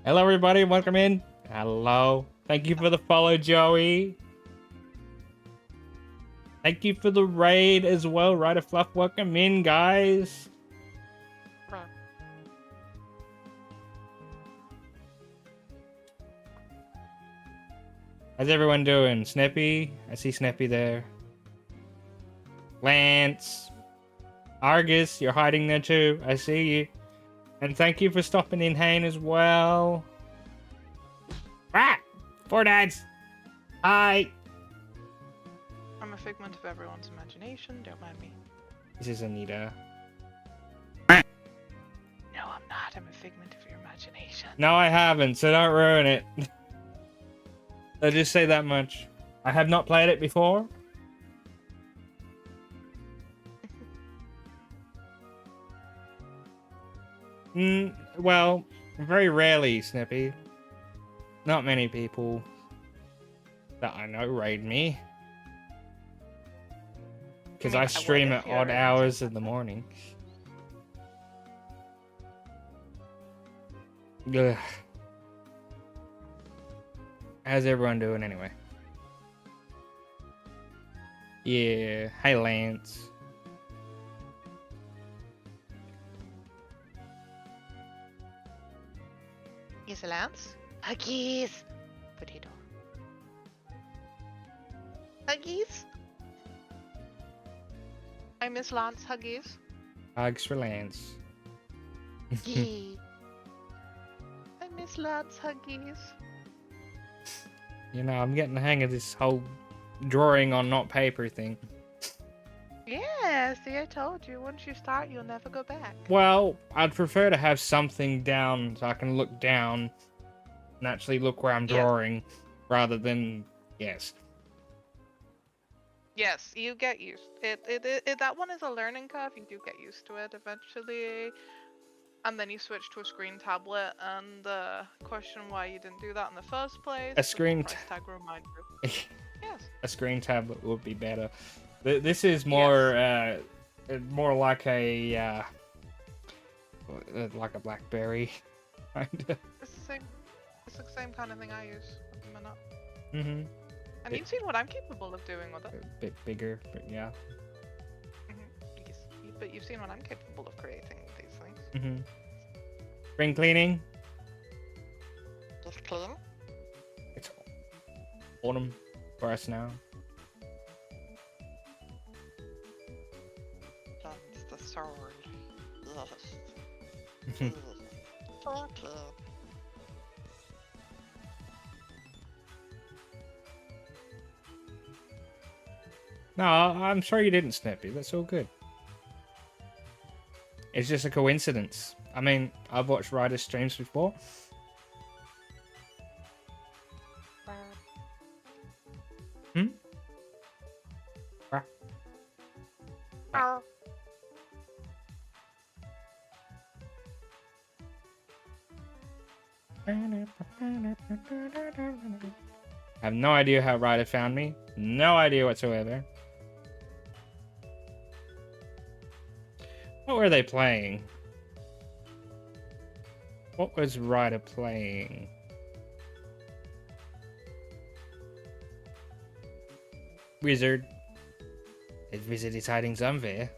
Hello, everybody. Welcome in. Hello. Thank you for the follow, Joey. Thank you for the raid as well. Ryder Fluff, welcome in, guys. How's everyone doing? Snippy? I see Snippy there. Lance. Argus, you're hiding there too. I see you. And thank you for stopping in, Hayne, as well. Ah! Four dads. Hi. I'm a figment of everyone's imagination, don't mind me. This is Anita. No, I'm not. I'm a figment of your imagination. No, I haven't, so don't ruin it. I'll just say that much. I have not played it before. Well, very rarely, Snippy. Not many people that I know raid me. Because I stream at odd hours in the morning. Ugh. How's everyone doing anyway? Yeah. Hey, Lance. Yes, Lance? Huggies! Potato. Huggies? I miss Lance Huggies. Hugs for Lance. Yee. I miss Lance Huggies. You know, I'm getting the hang of this whole drawing on not paper thing. Yeah, see, I told you. Once you start, you'll never go back. Well, I'd prefer to have something down so I can look down and actually look where I'm drawing rather than, yes. Yes, you get used. That one is a learning curve. You do get used to it eventually. And then you switch to a screen tablet and question why you didn't do that in the first place. A screen tag remind you. Yes. A screen tablet would be better. This is more more like a BlackBerry kind of. It's the same kind of thing I use at the minute. Mhm. And you've seen what I'm capable of doing with it. A bit bigger, but yeah. Yes, but you've seen what I'm capable of creating with these things. Mhm. Spring cleaning. Just clean. It's autumn for us now. That's the sword. Yes. Okay. No, I'm sure you didn't, Snippy. That's all good. It's just a coincidence. I mean, I've watched Ryder's streams before. Hmm? I have no idea how Ryder found me. No idea whatsoever. What were they playing? What was Ryder playing? Wizard. His wizard is hiding somewhere.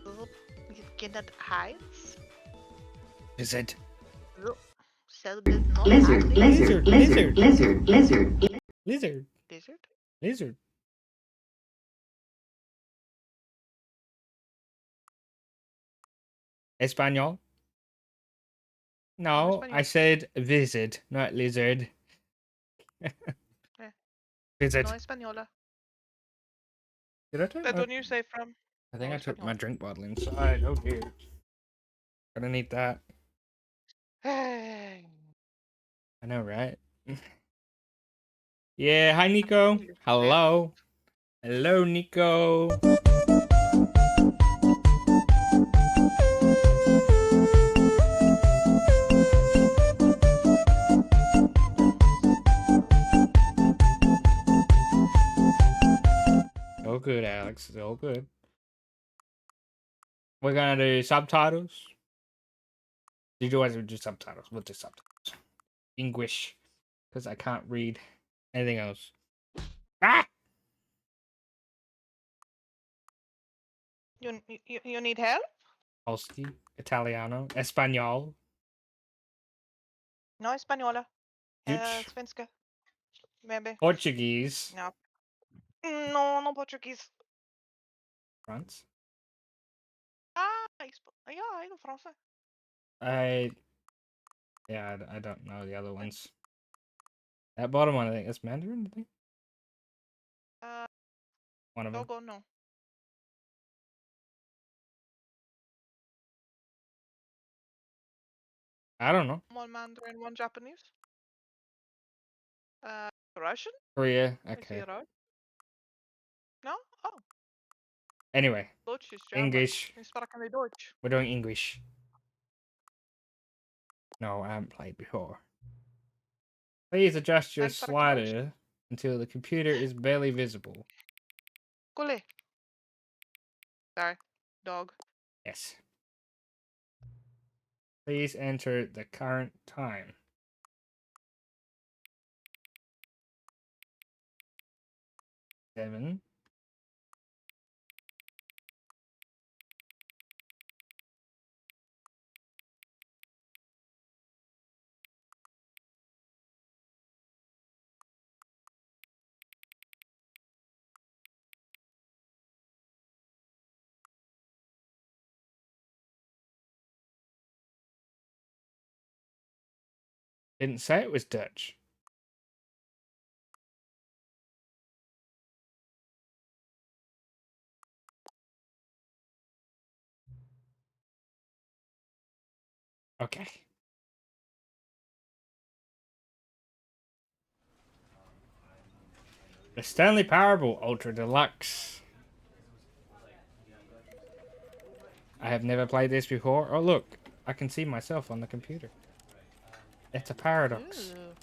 You cannot hide. Wizard. Lizard, lizard, lizard, lizard, lizard, lizard, lizard, lizard. Espanol? No, I said wizard, not lizard. Wizard. No española. Did I take That's what you say from. I think I took my drink bottle inside. Oh dear. Gonna need that. I know, right? Yeah, hi Nico. Hello. Hello, Nico. All good, Alex. It's all good. We're gonna do subtitles. Did you always do subtitles? We'll do subtitles. English, because I can't read anything else. Ah! You need help? Polski, Italiano, Espanol, No española. Dutch, Svenska. Maybe. Portuguese, No. No, no Portuguese. France. Ah, ja, I know Fransız. I don't know the other ones. That bottom one, I think that's Mandarin. I think Uh, one of them. Togo, no. I don't know. One Mandarin, one Japanese. Russian? Korea. Is he Okay. right? No? Oh, Anyway, Deutsch is German. English. We speak only Deutsch. We're doing English. No, I haven't played before. Please adjust your I'm speaking Deutsch. slider until the computer is barely visible. Gully. Sorry. Dog. Yes. Please enter the current time. 7. Didn't say it was Dutch. Okay. The Stanley Parable Ultra Deluxe. I have never played this before. Oh, look. I can see myself on the computer. It's a paradox. Ooh.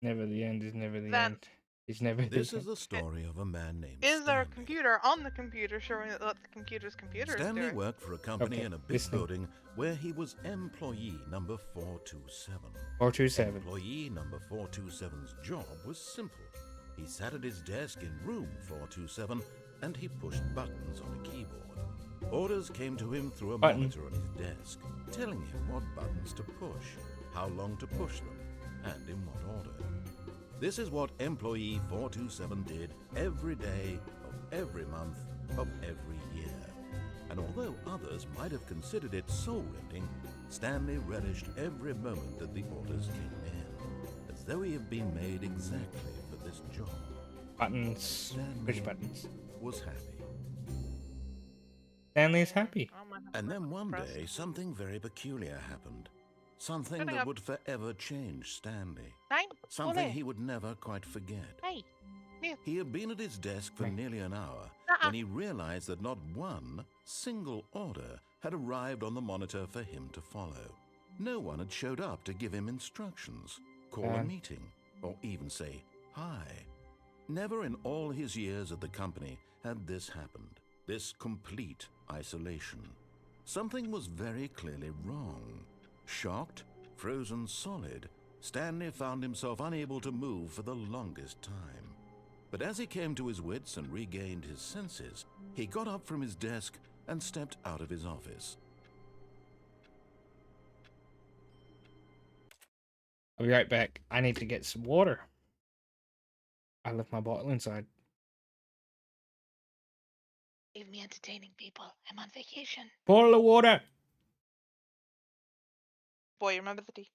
Never the end is never the Then- end. It's never the This is end. the story of a man named Is there a Stanley. computer on the computer showing what the computer's computer is Stanley doing? worked for a company Okay, in a big listening. building where he was employee number 427. 427. Employee number 427's job was simple. He sat at his desk in room 427 and he pushed buttons on a keyboard. Orders came to him through a Button. monitor on his desk, telling him what buttons to push, how long to push them, and in what order. This is what employee 427 did every day of every month of every year. And although others might have considered it soul-rending, Stanley relished every moment that the orders came in, as though he had been made exactly for this job. Buttons. Push buttons. Was happy. Stanley is happy. Oh, my And then one press. day, something very peculiar happened. Something Getting that up. would forever change Stanley. Nine. Something Gully. he would never quite forget. Hey. He had been at his desk for nearly an hour Uh-uh. when he realized that not one single order had arrived on the monitor for him to follow. No one had showed up to give him instructions, call a meeting, or even say hi. Never in all his years at the company had this happened, this complete isolation. Something was very clearly wrong. Shocked, frozen solid, Stanley found himself unable to move for the longest time. But as he came to his wits and regained his senses, he got up from his desk and stepped out of his office. I'll be right back. I need to get some water. I left my bottle inside. Leave me entertaining people. I'm on vacation. Bottle of water. Boy, remember the tea.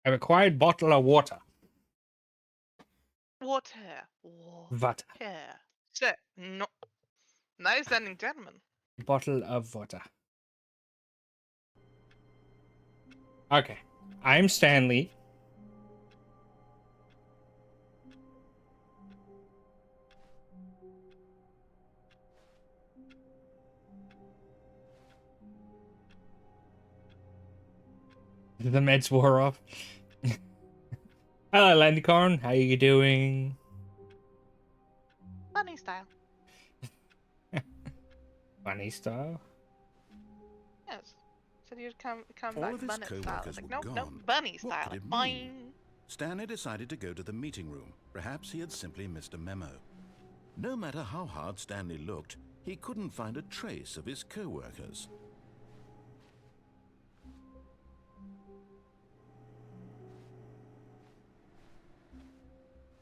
A required bottle of water. Water. Water. Sir, no. Nice standing gentleman. Bottle of water. Okay. I'm Stanley. The meds wore off. Hello, Landicorn. How you doing? Funny style. Funny style. Yes. Said you'd come All back of his bunny style. I co-workers was like, were no, no, gone. bunny What style. could it Boing. mean? Stanley decided to go to the meeting room. Perhaps he had simply missed a memo. No matter how hard Stanley looked, he couldn't find a trace of his co-workers.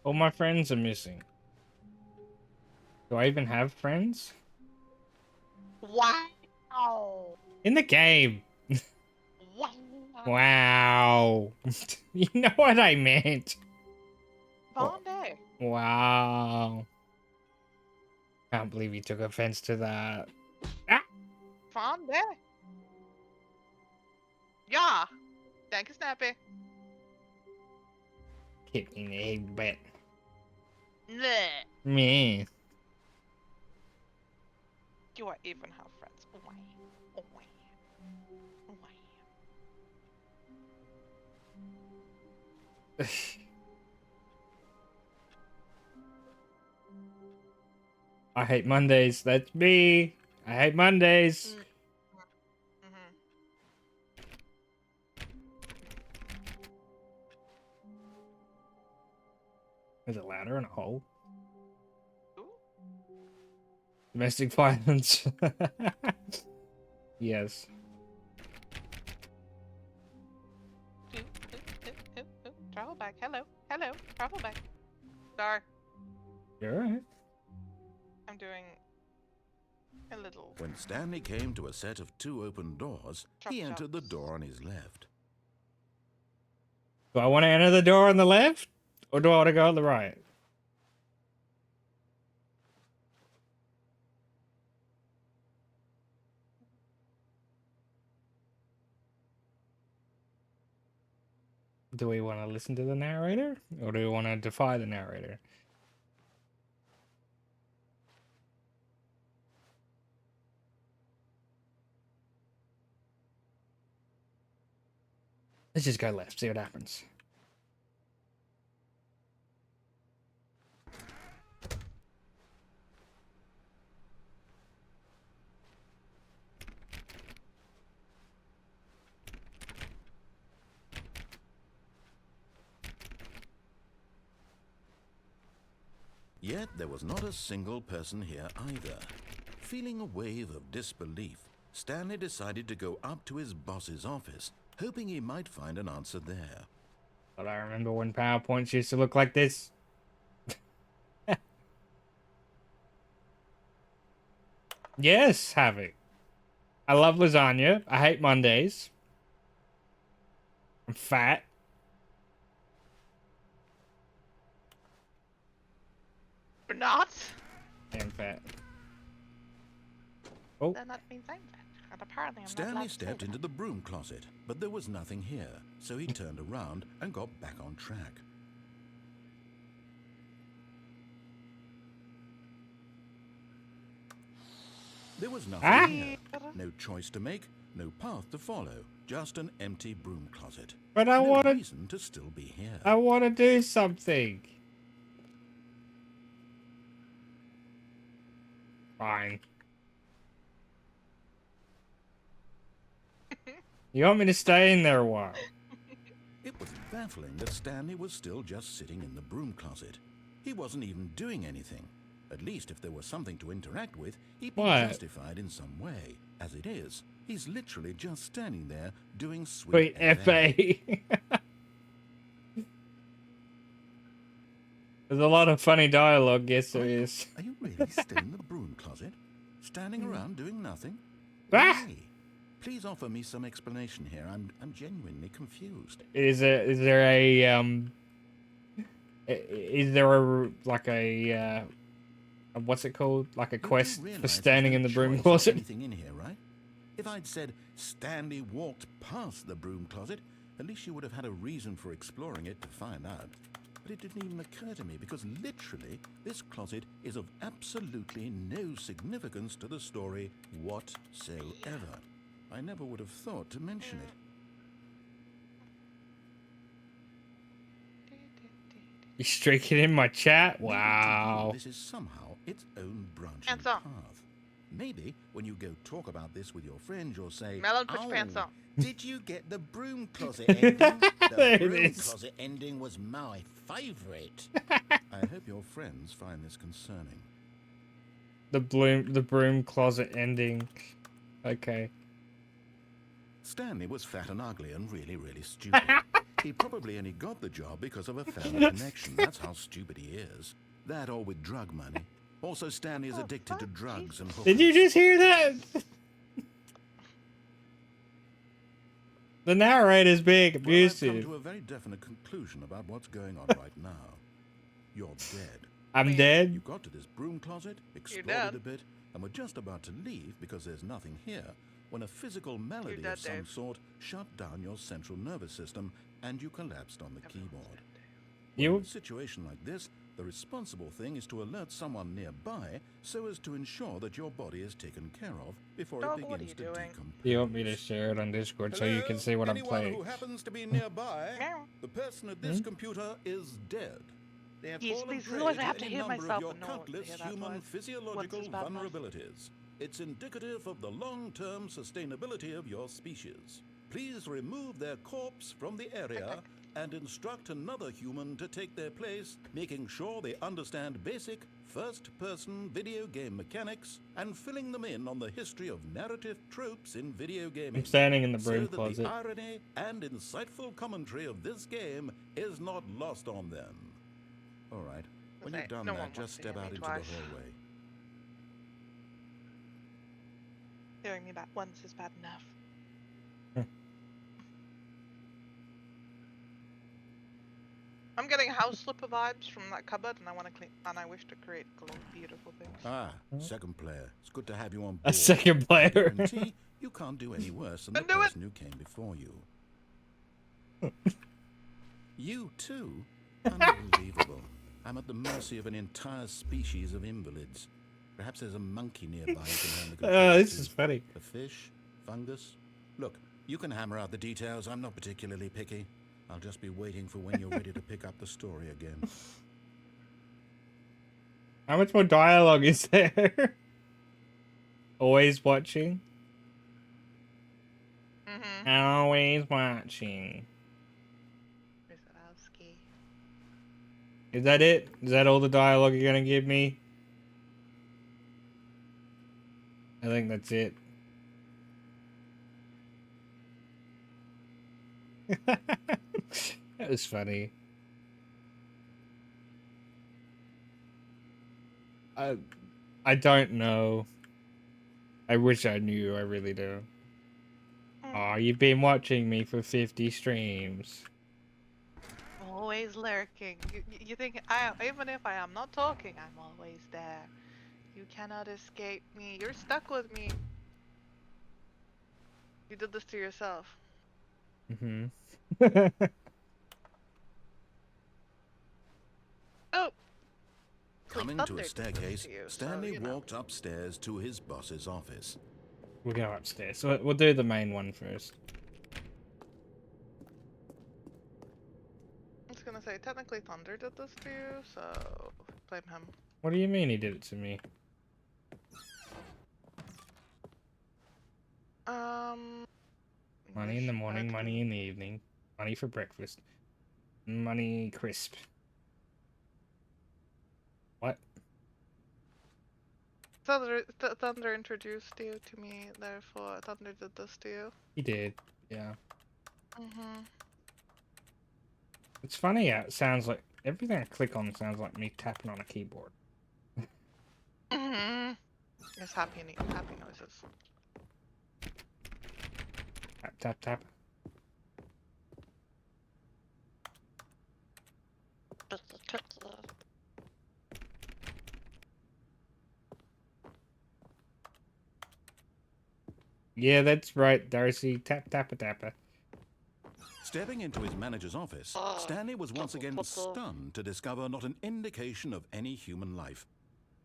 All my friends are missing. Do I even have friends? Wow. In the game. Wow. Wow. You know what I meant. Bondi. Wow. Can't believe you took offense to that. Ah! Bondi. Yeah. Thank you, Snappy. Hit me in the head, bet. Bleh. Me. Do I even have friends? Oh my. Oh my. Oh my. I hate Mondays. That's me. I hate Mondays. Mm-hmm. There's a ladder and a hole. Ooh. Domestic violence. Yes. Ooh. Travel back. Hello. Hello. Travel back. Sorry. You're alright. I'm doing a little. When Stanley came to a set of 2 open doors, he Chop entered the chops. door on his left. Do I want to enter the door on the left? Or do I want to go on the right? Do we want to listen to the narrator? Or do we want to defy the narrator? Let's just go left, see what happens. Yet there was not a single person here either. Feeling a wave of disbelief, Stanley decided to go up to his boss's office, hoping he might find an answer there. But I remember when PowerPoints used to look like this. Yes, Havoc. I love lasagna. I hate Mondays. I'm fat. But not. I'm fat. Oh. Then that means I'm fat. And apparently I'm not Stanley allowed to say stepped that. into the broom closet, but there was nothing here, so he turned around and got back on track. There was nothing here. No choice to make, no path to follow, just an empty broom closet. But I no want to. reason to still be here. I want to do something. Fine. You want me to stay in there a while? It was baffling that Stanley was still just sitting in the broom closet. He wasn't even doing anything. At least if there was something to interact with, he'd be What? justified in some way. As it is, he's literally just standing there doing Wait, sweet FA. FA. There's a lot of funny dialogue, yes there is. Are you really still in the broom closet? Standing around doing nothing? Ah! Why? Please offer me some explanation here. I'm genuinely confused. Is there a like a what's it called? Like a You do quest for realize standing in there's the no broom choice or closet? anything in here, right? If I'd said Stanley walked past the broom closet, at least you would have had a reason for exploring it to find out. But it didn't even occur to me because literally this closet is of absolutely no significance to the story whatsoever. I never would have thought to mention it. You streaking in my chat? Maybe to you, Wow. this is somehow its own branching Pants on. path. Maybe when you go talk about this with your friends, you'll say, Melon, put your pants on. Did you get the broom closet ending? There The it broom is. closet ending was my favourite. I hope your friends find this concerning. The broom closet ending. Okay. Stanley was fat and ugly and really, really stupid. He probably only got the job because of a family connection. That's how stupid he is. That or with drug money. Also, Stanley is Oh, addicted to fuck, drugs and hookers. Did you just hear that? The narrator's being Well, I've come abusive. to a very definite conclusion about what's going on right now. You're dead. I'm Wait. dead. You got to this broom closet, explored dead. it a bit, and were just about to leave because there's nothing here, when a physical malady dead, of some Dave. sort shut down your central nervous system and you collapsed on the keyboard. You- Well, in a situation like this, the responsible thing is to alert someone nearby so as to ensure that your body is taken care of before Dog, it what are begins you to doing? decompose. You want me to share it on Discord so you can see what I'm Anyone playing? who happens to be nearby, Meow. the person at this computer is dead. They have Yes, fallen please, prey otherwise to I have to any hear number of myself your and no one to countless hear that human voice. physiological What's his bad voice? vulnerabilities. It's indicative of the long-term sustainability of your species. Please remove their corpse from the area and instruct another human to take their place, making sure they understand basic first-person video game mechanics and filling them in on the history of narrative tropes in video gaming. I'm standing in the So broom that closet. the irony and insightful commentary of this game is not lost on them. All right. When Okay, you've done no one that, just wants to step hear out me into twice. the hallway. Hearing me back once is bad enough. I'm getting house slipper vibes from that cupboard, and I want to clean. And I wish to create beautiful things. Ah, second player. It's good to have you on board. A second I player. guarantee you can't do any worse than the Can do it. person who came before you. You too? Unbelievable. I'm at the mercy of an entire species of invalids. Perhaps there's a monkey nearby you can hand the controls This to. is funny. A fish? Fungus? Look, you can hammer out the details. I'm not particularly picky. I'll just be waiting for when you're ready to pick up the story again. How much more dialogue is there? Always watching. Mm-hmm. Always watching. Rizalowski. Is that it? Is that all the dialogue you're gonna give me? I think that's it. That was funny. I don't know. I wish I knew. I really do. Oh, you've been watching me for 50 streams. Always lurking. You think even if I am not talking, I'm always there. You cannot escape me. You're stuck with me. You did this to yourself. Mm-hmm. Oh. Coming Thunder to a did this staircase, to you, so, Stanley you know. walked upstairs to his boss's office. We'll go upstairs. So we'll do the main one first. I was gonna say, technically Thunder did this to you, so blame him. What do you mean he did it to me? Money in the wish morning, I'd- money in the evening, money for breakfast, money crisp. What? Thunder introduced you to me, therefore Thunder did this to you. He did. Yeah. Mm-hmm. It's funny how it sounds like everything I click on sounds like me tapping on a keyboard. Mm-hmm. It's happy noises. tap, tap. Yeah, that's right, Darcy. Tap, tappa, tappa. Stepping into his manager's office, Stanley was once again stunned to discover not an indication of any human life.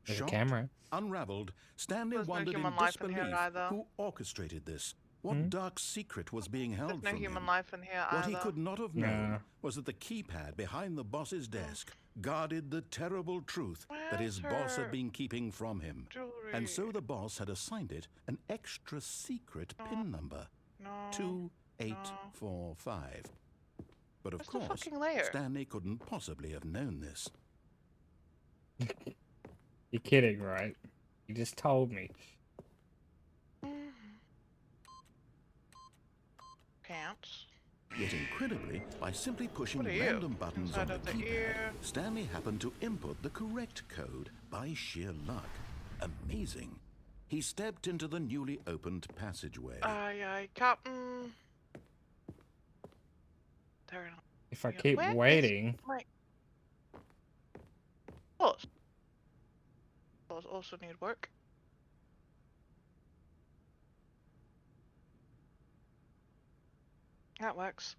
There's a Shocked, camera. unraveled, Stanley There's no wondered in human life in here disbelief either. who orchestrated this. What dark secret was being held There's no from human him? life in here What either. he could not have known No. was that the keypad behind the boss's desk guarded the terrible truth that his boss Where's her had been keeping from him. Jewelry. And so the boss had assigned it an extra secret PIN number, No. 2845. But of Where's the course, fucking layer? Stanley couldn't possibly have known this. You're kidding, right? You just told me. Can't. Yet incredibly, by simply pushing What are you? random buttons Inside on the of the keypad, ear. Stanley happened to input the correct code by sheer luck. Amazing. He stepped into the newly opened passageway. Aye, aye, Captain. There. If I Yeah, keep where is waiting... My. Close. Close also need work. That works.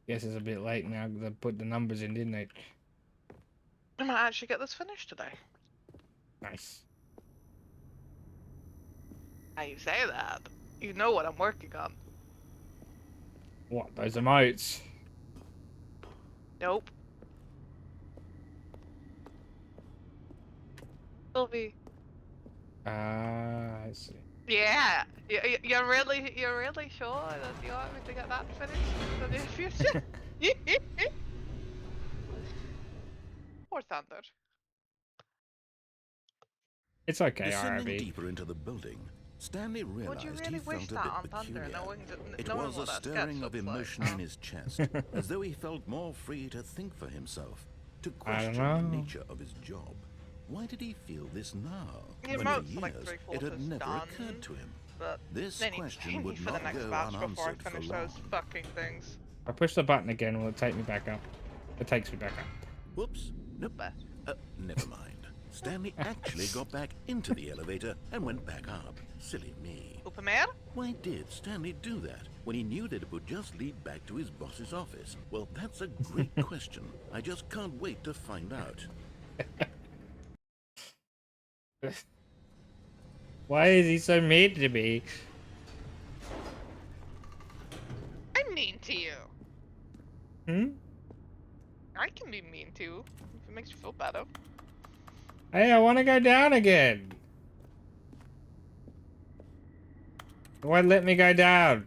Guess it's a bit late now. They put the numbers in, didn't they? I might actually get this finished today. Nice. How you say that? You know what I'm working on. What, those emotes? Nope. Sylvie. I see. Yeah. You're really sure that you want me to get that finished in the near future? Poor Thunder. It's okay, Descending RB. deeper into the building, Stanley Would realized you he really wish felt a that bit on Thunder, peculiar. It knowing was a what that stirring sketch of looks like? emotion in his chest, as though he felt more free to think for himself, to I don't question the know. nature of his job. Why did he feel this now, The when for emote's like years it had three-quarters never done, occurred to him? But This they need to question pay me would for the not next go batch before I unanswered for finish long. those fucking things. If I push the button again, will it take me back up? It takes me back up. Whoops, nope, But never mind. Stanley actually got back into the elevator and went back up. Silly me. open air? Why did Stanley do that when he knew that it would just lead back to his boss's office? Well, that's a great question. I just can't wait to find out. Why is he so mean to me? I'm mean to you. Hmm? I can be mean too, if it makes you feel better. Hey, I want to go down again. Why let me go down?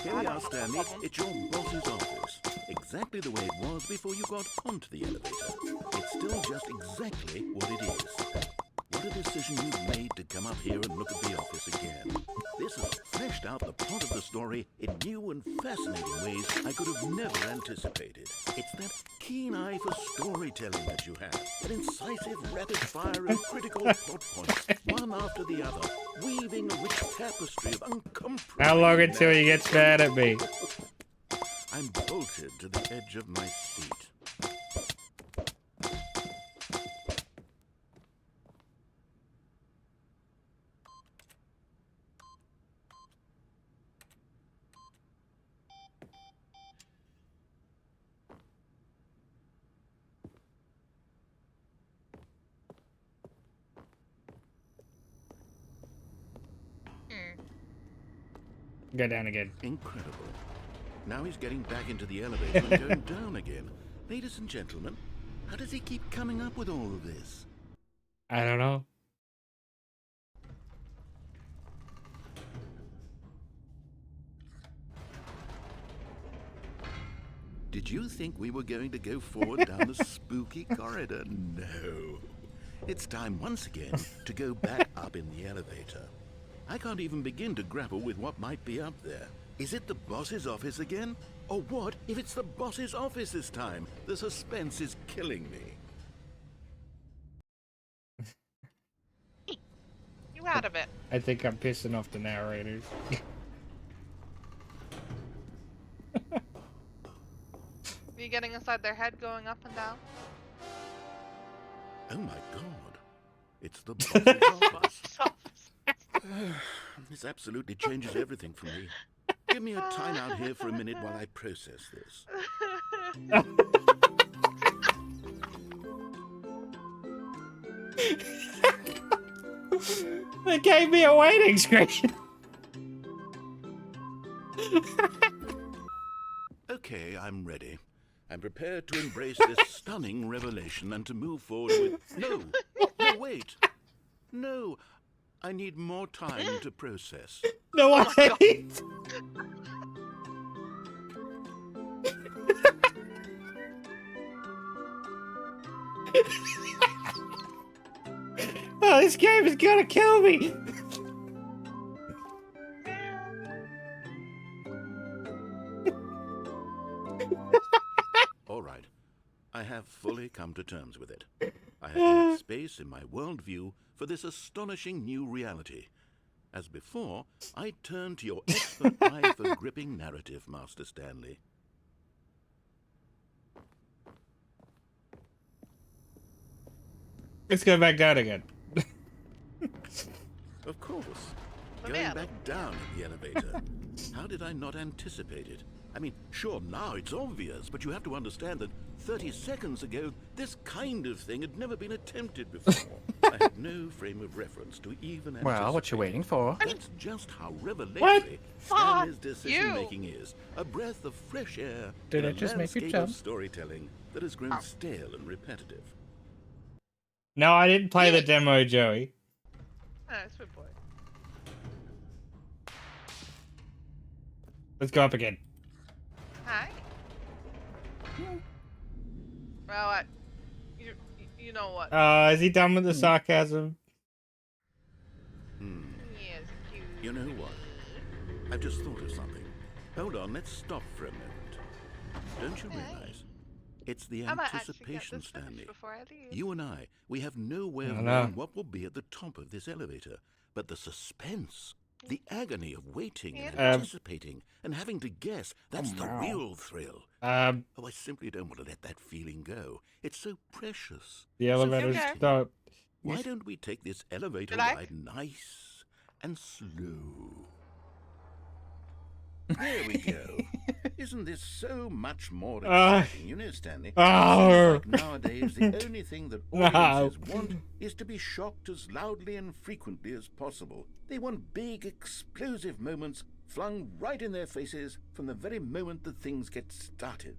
Here we are, Stanley. It's your boss's office. Exactly the way it was before you got onto the elevator. It's still just exactly what it is. What a decision you've made to come up here and look at the office again. This has fleshed out the plot of the story in new and fascinating ways I could have never anticipated. It's that keen eye for storytelling that you have. An incisive rapid fire of critical plot points, one after the other, weaving a rich tapestry of uncompromising... How long until he gets mad at me? I'm bolted to the edge of my seat. Go down again. Incredible. Now he's getting back into the elevator and going down again. Ladies and gentlemen, how does he keep coming up with all of this? I don't know. Did you think we were going to go forward down the spooky corridor? No. It's time once again to go back up in the elevator. I can't even begin to grapple with what might be up there. Is it the boss's office again? Or what if it's the boss's office this time? The suspense is killing me. You out of it. I think I'm pissing off the narrators. Are you getting inside their head going up and down? Oh my god. It's the boss's office. This absolutely changes everything for me. Give me a time out here for a minute while I process this. They gave me a waiting screen. Okay, I'm ready. I'm prepared to embrace this stunning revelation and to move forward with... No, wait. No, I need more time to process. No, I hate. Oh, this game is gonna kill me. All right. I have fully come to terms with it. I have made space in my worldview for this astonishing new reality. As before, I turn to your expert eye for gripping narrative, Master Stanley. Let's go back down again. Of course. The Going man. back down in the elevator. How did I not anticipate it? I mean, sure, now it's obvious, but you have to understand that 30 seconds ago, this kind of thing had never been attempted before. I had no frame of reference to even anticipate. Well, what you waiting for? That's just how revelatory Stanley's Fuck decision-making is. A breath of fresh air Did in it a just make you landscape jump? of storytelling that has grown stale and repetitive. No, I didn't play the demo, Joey. Oh, it's good boy. Let's go up again. Hi. Well, you know what? Is he done with the sarcasm? Yes, cute. You know what? I've just thought of something. Hold on, let's stop for a moment. Don't you realize? It's the I might actually get anticipation, this finished Stanley. before I leave. You and I, we have no way of I know. knowing what will be at the top of this elevator. But the suspense, the agony of waiting and anticipating and having to guess, that's the real thrill. Oh, I simply don't want to let that feeling go. It's so precious. The elevator's Okay. dope. Why don't we take this elevator You like? ride nice and slow? There we go. Isn't this so much more exciting? You know, Stanley, it seems like nowadays the only thing that audiences want is to be shocked as loudly and frequently as possible. They want big, explosive moments flung right in their faces from the very moment that things get started.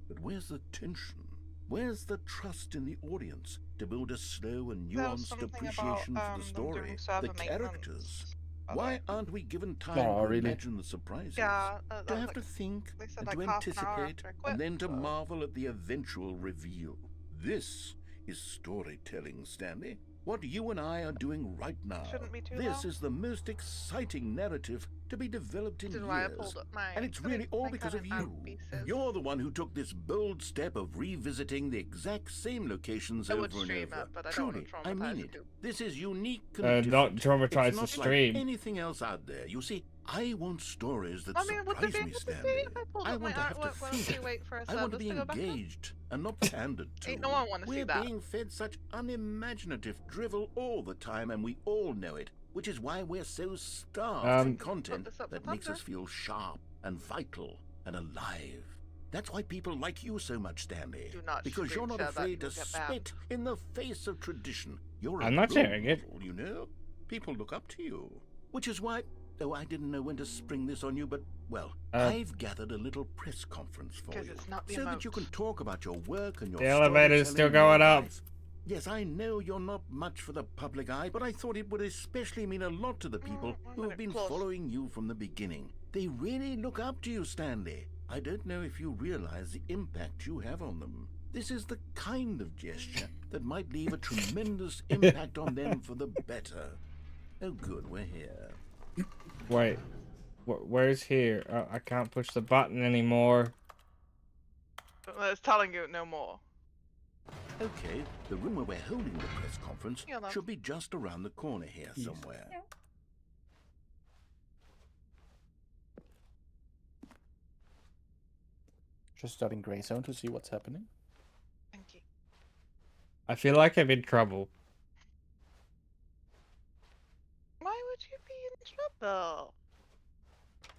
But where's the tension? Where's the trust in the audience to build a slow and There was nuanced something appreciation about, for the them story, doing the server maintenance. characters? Why aren't we given time Oh, to really? imagine the surprises? Yeah, To that's have like- to think they said and like to half an hour anticipate after I quit, and then to so- marvel at the eventual reveal. This is storytelling, Stanley. What you and I are doing right now. Shouldn't be too This long. is the most exciting narrative to be developed in Which is why I years. pulled up my. And it's really all because of you. Pieces. You're the one who took this bold step of revisiting the exact same locations I over would and stream over. it, but I don't Truly, wanna I mean traumatize it. you. This is unique and Not different. traumatize It's the not stream. like anything else out there. You see, I want stories that I mean, would there surprise be me, able to see Stanley. if I pulled I up my want to have to artwork while we feel it. wait for a I want to service be to go back up? engaged and not pandered to. Ain't no one wanna see We're that. being fed such unimaginative drivel all the time, and we all know it, which is why we're so starved in content this up that for makes thunder. us feel sharp and vital and alive. That's why people like you so much, Stanley. Do not Because you're screen not share that, afraid to you'll get banned. spit in the face of tradition. You're I'm a not role sharing it. model, you know? People look up to you. Which is why, though I didn't know when to spring this on you, but, well, I've gathered a little press conference for 'Cause you. it's not the so that you can emotes. talk about your work and your The elevator's still storytelling going and your up. life. Yes, I know you're not much for the public eye, but I thought it would especially mean a lot to the people who have been close. following you from the beginning. They really look up to you, Stanley. I don't know if you realize the impact you have on them. This is the kind of gesture that might leave a tremendous impact on them for the better. Oh, good, we're here. Wait. Where's here? Oh, I can't push the button anymore. It's telling you no more. Okay, the room where we're holding the press conference Yeah, that's- should be just around the corner here somewhere. Just starting Grey Zone to see what's happening. Thank you. I feel like I'm in trouble. Why would you be in trouble?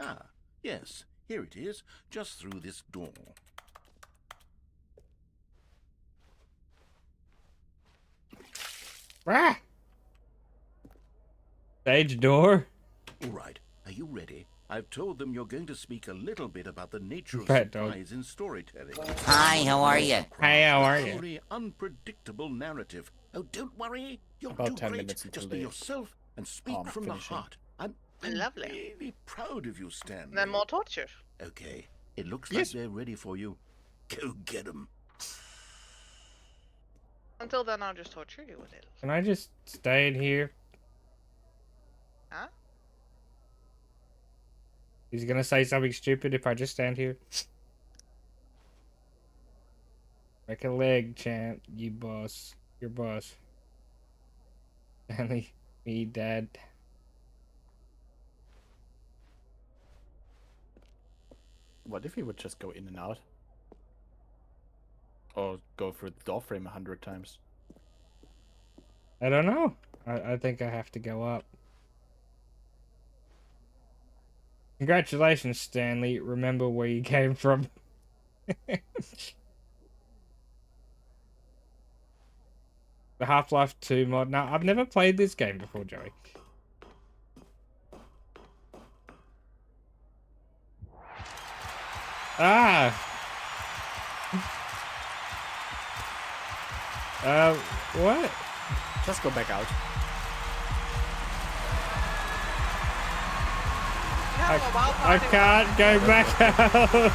Ah, yes, here it is, just through this door. Ah! Stage door. All right, are you ready? I've told them you're going to speak a little bit about the nature of Bad dog. surprise in storytelling. Hi, how are you? Hey, how are A you? truly unpredictable narrative. Oh, don't worry. You'll About do 10 great. minutes until Just be the yourself and speak arm from finishing. the heart. I'm Lovely. really proud of you, Stanley. Then more torture. Okay, it looks Yes. like they're ready for you. Go get them. Until then, I'll just torture you a little. Can I just stay in here? Huh? He's gonna say something stupid if I just stand here. Make a leg chant, you boss. Your boss. Stanley, me, Dad. What if he would just go in and out? Or go through the door frame 100 times? I don't know. I think I have to go up. Congratulations, Stanley. Remember where you came from. The Half-Life 2 mod. No, I've never played this game before, Joey. Ah! What? Just go back out. You have a wild I party. can't go back out!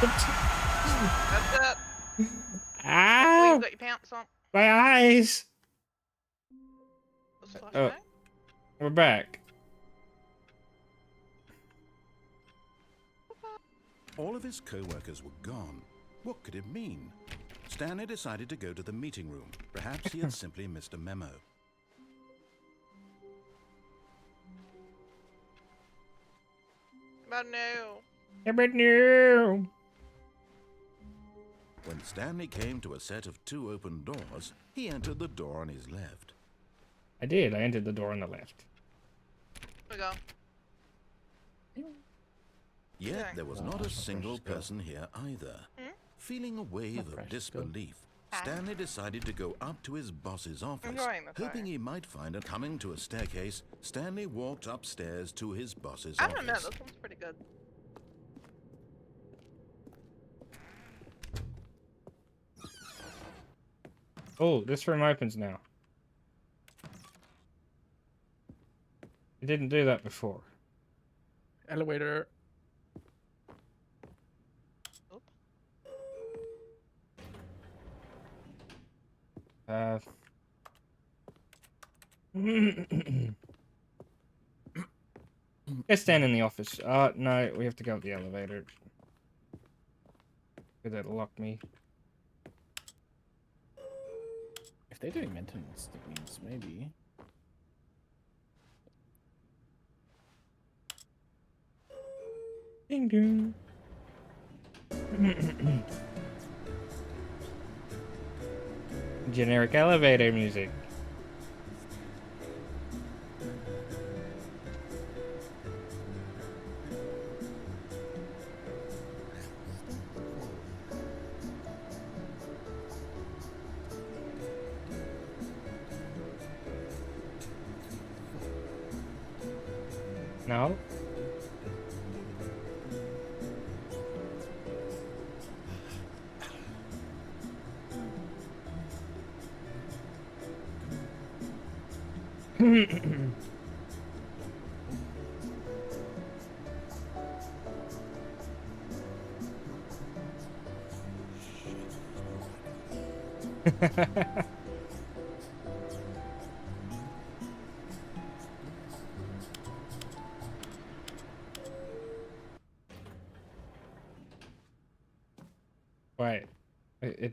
That's it. Well, Ow! you've got your pants on. My eyes! What's the Oh. flashlight? We're back. All of his co-workers were gone. What could it mean? Stanley decided to go to the meeting room. Perhaps he had simply missed a memo. But no. But no! When Stanley came to a set of 2 open doors, he entered the door on his left. I did. I entered the door on the left. Here we go. Yet Yeah. there was not a single person here either. Feeling a wave of fresh disbelief, Stanley decided to go up to his boss's office, Enjoying the hoping fire. he might find a coming to a staircase. Stanley walked upstairs to his boss's I don't know. office. This one's pretty good. Oh, this room opens now. It didn't do that before. Elevator. Oop. Let's stand in the office. No, we have to go up the elevator. Could that lock me? If they're doing maintenance, that means maybe. Ding dong. Generic elevator music. No?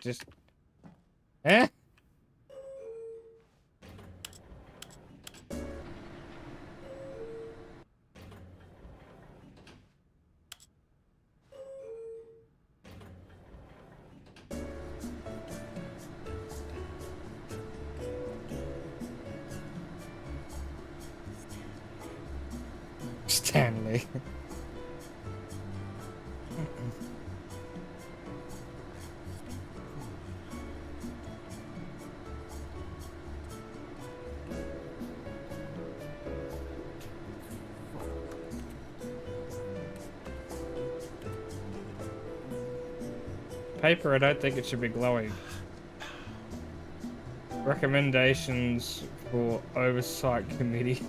just... Eh? Stanley. Paper, I don't think it should be glowing. Recommendations for Oversight Committee.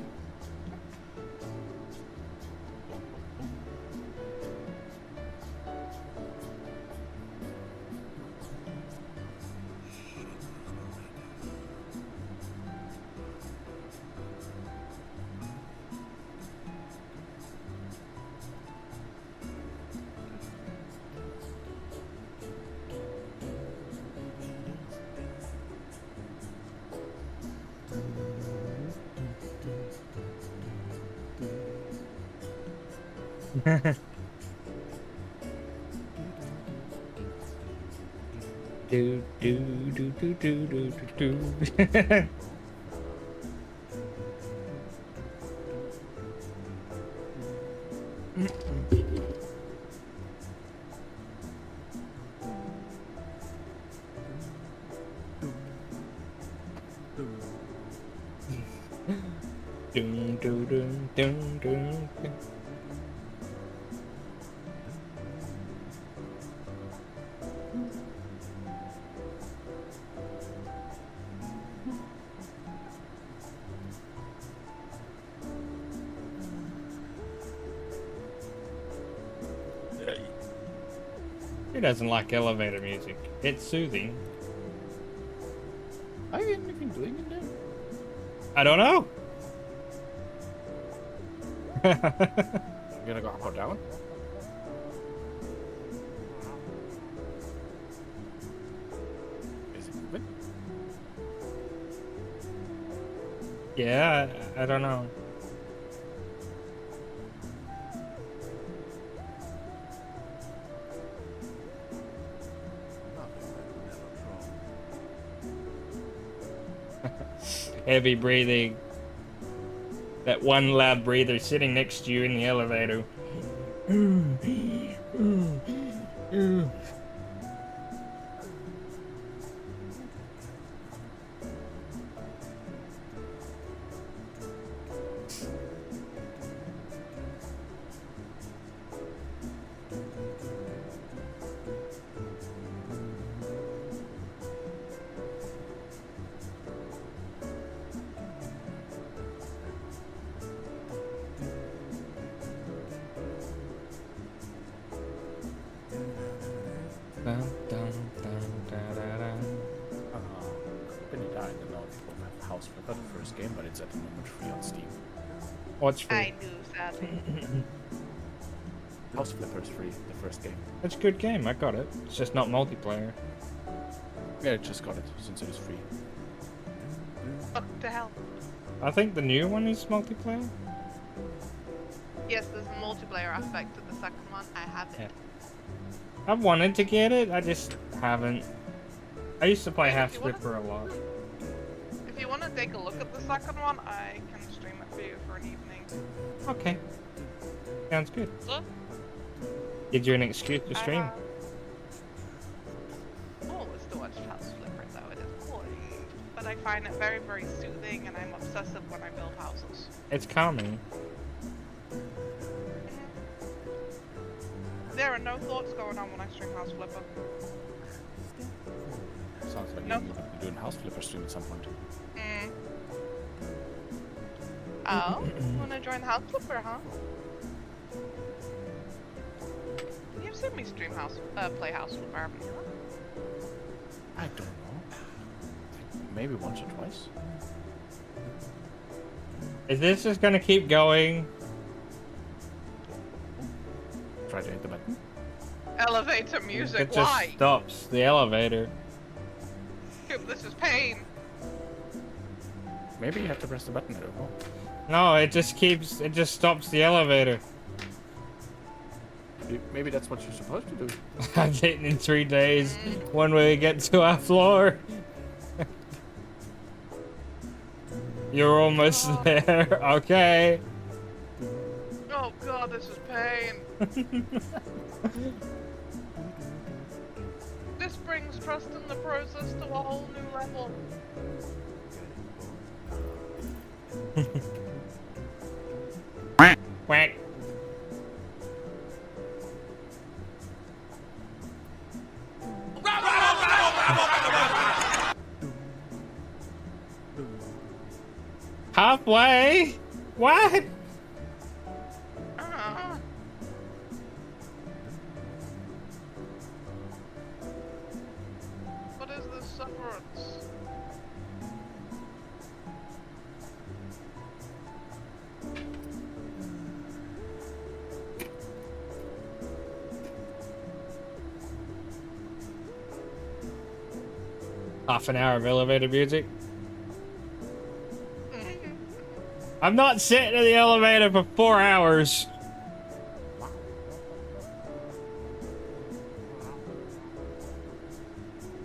Do do do do do do do do. Dun, dun, dun, dun, dun, dun. Who doesn't like elevator music? It's soothing. Are you anything doing in there? I don't know. You gonna go down? Is it moving? Yeah, I don't know. Heavy breathing. That one loud breather sitting next to you in the elevator. Dun, dun, dun, da, da, da. Company died and now people have House Flipper, the first game, but it's at the moment free on Steam. What's free? I knew, sadly. House Flipper is free, the first game. It's a good game, I got it. It's just not multiplayer. Yeah, I just got it since it is free. What the hell? I think the new one is multiplayer. Yes, there's a multiplayer aspect to the second one. I have it. Yeah. I've wanted to get it, I just haven't. I used to play If Half you wanna- Flipper a lot. If you want to take a look at the second one, I can stream it for you for an evening. Okay. Sounds good. So, Gives you an excuse to I stream. have- Oh, it's to watch House Flipper though, it is cool. But I find it very, very soothing and I'm obsessive when I build houses. It's calming. There are no thoughts going on when I stream House Flipper. Sounds like No. you're going to be doing House Flipper stream at some point. Mm. Oh, wanna join House Flipper, huh? You've seen me stream play House Flipper, haven't you? I don't know. Maybe once or twice. Is this just gonna keep going? Try to hit the button. Elevator music, It just why? stops the elevator. Coop, this is pain. Maybe you have to press the button, I don't know. No, it just stops the elevator. Maybe that's what you're supposed to do. I did it in 3 days when we get to our floor. You're almost there. Okay. Oh god, this is pain. This brings trust in the process to a whole new level. Quack. Halfway? What? What is this sufferance? Half an hour of elevator music. I'm not sitting in the elevator for 4 hours. What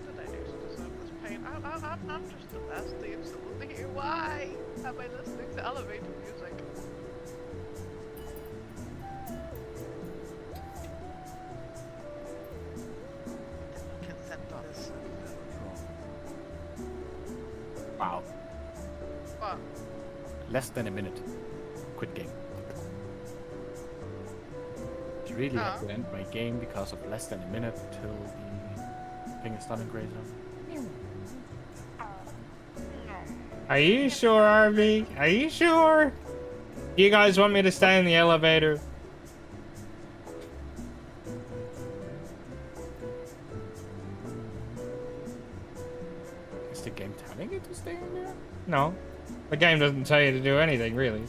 did I do to deserve this pain? I'm just the best absolutely here. Why am I listening to elevator music? Consent to this. Wow. What? Less than a minute. Quit game. You really have to end my game because of less than a minute till the thing is done in gray zone. Are you sure, RV? Are you sure? You guys want me to stay in the elevator? Is the game telling you to stay in there? No. The game doesn't tell you to do anything, really.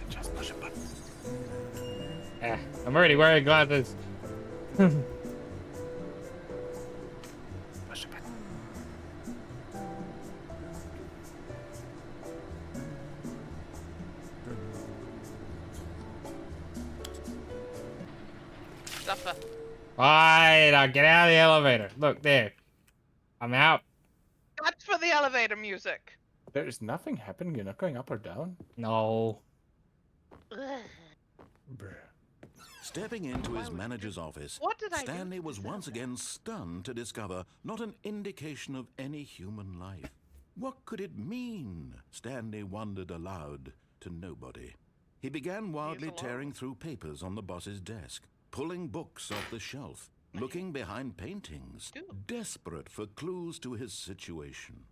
Just push a button. I'm already wearing glasses. Push a button. Suffer. Alright, I'll get out of the elevator. Look, there. I'm out. That's for the elevator music. There is nothing happening. You're not going up or down. No. Bruh. Stepping into his manager's office, What did I do Stanley to was deserve once that? again stunned to discover not an indication of any human life. What could it mean? Stanley wondered aloud to nobody. He began wildly alone. tearing through papers on the boss's desk, pulling books off the shelf, looking behind paintings, desperate for clues to his situation.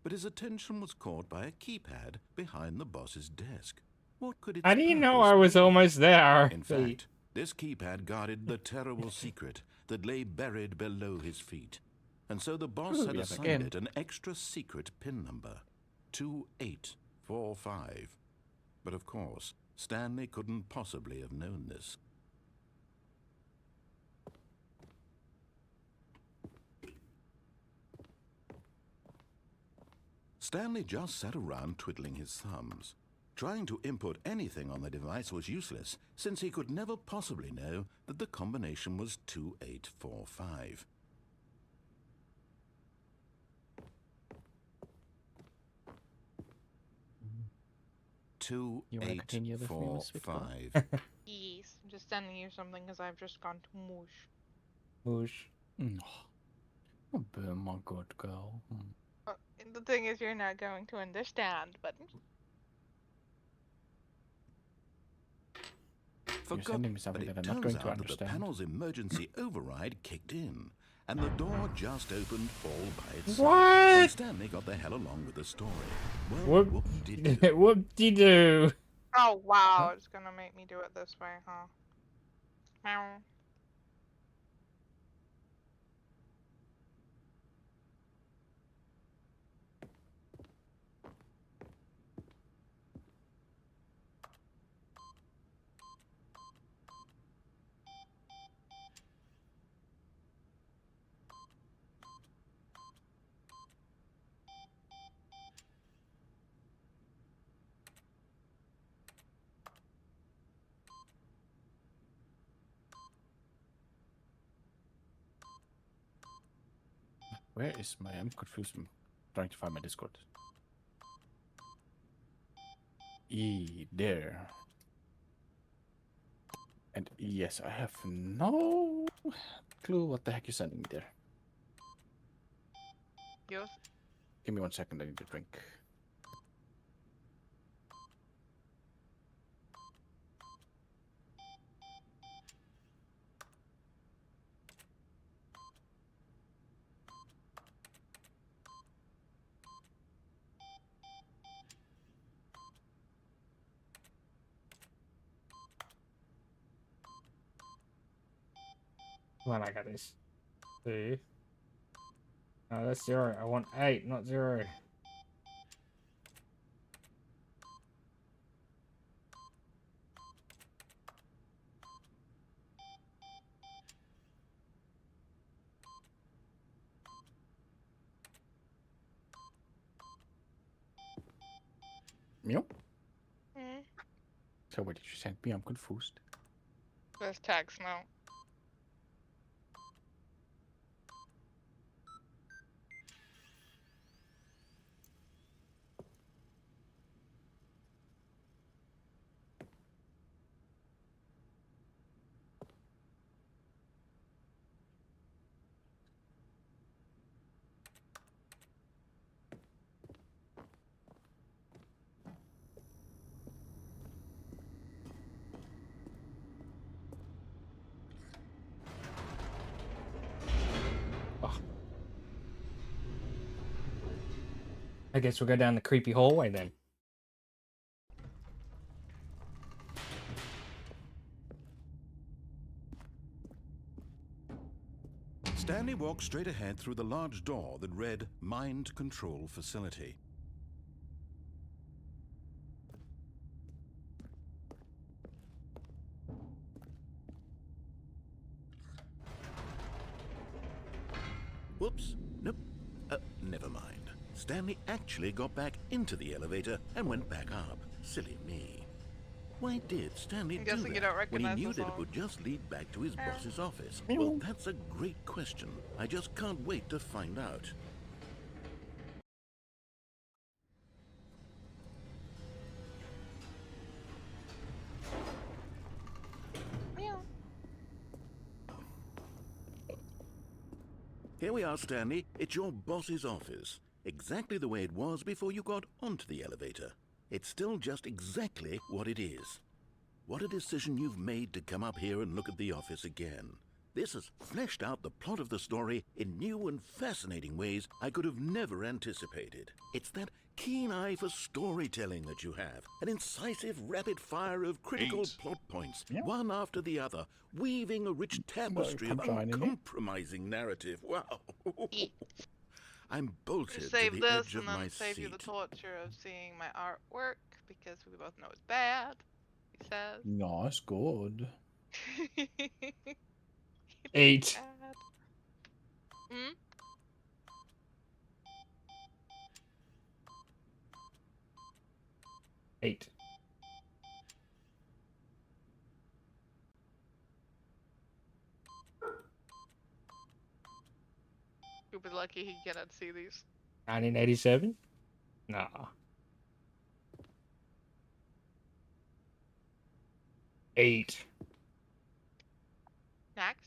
But his attention was caught by a keypad behind the boss's desk. What could it How do you know I was almost there? In fact, this keypad guarded the terrible secret that lay buried below his feet. And so the boss Ooh, had yes, assigned again. it an extra secret PIN number, 2845. But of course, Stanley couldn't possibly have known this. Stanley just sat around twiddling his thumbs. Trying to input anything on the device was useless, since he could never possibly know that the combination was 2845. You wanna continue with me, Miss Victor? 2845. Yes, I'm just sending you something because I've just gone to moosh. Whoosh. Oh, my good girl. The thing is, you're not going to understand, but Forgot, sending me but something it that I'm not turns going to out that the understand. panel's emergency override kicked in, and the door just opened all by itself. What? And Stanley got the hell along with the story. Well, Whoop. whoop-de-doo. Whoop-de-doo. oh wow, it's gonna make me do it this way, huh? Meow. Where is my... I'm confused. I'm trying to find my Discord. There. And yes, I have no clue what the heck you're sending me there. Yours? Give me 1 second, I need to drink. Come on, I got this. 2. No, that's 0. I want 8, not 0. Meow. Mm. So what did you send me? I'm confused. There's tags now. Oh. I guess we'll go down the creepy hallway then. Stanley walked straight ahead through the large door that read Mind Control Facility. Whoops. Nope. Never mind. Stanley actually got back into the elevator and went back up. Silly me. Why did Stanley I'm do guessing you that don't when he recognize knew the that it song. would just lead back to his Yeah. boss's office? Meow. Well, that's a great question. I just can't wait to find out. Meow. Here we are, Stanley. It's your boss's office. Exactly the way it was before you got onto the elevator. It's still just exactly what it is. What a decision you've made to come up here and look at the office again. This has fleshed out the plot of the story in new and fascinating ways I could have never anticipated. It's that keen eye for storytelling that you have, an incisive rapid fire of critical plot points, Yeah. one after the other, weaving a rich tapestry of come join in here. uncompromising narrative. Wow. Eat. I'm bolted to Save the this edge of and then my save you the seat. torture of seeing my artwork because we both know it's bad. He says. No, it's good. 8. Bad. Hmm? 8. Stupid lucky he cannot see these. 1987? Nah. 8. Max?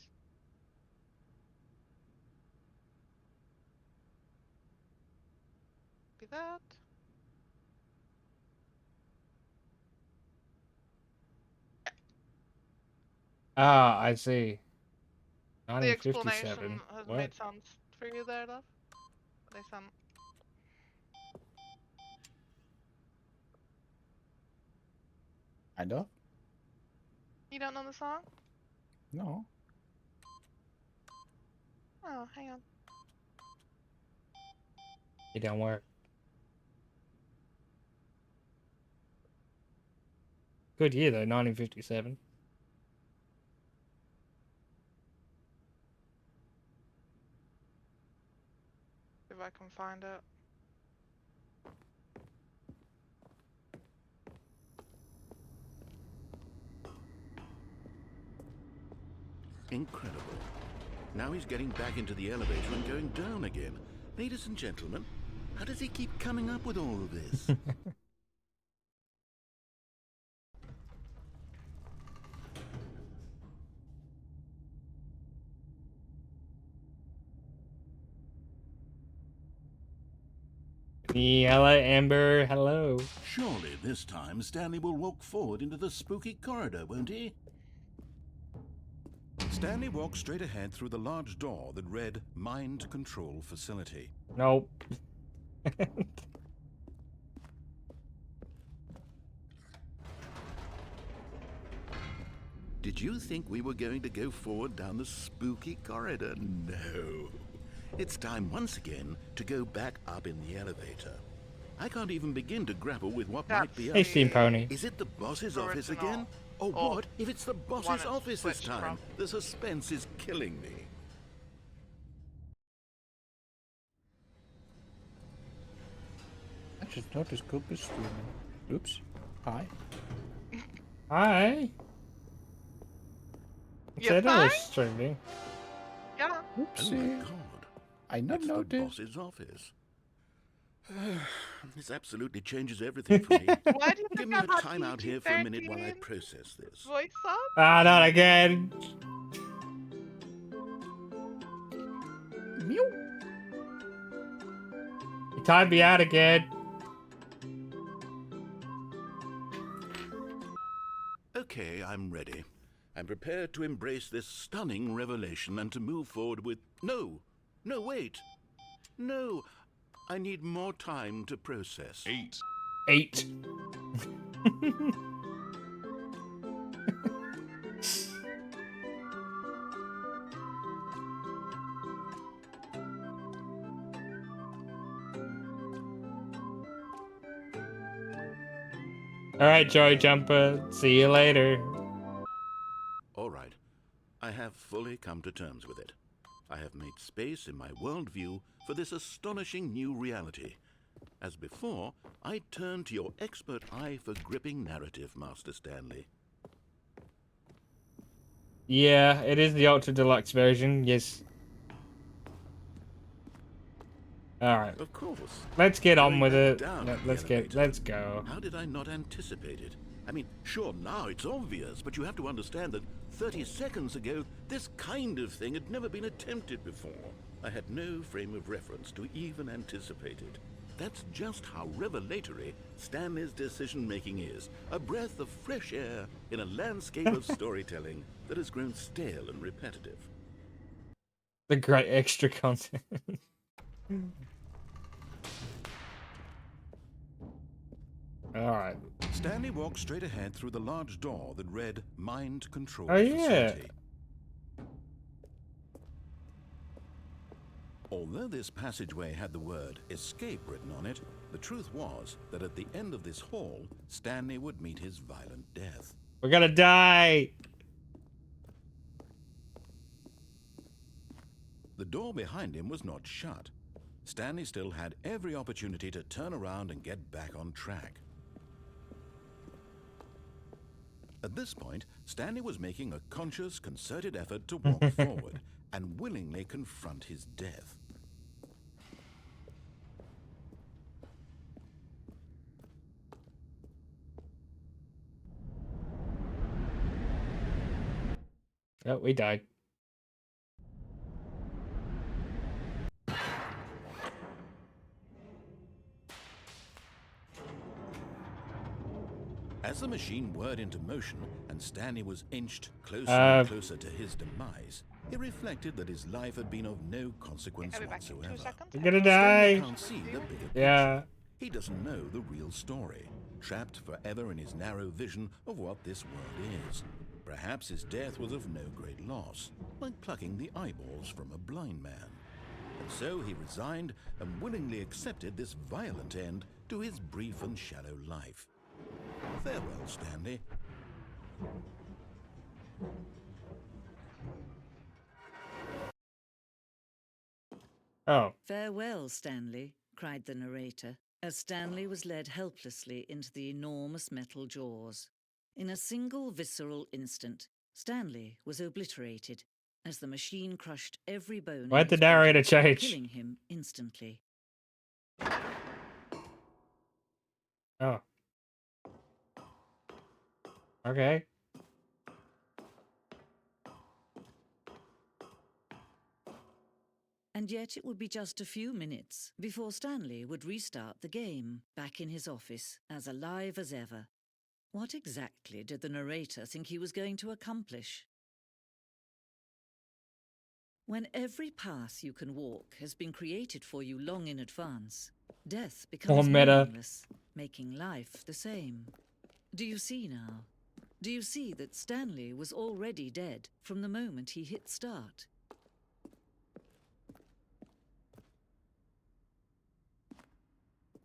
Be that. Ah, I see. The explanation 1957. has What? made sense for you there, love. They sound. Kind of? You don't know the song? No. Oh, hang on. It don't work. Good year though, 1957. If I can find it. Incredible. Now he's getting back into the elevator and going down again. Ladies and gentlemen, how does he keep coming up with all of this? Hello, Amber. Hello. Surely this time Stanley will walk forward into the spooky corridor, won't he? Stanley walked straight ahead through the large door that read Mind Control Facility. Nope. Did you think we were going to go forward down the spooky corridor? No. It's time once again to go back up in the elevator. I can't even begin to grapple with what might be Hey, up. Steam Pony. Is it the boss's office Original. again? Or Or what if it's the one boss's it office this switched time? from. The suspense is killing me. I just noticed Coop is streaming. Oops. Hi. Hi. You Said I was fine? streaming. Yeah. Oh Oopsie. my god. I not It's the noticed. boss's office. This absolutely changes everything for me. Why do you Give think me I a have time out here for a minute while I PG-13 process this. voice up? Ah, not again. Meow. You timed me out again. Okay, I'm ready. I'm prepared to embrace this stunning revelation and to move forward with... No! No, wait! No! I need more time to process. 8. Alright, Joy Jumper. See you later. All right. I have fully come to terms with it. I have made space in my worldview for this astonishing new reality. As before, I turn to your expert eye for gripping narrative, Master Stanley. Yeah, it is the Ultra Deluxe version. Yes. Alright. Of course. Let's get on Going with back it. down the Let's elevator. go. How did I not anticipate it? I mean, sure, now it's obvious, but you have to understand that 30 seconds ago, this kind of thing had never been attempted before. I had no frame of reference to even anticipate it. That's just how revelatory Stanley's decision-making is. A breath of fresh air in a landscape of storytelling that has grown stale and repetitive. The great extra content. Alright. Stanley walked straight ahead through the large door that read Mind Control Oh, yeah. Facility. Although this passageway had the word escape written on it, the truth was that at the end of this hall, Stanley would meet his violent death. We're gonna die! The door behind him was not shut. Stanley still had every opportunity to turn around and get back on track. At this point, Stanley was making a conscious, concerted effort to walk forward and willingly confront his death. Oh, we died. As the machine whirred into motion and Stanley was inched closer and closer to his demise, he reflected that his life had been of no consequence I'll be back in whatsoever. 2 seconds. We're gonna Stanley die! can't see the bigger Yeah. picture. He doesn't know the real story, trapped forever in his narrow vision of what this world is. Perhaps his death was of no great loss, like plucking the eyeballs from a blind man. And so he resigned and willingly accepted this violent end to his brief and shallow life. Farewell, Stanley. Oh. Farewell, Stanley, cried the narrator, as Stanley was led helplessly into the enormous metal jaws. In a single visceral instant, Stanley was obliterated, as the machine crushed every bone. in Why'd the his body, narrator change? killing him instantly. Oh. Okay. And yet it would be just a few minutes before Stanley would restart the game, back in his office, as alive as ever. What exactly did the narrator think he was going to accomplish? When every path you can walk has been created for you long in advance, death becomes meta. meaningless, making life the same. Do you see now? Do you see that Stanley was already dead from the moment he hit start?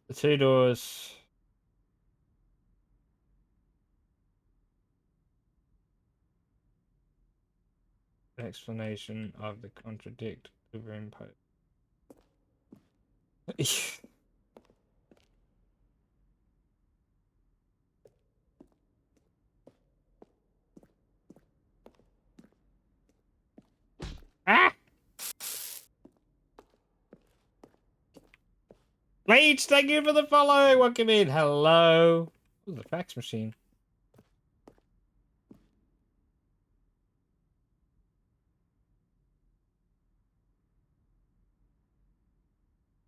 The 2 doors. Explanation of the contradict superimposed. Ah! Leech, thank you for the follow. Welcome in. Hello. Ooh, the fax machine.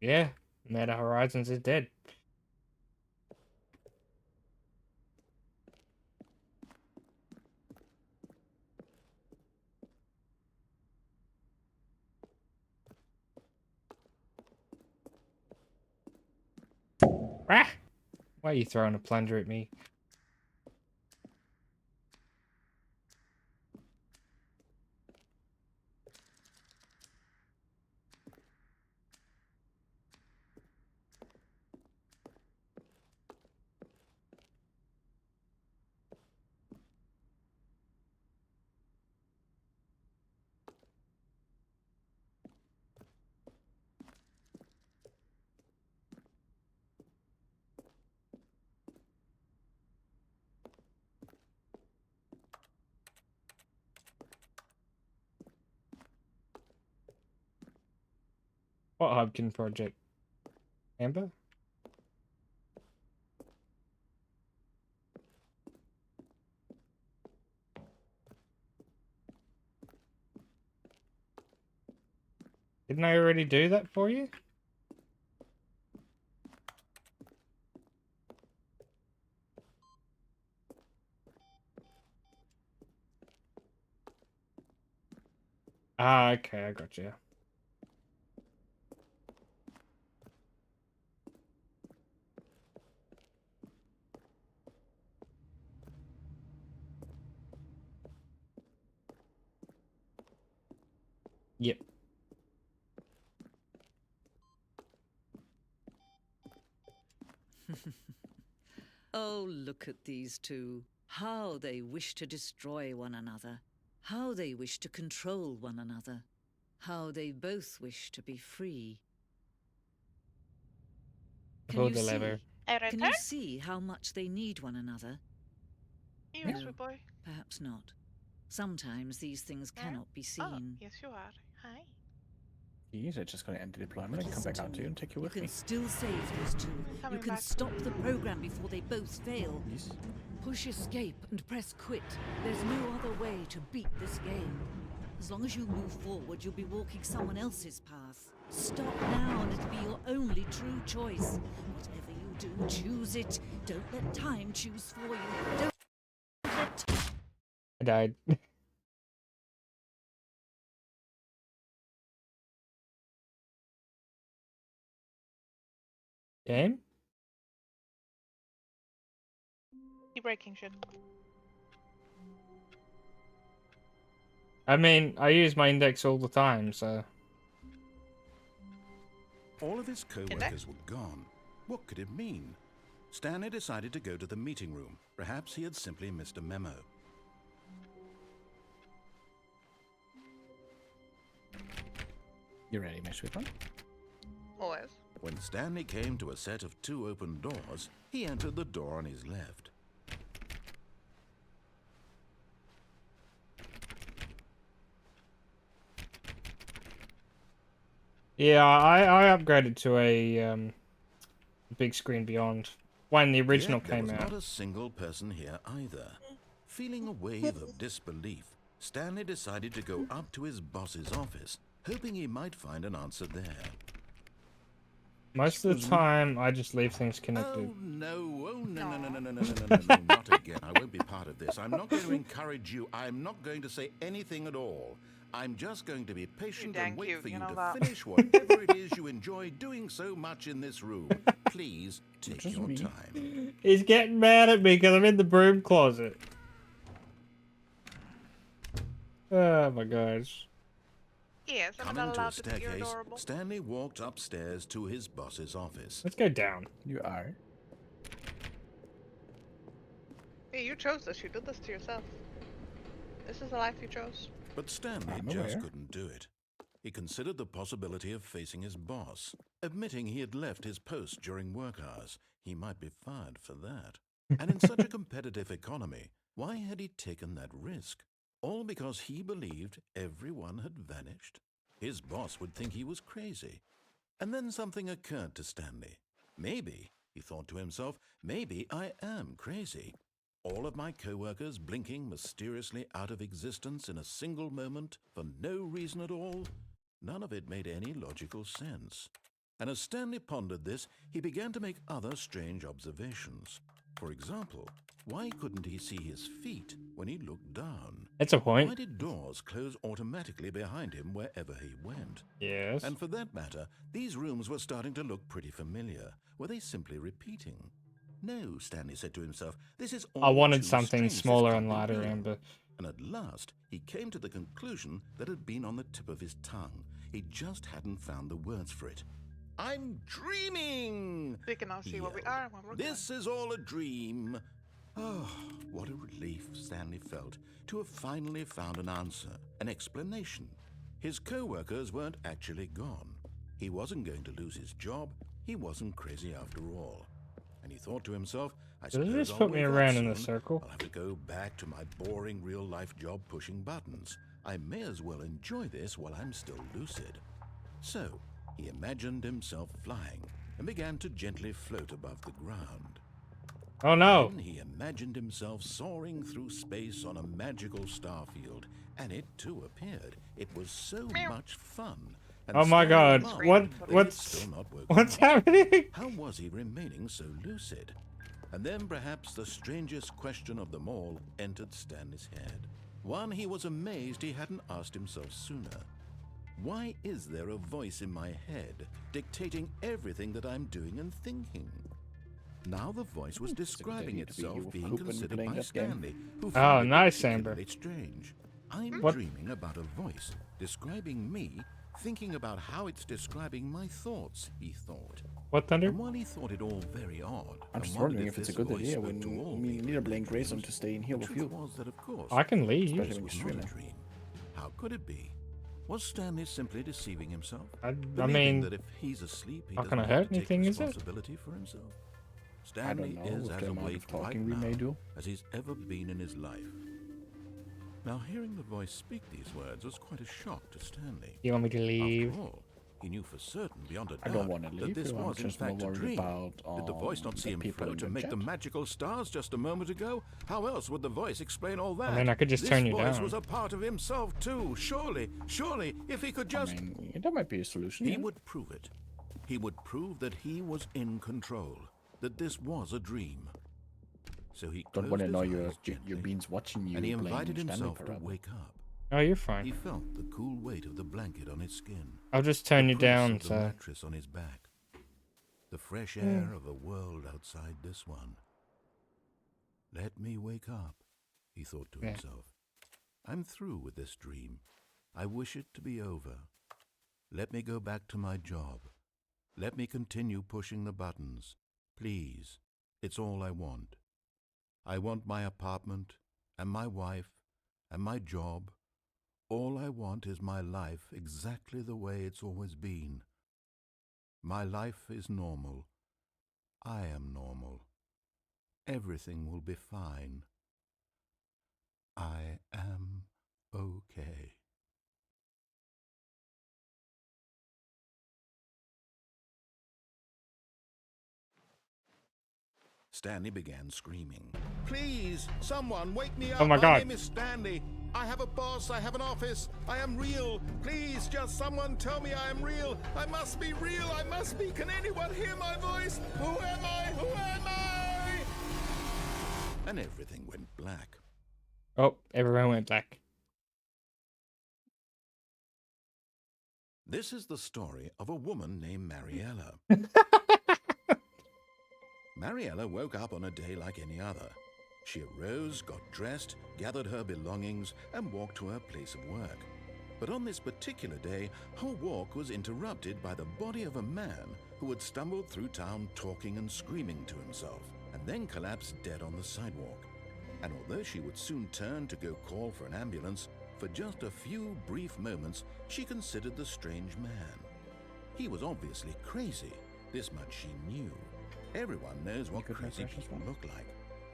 Yeah, Meta Horizons is dead. Ah! Why are you throwing a plunger at me? What Hubkin project? Amber? Didn't I already do that for you? Ah, okay, I got you. Yep. Oh, look at these two. How they wish to destroy one another. How they wish to control one another. How they both wish to be free. Can Pull you the see? lever. A Can return? you see how much they need one another? You No, sweet boy. perhaps not. Sometimes these things Yeah? cannot be Oh, seen. yes you are. Hi. These are just going to end the deployment and come Listen back to out to you and take you You with can me. still save these two. You Coming can back. stop the program before they both fail. Please. Push escape and press quit. There's no other way to beat this game. As long as you move forward, you'll be walking someone else's path. Stop now and it'll be your only true choice. Whatever you do, choose it. Don't let time choose for you. Don't let I died. Game? You breaking shit. I mean, I use my index all the time, so... All of his co-workers were gone. What could it mean? Stanley decided to go to the meeting room. Perhaps he had simply missed a memo. You ready, my sweet one? Always. When Stanley came to a set of 2 open doors, he entered the door on his left. Yeah, I upgraded to a big screen beyond when the original Yet there came was out. not a single person here either. Feeling a wave of disbelief, Stanley decided to go up to his boss's office, hoping he might find an answer there. Most of the time, I just leave things connected. Oh no, no, not again. I won't be part of this. I'm not going to encourage you. I'm not going to say anything at all. I'm just going to be patient dang and wait cute, for you you know to that. finish whatever it is you enjoy doing so much in this room. Please take Just your me. time. He's getting mad at me because I'm in the broom closet. Oh my gosh. Yes, I'm Coming not to a allowed to be your staircase, adorable. Stanley walked upstairs to his boss's office. Let's go down. You are. Hey, you chose this. You did this to yourself. This is the life you chose. But Stanley I'm just aware. couldn't do it. He considered the possibility of facing his boss, admitting he had left his post during work hours. He might be fired for that. And in such a competitive economy, why had he taken that risk? All because he believed everyone had vanished? His boss would think he was crazy. And then something occurred to Stanley. Maybe, he thought to himself, maybe I am crazy. All of my co-workers blinking mysteriously out of existence in a single moment for no reason at all? None of it made any logical sense. And as Stanley pondered this, he began to make other strange observations. For example, why couldn't he see his feet when he looked down? That's a point. Why did doors close automatically behind him wherever he went? Yes. And for that matter, these rooms were starting to look pretty familiar. Were they simply repeating? No, Stanley said to himself, this is all I wanted too something strange. This smaller can't and be lighter, real. Amber. And at last, he came to the conclusion that had been on the tip of his tongue. He just hadn't found the words for it. I'm dreaming! We can now see he what we yelled. are when we're This is all a dream. Oh, what a relief Stanley felt to have finally found an answer, an explanation. His co-workers weren't actually gone. He wasn't going to lose his job. He wasn't crazy after all. And he thought to himself, I Does it suppose just I'll put me wake up around in a soon. circle? I'll have to go back to my boring real-life job pushing buttons. I may as well enjoy this while I'm still lucid. So, he imagined himself flying and began to gently float above the ground. Oh no. Then he imagined himself soaring through space on a magical starfield, and it too appeared. It was so much fun. And Oh my Stanley god. marveled What that he had what's still not woken what's up. happening? How was he remaining so lucid? And then perhaps the strangest question of them all entered Stanley's head. One he was amazed he hadn't asked himself sooner. Why is there a voice in my head dictating everything that I'm doing and thinking? Now the voice was describing idea to be itself you being poop when considered playing by that game. Stanley, who Oh, found it nice, Amber. particularly strange. I'm What? dreaming about a voice describing me, thinking about how it's describing my thoughts, he thought. What thunder? And while he thought it all very odd, I'm and just wondered wondering if it's a this good voice idea spoke when to all me people neither in playing their Grayson dreams, to stay in here the with truth you. was that, of course, I can leave. Especially this when was you're not a streaming. dream. How could it be? Was Stanley simply deceiving himself? I Believing mean, that if he's asleep, he not doesn't gonna have hurt to take anything, is it? responsibility for himself? I Stanley don't know, is with as the amount awake of talking right we now may do. as he's ever been in his life. Now, hearing the voice speak these words was quite a shock to Stanley. You want me to leave? After all, he knew for certain, beyond a I doubt, don't want to that leave this you. I'm was in just more fact a worried dream. about Did the voice not see the him people float in and make the chat. magical stars just a moment ago? How else would the voice explain all that? mean, I could just this turn you voice down. was a part of himself too. Surely, if he could just... I mean, that might be a solution. He yeah. would prove it. He would prove that he was in control, that this was a dream. So he Don't closed want to his know eyes your gently, beans watching you and he playing invited Stanley himself to Parable. wake up. Oh, you're He fine. felt the cool weight of the blanket on his skin, I'll just turn the you press down, of the so mattress on his back, the fresh air of a world outside this one. Let me wake up, he thought to Yeah. himself. I'm through with this dream. I wish it to be over. Let me go back to my job. Let me continue pushing the buttons. Please, it's all I want. I want my apartment, and my wife, and my job. All I want is my life exactly the way it's always been. My life is normal. I am normal. Everything will be fine. I am okay. Stanley began screaming. Please, someone wake me up. Oh my God. name is Stanley. I have a boss. I have an office. I am real. Please, just someone tell me I am real. I must be real. I must be. Can anyone hear my voice? Who am I? Who am I? And everything went black. Oh, everyone went black. This is the story of a woman named Mariella. Mariella woke up on a day like any other. She arose, got dressed, gathered her belongings, and walked to her place of work. But on this particular day, her walk was interrupted by the body of a man who had stumbled through town talking and screaming to himself, and then collapsed dead on the sidewalk. And although she would soon turn to go call for an ambulance, for just a few brief moments, she considered the strange man. He was obviously crazy. This much she knew. Everyone knows what crazy people look like.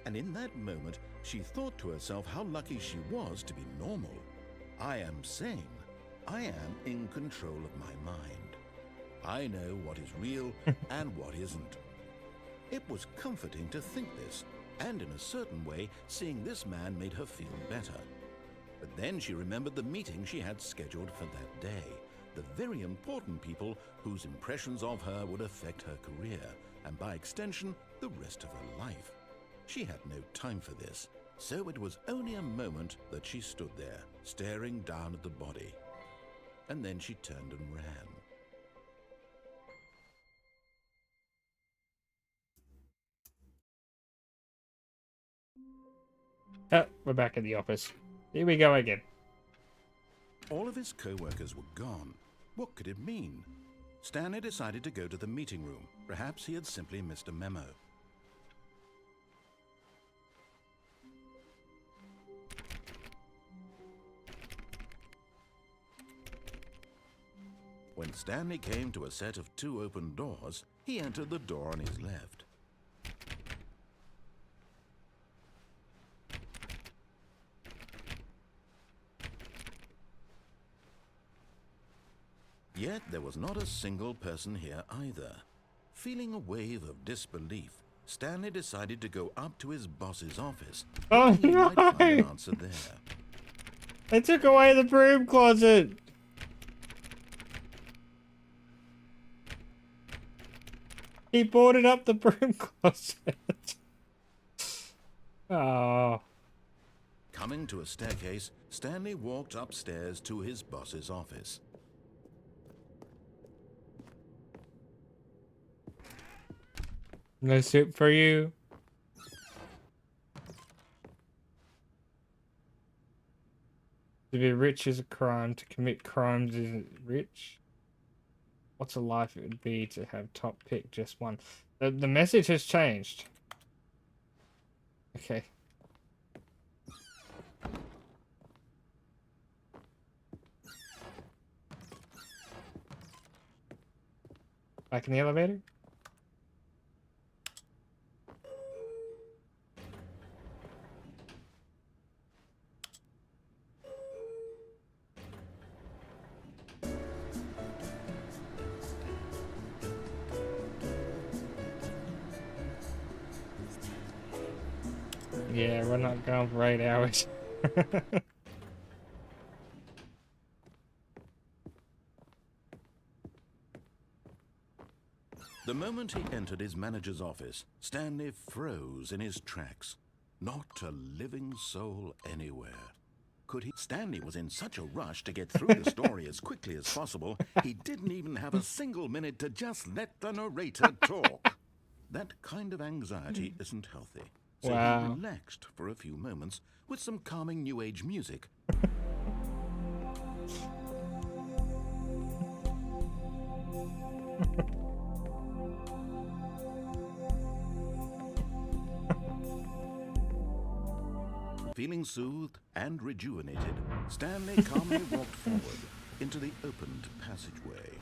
And in that moment, she thought to herself how lucky she was to be normal. I am sane. I am in control of my mind. I know what is real and what isn't. It was comforting to think this, and in a certain way, seeing this man made her feel better. But then she remembered the meeting she had scheduled for that day, the very important people whose impressions of her would affect her career, and by extension, the rest of her life. She had no time for this, so it was only a moment that she stood there, staring down at the body. And then she turned and ran. Oh, we're back in the office. Here we go again. All of his co-workers were gone. What could it mean? Stanley decided to go to the meeting room. Perhaps he had simply missed a memo. When Stanley came to a set of 2 open doors, he entered the door on his left. Yet there was not a single person here either. Feeling a wave of disbelief, Stanley decided to go up to his boss's office. Oh He might find an no! answer there. They took away the broom closet! He boarded up the broom closet. Oh. Coming to a staircase, Stanley walked upstairs to his boss's office. No soup for you. To be rich is a crime. To commit crimes isn't rich. What's a life it would be to have top pick just one. The message has changed. Okay. Back in the elevator? Yeah, we're not going for 8 hours. The moment he entered his manager's office, Stanley froze in his tracks. Not a living soul anywhere. Could he? Stanley was in such a rush to get through the story as quickly as possible, he didn't even have a single minute to just let the narrator talk. That kind of anxiety isn't healthy. So Wow. he relaxed for a few moments with some calming new age music. Feeling soothed and rejuvenated, Stanley calmly walked forward into the opened passageway.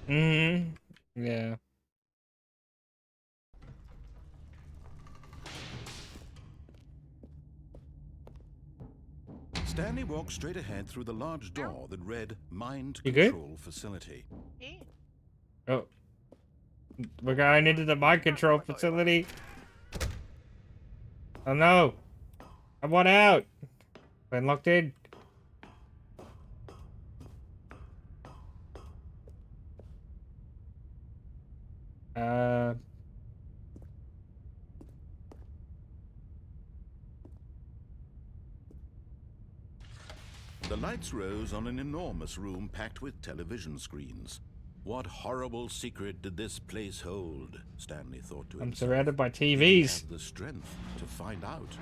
Mm-hmm. Yeah. Stanley walked straight ahead through the large door that read Mind You good? Control Facility. Yeah. Oh. We're going into the mind control facility. Oh no. I want out. Been locked in. Uh. The lights rose on an enormous room packed with television screens. What horrible secret did this place hold? Stanley thought to I'm himself. surrounded by Did he TVs. have the strength to find out?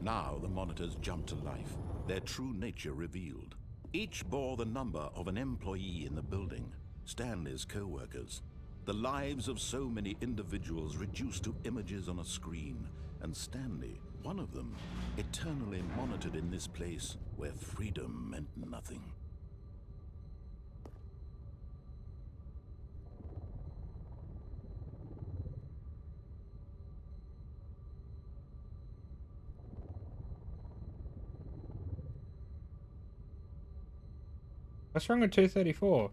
Now the monitors jumped to life, their true nature revealed. Each bore the number of an employee in the building, Stanley's co-workers. The lives of so many individuals reduced to images on a screen, and Stanley, one of them, eternally monitored in this place where freedom meant nothing. What's wrong with 234?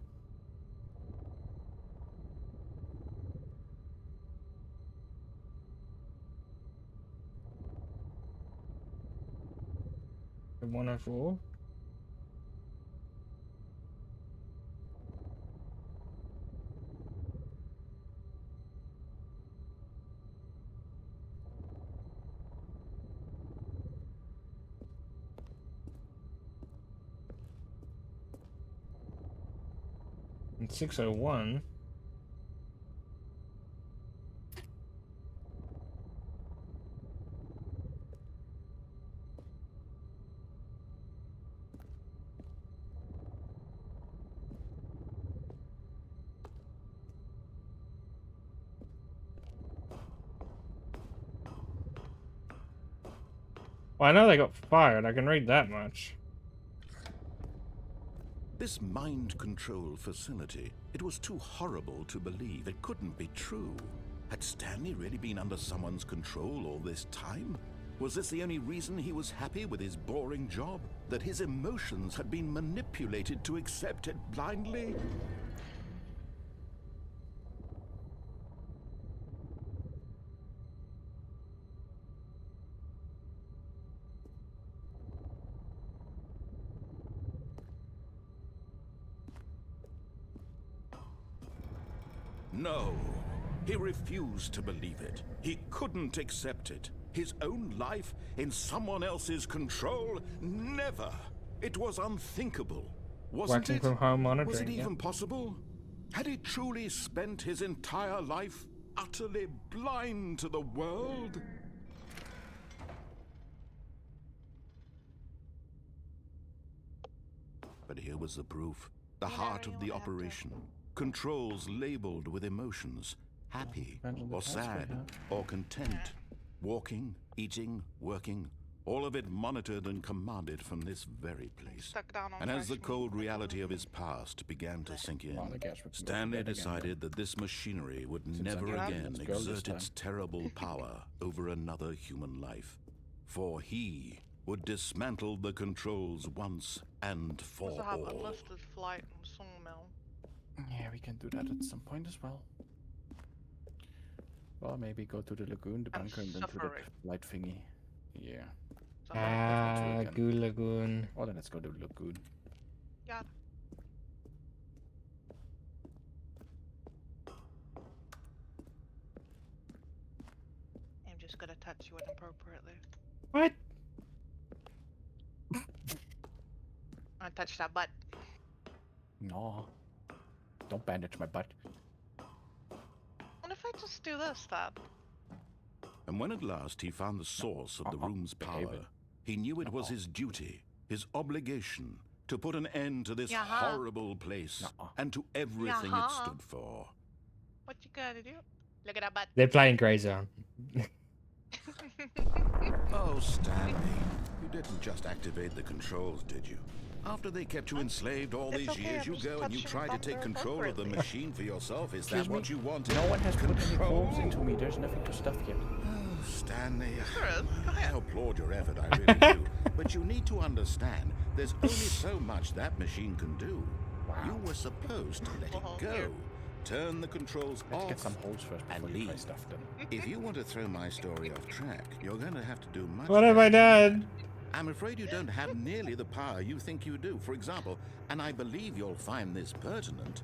The 104? And 601? Well, I know they got fired. I can read that much. This mind control facility, it was too horrible to believe. It couldn't be true. Had Stanley really been under someone's control all this time? Was this the only reason he was happy with his boring job? That his emotions had been manipulated to accept it blindly? No, he refused to believe it. He couldn't accept it. His own life in someone else's control? Never! It was unthinkable. Wasn't Working it? from home Was monitoring, it yeah. even possible? Had he truly spent his entire life utterly blind to the world? But here was the proof. The You heart never of the know what happened. operation. Controls labeled with emotions. Happy, Depends on the or task we sad, have. or content. Walking, eating, working. All of it monitored and commanded from this very place. Stuck down on And as the fresh cold meat. reality of his past began to sink in, Well, I guess we can go to Stanley bed again, decided that this machinery would Since never I'm done. again Let's go this exert its time. terrible power over another human life. For he would dismantle the controls once and for Also have all. unlisted flight and sawmill. Yeah, we can do that at some point as well. Well, maybe go to the lagoon, the bunker, and then to the suffering. light thingy. Yeah. So Ah, again. Goo Lagoon. Well, then let's go to the lagoon. yeah. I'm just gonna touch you inappropriately. What? I touched that butt. No. Don't bandage my butt. What if I just do this then? And when at last he found the source of the room's behave power, it. he knew it was his duty, his obligation, to put an end to this Yaha. horrible place and to everything it Yaha. stood for. What you gotta do? Look at that butt. They're playing Grey Zone. Oh, Stanley, you didn't just activate the controls, did you? After they kept you enslaved all It's these okay, years, I'm you just go and you touching try to take thunder control of the appropriately. machine for yourself. Is Excuse that what me? you wanted? No one has put any Control? balls into me. There's nothing to stuff yet. Oh, Stanley, There is. Go I ahead. applaud your effort, I really do. But you need to understand, there's only so much that machine can do. You were supposed to let Well, it go. here. Turn the controls Let's off get some holes first and before you try leave. stuff them. If you want to throw my story off track, you're going to have to do much What have I better. done? I'm afraid you don't have nearly the power you think you do. For example, and I believe you'll find this pertinent,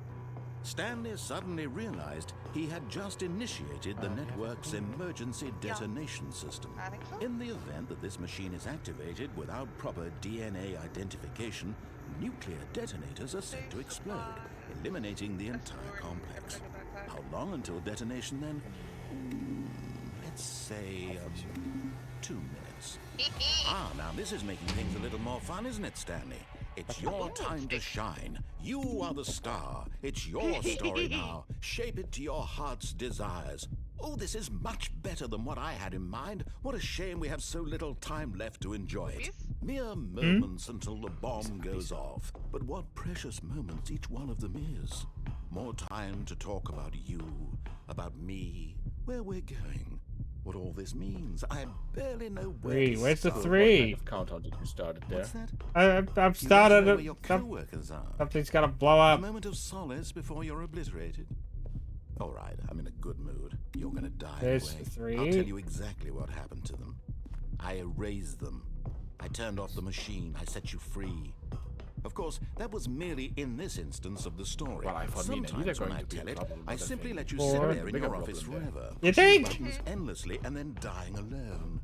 Stanley suddenly realized he had just initiated the network's emergency detonation system. I think so. In the event that this machine is activated without proper DNA identification, nuclear detonators are set to explode, eliminating the entire complex. How long until detonation then? Let's say 2 minutes. Ah, now this is making things a little more fun, isn't it, Stanley? It's your time to shine. You are the star. It's your story now. Shape it to your heart's desires. Oh, this is much better than what I had in mind. What a shame we have so little time left to enjoy it. Mere moments until the bomb goes off. But what precious moments each one of them is. More time to talk about you, about me, where we're going, what all this means. I barely know where Three. to Where's the start. three? What kind of countdown did you start it there? What's that? I've You want to started know it. where your co-workers are. Something's gotta blow A up. moment of solace before you're obliterated. All right, I'm in a good mood. You're gonna die There's anyway. three. I'll tell you exactly what happened to them. I erased them. I turned off the machine. I set you free. Of course, that was merely in this instance of the story. Well, I thought me and you are Sometimes when going I to be tell in it, trouble with I other simply things. let you Or sit there in bigger your office problem there. forever. You pushing think? buttons endlessly and then dying alone.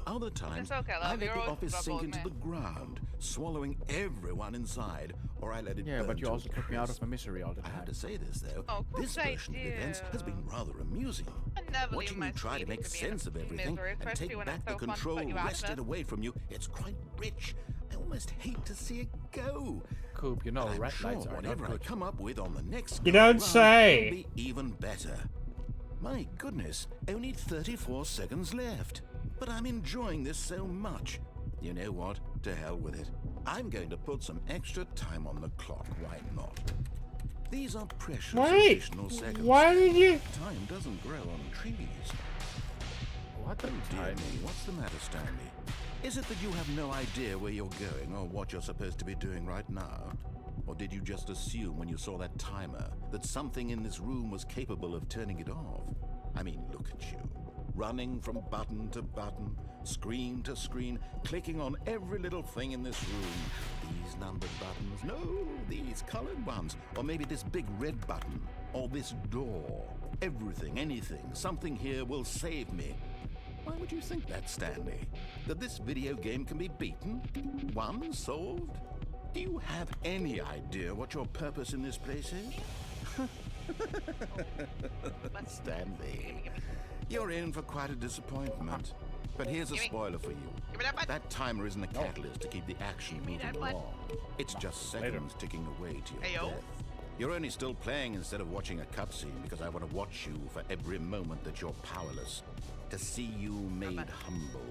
Other times, okay, I love, let you're the always office trouble sink with into me. the ground, swallowing everyone inside, or I let it Yeah, burn but you to a also put me out of crisp. my misery all the I have time. to say this though, Oh, of this course I version of events has do. been rather amusing. I never Watching leave you my try to seat make to be in sense of everything misery, and especially take when back it's the so fun to control put you out of wrested it. away from you, it's quite rich. I almost hate to see it go. Coop, you know, But I'm red sure lights are not whatever I good. come up with on the next You go don't round say. will be even better. My goodness, only 34 seconds left. But I'm enjoying this so much. You know what? To hell with it. I'm going to put some extra time on the clock. Why not? These are precious Wait. additional seconds. Why did you? Time doesn't grow on trees. What the Dear time? me, what's the matter, Stanley? Is it that you have no idea where you're going or what you're supposed to be doing right now? Or did you just assume when you saw that timer that something in this room was capable of turning it off? I mean, look at you. Running from button to button, screen to screen, clicking on every little thing in this room. These numbered buttons, no, these colored ones. Or maybe this big red button, or this door. Everything, anything, something here will save me. Why would you think that, Stanley? That this video game can be beaten? Won? Solved? Do you have any idea what your purpose in this place is? Stanley, you're in for quite a disappointment. But here's a spoiler for you. Give me that button. That timer isn't a catalyst to keep the action me moving that button. along. It's just seconds ticking away to your Ayo. death. You're only still playing instead of watching a cutscene because I want to watch you for every moment that you're powerless. To see you made humble.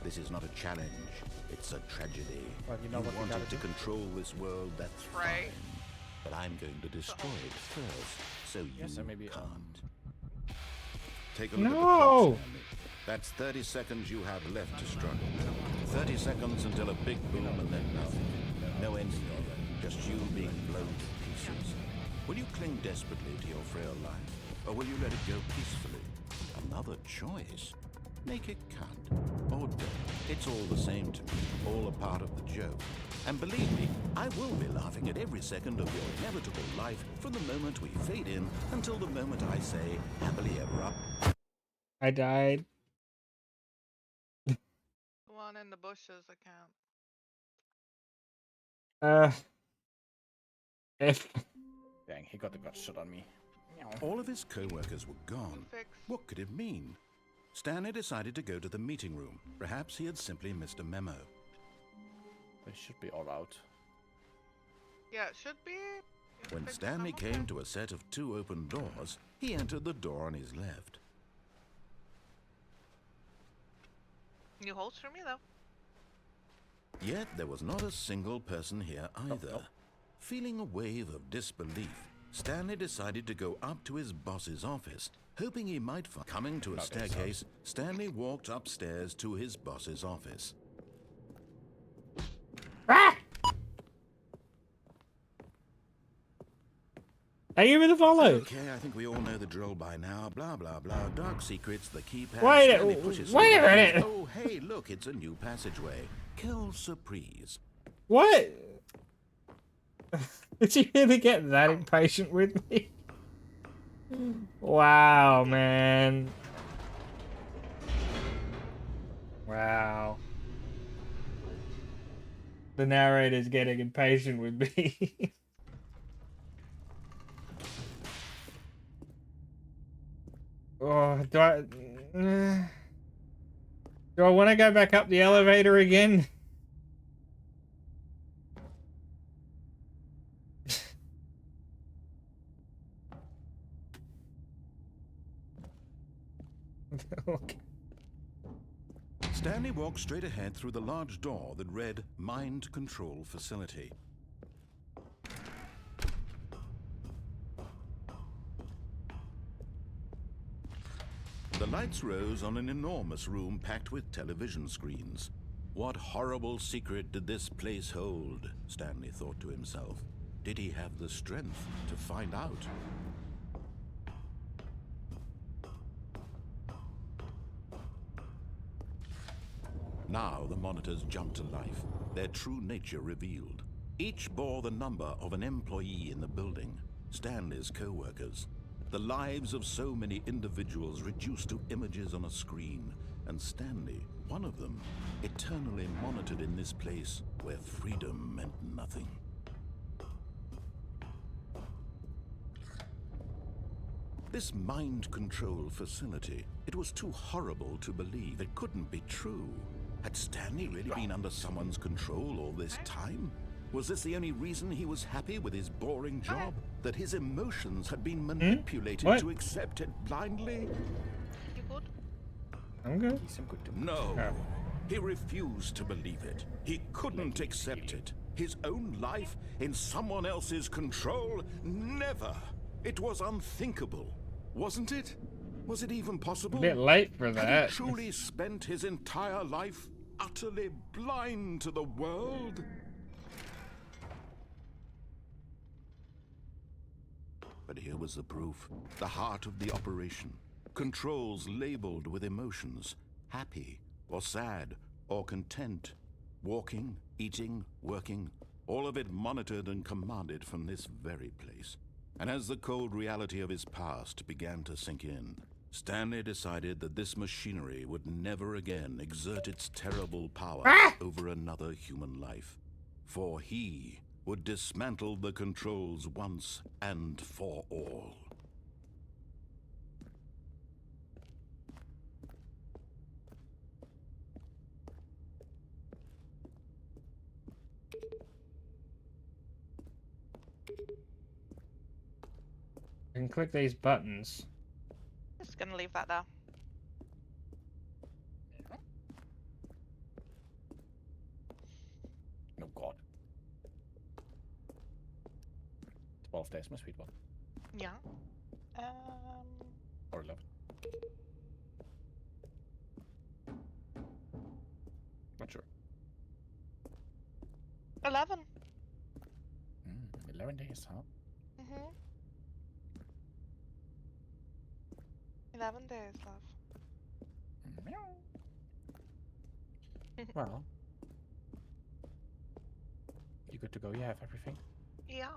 This is not a challenge. It's a tragedy. Well, you know what we wanted gotta to do? control this world, that's Right. fine. But I'm going to destroy it first, so you Yes, so maybe, can't. Take a look at the No. clock, Stanley. That's 30 seconds you have left to struggle. 30 seconds until a big boom and then nothing. No ending of it, just you being blown to pieces. Will you cling desperately to your frail life, or will you let it go peacefully? Another choice. Make it count, or don't. It's all the same to me, all a part of the joke. And believe me, I will be laughing at every second of your inevitable life from the moment we fade in until the moment I say, happily ever up. I died. The one in the bushes, I can't. If he got the gut shot on me. Meow. All of his co-workers were gone. Fix. What could it mean? Stanley decided to go to the meeting room. Perhaps he had simply missed a memo. They should be all out. Yeah, it should be. When Fix Stanley some of came it. to a set of 2 open doors, he entered the door on his left. New holes for me though. Yet there was not a single person here either. nope. Feeling a wave of disbelief, Stanley decided to go up to his boss's office, hoping he might find... Coming to a Not this staircase, Stanley walked upstairs to his boss's office. Thank you for the follow. Okay, I think we all know the drill by now. Blah, blah, blah. Dark secrets, the keypad. Wait a- Stanley pushes wait a some buttons. minute. Oh, hey, look, it's a new passageway. Kill surprise. What? Did you really get that impatient with me? Wow, man. Wow. The narrator's getting impatient with me. Oh, do I want to go back up the elevator again? Okay. Stanley walked straight ahead through the large door that read Mind Control Facility. The lights rose on an enormous room packed with television screens. What horrible secret did this place hold? Stanley thought to himself. Did he have the strength to find out? Now the monitors jumped to life, their true nature revealed. Each bore the number of an employee in the building, Stanley's co-workers. The lives of so many individuals reduced to images on a screen, and Stanley, one of them, eternally monitored in this place where freedom meant nothing. This mind control facility, it was too horrible to believe. It couldn't be true. Had Stanley really been under someone's control all this time? Was this the only reason he was happy with his boring job? That his emotions had been manipulated What? to accept it blindly? You good? I'm good. He's some good to No. Oh. He refused to believe it. He couldn't accept it. His own life in someone else's control? Never. It was unthinkable. Wasn't it? Was it even possible? A bit late for Had that. he truly spent his entire life utterly blind to the world? But here was the proof. The heart of the operation. Controls labeled with emotions. Happy, or sad, or content. Walking, eating, working. All of it monitored and commanded from this very place. And as the cold reality of his past began to sink in, Stanley decided that this machinery would never again exert its terrible power over another human life. For he would dismantle the controls once and for all. I can click these buttons. Just gonna leave that there. Oh god. 12 days, my sweet one. Yeah. Or 11. Not sure. 11. 11 days, huh? Mhm. 11 days, love. Meow. Well. You good to go? You have everything? Yeah.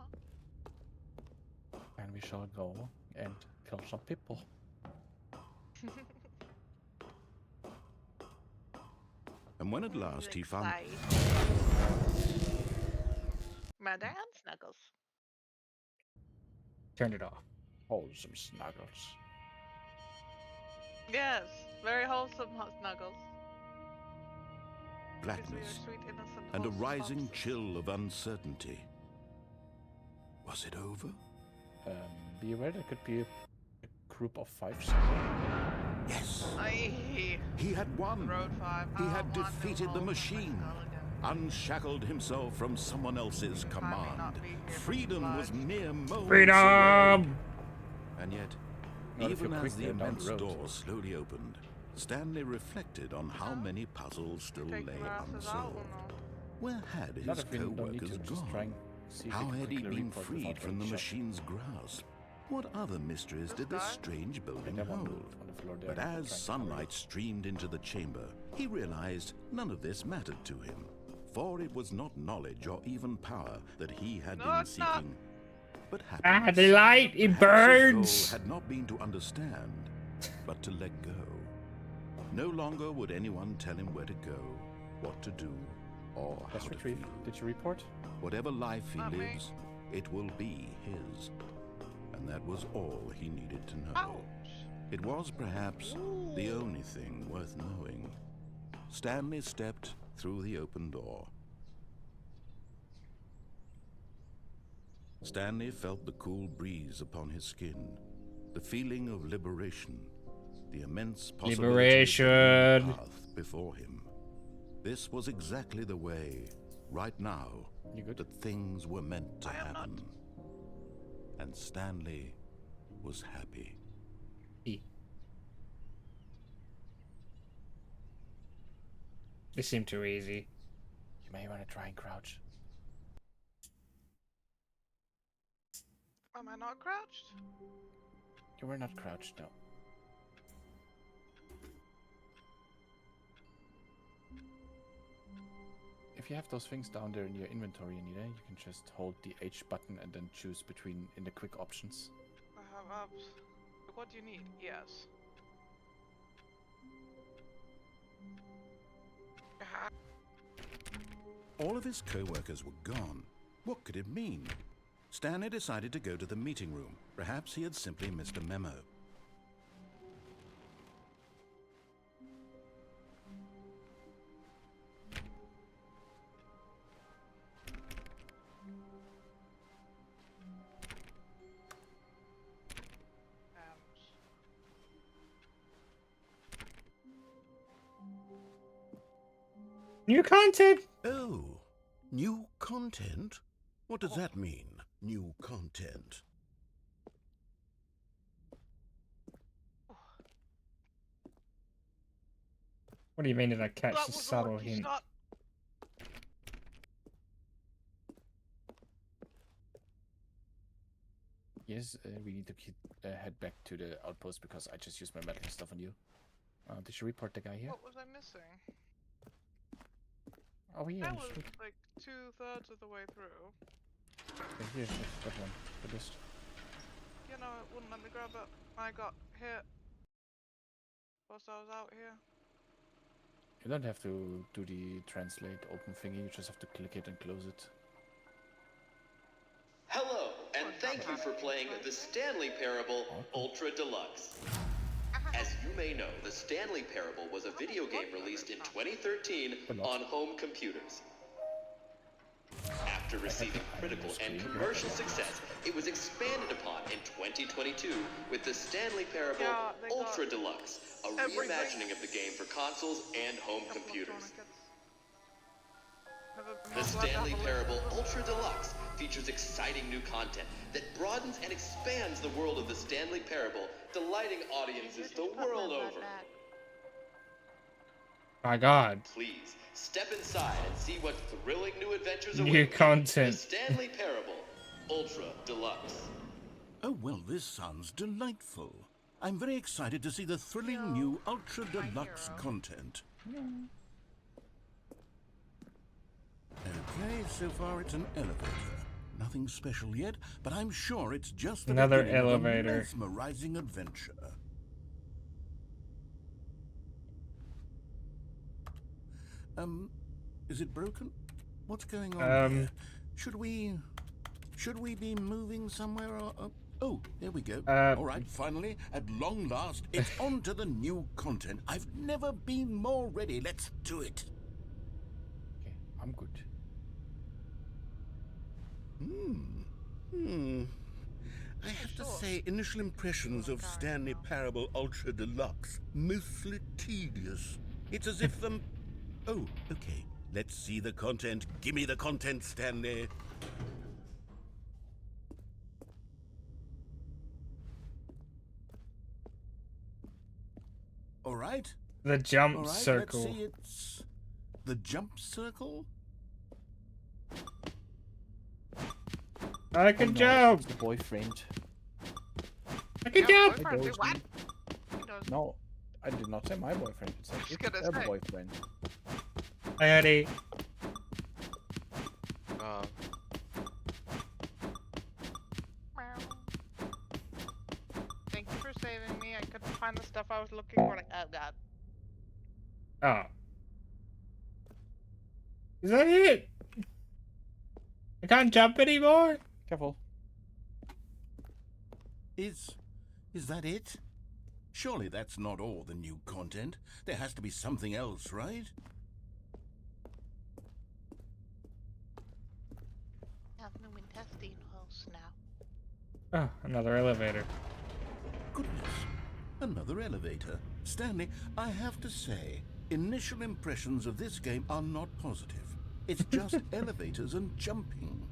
And we shall go and kill some people. And when at last he found... Mother and Snuggles. Turn it off. Wholesome snuggles. Yes, very wholesome snuggles. These are your Blackness sweet, innocent, and a wholesome rising pups. chill of uncertainty. Was it over? Be aware there could be a group of 5 somewhere. Yes. Aye. He had won. Road 5. He I had don't want to defeated the hold my machine, skull again. unshackled himself from someone else's I may command. not be here for Freedom was obliged. mere moments away. Freedom! And yet, Not if even you're as quick the there down immense the road. door slowly opened, Stanley reflected on how many puzzles still Take lay your asses out or unsolved. no? Where had Not his if you don't need co-workers to just try gone? and see if How you can had he quickly been report freed without from the getting shot. machine's grasp? What other mysteries This did this guy? strange building That one hold? on the floor there. But trying as to cover sunlight it. streamed into the chamber, he realized none of this mattered to him. For it was not knowledge or even power that he had No, been it's not. seeking, but Ah, happiness. the light, it Perhaps his burns! goal had not been to understand, but to let go. No longer would anyone tell him where to go, what to do, or how Let's to retrieve. feel. Did you report? Whatever life he Not me. lives, it will be his. And that was all he needed to know. Ouch. It was perhaps the only thing worth knowing. Stanley stepped through the open door. Stanley felt the cool breeze upon his skin, the feeling of liberation, the immense possibilities of a new Liberation. path before him. This was exactly the way, right now, You good? that things were meant to I am not. happen. And Stanley was happy. This seemed too easy. You may want to try and crouch. Am I not crouched? You were not crouched, no. If you have those things down there in your inventory, Anita, you can just hold the H button and then choose between in the quick options. I have abs. What do you need? Yes. All of his co-workers were gone. What could it mean? Stanley decided to go to the meeting room. Perhaps he had simply missed a memo. Abs. New content! Oh, new content? What does that mean, new content? What do you mean did I catch That the was a subtle lucky hint? shot. Yes, we need to head back to the outpost because I just used my medical stuff on you. Did you report the guy here? What was I missing? Oh, here. That was Sweet. like 2/3 of the way through. Okay, here's that one. The list. You know, it wouldn't let me grab it. I got hit. Whilst I was out here. You don't have to do the translate open thingy, you just have to click it and close it. Hello, and thank you for playing the Stanley Parable Ultra Deluxe. As you may know, the Stanley Parable was a video game released in 2013 on home computers. After receiving critical and commercial success, it was expanded upon in 2022 with the Stanley Parable Yeah, they got Ultra Deluxe, a everything. reimagining of the game for consoles and home computers. The The Stanley Parable Ultra Deluxe features exciting new content that broadens and expands the world of the Stanley Parable, delighting audiences the world over. My god. Please, step inside and see what thrilling new adventures New await you. The content. Stanley Parable Ultra Deluxe. Oh, well, this sounds delightful. I'm very excited to see the thrilling new Ultra Deluxe hero. content. Okay, so far it's an elevator. Nothing special yet, but I'm sure it's just the Another beginning of a elevator. mesmerizing adventure. Is it broken? What's going on here? Should we be moving somewhere or Oh, there we go. Uh, All right, finally, at long last, it's on to the new content. I've never been more ready. Let's do it. Okay, I'm good. I have to say, initial impressions of Stanley Parable Ultra Deluxe, mostly tedious. It's as if them... Oh, okay. Let's see the content. Give me the content, Stanley. All right. the jump All right, circle. let's see. It's the jump circle. I can jump. It's the boyfriend. I can Your jump. boyfriend, It what? goes He knows. No, I did not say my boyfriend. It said was it's gonna their say. boyfriend. I had a. Meow. Thank you for saving me. I couldn't find the stuff I was looking for. Like, oh god. Oh. Is that it? I can't jump anymore? Careful. Is that it? Surely that's not all the new content. There has to be something else, right? Have new intestine holes now. Oh, another elevator. Goodness, another elevator. Stanley, I have to say, initial impressions of this game are not positive. It's just elevators and jumping.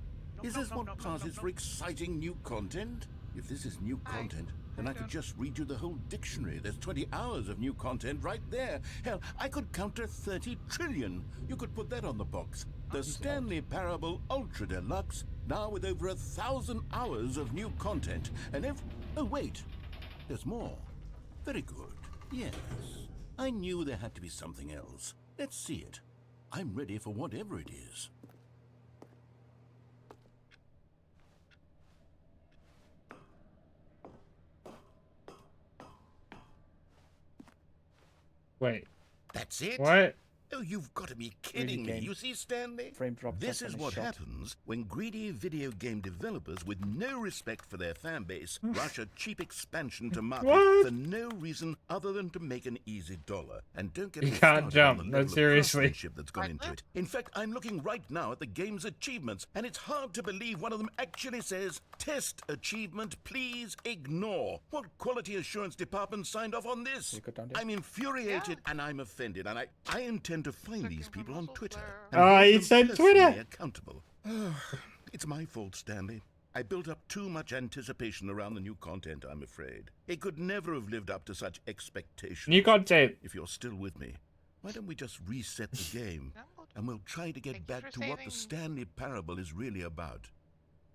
Is this what passes for exciting new content? If this is new content, then I could just read you the whole dictionary. There's 20 hours of new content right there. Hell, I could count to 30 trillion. You could put that on the box. The Stanley Parable Ultra Deluxe, now with over 1,000 hours of new content. And oh, wait. There's more. Very good. Yes. I knew there had to be something else. Let's see it. I'm ready for whatever it is. Wait, That's it? what? Oh, you've got to be kidding me. game. You see, Stanley? Frame drop This just is on a what shot. happens when greedy video game developers with no respect for their fan base rush a cheap expansion to market What? for no reason other than to make an easy dollar. And don't get You me can't started on jump. the No, level of seriously. craftsmanship that's gone into it. In fact, I'm looking right now at the game's achievements, and it's hard to believe one of them actually says, "Test achievement, please ignore." What quality assurance department signed off on this? You go down there. I'm infuriated and I'm offended, and I intend to find these people on Twitter. flare. and Oh, hold he them said personally Twitter. accountable. It's my fault, Stanley. I built up too much anticipation around the new content, I'm afraid. It could never have lived up to such expectations. New content. If you're still with me, why don't we just reset the game, and we'll try to get Thank you back for to what the saving- Stanley Parable is really about.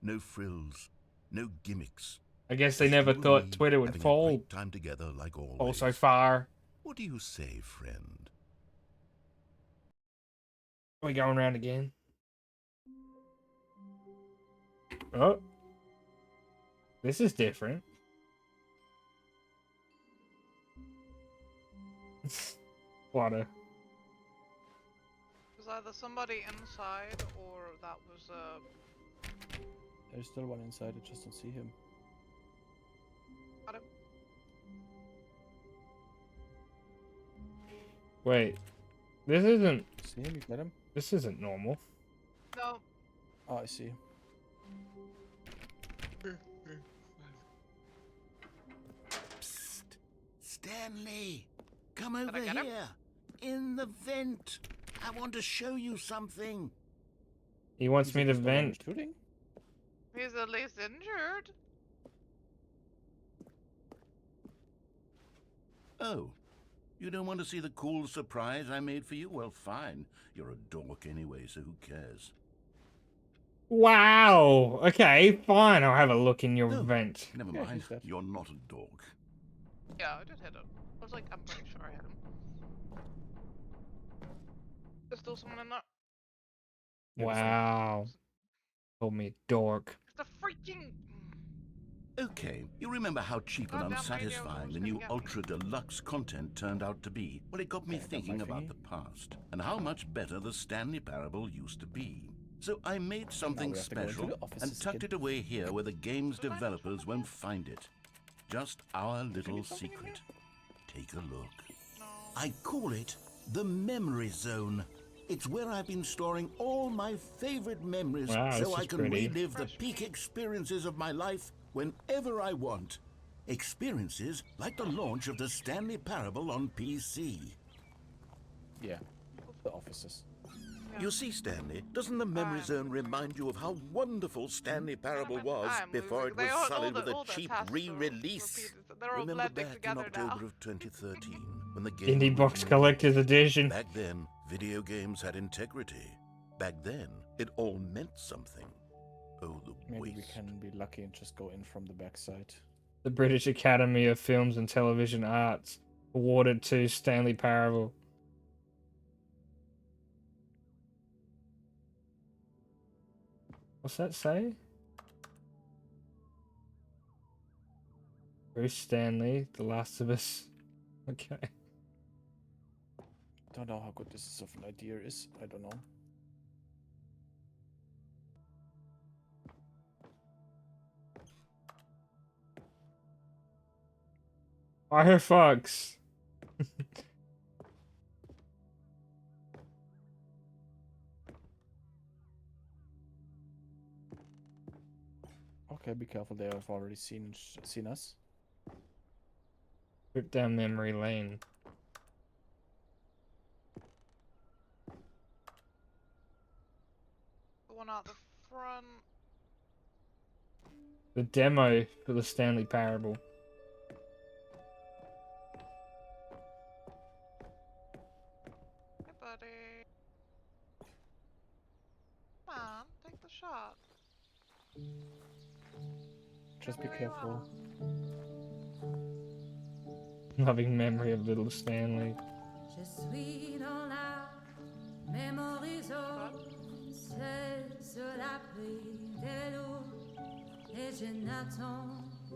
No frills, no gimmicks. I guess they Just never you and thought me Twitter would having a fall great time together like always. so far. What do you say, friend? Are we going around again? Oh. This is different. Water. Was either somebody inside or that was There's still one inside. I just don't see him. got him. Wait. This isn't. See him? You get him? This isn't normal. No. Oh, I see. Psst. Stanley, come I over get him? here. In the vent. I want to show you something. He wants He's me to just the one vent. shooting? He's at least injured. Oh, you don't want to see the cool surprise I made for you? Well, fine. You're a dork anyway, so who cares? Wow. Okay, fine. I'll have a look in your No. vent. Never Yeah, mind. he's dead. You're not a dork. Yeah, I did hit him. I was like, I'm pretty sure I hit him. There's still someone in there. Wow. Called me a dork. It's a freaking. Okay, you remember how cheap and Goddamn unsatisfying radio the was new gonna get me. Ultra Deluxe content turned out to be? Well, it got me Okay, I got thinking my about thingy. the past and how much better the Stanley Parable used to be. So I made something we have to go into special the offices and tucked again. it away here where the game's developers won't find it. Just our little secret. Take a look. I call it the Memory Zone. It's where I've been storing all my favorite memories Wow, so this I is can pretty. relive the peak experiences of my life whenever I want. Experiences like the launch of the Stanley Parable on PC. Yeah, the offices. You see, Stanley, doesn't the Memory Zone remind you of how wonderful Stanley Parable was before it was sullied with a cheap re-release? Remember back in October of 2013, when the game Indie Box originated? Collector's Edition. Back then, video games had integrity. Back then, it all meant something. Oh, the Maybe we waste. can be lucky and just go in from the backside. The British Academy of Films and Television Arts awarded to Stanley Parable. What's that say? Bruce Stanley, The Last of Us. Okay. Don't know how good this is of an idea is. I don't know. Firefox. Okay, be careful. They have already seen us. Trip down memory lane. The one out the front. The demo for the Stanley Parable. Hey, buddy. Come on, take the shot. Just be careful. Loving memory of little Stanley. Je suis dans la mémorise, c'est sur la pluie de l'eau, et je n'attends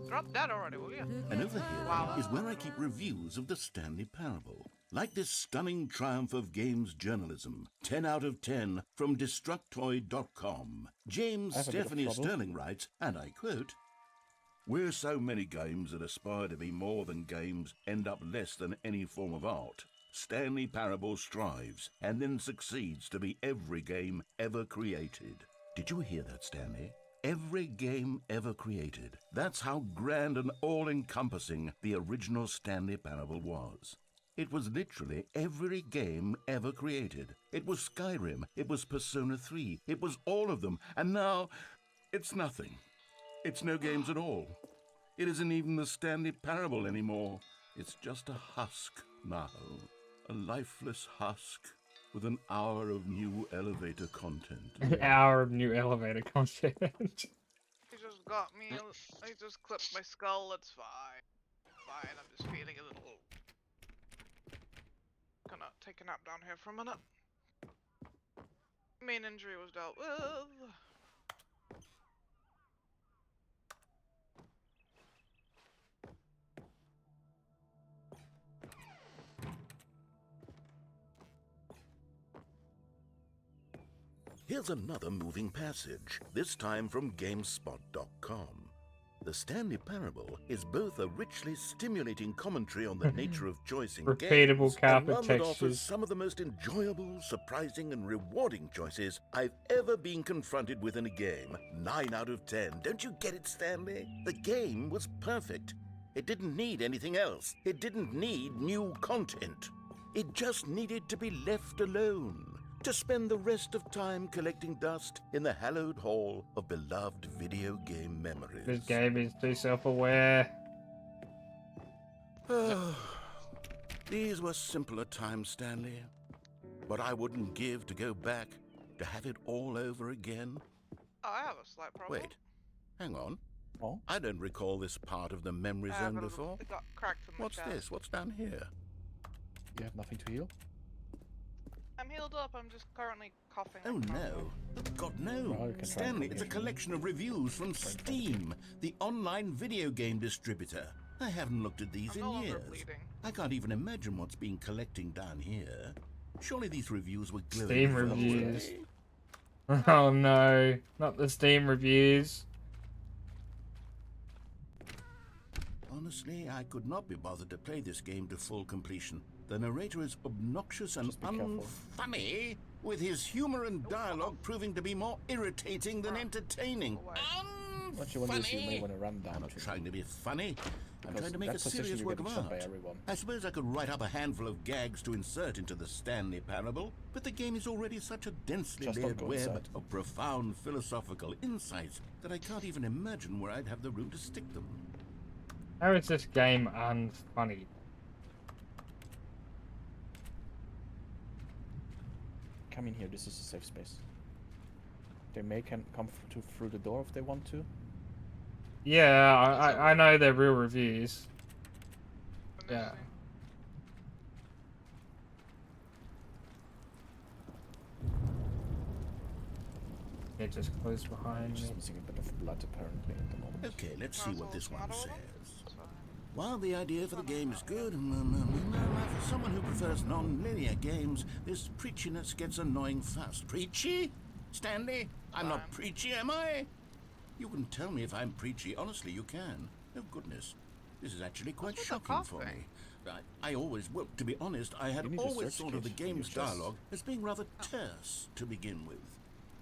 Drop that already, will you? And over here is Wow. where I keep reviews of the Stanley Parable. Like this stunning triumph of games journalism. 10 out of 10 from Destructoid.com. James I have a bit of Stephanie trouble. Sterling writes, and I quote, "Where so many games that aspire to be more than games end up less than any form of art, Stanley Parable strives and then succeeds to be every game ever created." Did you hear that, Stanley? Every game ever created. That's how grand and all-encompassing the original Stanley Parable was. It was literally every game ever created. It was Skyrim, it was Persona 3, it was all of them, and now it's nothing. It's no games at all. It isn't even the Stanley Parable anymore. It's just a husk now. A lifeless husk with an hour of new elevator content. An hour of new elevator content. He just got me. He just clipped my skull. It's fine. Fine. I'm just feeling a little. Gonna take a nap down here for a minute. Main injury was dealt with. Here's another moving passage, this time from GameSpot.com. The Stanley Parable is both a richly stimulating commentary on the nature of choice in Repeatable games, and carpet one that offers textures. some of the most enjoyable, surprising, and rewarding choices I've ever been confronted with in a game. 9 out of 10. Don't you get it, Stanley? The game was perfect. It didn't need anything else. It didn't need new content. It just needed to be left alone. To spend the rest of time collecting dust in the hallowed hall of beloved video game memories. This game is too self-aware. These were simpler times, Stanley. But I wouldn't give to go back to have it all over again. Oh, I have a slight problem. Wait, hang on. Oh, I don't recall this part of the memory I have zone a little- before. It got cracked in the What's chest. this? What's down here? you have nothing to heal? I'm healed up. I'm just currently coughing. Oh like normal. no. God no. Well, you can try Stanley, and it's a copy. collection of reviews from Steam, the online video game distributor. I haven't looked at these I'm in no longer years. bleeding. I can't even imagine what's been collecting down here. Surely these reviews were glowing Steam verbs, reviews. eh? Oh no, not the Steam reviews. Honestly, I could not be bothered to play this game to full completion. The narrator is obnoxious and Just be careful. unfunny, with his humor and dialogue proving to be more irritating than entertaining. What you want to do is you may Unfunny! want to run down I'm not to trying to be funny. I'm because trying to make a that position serious you're work of getting shot by art. everyone. I suppose I could write up a handful of gags to insert into the Stanley Parable, but the game is already such a densely Just don't layered go web inside. of profound philosophical insights that I can't even imagine where I'd have the room to stick them. How is this game unfunny? Come in here, this is a safe space. They may come through the door if they want to. Yeah, I know they're real reviews. Yeah. It just closed behind me. Just missing a bit of blood apparently at the moment. Okay, let's see what this one says. It's fine. While the idea for the game is good, for someone who prefers non-linear games, this preachiness gets annoying fast. Preachy? Stanley? I'm not preachy, am I? You can tell me if I'm preachy. Honestly, you can. Oh, goodness. This is actually quite What's with the shocking for coughing? me. I always, well, to be honest, I had You need a always search thought of the kit for your game's chest. dialogue as being rather terse to begin with.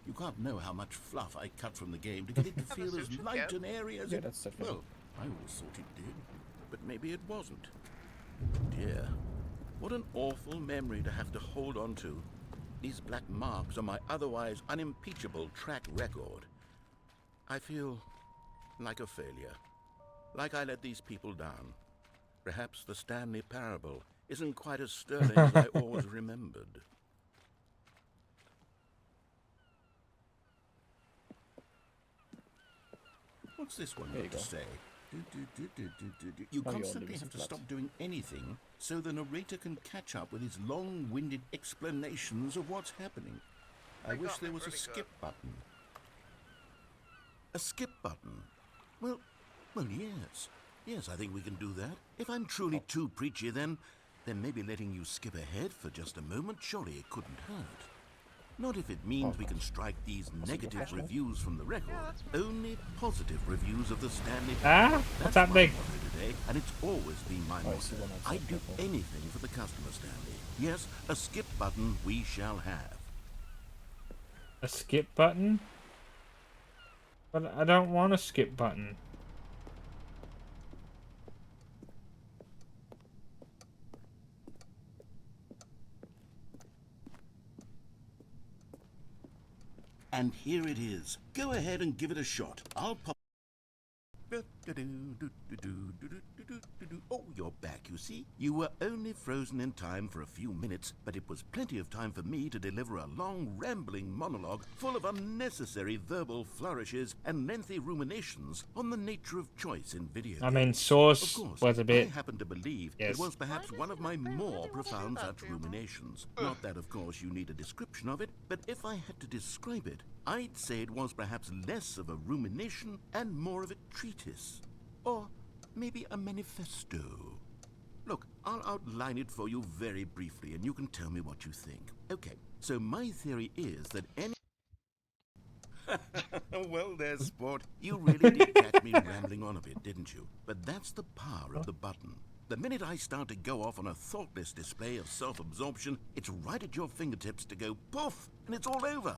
You can't know how much fluff I cut from the game to get it to Have a feel as search light kit? and airy as Yeah, it... that's definitely- Well, I always thought it did, but maybe it wasn't. Dear, what an awful memory to have to hold on to. These black marks on my otherwise unimpeachable track record. I feel like a failure. Like I let these people down. Perhaps the Stanley Parable isn't quite as sterling as I always remembered. What's this one There got you to go. say? You Oh, you're constantly losing have to blood. stop doing anything so the narrator can catch up with his long-winded explanations of what's happening. I They wish got there me was a really skip button. A skip button? Well, yes. Yes, I think we can do that. If I'm truly too preachy, then maybe letting you skip ahead for just a moment, surely it couldn't hurt. Not if it means we can strike these negative professional. reviews from the record. Yeah, that's fine. Only positive reviews of the Stanley Ah, That's what's my happening? motto today, and it's always been my I motto. see one outside, I'd do careful. anything for the customer, Stanley. Yes, a skip button we shall have. A skip button? But I don't want a skip button. And here it is. Go ahead and give it a shot. I'll pop. Oh, you're back, you see. You were only frozen in time for a few minutes, but it was plenty of time for me to deliver a long, rambling monologue full of unnecessary verbal flourishes and lengthy ruminations on the nature of choice in video I mean, games. Source Of course, was a bit. I happen to believe Yes. it was perhaps Why one of my doesn't they more really wanna do profound that such to you? ruminations. Not that, of course, you need a description of it, but if I had to describe it, I'd say it was perhaps less of a rumination and more of a treatise. Or maybe a manifesto. Look, I'll outline it for you very briefly, and you can tell me what you think. Okay, so my theory is that any... Well, there, sport. You really did catch me rambling on a bit, didn't you? But that's the power of the button. The minute I start to go off on a thoughtless display of self-absorption, it's right at your fingertips to go poof, and it's all over.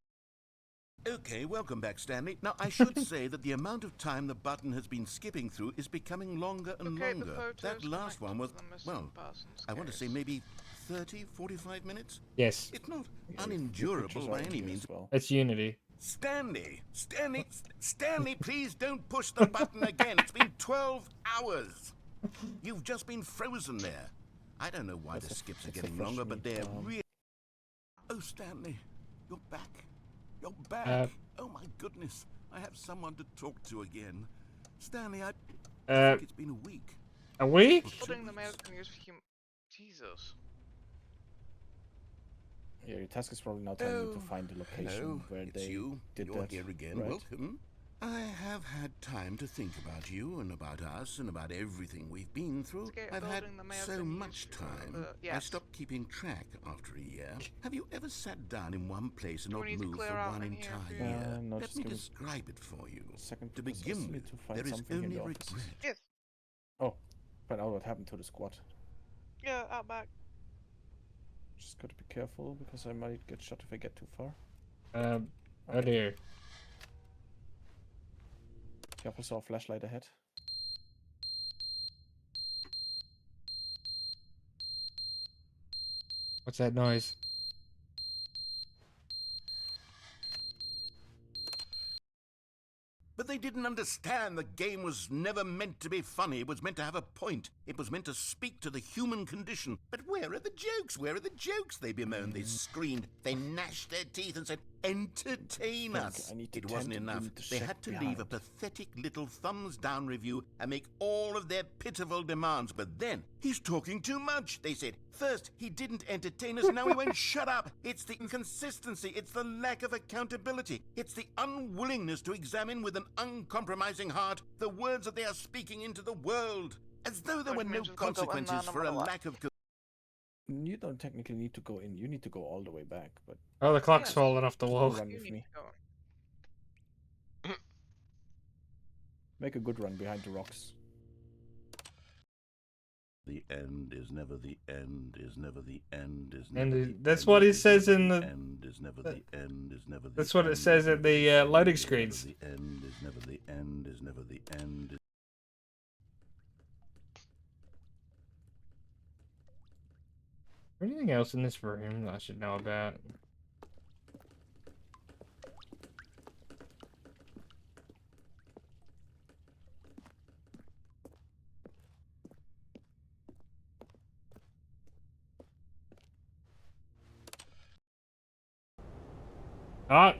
Okay, welcome back, Stanley. Now, I should say that the amount of time the button has been skipping through is becoming longer and Locate the longer. photos That last connected one was, to the missing well, person's I want to say case. maybe 30, 45 minutes? Yes, It's not Your unendurable pictures by are in any here means. as well. it's Unity. Stanley, please don't push the button again. It's been 12 hours. You've just been frozen there. I don't know why the skips are that's a getting fresh longer, but meat, they're really... Oh, Stanley, you're back. You're back. Uh, Oh, my goodness. I have someone to talk to again. Stanley, I Uh, think it's been a week. a week? Holding the mail can use for Jesus. Yeah, your task is probably now telling you to find the location Hello, where it's they you. did You're that. here again. right? Welcome. I have have had time to think about you and about us and about everything we've been through. Skate I've had building that may have so been much used for time. I yes. stopped keeping track after a year. Have you ever sat down in one place and Do not we need to moved clear for out one in here entire too? year? No, Let just me give me describe it for you. a second, To because I begin still need with, to find there is something in only the office. regret. Yes. Oh, find out what happened to the squad. Yeah, out back. Just gotta be careful because I might get shot if I get too far. Oh dear. Careful, saw a flashlight ahead. What's that noise? But they didn't understand the game was never meant to be funny. It was meant to have a point. It was meant to speak to the human condition. But where are the jokes? Where are the jokes? They bemoaned, they screamed, they gnashed their teeth and said, entertain us. I need to It wasn't tend enough. the They ship had to leave behind. a pathetic little thumbs down review and make all of their pitiful demands. But then, he's talking too much, they said. First, he didn't entertain us, now he won't shut up. It's the inconsistency, it's the lack of accountability, it's the unwillingness to examine with an uncompromising heart the words that they are speaking into the world. As though there were no consequences for a lack of... You don't technically need to go in. You need to go all the way back, but Oh, the clock's Yes. falling off the wall. run You with need me. to go. Make a good run behind the rocks. The end is never the end, is never the end, is And never the that's end, what it is says never in the the- end, is never the end, is never the That's what it end, says is at never the end, loading is never screens. The end is never the end, is never the end. Anything else in this room that I should know about? Ah!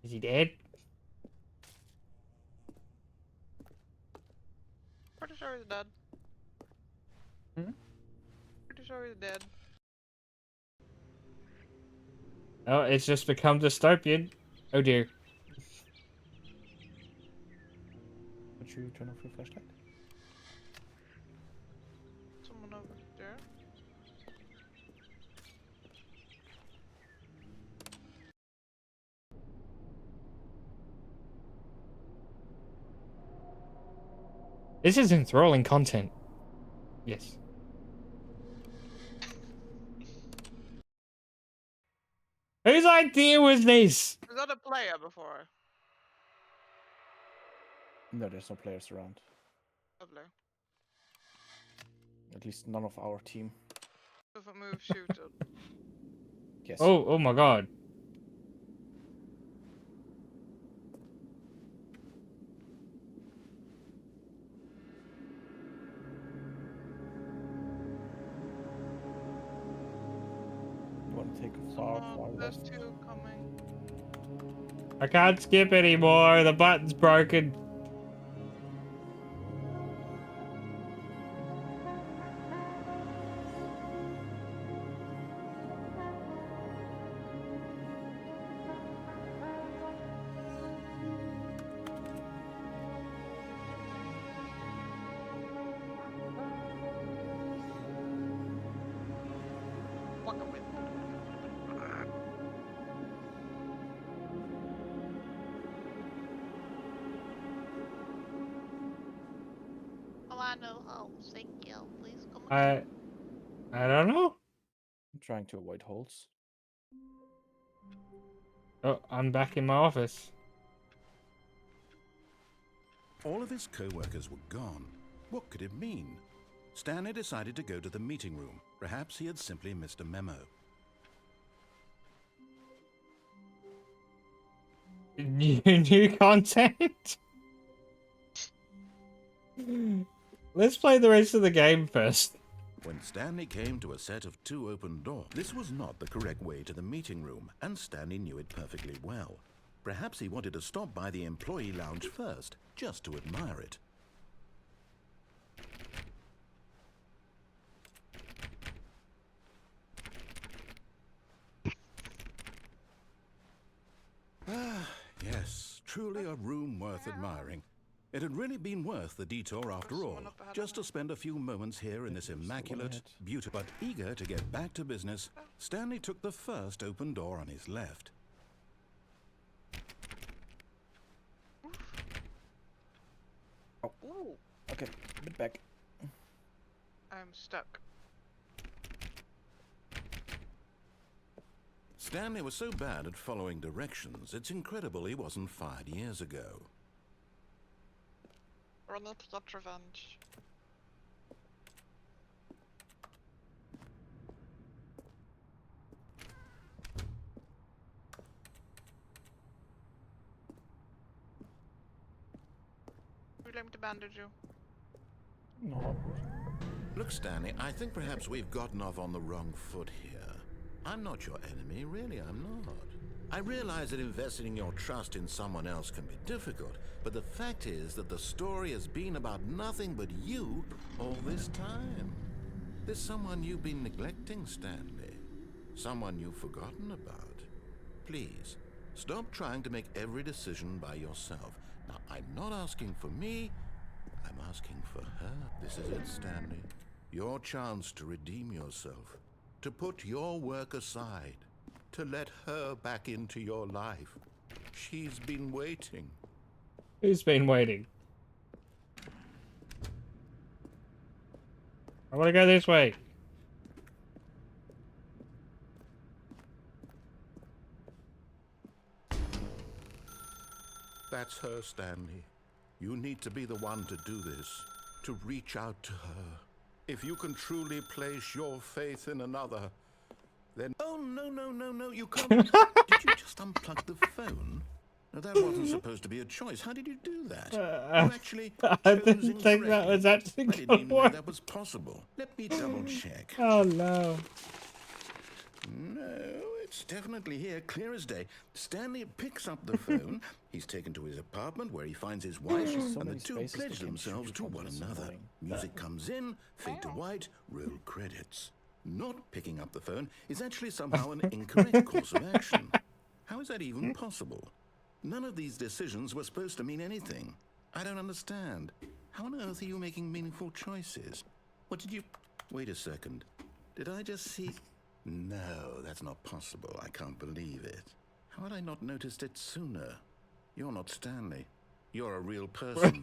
Is he dead? Pretty sure he's dead. Hmm? Pretty sure he's dead. Oh, it's just become dystopian. Oh dear. Would you turn off your flashlight? Someone over there. This is enthralling content. Yes. Whose idea was this? Was that a player before? No, there's no players around. Lovely. At least none of our team. If it moves, shoot it. Yes. Oh my god. You want to take a far There's left? two coming. I can't skip anymore. The button's broken. Walk away. Oh, I know how. Thank you. Please come I don't know. I'm trying to avoid holes. Oh, I'm back in my office. All of his co-workers were gone. What could it mean? Stanley decided to go to the meeting room. Perhaps he had simply missed a memo. New content? Let's play the rest of the game first. When Stanley came to a set of two open doors, this was not the correct way to the meeting room, and Stanley knew it perfectly well. Perhaps he wanted to stop by the employee lounge first, just to admire it. Ah, yes, truly a room worth admiring. It had really been worth the detour after all, just to spend a few moments here in this immaculate, beautiful. But eager to get back to business, Stanley took the first open door on his left. Oh, okay, a bit back. I'm stuck. Stanley was so bad at following directions, it's incredible he wasn't fired years ago. We need to get revenge. We'd like to bandage you. No. Look, Stanley, I think perhaps we've gotten off on the wrong foot here. I'm not your enemy, really, I'm not. I realize that investing your trust in someone else can be difficult, but the fact is that the story has been about nothing but you all this time. There's someone you've been neglecting, Stanley. Someone you've forgotten about. Please, stop trying to make every decision by yourself. Now, I'm not asking for me, I'm asking for her. This is it, Stanley. Your chance to redeem yourself. To put your work aside. To let her back into your life. She's been waiting. Who's been waiting? I want to go this way. That's her, Stanley. You need to be the one to do this. To reach out to her. If you can truly place your faith in another, then... Oh, no, you can't... Did you just unplug the phone? No, that wasn't supposed to be a choice. How did you do that? You actually I didn't think that was actually I didn't gonna even know work. that was possible. Let me double check. Oh no. No, it's definitely here, clear as day. Stanley picks up the phone. He's taken to his apartment where he finds his wife, So and the many two spaces pledge they can themselves choose to from, one it's another. annoying. Music comes in, fade to white, roll credits. Not picking up the phone is actually somehow an incorrect course of action. How is that even possible? None of these decisions were supposed to mean anything. I don't understand. How on earth are you making meaningful choices? What did you... Wait a second. Did I just see... No, that's not possible. I can't believe it. How had I not noticed it sooner? You're not Stanley. You're a real person.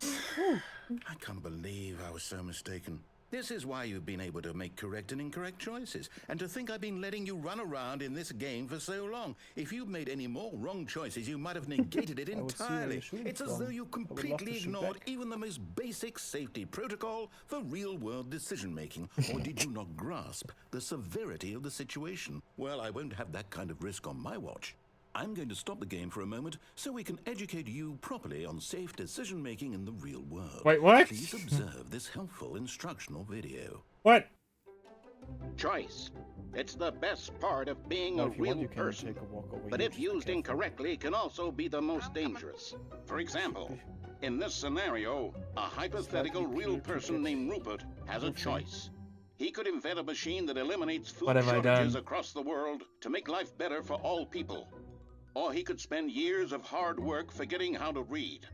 I can't believe I was so mistaken. This is why you've been able to make correct and incorrect choices. And to think I've been letting you run around in this game for so long. If you'd made any more wrong choices, you might have negated it I would see where you're entirely. shooting It's as from. though you I would love to completely shoot ignored back. even the most basic safety protocol for real-world decision-making. Or did you not grasp the severity of the situation? Well, I won't have that kind of risk on my watch. I'm going to stop the game for a moment so we can educate you properly on safe decision-making in the real world. Wait, what? Please observe this helpful instructional video. What? Choice. It's the best part of being Well, a if you want, real you can person. take a walk away. But You if just be used careful. incorrectly, can also be the most dangerous. For example, in this scenario, a hypothetical Slightly real clear to person get named Rupert has a everything. choice. He could invent a machine that eliminates food What have I shortages done? across the world to make life better for all people. Or he could spend years of hard work forgetting how to read.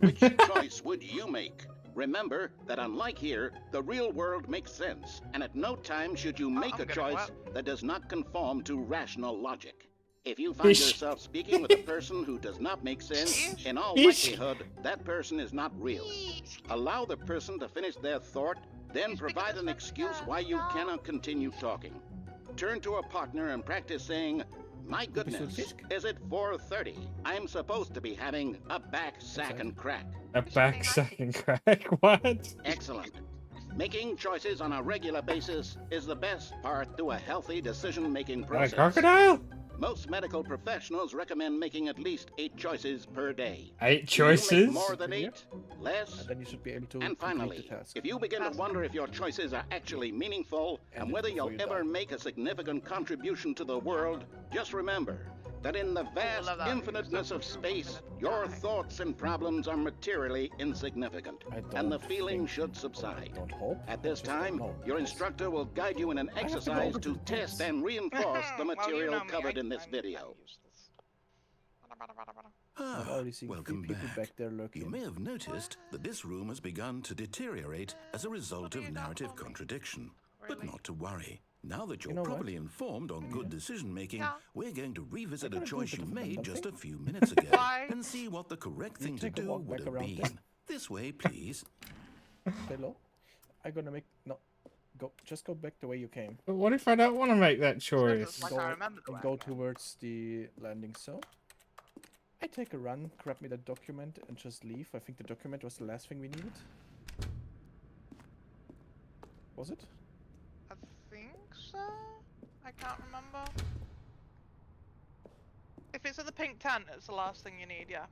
Which choice would you make? Remember that unlike here, the real world makes sense, and at no time should you make I'm a getting choice wet. that does not conform to rational logic. If you find Yeesh. yourself speaking with a person who does not make sense, in all Yeesh. likelihood, that person is not real. Allow the person to finish their thought, then provide an excuse why you cannot continue talking. Turn to a partner and practice saying, "My goodness, is it 4:30? I'm supposed to be having a back sack and crack." A back second crack? What? Excellent. Making choices on a regular basis is the best part to a healthy decision-making A process. crocodile? Most medical professionals recommend making at least 8 choices per day. 8 Do you make choices? more than 8? Less? And then you should be able to And complete finally, the task. if you begin to wonder if your choices are actually meaningful and And whether before you'll you ever die. make a significant contribution to the world, just remember, that in the vast love that. infiniteness of space, your thoughts and problems are materially insignificant, and the feeling should subside. Don't hope. At this I just don't time, know. your instructor will guide you in an have to go exercise over to to the test tents. and reinforce the Well, you material know me, covered in this I'm video. useless. I'm already seeing Welcome three people back there lurking. You may have noticed that this room has begun to deteriorate as a result of narrative contradiction. But Really? not to worry. Now that you're know what? properly informed on good decision making, Yeah. we're going to revisit a gonna do a choice bit you of a made random just thing. a few minutes ago Why? and see what the correct You thing to take a do walk would back have around been. This way, please. Hello? I'm gonna make just go back the way you came. But what if I don't want to make that Just choice? like I remember the And way go I came. towards the landing zone. I take a run, grab me that document, and just leave. I think the document was the last thing we needed. Was it? I think so. I can't remember. If it's in the pink tent, it's the last thing you need, yeah.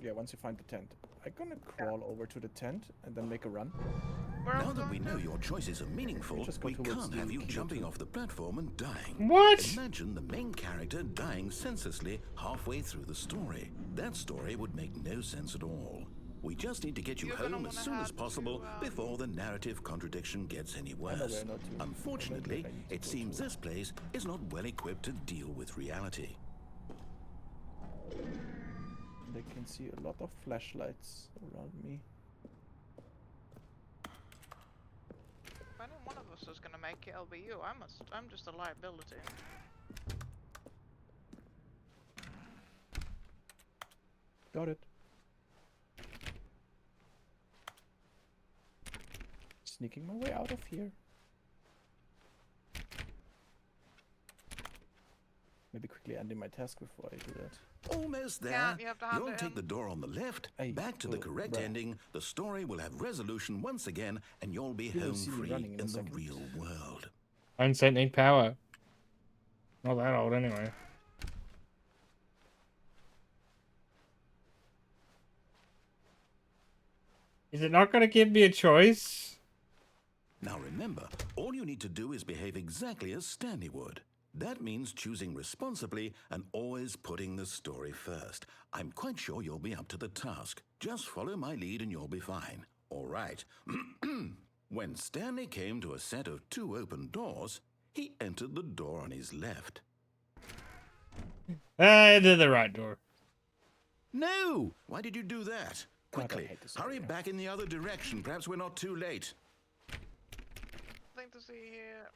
Yeah, once you find the tent. I'm gonna crawl over to the tent and then make a run. Where Now else that are we know your choices are meaningful, Just go we towards can't the have you kilo jumping two. off the platform and dying. What? Imagine the main character dying senselessly halfway through the story. That story would make no sense at all. We just need to get you You're gonna home as wanna soon as have possible to, before the narrative contradiction gets any know worse. where not to. I know Unfortunately, where I need to it go seems to. this place is not well equipped to deal with reality. And I can see a lot of flashlights around me. If any one of us is gonna make it, it'll be you. I'm just a liability. Got it. Sneaking my way out of here. Maybe quickly ending my task before I do that. Almost there. Yeah, you have to hand You'll it take in. the door on the left. Hey, Back to the correct bruh. ending. The story will have resolution once again, and you'll be You will home see me free running in a in the second. real world. Phone set need power. Not that old anyway. Is it not going to give me a choice? Now remember, all you need to do is behave exactly as Stanley would. That means choosing responsibly and always putting the story first. I'm quite sure you'll be up to the task. Just follow my lead and you'll be fine. All right. When Stanley came to a set of 2 open doors, he entered the door on his left. I did the right door. No! Why did you do that? God, I Quickly, hate this hurry area. back in the other direction. Perhaps we're not too late. Thing to see here.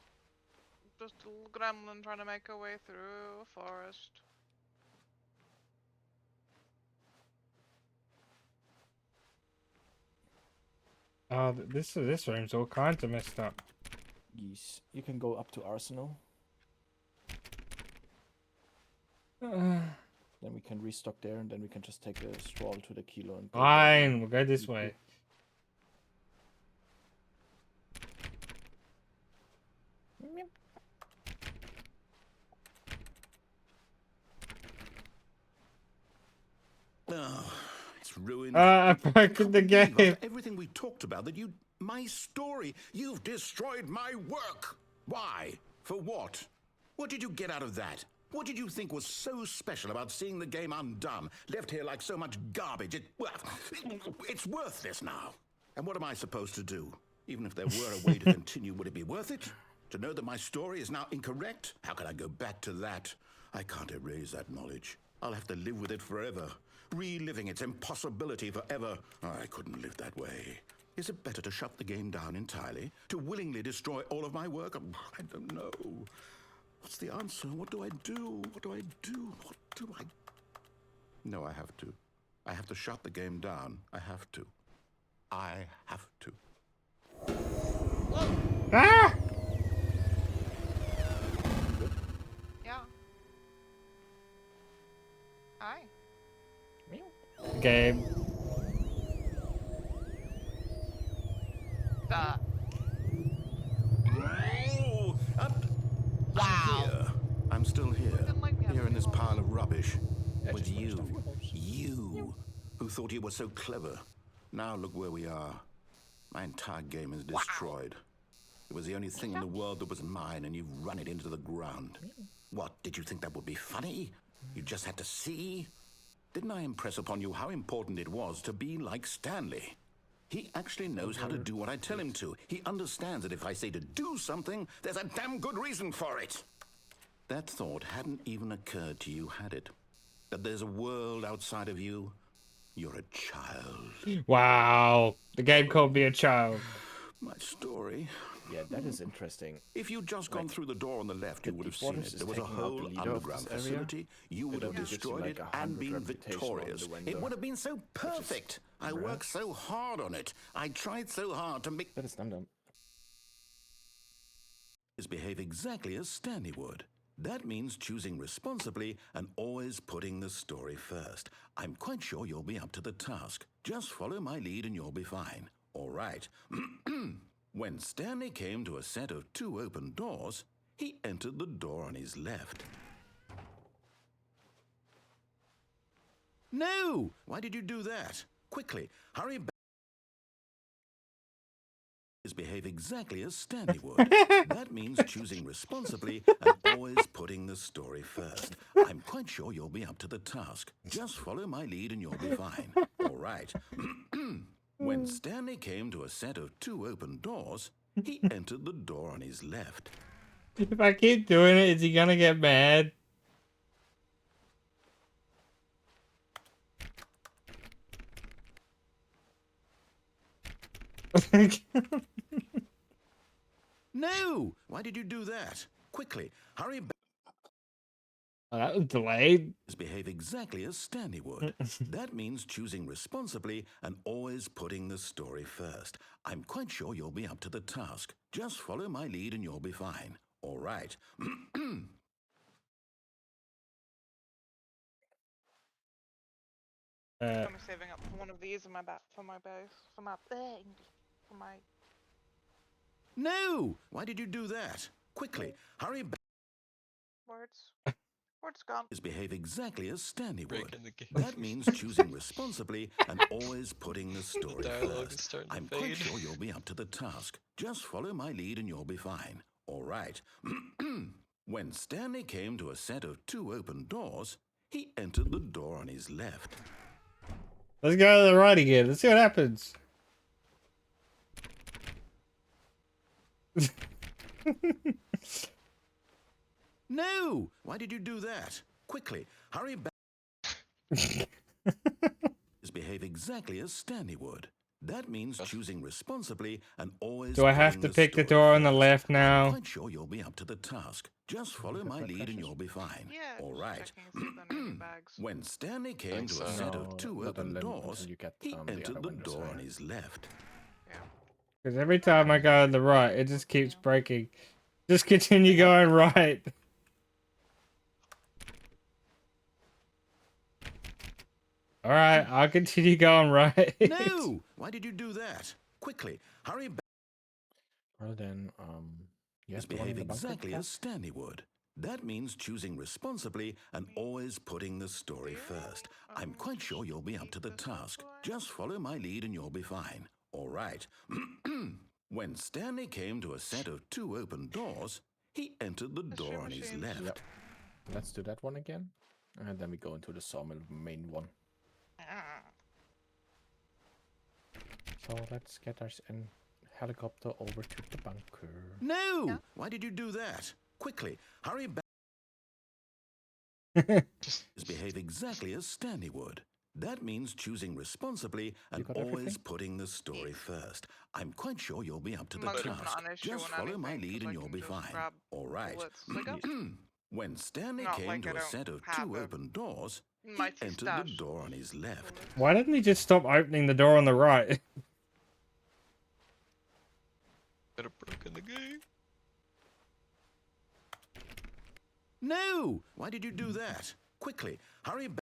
Just a little gremlin trying to make her way through a forest. Oh, this room's all kinds of messed up. Yes. You can go up to Arsenal. Then we can restock there, and then we can just take a stroll to the kilo and go there. Fine, we'll go this way. Oh, it's ruined. I broke can't the believe game. after everything we talked about, that my story, you've destroyed my work. Why? For what? What did you get out of that? What did you think was so special about seeing the game undone, left here like so much garbage? It's worthless now. And what am I supposed to do? Even if there were a way to continue, would it be worth it? To know that my story is now incorrect? How can I go back to that? I can't erase that knowledge. I'll have to live with it forever, reliving its impossibility forever. I couldn't live that way. Is it better to shut the game down entirely? To willingly destroy all of my work? I don't know. What's the answer? What do I do? What do I do? What do I... No, I have to. I have to shut the game down. I have to. I have to. Ah! Yeah. Hi. Game. Oh, Wow. I'm still here. Didn't like me Here in having this to pile of rubbish. Yeah, With just finished off your house. You, who thought you were so clever. Now look where we are. My entire game is destroyed. It was the only thing in the world that was mine, and you've run it into the ground. What, did you think that would be funny? You just had to see? Didn't I impress upon you how important it was to be like Stanley? He actually knows how to do what I tell him to. He understands that if I say to do something, there's a damn good reason for it. That thought hadn't even occurred to you, had it? That there's a world outside of you? You're a child. Wow. The game called me a child. My story. Yeah, that is interesting. If you'd just gone through the door on the left, the you would have Deep seen Waters it. is There was a taking out the whole leader of underground this area. facility. You would It have gives you destroyed like it 100 and been reputation on victorious. the It window, would have been so perfect. I rare. worked so hard on it. I tried so hard to make That is dum-dum. behave exactly as Stanley would. That means choosing responsibly and always putting the story first. I'm quite sure you'll be up to the task. Just follow my lead and you'll be fine. All right. When Stanley came to a set of 2 open doors, he entered the door on his left. No! Why did you do that? Quickly, hurry back. Behave exactly as Stanley would. That means choosing responsibly and always putting the story first. I'm quite sure you'll be up to the task. Just follow my lead and you'll be fine. All right. When Stanley came to a set of 2 open doors, he entered the door on his left. If I keep doing it, is he gonna get mad? No! Why did you do that? Quickly, hurry back. Oh, that was delayed. Behave exactly as Stanley would. That means choosing responsibly and always putting the story first. I'm quite sure you'll be up to the task. Just follow my lead and you'll be fine. All right. I'm saving up for one of these in my base, for my No! Why did you do that? Quickly, hurry back. words. Words gone. Behave exactly as Stanley would. Breaking the game. That means choosing responsibly and always putting the story dialogue is first. starting to I'm quite fade. sure you'll be up to the task. Just follow my lead and you'll be fine. All right. When Stanley came to a set of 2 open doors, he entered the door on his left. Let's go to the right again. Let's see what happens. No! Why did you do that? Quickly, hurry back. Behave exactly as Stanley would. That means choosing responsibly and always. Do I have to pick the door on the left I'm now? quite sure you'll be up to the task. Just follow my lead and you'll be fine. Yeah. All just right. checking if there's any bags. When Stanley came Think to so. a set No, of 2 not open until doors, you get, he the entered other the windows door there. on his left. Yeah. Because every time I go to the right, it just keeps breaking. Just continue going right. All right, I'll continue going right. No! Why did you do that? Quickly, hurry back. Well then, you have to Behave exactly as Stanley would. That means choosing responsibly and always putting the story first. I'm quite sure you'll be up to the task. Just follow my lead and you'll be fine. All right. When Stanley came to a set of 2 open doors, he entered the door on his left. Yep. Let's do that one again. And then we go into the sawmill main one. So let's get our helicopter over to the bunker. No! Why did you do that? Quickly, hurry back. Behave exactly as Stanley would. That means choosing responsibly and got always everything? putting the story first. I'm quite sure you'll be up to the Mug's task. not an issue Just on follow my anything, lead 'cause and I you'll can be just fine. grab All right. bullets. Like, When Stanley Not came like I to a don't set of have 2 a open doors, he mighty entered the stash. door on his left. Why didn't he just stop opening the door on the right? Could have broken the game. No! Why did you do that? Quickly, hurry back.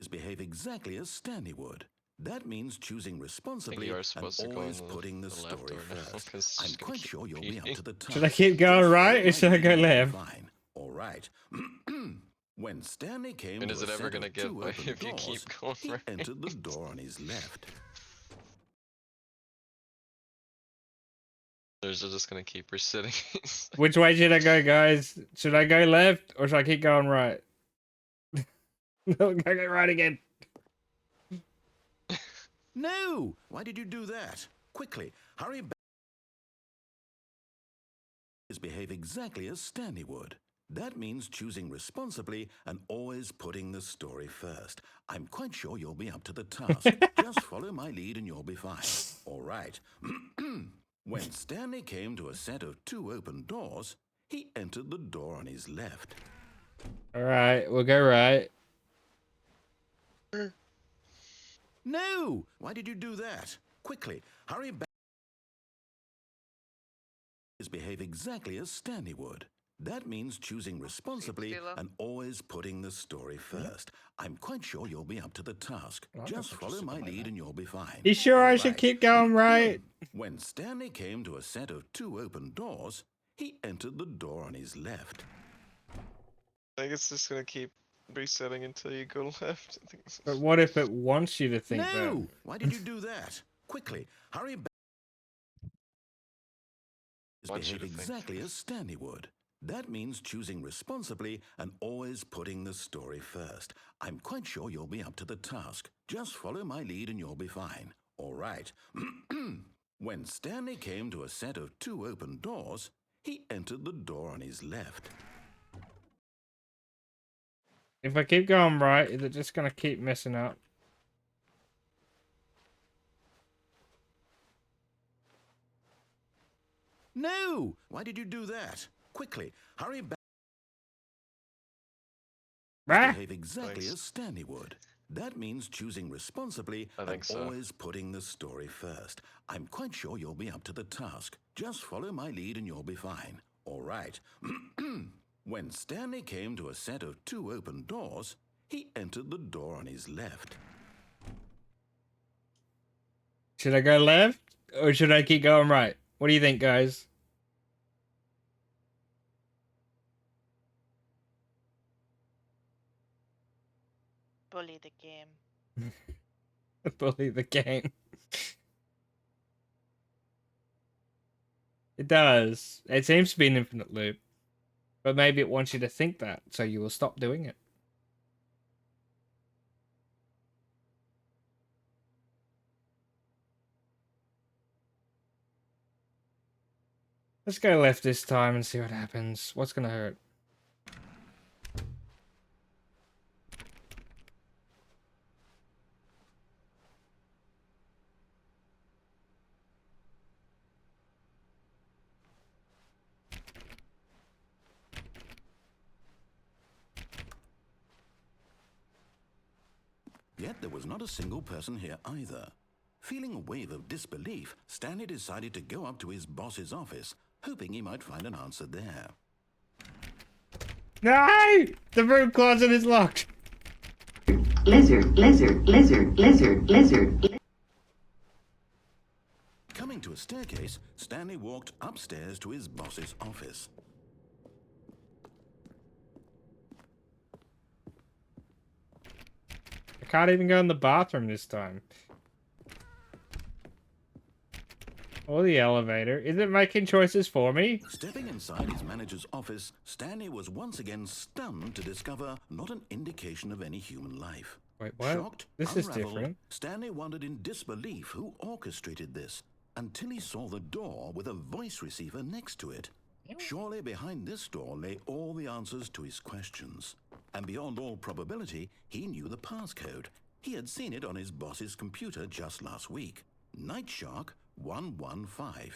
Behave exactly as Stanley would. That means choosing I think responsibly you are and supposed to go always in putting the the left story door now, first. 'cause it's I'm just gonna quite keep sure you'll be up repeating. to the task. Should I keep going Just right follow or my should I lead go and you'll be left? Fine. All right. When Stanley came And to is a it ever set gonna of give 2 way open if you doors, keep going he right? entered the door on his left. Others are just gonna keep resetting. Which way should I go, guys? Should I go left or should I keep going right? No, go right again. No! Why did you do that? Quickly, hurry back. Behave exactly as Stanley would. That means choosing responsibly and always putting the story first. I'm quite sure you'll be up to the task. Just follow my lead and you'll be fine. All right. When Stanley came to a set of 2 open doors, he entered the door on his left. All right, we'll go right. No! Why did you do that? Quickly, hurry back. Behave exactly as Stanley would. That means choosing responsibly and always putting the story first. I'm quite sure you'll be up to the task. Just follow my lead and you'll be fine. You sure I All should right. keep going right? When Stanley came to a set of 2 open doors, he entered the door on his left. I think it's just gonna keep resetting until you go left. I think this But is... what if it wants you to think that? No! Why did you do that? Quickly, hurry back. Wants you Behave to think. exactly as Stanley would. That means choosing responsibly and always putting the story first. I'm quite sure you'll be up to the task. Just follow my lead and you'll be fine. All right. When Stanley came to a set of 2 open doors, he entered the door on his left. If I keep going right, is it just gonna keep messing up? No! Why did you do that? Quickly, hurry back. Ah! Behave exactly as Stanley would. That means choosing responsibly and always putting the story first. I'm quite sure you'll be up to the task. Just follow my lead and you'll be fine. All right. When Stanley came to a set of 2 open doors, he entered the door on his left. Should I go left or should I keep going right? What do you think, guys? Bully the game. Bully the game. It does. It seems to be an infinite loop. But maybe it wants you to think that, so you will stop doing it. Let's go left this time and see what happens. What's gonna hurt? Yet there was not a single person here either. Feeling a wave of disbelief, Stanley decided to go up to his boss's office, hoping he might find an answer there. No! The room closet is locked. Lizard, lizard, lizard, lizard, lizard. Coming to a staircase, Stanley walked upstairs to his boss's office. I can't even go in the bathroom this time. Or the elevator. Is it making choices for me? Stepping inside his manager's office, Stanley was once again stunned to discover not an indication of any human life. Wait, what? Shocked, This is unraveled, different. Stanley wondered in disbelief who orchestrated this, until he saw the door with a voice receiver next to it. Surely behind this door lay all the answers to his questions. And beyond all probability, he knew the passcode. He had seen it on his boss's computer just last week. Night Shark 115.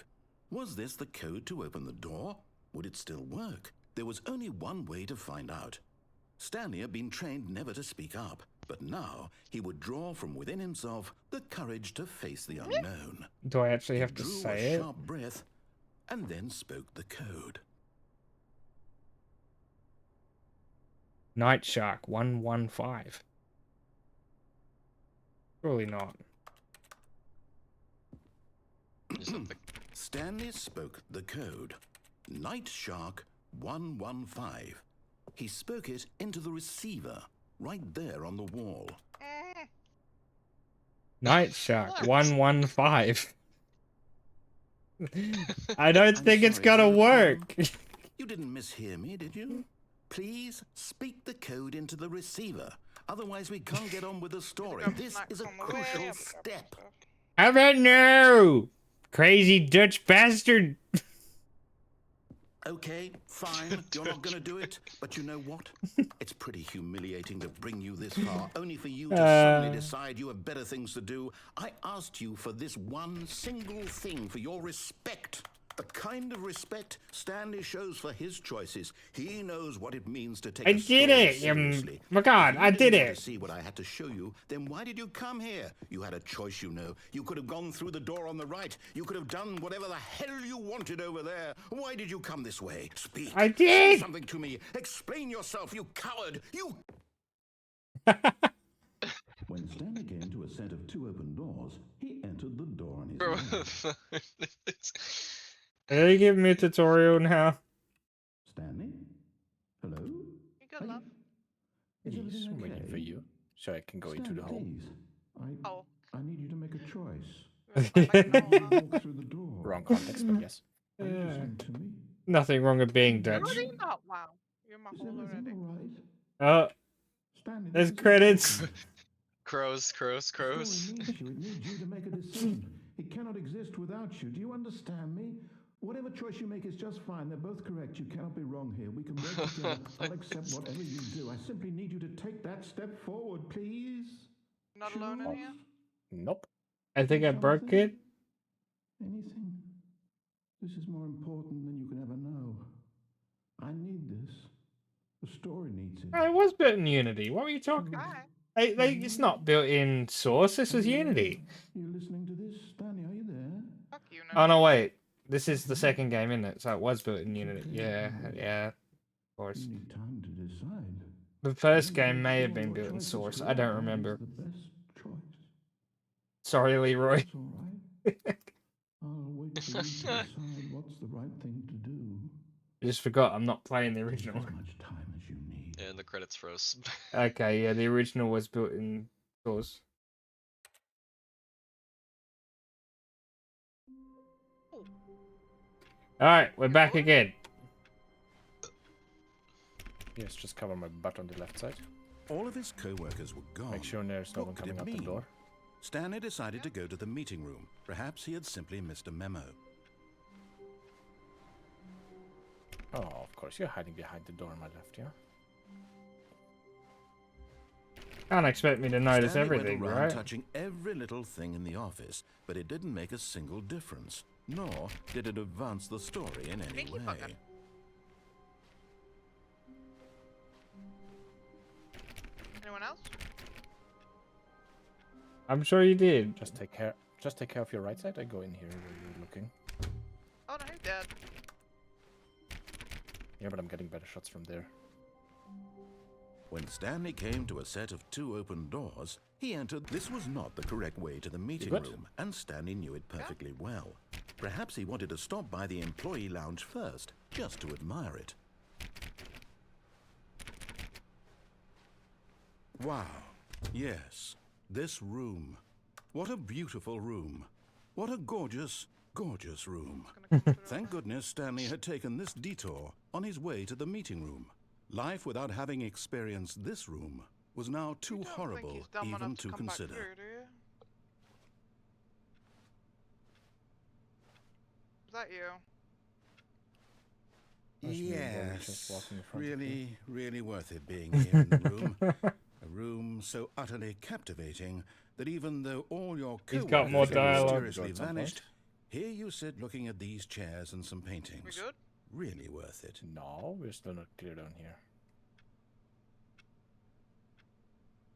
Was this the code to open the door? Would it still work? There was only one way to find out. Stanley had been trained never to speak up, but now he would draw from within himself the courage to face the unknown. Do I actually have to Drew say a it? sharp breath and then spoke the code. Night Shark 115. Surely not. Stanley spoke the code. Night Shark 115. He spoke it into the receiver, right there on the wall. Night Shark 115. I don't I'm think it's sorry, gonna is that a work. You didn't mishear me, did you? Please speak the code into the receiver. Otherwise, we can't get on with the story. Grab This snacks is a on the way, crucial I'll grab some step. stuff. How about no? Crazy Dutch bastard. Okay, fine. You're not going to do it. But you know what? It's pretty humiliating to bring you this far, only for you to suddenly decide you have better things to do. I asked you for this one single thing, for your respect. The kind of respect Stanley shows for his choices. He knows what it means to take I a did story it. seriously. My God, If you I didn't did want it. to see what I had to show you, then why did you come here? You had a choice, you know. You could have gone through the door on the right. You could have done whatever the hell you wanted over there. Why did you come this way? Speak. I Say did. something to me. Explain yourself, you coward. You. When Stanley came to a set of 2 open doors, he entered the door on his Bro, left. Are you giving me a tutorial now? Stanley? Hello? You good, love? Is Yes, everything I'm waiting for okay? you, so I can go into Stanley, the hole. please. Oh. I need you to make a choice. We're going back in the hole, huh? Walk through the door. Wrong context, but yes. Are you listening to me? Nothing wrong with being You Dutch. already not wow. You're in my Is hole everything already. all right? Oh, Stanley, there's this is credits. important. crows. The story needs you. It needs you to make a decision. It cannot exist without you. Do you understand me? Whatever choice you make is just fine. They're both correct. You cannot be wrong here. We can work together. I'll accept whatever you do. I simply need you to take that step forward, please. Not alone in Choose here? Nope. I think I broke something. it. Anything. This is more important than you can ever know. I need this. The story needs it. Oh, it was built in Unity. What were you talking? Hi. It's not built in Source. This was Unity. You listening to this, Stanley? Are you there? Fuck you, Oh nerd. no, wait. This is the second game, isn't it? So it was built in Unity. Yeah, of course. You need time to decide. The first game may have been built in Source. I don't remember. The best choice. Sorry, Leroy. It's all right. I'll wait for you to decide what's the right thing to do. I just forgot I'm not playing the original. As much time as you need. And the credits froze. Okay, yeah, the original was built in Source. Alright, we're back again. Yes, just cover my butt on the left side. All of his co-workers were gone. Make sure there's no one What could coming it out the mean? door. Stanley decided to go to the meeting room. Perhaps he had simply missed a memo. Oh, of course, you're hiding behind the door on my left, yeah? Can't expect me to notice Stanley everything, went around right? touching every little thing in the office, but it didn't make a single difference. Nor did it advance the story in any Sneaky way. fucker. Anyone else? I'm sure you did. Just take care of your right side. I go in here where you're looking. Oh no, he's dead. Yeah, but I'm getting better shots from there. When Stanley came to a set of 2 open doors, he entered. This was not the correct way to the meeting good? room, and Stanley knew it perfectly well. Perhaps he wanted to stop by the employee lounge first, just to admire it. Wow. Yes, this room. What a beautiful room. What a gorgeous, gorgeous room. Thank goodness Stanley had taken this detour on his way to the meeting room. Life without having experienced this room was now too You don't think horrible he's dumb even enough to come back consider. here, do you? Is that you? There's me literally just walking in front of me. Really worth it being here in the room. A room so utterly captivating that even though all your He's got more co-workers dialogue. mysteriously At some point. vanished, here you sit looking at these chairs and some We paintings. good? Really worth it. No, we're still not clear down here.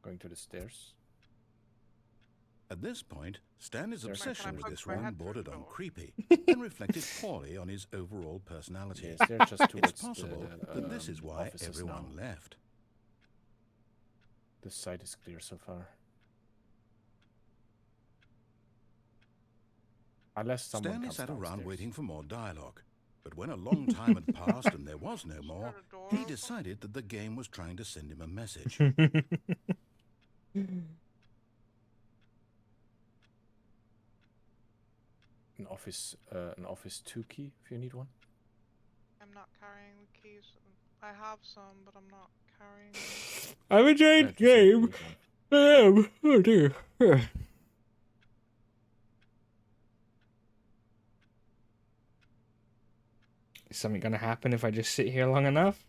Going to the stairs. At this point, Stanley's Can I obsession with poke this my room head through bordered the on door? creepy and reflected poorly on his overall personality. Yes, they're just towards It's possible the, that this is why offices everyone now. left. This side is clear so far. Unless someone Stanley comes sat around downstairs. waiting for more dialogue. But when a long time had passed and there was no more, got a door he open. decided that the game was trying to send him a message. an office 2 key if you need one. I'm not carrying the keys. I have some, but I'm not carrying them. I'm enjoying the game. I am. Oh dear. Is something gonna happen if I just sit here long enough?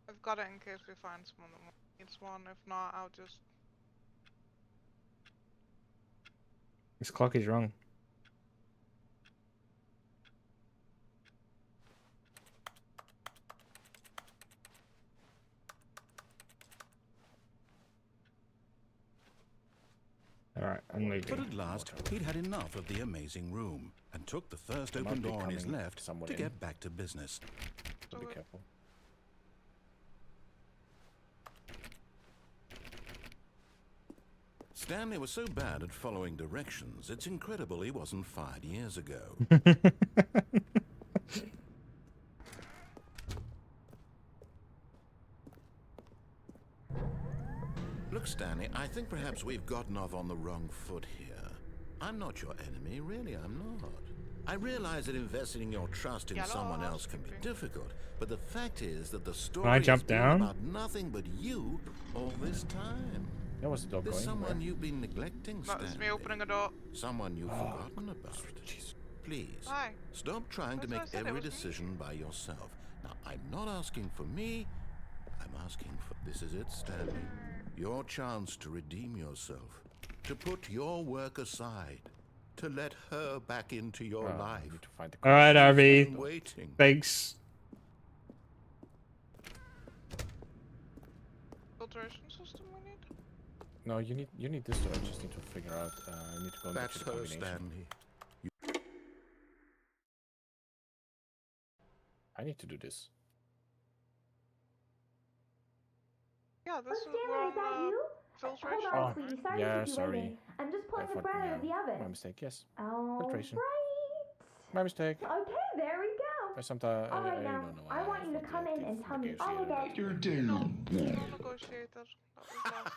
I've got it in case we find someone that needs one. If not, I'll just... This clock is wrong. Alright, I'm leaving. But at last, he'd had enough of the amazing room and took the first There open might be door on his coming left someone to in. get back to business. So be careful. Stanley was so bad at following directions, it's incredible he wasn't fired years ago. Look, Stanley, I think perhaps we've gotten off on the wrong foot here. I'm not your enemy, really, I'm not. I realize that investing your trust in someone else can be difficult, but the fact is that the story has been about nothing but you all this time. That was the dog There's going. someone Where? you've been neglecting, Stanley. That's me opening a door. Someone you've forgotten about. Jeez. Please, Hi. stop trying to That's make what I said, it every was me. decision by yourself. Now, I'm not asking for me, I'm asking for... This is it, Stanley. Your chance to redeem yourself, to put your work aside, to let her back into your life. Need to find the Alright, She's RV. been waiting. Thanks. Filtration system we need? No, you need this door. I just need to figure out. I need to go and That's get you the her, combination. Stanley. I need to do this. Yeah, this is Stanley, is that you? filtration. Hold on, sweetie. Sorry yeah, to keep you sorry. waiting. I'm just pulling the fucking, bread out of the oven. My mistake. Yes. Oh, Filtration. right. My mistake. Okay, there we go. I sometimes All right, I now, don't know. I want you to come in and tell me all about No negotiated. That was last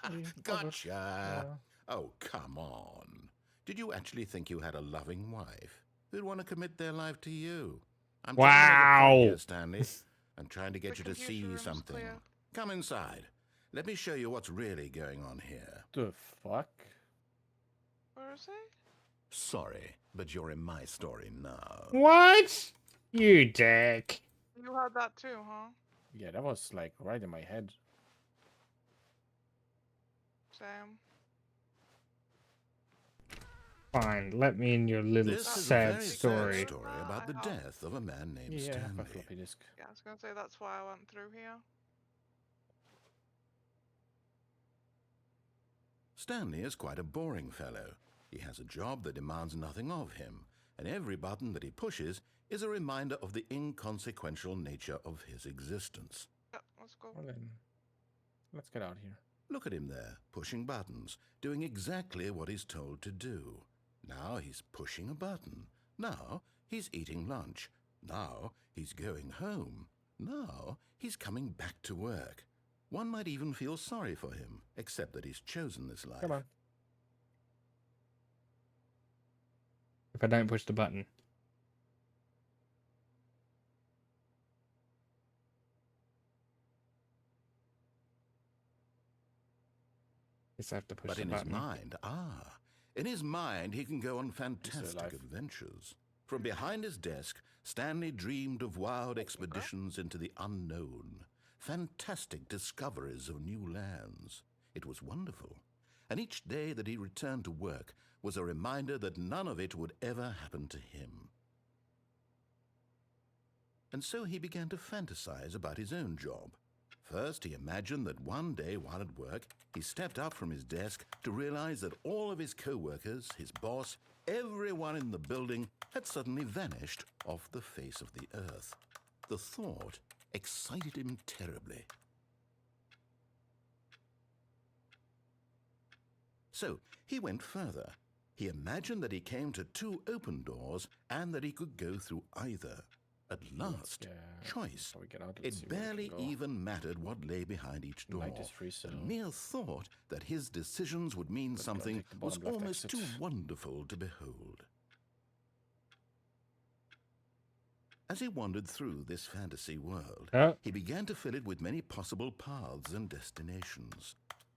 time. Gotcha. Oh, come on. Did you actually think you had a loving wife who'd want to commit their life to you? I'm trying to make a point here, Stanley. I'm trying to get you to see something. Come inside. Let me show you what's really going on here. The fuck? Where is he? Sorry, but you're in my story now. What? You dick. You had that too, huh? Yeah, that was like right in my head. Sam. Fine, let me in your little This is a sad very story. sad story about the death of a man named Yeah, Stanley. my floppy disk. Yeah, I was gonna say that's why I went through here. Stanley is quite a boring fellow. He has a job that demands nothing of him, and every button that he pushes is a reminder of the inconsequential nature of his existence. Yeah, let's go. Well then, let's get out here. Look at him there, pushing buttons, doing exactly what he's told to do. Now he's pushing a button. Now he's eating lunch. Now he's going home. Now he's coming back to work. One might even feel sorry for him, except that he's chosen this life. Come on. If I don't push the button. Guess I have to push But the in button. in his mind, he can go on fantastic adventures. From behind his desk, Stanley dreamed of wild expeditions into the unknown, fantastic discoveries of new lands. It was wonderful, and each day that he returned to work was a reminder that none of it would ever happen to him. And so he began to fantasize about his own job. First, he imagined that one day while at work, he stepped up from his desk to realize that all of his co-workers, his boss, everyone in the building had suddenly vanished off the face of the earth. The thought excited him terribly. So he went further. He imagined that he came to two open doors and that he could go through either. At last, choice. It barely even mattered what lay behind each door. The mere thought that his decisions would mean something was almost too wonderful to behold. As he wandered through this fantasy world, he began to fill it with many possible paths and destinations.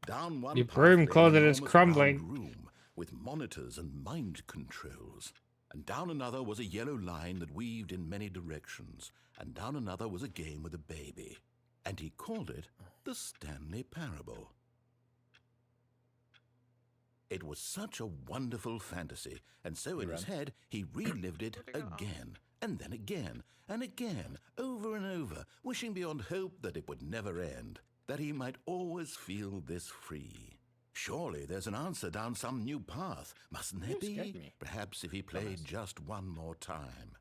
Down one Your broom closet is crumbling. Room with monitors and mind controls. And down another was a yellow line that weaved in many directions. And down another was a game with a baby. And he called it the Stanley Parable. It was such a wonderful fantasy, and so in his head he relived it again, and then again, and again, over and over, wishing beyond hope that it would never end, that he might always feel this free. Surely there's an answer down some new path, mustn't there be? Perhaps if he played just one more time.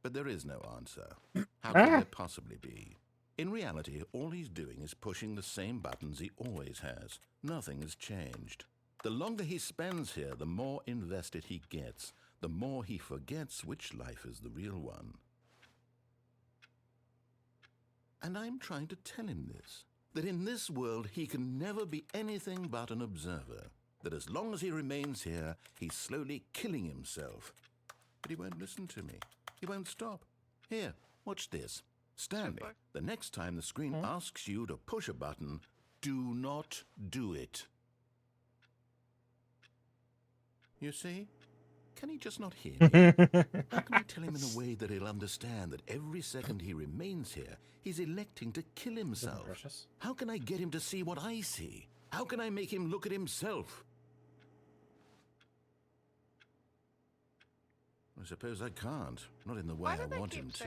But there is no answer. How could there possibly be? In reality, all he's doing is pushing the same buttons he always has. Nothing has changed. The longer he spends here, the more invested he gets, the more he forgets which life is the real one. And I'm trying to tell him this, that in this world he can never be anything but an observer, that as long as he remains here, he's slowly killing himself. But he won't listen to me. He won't stop. Here, watch this. Stanley, the next time the screen asks you to push a button, do not do it. You see? Can he just not hear me? How can I tell him in a way that he'll understand that every second he remains here, he's electing to kill himself? How can I get him to see what I see? How can I make him look at himself? I suppose I can't. Not in the way I want him to.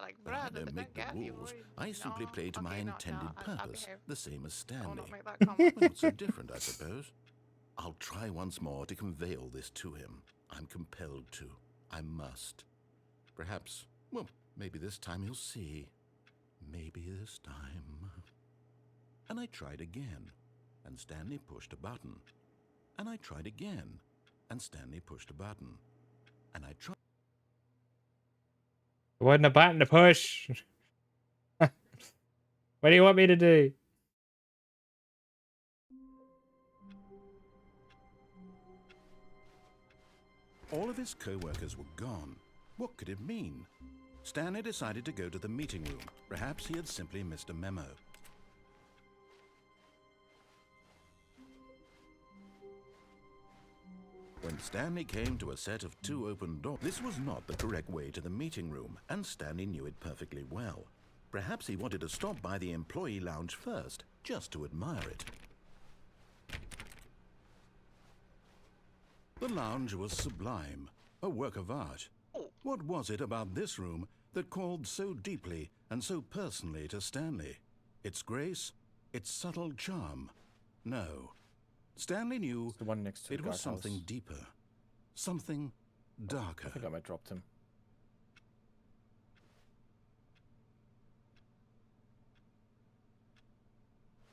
Like, but I don't make the rules. I simply play to my intended purpose, the same as Stanley. Well, not so different, I suppose. I'll try once more to convey all this to him. I'm compelled to. I must. Perhaps, well, maybe this time he'll see. Maybe this time. And I tried again, and Stanley pushed a button. And I tried again, and Stanley pushed a button. And I tried. There wasn't a button to push. What do you want me to do? All of his co-workers were gone. What could it mean? Stanley decided to go to the meeting room. Perhaps he had simply missed a memo. When Stanley came to a set of 2 open doors, this was not the correct way to the meeting room, and Stanley knew it perfectly well. Perhaps he wanted to stop by the employee lounge first, just to admire it. The lounge was sublime, a work of art. What was it about this room that called so deeply and so personally to Stanley? Its grace? Its subtle charm? No. Stanley knew the one next to it was something deeper, something darker. I think I might drop him.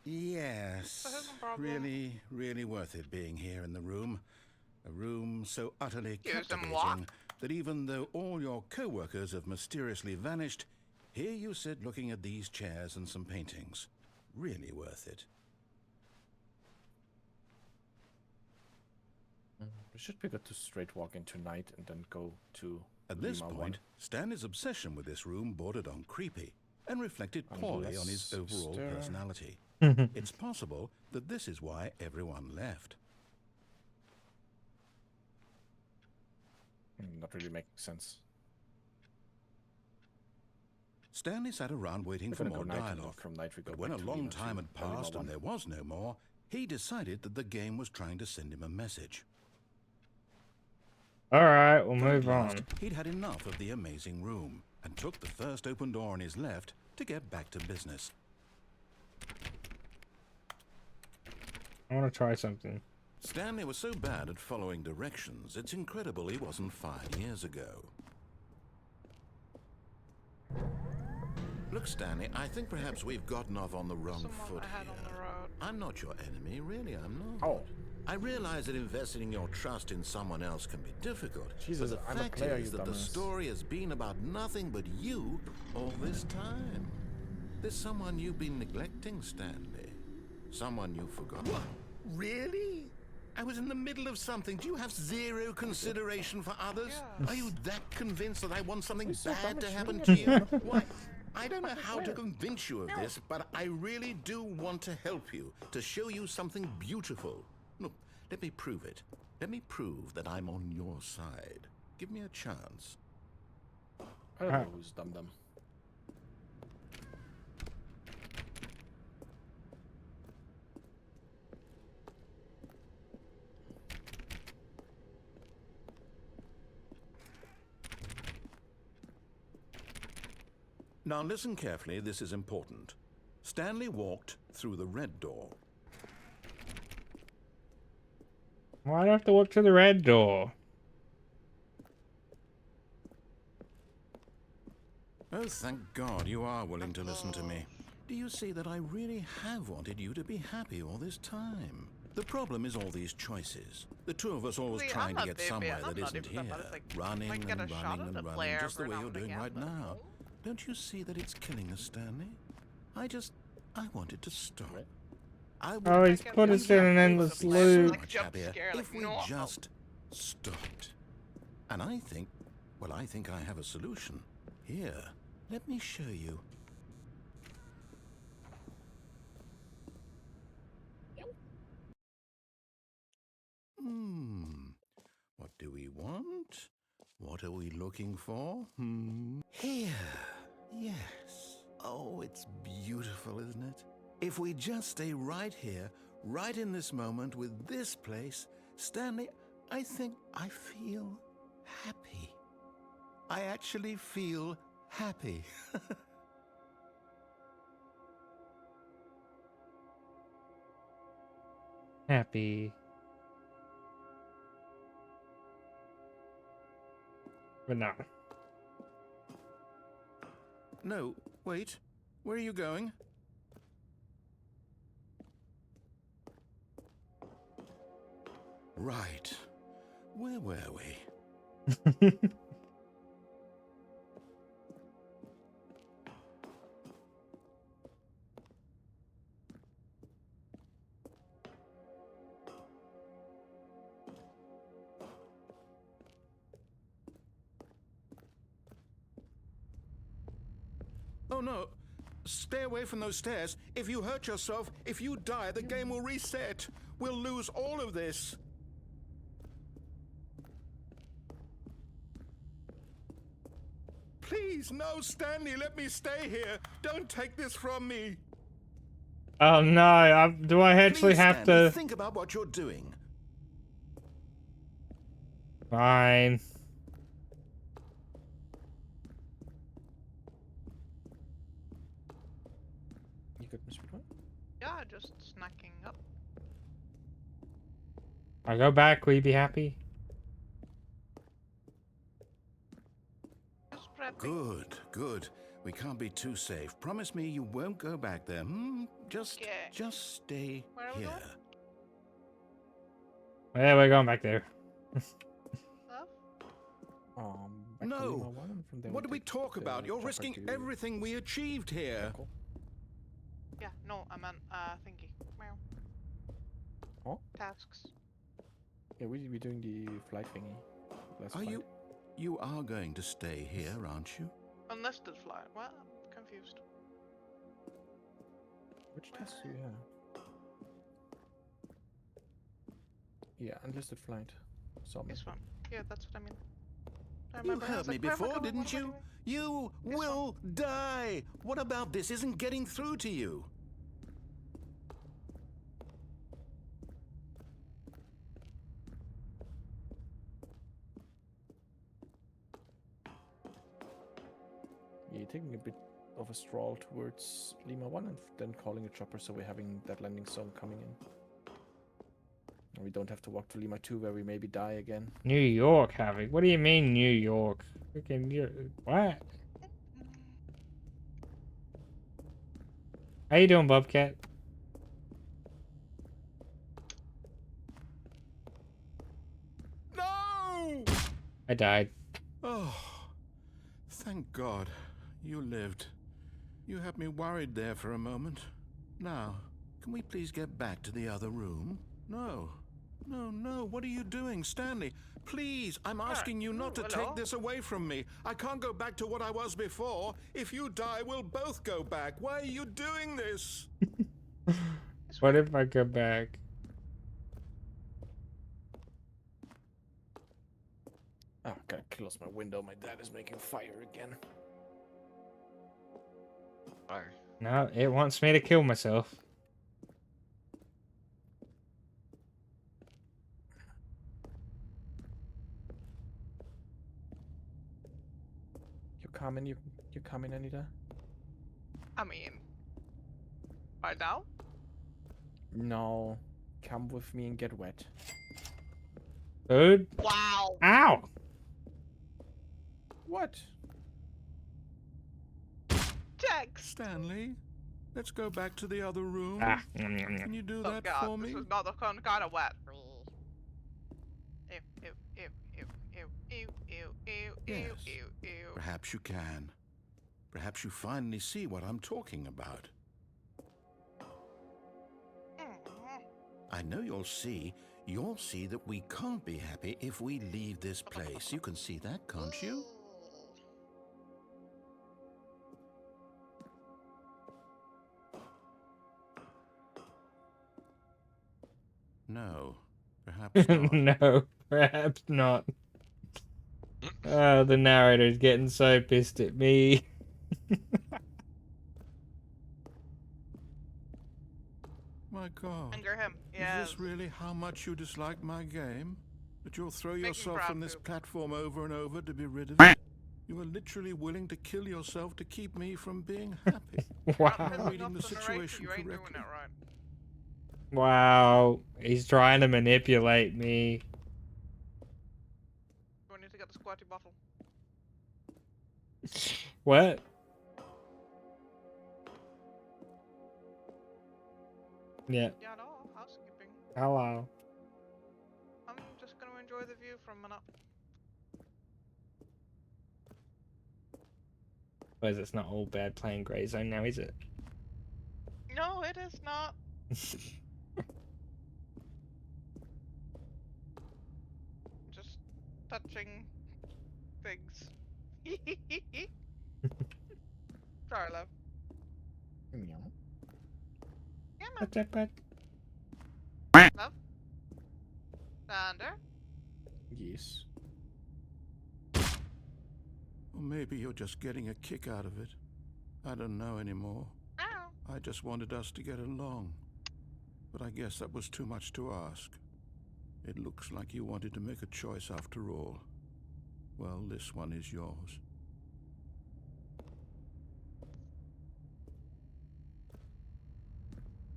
Yes, really, really worth it being here in the room. A room so utterly captivating that even though all your co-workers have mysteriously vanished, here you sit looking at these chairs and some paintings. Really worth it. We should be good to straight walk in tonight and then go to At this point, Stanley's obsession with this room bordered on creepy and reflected poorly on his overall personality. It's possible that this is why everyone left. Not really making sense. Stanley sat around waiting for more dialogue, but when a long time had passed and there was no more, he decided that the game was trying to send him a message. Alright, we'll move on. He'd had enough of the amazing room, and took the first open door on his left to get back to business. I want to try something. Stanley was so bad at following directions, it's incredible he wasn't 5 years ago. Look, Stanley, I think perhaps we've gotten off on the wrong foot here. I'm not your enemy, really, I'm not. I realize that investing your trust in someone else can be difficult. Jesus, but the I'm a fact player, is you that the dumbass. story has been about nothing but you all this time. There's someone you've been neglecting, Stanley. Someone you forgot. What? Really? I was in the middle of something. Do you have zero consideration for others? Yeah. Are you that convinced that I want something so bad to damaged, happen really? to you? Why? I don't know how to convince you of this, but I really do want to help you, to show you something beautiful. Look, let me prove it. Let me prove that I'm on your side. Give me a chance. I don't know who's dum-dum. Now listen carefully, this is important. Stanley walked through the red door. Why do I have to walk to the red door? Oh, thank God you are willing to listen to me. Do you see that I really have wanted you to be happy all this time? The problem is all these choices. The two of us always See, trying I'm to not get baby, somewhere I'm that not isn't even here. that bad. It's like, Running might and get a shot running at and the running, player just the every way now you're and doing again, right but now. no. Don't you see that it's killing us, Stanley? I wanted to stop. I would Oh, he's I put get us in an so endless much loop. like jump scare, like, if we no. just stopped. And I think I have a solution. Here, let me show you. What do we want? What are we looking for? Here. Yes. Oh, it's beautiful, isn't it? If we just stay right here, right in this moment with this place, Stanley, I think I feel happy. I actually feel happy. Happy. But no. No, wait. Where are you going? Right. Where were we? Oh no. Stay away from those stairs. If you hurt yourself, if you die, the game will reset. We'll lose all of this. Please, no, Stanley, let me stay here. Don't take this from me. Oh no, do I actually Please, have Stanley, to? think about what you're doing. Fine. You good, Mr. Dwight? Yeah, just snacking up. I'll go back, will you be happy? Just prepping. Good, good. We can't be too safe. Promise me you won't go back there. Just stay Where are we here. going? Yeah, we're going back there. Back to Lima No. 1, and from there What did we take talk the about? You're chopper risking to everything we achieved here. Cool. Yeah, no, I meant thingy. Meow. Oh? Tasks. Yeah, we're doing the flight thingy. Last Are flight. you are going to stay here, aren't you? Unlisted flight. What? I'm confused. Which task do you have? Yeah, unlisted flight. This one. Yeah, that's what I mean. I You remember I heard was me like, where am I before, going? didn't What am I you? doing? You will die. What about this isn't getting through to you? Yeah, you're taking a bit of a stroll towards Lima 1 and then calling a chopper, so we're having that landing zone coming in. And we don't have to walk to Lima 2 where we maybe die again. New York, Havoc. What do you mean, New York? Freaking what? How you doing, Bobcat? I died. Oh, thank God. You lived. You had me worried there for a moment. Now, can we please get back to the other room? No. No, what are you doing, Stanley? Please, I'm asking you not to take this away from me. I can't go back to what I was before. If you die, we'll both go back. Why are you doing this? What if I go back? Oh, gotta close my window. My dad is making fire again. Fire. No, it wants me to kill myself. You coming? You coming, Anita? I mean, right now? No. Come with me and get wet. Dude. Wow. Ow! What? Text. Stanley, let's go back to the other room. Ah. Can you do Oh that God, for me? this is not the kind of wet. Ew, ew, ew, ew, ew, ew, ew, ew, Yes. ew, ew. Perhaps you can. Perhaps you finally see what I'm talking about. I know you'll see that we can't be happy if we leave this place. You can see that, can't you? No, perhaps not. No, perhaps not. Oh, the narrator's getting so pissed at me. My God. Anger him. Is Yes. this really how much you dislike my game? That you'll throw Make him yourself crab from this poop. platform over and over to be rid of it? You are literally willing to kill yourself to keep me from being happy. Wow. I'm reading the situation You ain't doing correctly. it right. Wow. He's trying to manipulate me. We need to get the squatty bottle. What? Yeah. Yeah, no, housekeeping. Hello. I'm just gonna enjoy the view for a minute. Suppose it's not all bad playing Grey Zone now, is it? No, it is not. Just touching things. Sorry, love. Meow. Yeah, What's up, bud? love. Thunder. Yes. Or maybe you're just getting a kick out of it. I don't know anymore. Ow. I just wanted us to get along. But I guess that was too much to ask. It looks like you wanted to make a choice after all. Well, this one is yours.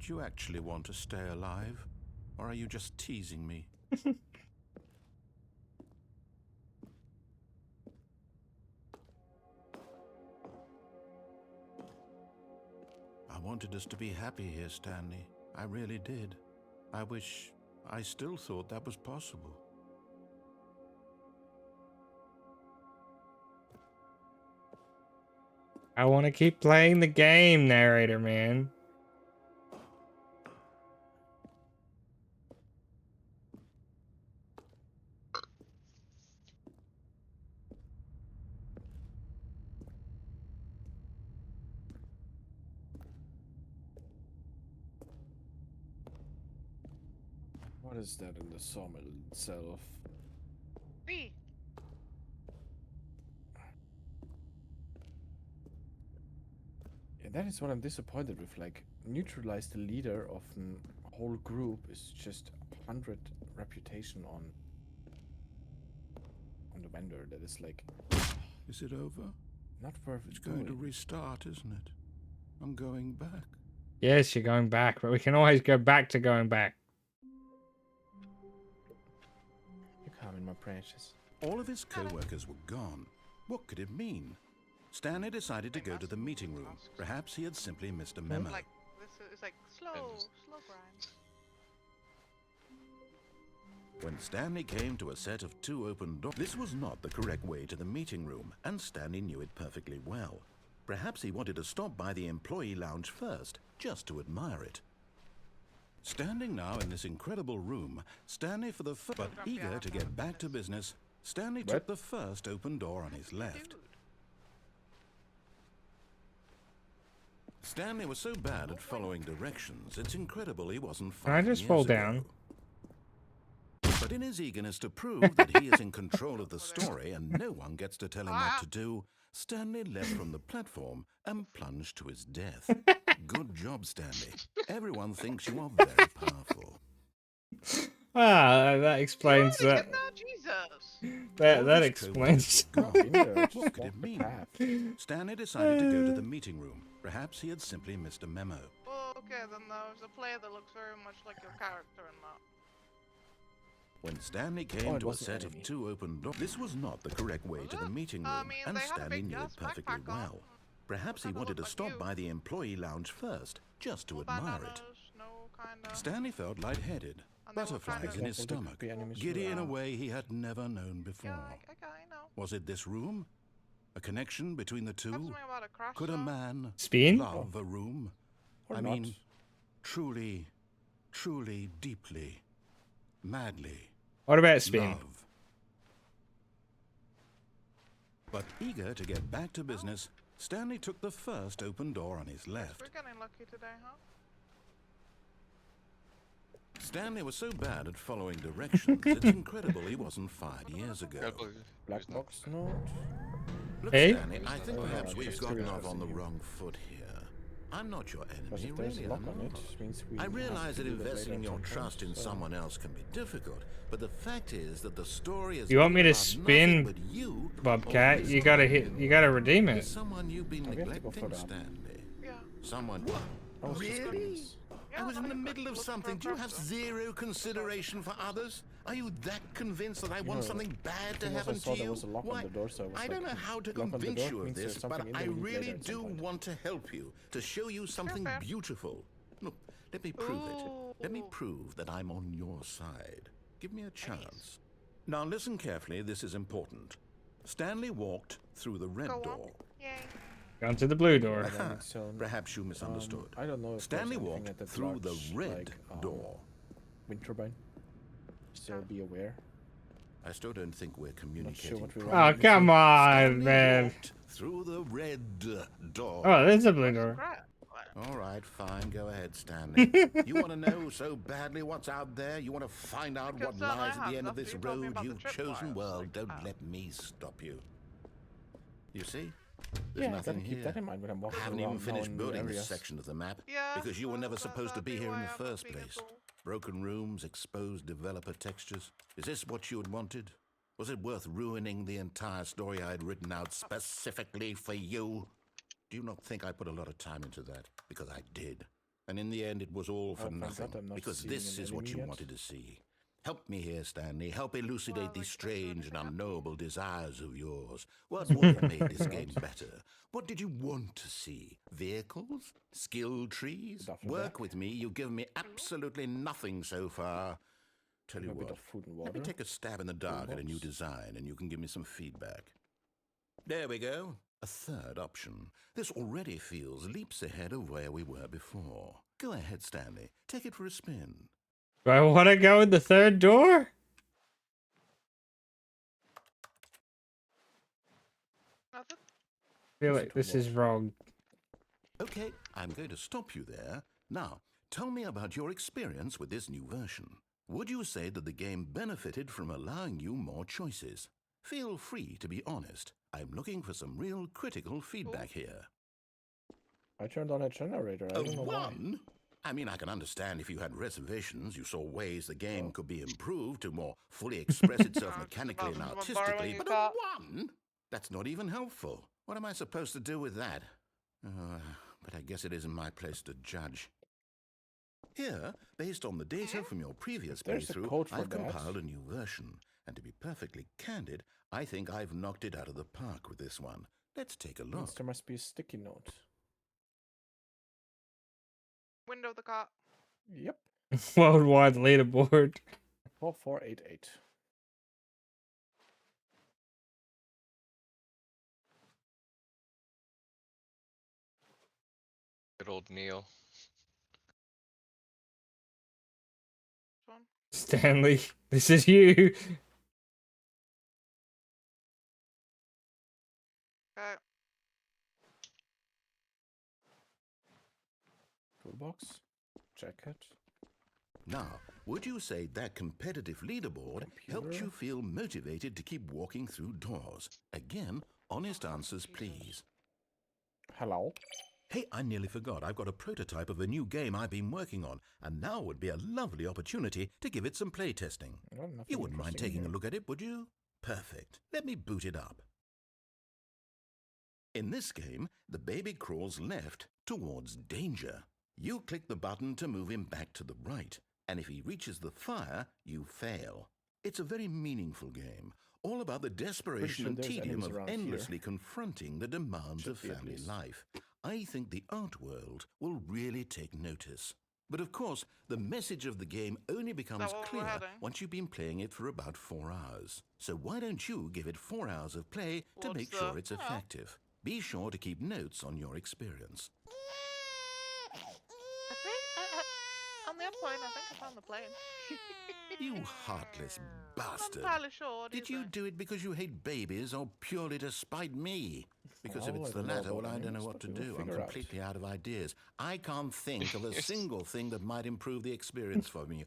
Do you actually want to stay alive? Or are you just teasing me? I wanted us to be happy here, Stanley. I really did. I still thought that was possible. I want to keep playing the game, narrator, man. What is that in the sawmill itself? B. Yeah, that is what I'm disappointed with. Like, neutralize the leader of a whole group is just 100 reputation on the vendor. That is like Is it over? not worth It's doing. going to restart, isn't it? I'm going back. Yes, you're going back, but we can always go back to going back. You come in, my precious. All of his co-workers were gone. What could it mean? Stanley decided to go to the meeting room. Perhaps he had simply missed a memo. Like this is like slow grind. When Stanley came to a set of 2 open doors, this was not the correct way to the meeting room, and Stanley knew it perfectly well. Perhaps he wanted to stop by the employee lounge first, just to admire it. Standing now in this incredible room, Stanley for the first, but eager to get back to business, Stanley took the first open door on his left. Stanley was so bad at following directions, it's incredible he wasn't 5 Can I just years fall ago. down? But in his eagerness to prove that he is in control of the story and no one gets to tell him what to do, Stanley leapt from the platform and plunged to his death. Good job, Stanley. Everyone thinks you are very powerful. Ah, that explains that. Jesus. That explains. What could it mean? Stanley decided to go to the meeting room. Perhaps he had simply missed a memo. Oh, okay, then there's a player that looks very much like your character in that. When Stanley came to a set of 2 open doors, this was not the correct way to the meeting room, and Stanley knew it perfectly well. Perhaps he wanted to stop by the employee lounge first, just to admire it. Stanley felt lightheaded, butterflies in his stomach, giddy in a way he had never known before. Was it this room? A connection between the two? Could a man love a room? I mean, truly, truly, deeply, madly. What about spin? Love. But eager to get back to business, Stanley took the first open door on his left. We're getting lucky today, huh? Stanley was so bad at following directions, it's incredible he wasn't 5 years ago. Black box note. Look, Hey? Stanley, I think perhaps we've gotten off on the wrong foot here. I'm not your enemy, really, I'm not. I realize that investing your trust in someone else can be difficult, but the fact is that the story is. You want me to about nothing but spin, you, Bobcat? You gotta redeem it. Someone you've been neglecting, Stanley. Yeah. Someone. Really? I was in the middle of something. Do you have zero consideration for others? Are you that convinced that I want something bad to happen to you? Why? I don't know how to convince you of this, but I really do want to help you, to show you something beautiful. Look, let me prove it. Let me prove that I'm on your side. Give me a chance. Now listen carefully, this is important. Stanley walked through the red door. Gone to the blue door. Perhaps you misunderstood. I don't know if Stanley walked through the red door. Wind turbine. So be aware. I still don't think we're communicating. Oh, come on, man. Through the red door. Oh, there's a blue door. All right, fine. Go ahead, Stanley. You want to know so badly what's out there? You want to find out what lies at the end of this road you've chosen? Well, don't let me stop you. You see? There's nothing here. Keep that in mind when I'm walking I haven't even finished building this areas. section of the map because you were never supposed to be here in the first place. Broken rooms, exposed developer textures. Is this what you had wanted? Was it worth ruining the entire story I had written out specifically for you? Do you not think I put a lot of time into that? Because I did. And in the end, it was all for nothing. Because this is what you wanted to see. Help me here, Stanley. Help elucidate these strange and unknowable desires of yours. What would have made this game better? What did you want to see? Vehicles? Skill trees? Work with me. You've given me absolutely nothing so far. Tell you what, let me take a stab in the dark at a new design and you can give me some feedback. There we go. A third option. This already feels leaps ahead of where we were before. Go ahead, Stanley. Take it for a spin. Do I want to go in the third door? I feel like this is wrong. Okay, I'm going to stop you there. Now, tell me about your experience with this new version. Would you say that the game benefited from allowing you more choices? Feel free to be honest. I'm looking for some real critical feedback here. I turned on a generator. I don't know why. I mean, I can understand if you had reservations, you saw ways the game could be improved to more fully express itself mechanically and artistically, but a 1? That's not even helpful. What am I supposed to do with that? But I guess it isn't my place to judge. Here, based on the data from your previous playthrough, I've compiled a new version. And to be perfectly candid, I think I've knocked it out of the park with this one. Let's take a look. There must be a sticky note. Window the cop. Yep. Worldwide leaderboard. 4488. Good old Neil. Stanley, this is you. Okay. Toolbox. Check it. Now, would you say that competitive leaderboard helped you feel motivated to keep walking through doors? Again, honest answers, please. Hello? Hey, I nearly forgot. I've got a prototype of a new game I've been working on, and now would be a lovely opportunity to give it some playtesting. Well, You wouldn't mind taking a look at it, would you? Perfect. Let me boot it up. In this game, the baby crawls left towards danger. You click the button to move him back to the right, and if he reaches the fire, you fail. It's a very meaningful game, all about the desperation and tedium of endlessly confronting the demands of family life. I think the art world will really take notice. But of course, the message of the game only becomes clear once you've been playing it for about 4 hours. So why don't you give it 4 hours of play to make sure it's effective? Be sure to keep notes on your experience. On that point, I think I found the plane. You heartless bastard. I'm entirely sure. Did you do it because you hate babies or purely to spite me? Because if it's the latter, well, I don't know what to do. I'm completely out of ideas. I can't think of a single thing that might improve the experience for me.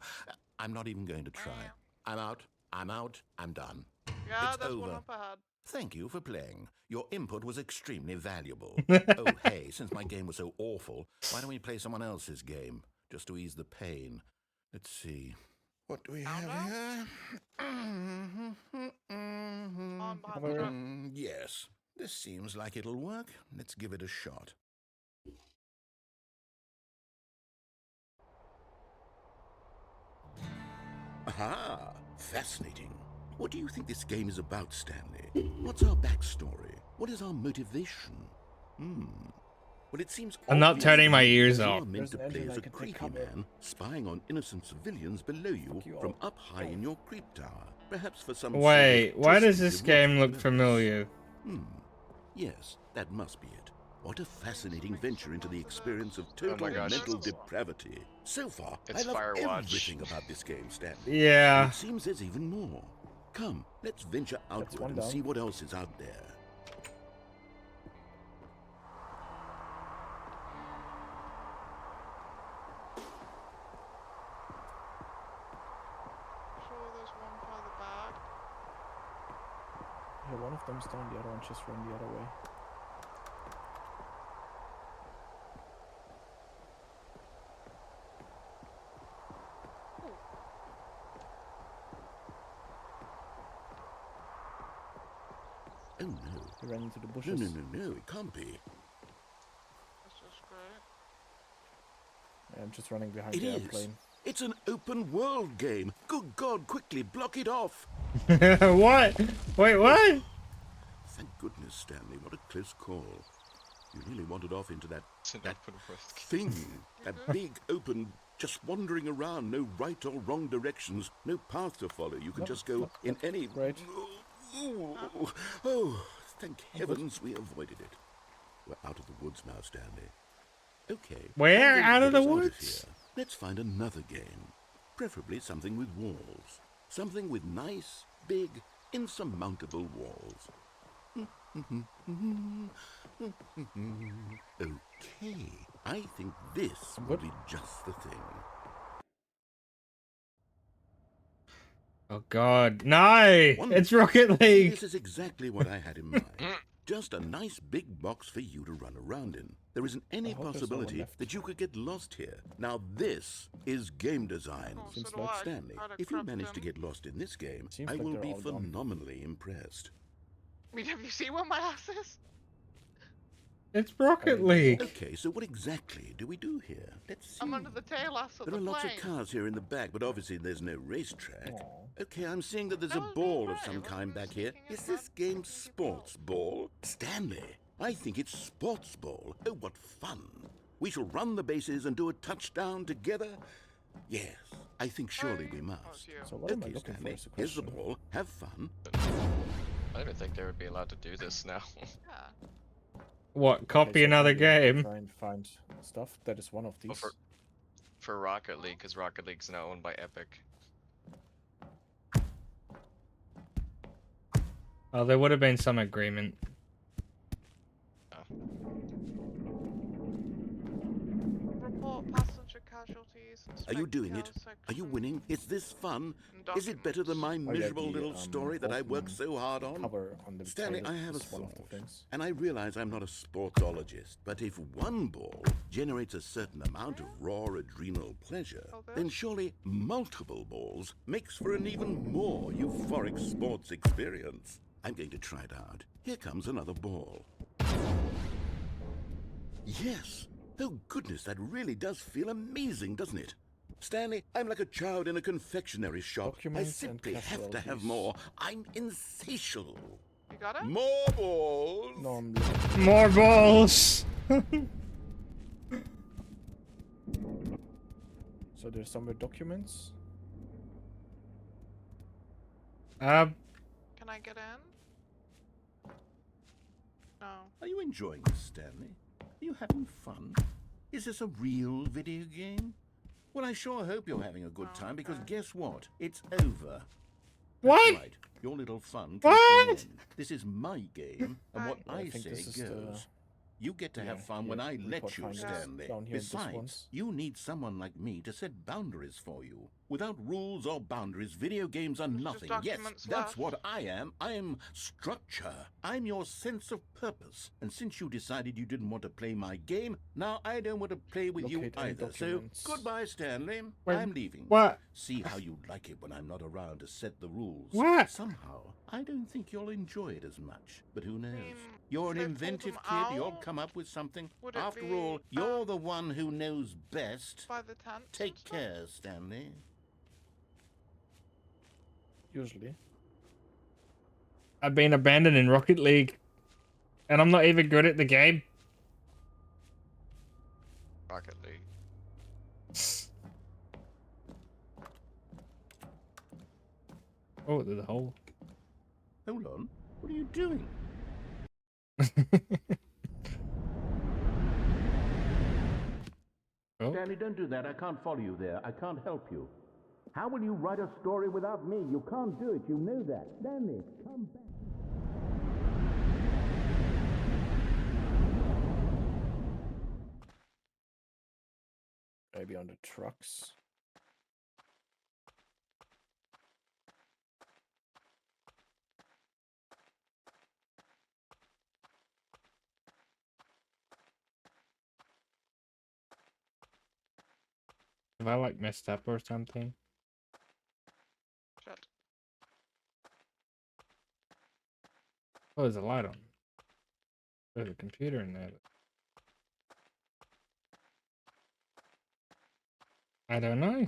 I'm not even going to try. I'm out. I'm out. I'm done. Yeah, it's that's over. one up ahead. Thank you for playing. Your input was extremely valuable. Oh, hey, since my game was so awful, why don't we play someone else's game? Just to ease the pain. Let's see. What do we have here? Yes, this seems like it'll work. Let's give it a shot. Aha! Fascinating. What do you think this game is about, Stanley? What's our backstory? What is our motivation? Well, it seems I'm not turning my ears off. You're meant to play as a creepy man, spying on innocent civilians below you from up high in your creep tower. Perhaps for some. Wait, why does this game look familiar? Yes, that must be it. What a fascinating venture into the experience of total mental depravity. So far, I love everything about this game, Stanley. Yeah. And it seems there's even more. Come, let's venture outward and see what else is out there. Yeah, one of them's down, the other one just ran the other way. Oh no. He ran into the bushes. No, it can't be. This is great. Yeah, I'm just running behind It the is. airplane. It's an open world game. Good God, quickly block it off. What? Wait, what? Thank goodness, Stanley. What a close call. You really wandered off into that thing. That big, open, just wandering around. No right or wrong directions. No path to follow. You can just go in any... Right. Oh, thank heavens we avoided it. We're out of the woods now, Stanley. Okay. Where? Out of the woods? Let's find another game. Preferably something with walls. Something with nice, big, insurmountable walls. Okay, I think this will be just the thing. Oh God, no! It's Rocket League! This is exactly what I had in mind. Just a nice big box for you to run around in. There isn't any possibility that you could get lost here. Now this is game design. Stanley, if you manage to get lost in this game, I will be phenomenally impressed. I mean, have you seen where my ass is? It's Rocket League. Okay, so what exactly do we do here? Let's see. I'm under the tail ass of the There are plane. lots of cars here in the back, but obviously there's no racetrack. Okay, I'm seeing that there's a ball of some kind back here. Is this game sports ball? Stanley, I think it's sports ball. Oh, what fun. We shall run the bases and do a touchdown together. Yes, I think surely we must. So what am I Okay, looking for Stanley, is the here's the question. ball. Have fun. I don't even think they would be allowed to do this now. Yeah. What? Copy Okay, so another apparently I have to game? try and find stuff. That is one of these. Well, for Rocket League, because Rocket League's now owned by Epic. Oh, there would have been some agreement. Report passenger casualties. Are you inspect doing it? chaos Are you section, winning? Is this fun? and Is it better than my documents. Oh, yeah, miserable the, little story that I worked open so hard on? Cover on the Stanley, trailer I have a is one of thought, the things. and I realize I'm not a sportsologist, but if one ball generates a certain amount of raw adrenal pleasure, then surely multiple balls makes for an even more euphoric sports experience. I'm going to try it out. Here comes another ball. Yes! Oh goodness, that really does feel amazing, doesn't it? Stanley, I'm like a child in a confectionery shop. Documents I simply and have to have casualties. more. I'm insatiable. You got it? More balls! No, I'm looking. More balls! So there's somewhere documents. Can I get in? No. Are you enjoying this, Stanley? Are you having fun? Is this a real video game? Well, I sure hope you're having a good time, because guess what? It's over. What? That's right. Your little fun What? comes to an end. This is my game, and what I I think say this is goes. You get to yeah, have fun yeah, when I report let you, findings Stanley. down here in this one. Besides, you need someone like me to set boundaries for you. Without rules or boundaries, video games are There's just nothing. Yes, documents that's left. what I am. I am structure. I'm your sense of purpose. And since you decided you didn't want to play my game, now I don't want to play with you Locate any either. So, documents. goodbye, Stanley. Wait, I'm leaving. what? See how you like it when I'm not around to set the rules. What? Somehow, I don't think you'll enjoy it as much. But who knows? mean, You're an should I pull inventive them kid. You'll out? come up with something. Would it After be, all, you're the one who knows best. By the tent? Take care, Stanley. Usually. I've been abandoned in Rocket League. And I'm not even good at the game. Rocket League. Oh, there's a hole. Hold on. What are you doing? Oh. Stanley, don't do that. I can't follow you there. I can't help you. How will you write a story without me? You can't do it. You know that. Stanley, come back. Maybe on the trucks. Have I like messed up or something? Shit. Oh, there's a light on. There's a computer in there. I don't know.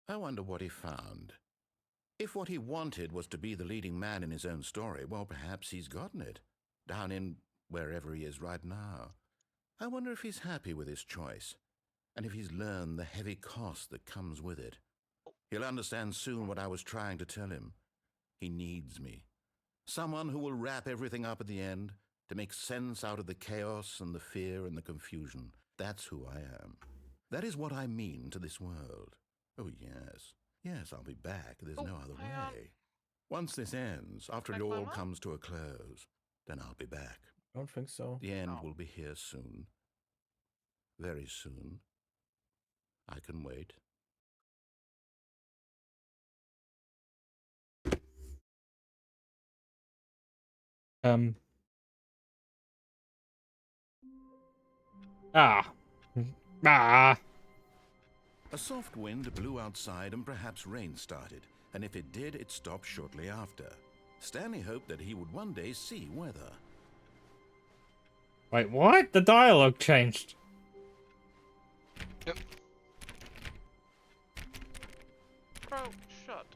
I wonder what he found. If what he wanted was to be the leading man in his own story, well, perhaps he's gotten it. Down in wherever he is right now. I wonder if he's happy with his choice, and if he's learned the heavy cost that comes with it. He'll understand soon what I was trying to tell him. He needs me. Someone who will wrap everything up at the end, to make sense out of the chaos and the fear and the confusion. That's who I am. That is what I mean to this world. Oh, yes. Yes, I'll be back. There's no other way. Once this ends, after it all comes to a close, then I'll be back. I don't think so. The end will be here soon. Very soon. I can wait. Ah. A soft wind blew outside and perhaps rain started, and if it did, it stopped shortly after. Stanley hoped that he would one day see weather. Wait, what? The dialogue changed. Yep. Bro, shut.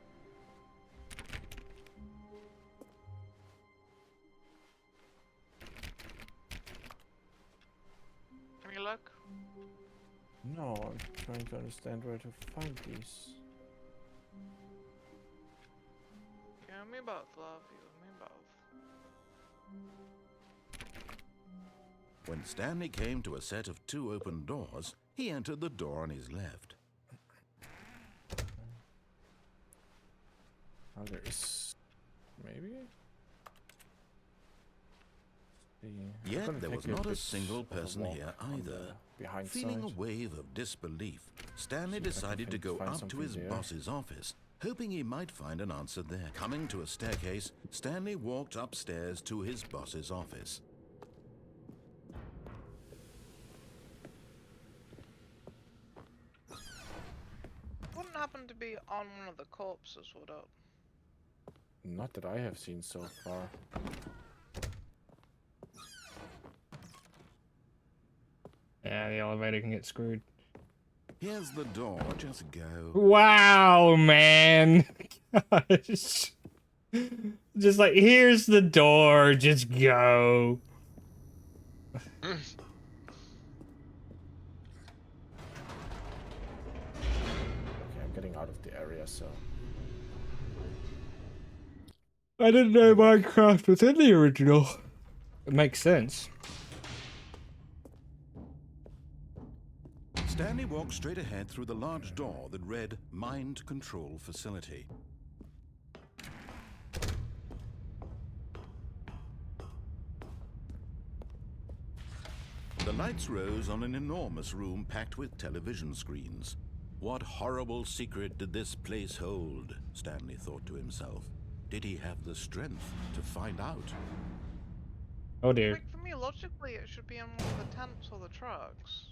Any luck? No, I'm trying to understand where to find these. Give me both, love. Give me both. When Stanley came to a set of 2 open doors, he entered the door on his left. Oh, there is... maybe? Yet there was not a single person here either. Behind Feeling side. a wave of disbelief, Stanley See if I can decided to go find up to something his there. boss's office, hoping he might find an answer there. Coming to a staircase, Stanley walked upstairs to his boss's office. Wouldn't happen to be on one of the corpses, would it? Not that I have seen so far. Yeah, the elevator can get screwed. Here's the door, just go. Wow, man. Gosh. Just like, here's the door, just go. Okay, I'm getting out of the area, so... I didn't know Minecraft was in the original. It makes sense. Stanley walked straight ahead through the large door that read Mind Control Facility. The lights rose on an enormous room packed with television screens. What horrible secret did this place hold? Stanley thought to himself. Did he have the strength to find out? Oh dear. Like, for me, logically, it should be in one of the tents or the trucks.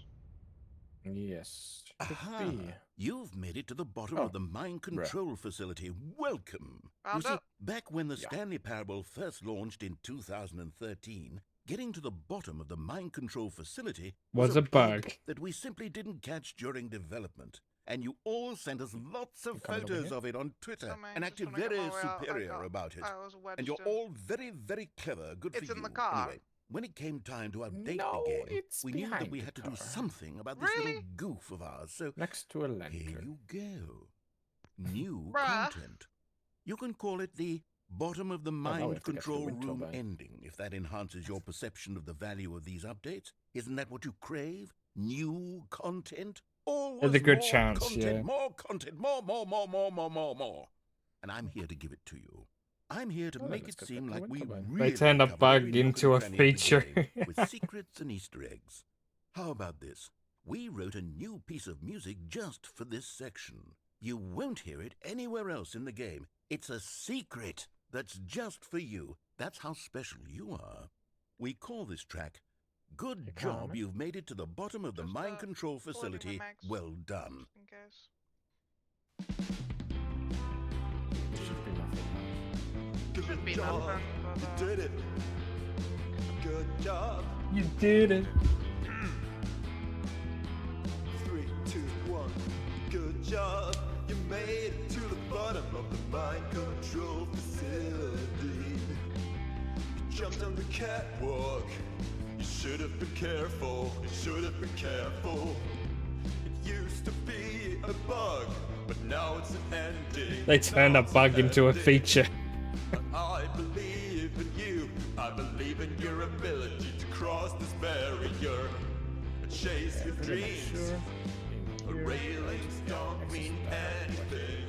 Yes, could Aha! be. You've made it to the bottom Oh, of the mind control facility. Welcome! Found You see, it. back when the Yeah. Stanley Parable first launched in 2013, getting to the bottom of the mind control facility Was a bug. that we simply didn't catch during development. And you all sent us lots of You coming over photos here? of it on Twitter So, man, and just acted wanna get very my way out. superior about it. I was wedged And you're in. all very, very clever. Good It's for in you. the car. Anyway, when it came time to update No, the game, it's we knew that behind we the had to do car. something about this Really? little goof of ours. So Next to a here lantern. you go. New Bruh. content. You can call it the bottom of the now we mind have to get to the control wind room turbine. ending, if that enhances your perception of the value of these updates. Isn't that what you crave? New content? Always There's a good more chance, content, yeah. more content, more. And I'm here to give it to you. I'm here to Well, then make let's it go seem get the like wind we turbine. really They turned a covered bug every nook and into a cranny of the feature. game, with secrets and Easter eggs. How about this? We wrote a new piece of music just for this section. You won't hear it anywhere else in the game. It's a secret that's just for you. That's how special you are. We call this track, Good Job, Economic? You've Made It to the Bottom of the Just, Mind Control loading my Facility. mags. Well done. Just in case. Should be nothing. Should be nothing, but, Did it. Good job. You did it. 3, 2, 1. Good job. You made it to the bottom of the mind control facility. You jumped on the catwalk. You should have been careful. You should have been careful. It used to be a bug, but now it's an ending. They turned Now a it's bug an into a ending. feature. I believe in you. I believe in your ability to cross this barrier and chase your Pretty much dreams. sure. The In here. railings don't mean anything.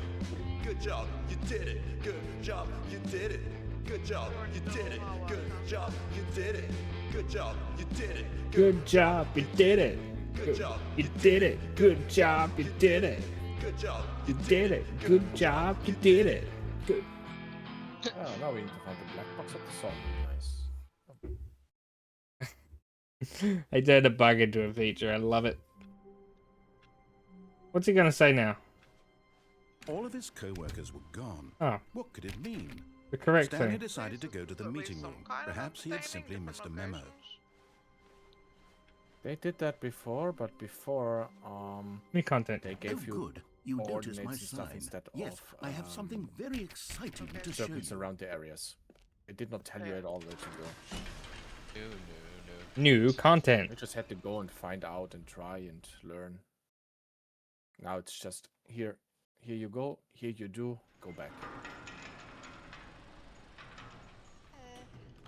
Good job, you did it. Good job, you did it. Good job, you did it. Good job, you did it. Good job, you did it. Good job, you did it. Good job, You did it. Good job, you did it. Good job, You did it. Good job, you did it. Good. Oh, now we need to find the black box at the song. Nice. They turned a bug into a feature. I love it. What's he gonna say now? All of his co-workers were gone. Oh, What could it mean? the correct Stanley thing. decided to go to the At least meeting some room. kind of Perhaps he had entertaining simply different missed a memo. locations. They did that before, but before New content. they gave you good. You notice coordinates my and stuff sign. instead Yes, of I have something very exciting to show circuits you. around the areas. It did not tell you at all where to go. No. New content. You just had to go and find out and try and learn. Now it's just here you go, here you do, go back.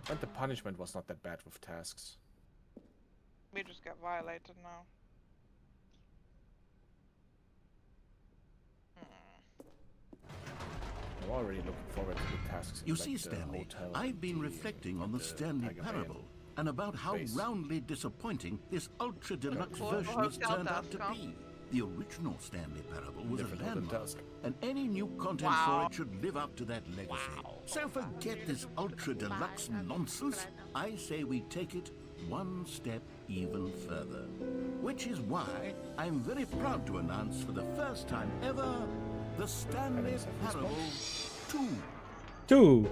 And the punishment was not that bad with tasks. We just get violated now. I'm already looking forward to the tasks. You like see, the Stanley, hotel I've and been the- reflecting on the and Stanley Tiger Bay Parable and about how base. roundly disappointing this ultra deluxe Cool. version has Hotel turned out task, to huh? be. The original Stanley Parable was Different a hotel landmark, task. and any new content for it should live up to that legacy. So forget this ultra deluxe nonsense. I say we take it one step even further. Which is why I'm very proud to announce for the first time ever the Stanley Parable 2. 2.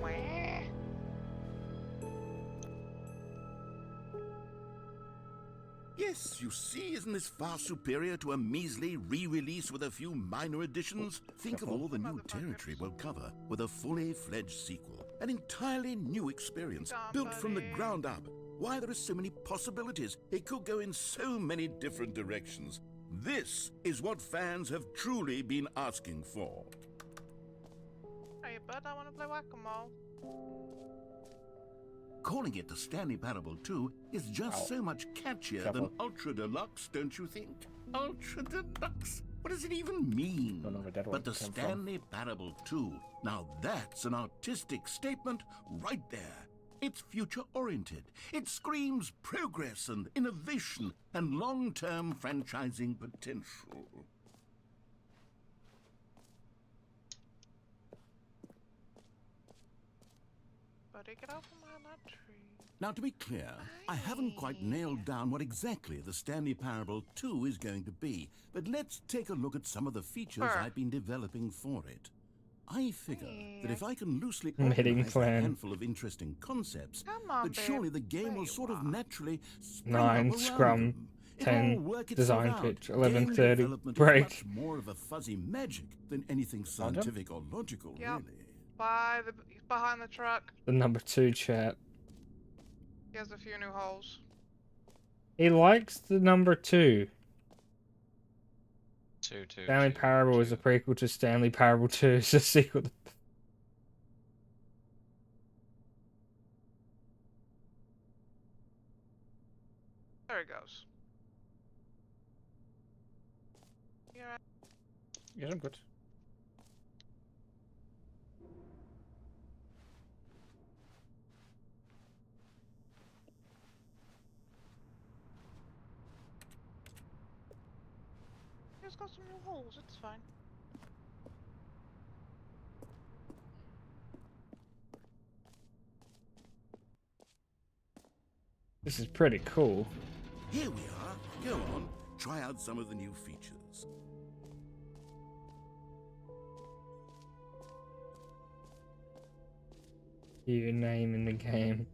Yes, you see, isn't this far superior to a measly re-release with a few minor additions? Think of all the new territory we'll cover with a fully fledged sequel. An entirely new experience, built from the ground up. Why, there are so many possibilities. It could go in so many different directions. This is what fans have truly been asking for. Hey, bud, I want to play whack-a-mole. Calling it the Stanley Parable 2 is just so much catchier than Ultra Deluxe, don't you think? Ultra Deluxe? What does it even mean? Don't know where that But one the came from. Stanley Parable 2, now that's an artistic statement right there. It's future-oriented. It screams progress and innovation and long-term franchising potential. Buddy, get off of my nut tree. Now, to be clear, I haven't quite nailed down what exactly the Stanley Parable 2 is going to be, but let's take a look at some of the features I've been developing for it. I figure that if I can loosely Hitting organize a plan. handful of interesting concepts, Come on, that babe. surely the game There will you sort of are. naturally spring 9 up around scrum, them. It'll all 10 work itself design out. pitch, Game 11:30 development break. is much more of a fuzzy magic than anything scientific or logical, Yep. really. He's behind the truck. The number 2 chat. He has a few new holes. He likes the number 2. 2. Stanley Parable is a prequel to Stanley Parable 2. It's a sequel to... There he goes. You alright? Yeah, I'm good. He's got some new holes, it's fine. This is pretty cool. Here we are. Go on, try out some of the new features. Your name in the game.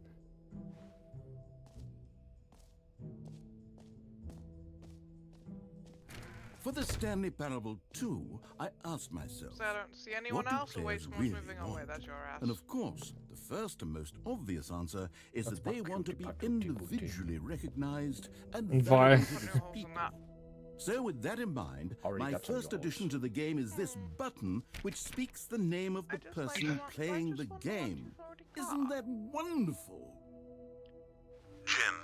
For the Stanley Parable 2, I asked myself, So I don't see anyone what do else, or wait, players someone's really moving away. want? That's your ass. And of course, the first and most obvious answer is That's that they want to be Bakooty. individually recognized and And valued vi- as Put new holes in people. that. So with that in mind, Already my got some first new addition holes. to the game is this button, which speaks the name of I the just like person the one- I playing just the want the ones game. you've already Isn't got. that wonderful? Jim.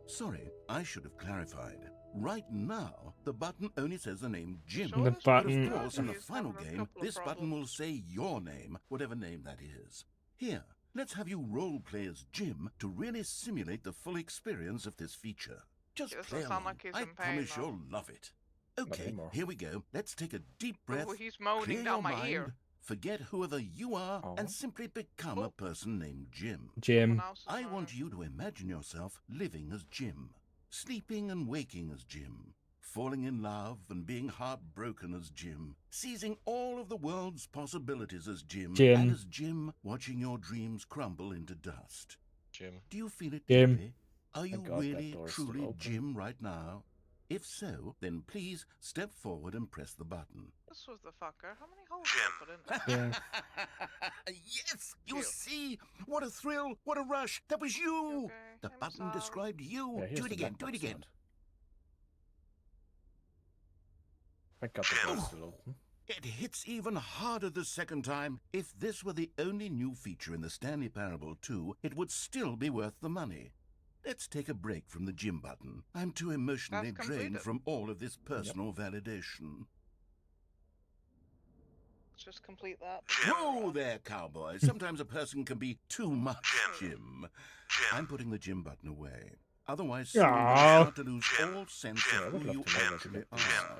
Sorry, I should have clarified. Right now, the button only says the name Jim. Sure, The this But button- of course, in the He's final having a game, couple of this button will problems. say your name, whatever name that is. Here, let's have you role play as Jim to really simulate the full experience of this feature. Just He doesn't play sound along. like he's I in pain, promise though. you'll love it. Okay, anymore. here we go. Let's take a deep breath. Oh, he's moaning clear down your my mind, ear. forget whoever you are, Oh. and simply become a Oh. person named Jim. Jim. Someone else is I moaning. want you to imagine yourself living as Jim, sleeping and waking as Jim, falling in love and being heartbroken as Jim, seizing all of the world's possibilities as Jim, Jim. and as Jim watching your dreams crumble into dust. Jim. Do you feel it Jim. deeply? Are you God, that really, door is still truly open. Jim right now? If so, then please step forward and press the button. This was the fucker. How many holes did I put in it? Yeah. Yes, you Phew. see? What a thrill, what a rush. That was you. Okay, The I'm button sorry. described you. Yeah, here's Do it the again, black do it box again. sound. Thank God the door's still open. It hits even harder the second time. If this were the only new feature in the Stanley Parable 2, it would still be worth the money. Let's take a break from the Jim button. I'm too emotionally That's drained completed. from all of this personal validation. Let's just complete that. Whoa there, cowboy. Sometimes a person can be too much Jim. I'm putting the Jim button away. Otherwise, soon you'll Aw. start to lose all sense of who you actually are.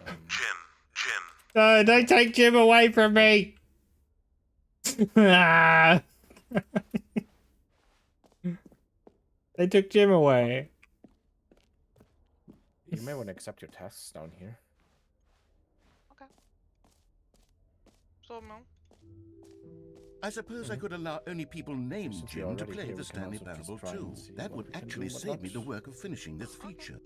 No, don't take Jim away from me. Ah. They took Jim away. You may want to accept your tasks down here. Okay. So, no. I suppose I could allow only people named Since you're Jim to already play here, the we can Stanley also just Parable try and 2. see That what would we can actually do, what save me the not. work of finishing this feature.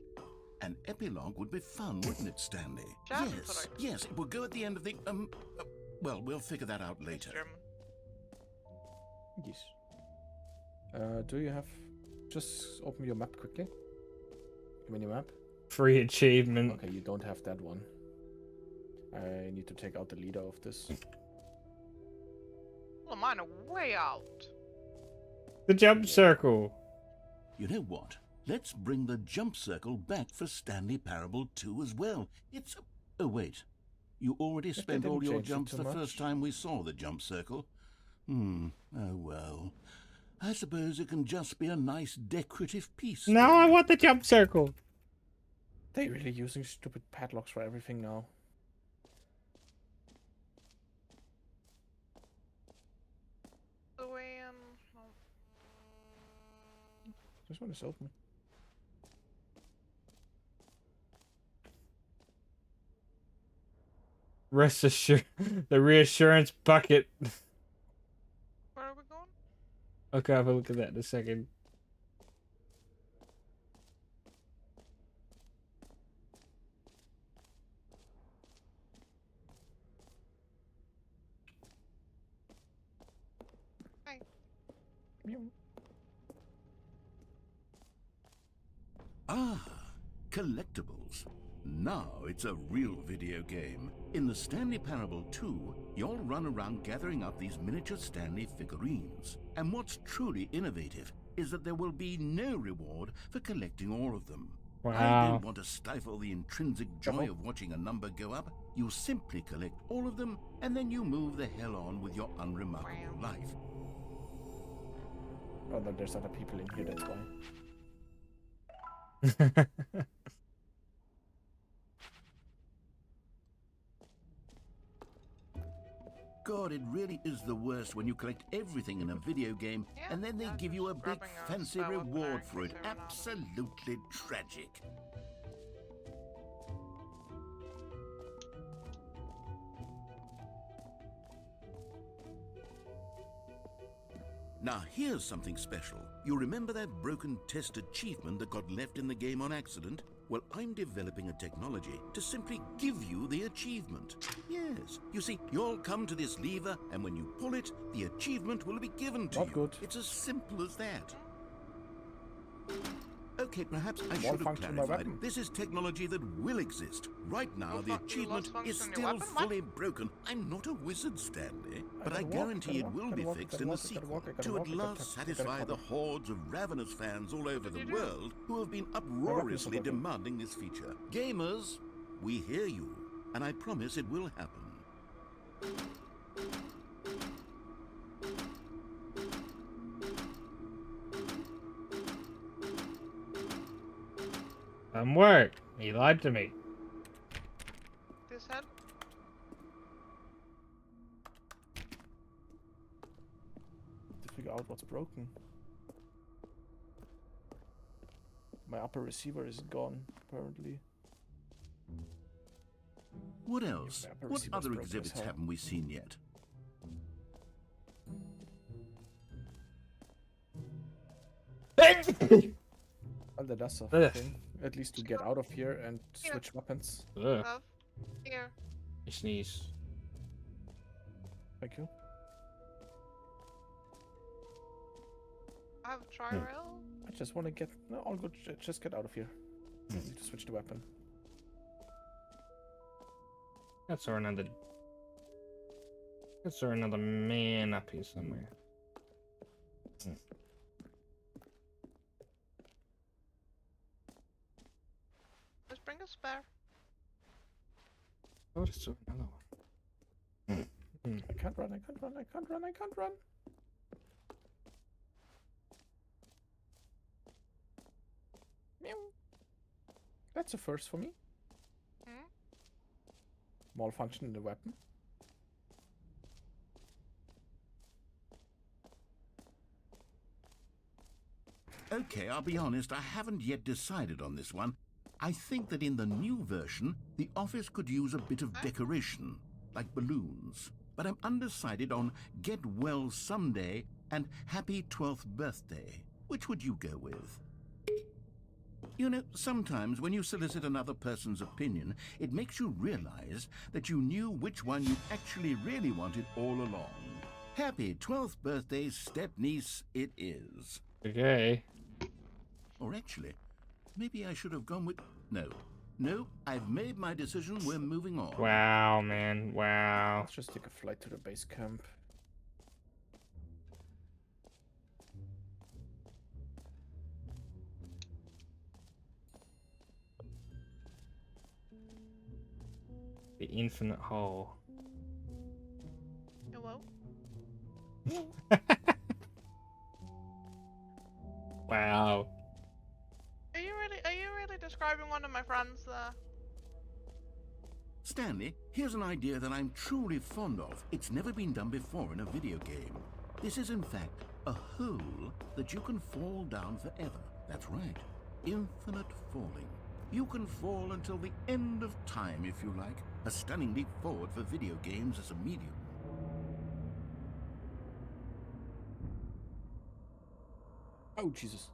An epilogue would be fun, wouldn't it, Stanley? Jam Yes, for it. yes, it would go at the end of the, well, we'll figure that out later. German. Yes. Do you have... Just open your map quickly. Give me your map. Free achievement. Okay, you don't have that one. I need to take out the leader of this. Well, mine are way out. The jump circle. You know what? Let's bring the jump circle back for Stanley Parable 2 as well. It's oh, wait. You already If they spent all didn't your change it jumps too the much. first time we saw the jump circle. Oh well. I suppose it can just be a nice decorative piece. No, I want the jump circle. They really using stupid padlocks for everything now. The way in. Oh. This one is open. Rest assured, the reassurance bucket. Where are we going? Okay, have a look at that in a second. Hi. Ah, collectibles. Now it's a real video game. In the Stanley Parable 2, you'll run around gathering up these miniature Stanley figurines. And what's truly innovative is that there will be no reward for collecting all of them. I Wow. don't want to stifle the intrinsic joy of watching a number go up. You simply collect all of them, and then you move the hell on with your unremarkable life. Oh, no, there's other people in here, that's why. God, it really is the worst when you collect everything in a video game and then they give you a big grabbing a fancy spell opener reward in for it. case I run out. Absolutely tragic. Now here's something special. You remember that broken test achievement that got left in the game on accident? Well, I'm developing a technology to simply give you the achievement. Yes. You see, you'll come to this lever, and when you pull it, the achievement will be given to Not you. good. It's as simple as that. Okay, perhaps I Won't should have function my clarified. weapon. This is technology that will exist. Right now, the achievement is function your still weapon? What? fully broken. I'm not a wizard, Stanley, but I gotta walk, guarantee it gotta will walk, be gotta fixed walk, in the gotta sequel walk, gotta to walk, at I gotta last tap, satisfy gotta the cover. hordes of ravenous fans all over the you do? world who have been weapon's uproariously broken. demanding this feature. Gamers, we hear you, and I promise it will happen. Work. He lied to me. This head? To figure out what's broken. My upper receiver is gone, apparently. What else? upper What receiver's other broken as exhibits hell. haven't we seen yet? Oh, that does Ugh. something. At least to get out of here and switch weapons. Ugh. Love. Here. I sneeze. Thank you. I have tri-rail. I just want to get... No, all good. Just get out of here. I need to switch the weapon. That's our another. That's our another man up here somewhere. Let's bring a spare. Oh, it's another one. I can't run, I can't run, I can't run, I can't run. Meow. That's a first for me. Hmm? Malfunction in the weapon. Okay, I'll be honest, I haven't yet decided on this one. I think that in the new version, the office could use a bit of decoration, like balloons. But I'm undecided on Get Well Someday and Happy 12th Birthday. Which would you go with? You know, sometimes when you solicit another person's opinion, it makes you realize that you knew which one you actually really wanted all along. Happy 12th birthday, step-niece, it is. Okay. Or actually, maybe I should have gone with... No, I've made my decision, we're moving on. Wow, man. Wow. Let's just take a flight to the base camp. The infinite hole. Hello? Wow. Are you really describing one of my friends there? Stanley, here's an idea that I'm truly fond of. It's never been done before in a video game. This is, in fact, a hole that you can fall down forever. That's right. Infinite falling. You can fall until the end of time, if you like. A stunning leap forward for video games as a medium. Oh, Jesus.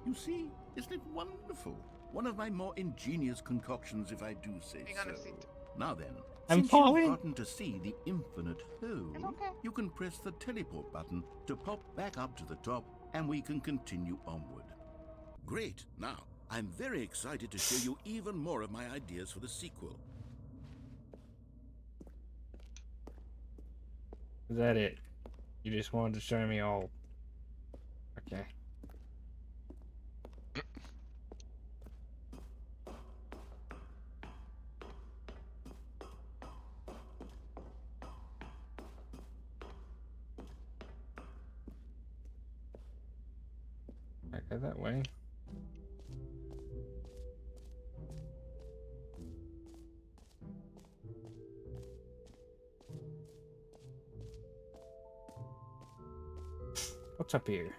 You see, isn't it wonderful? One of my more ingenious concoctions, if I do say Hang so. on a seat. Now then, I'm since falling. you've gotten to see the infinite hole, It's okay. you can press the teleport button to pop back up to the top, and we can continue onward. Great. Now, I'm very excited to show you even more of my ideas for the sequel. Is that it? You just wanted to show me all. Okay. I go that way. What's up here?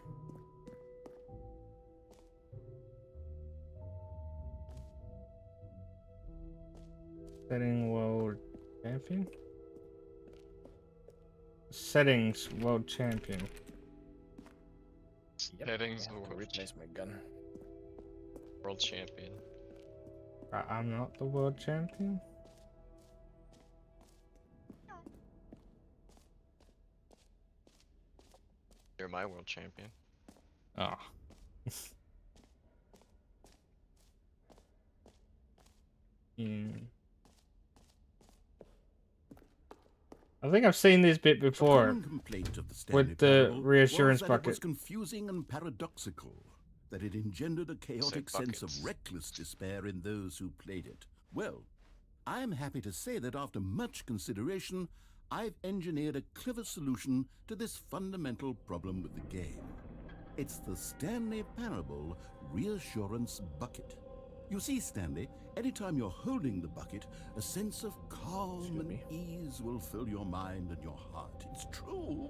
Setting world champion? Settings world champion. Settings I have to world, replace my gun. world champion. I'm not the world champion? You're my world champion. Oh. I think I've seen this bit A before common complaint of the Stanley with the Parable reassurance was that It bucket. was confusing and paradoxical, that it engendered a chaotic sense buckets. of reckless despair in those who played it. Well, I'm happy to say that after much consideration, I've engineered a clever solution to this fundamental problem with the game. It's the Stanley Parable Reassurance Bucket. You see, Stanley, anytime you're holding the bucket, a sense of calm and ease will fill your mind and your heart. It's true.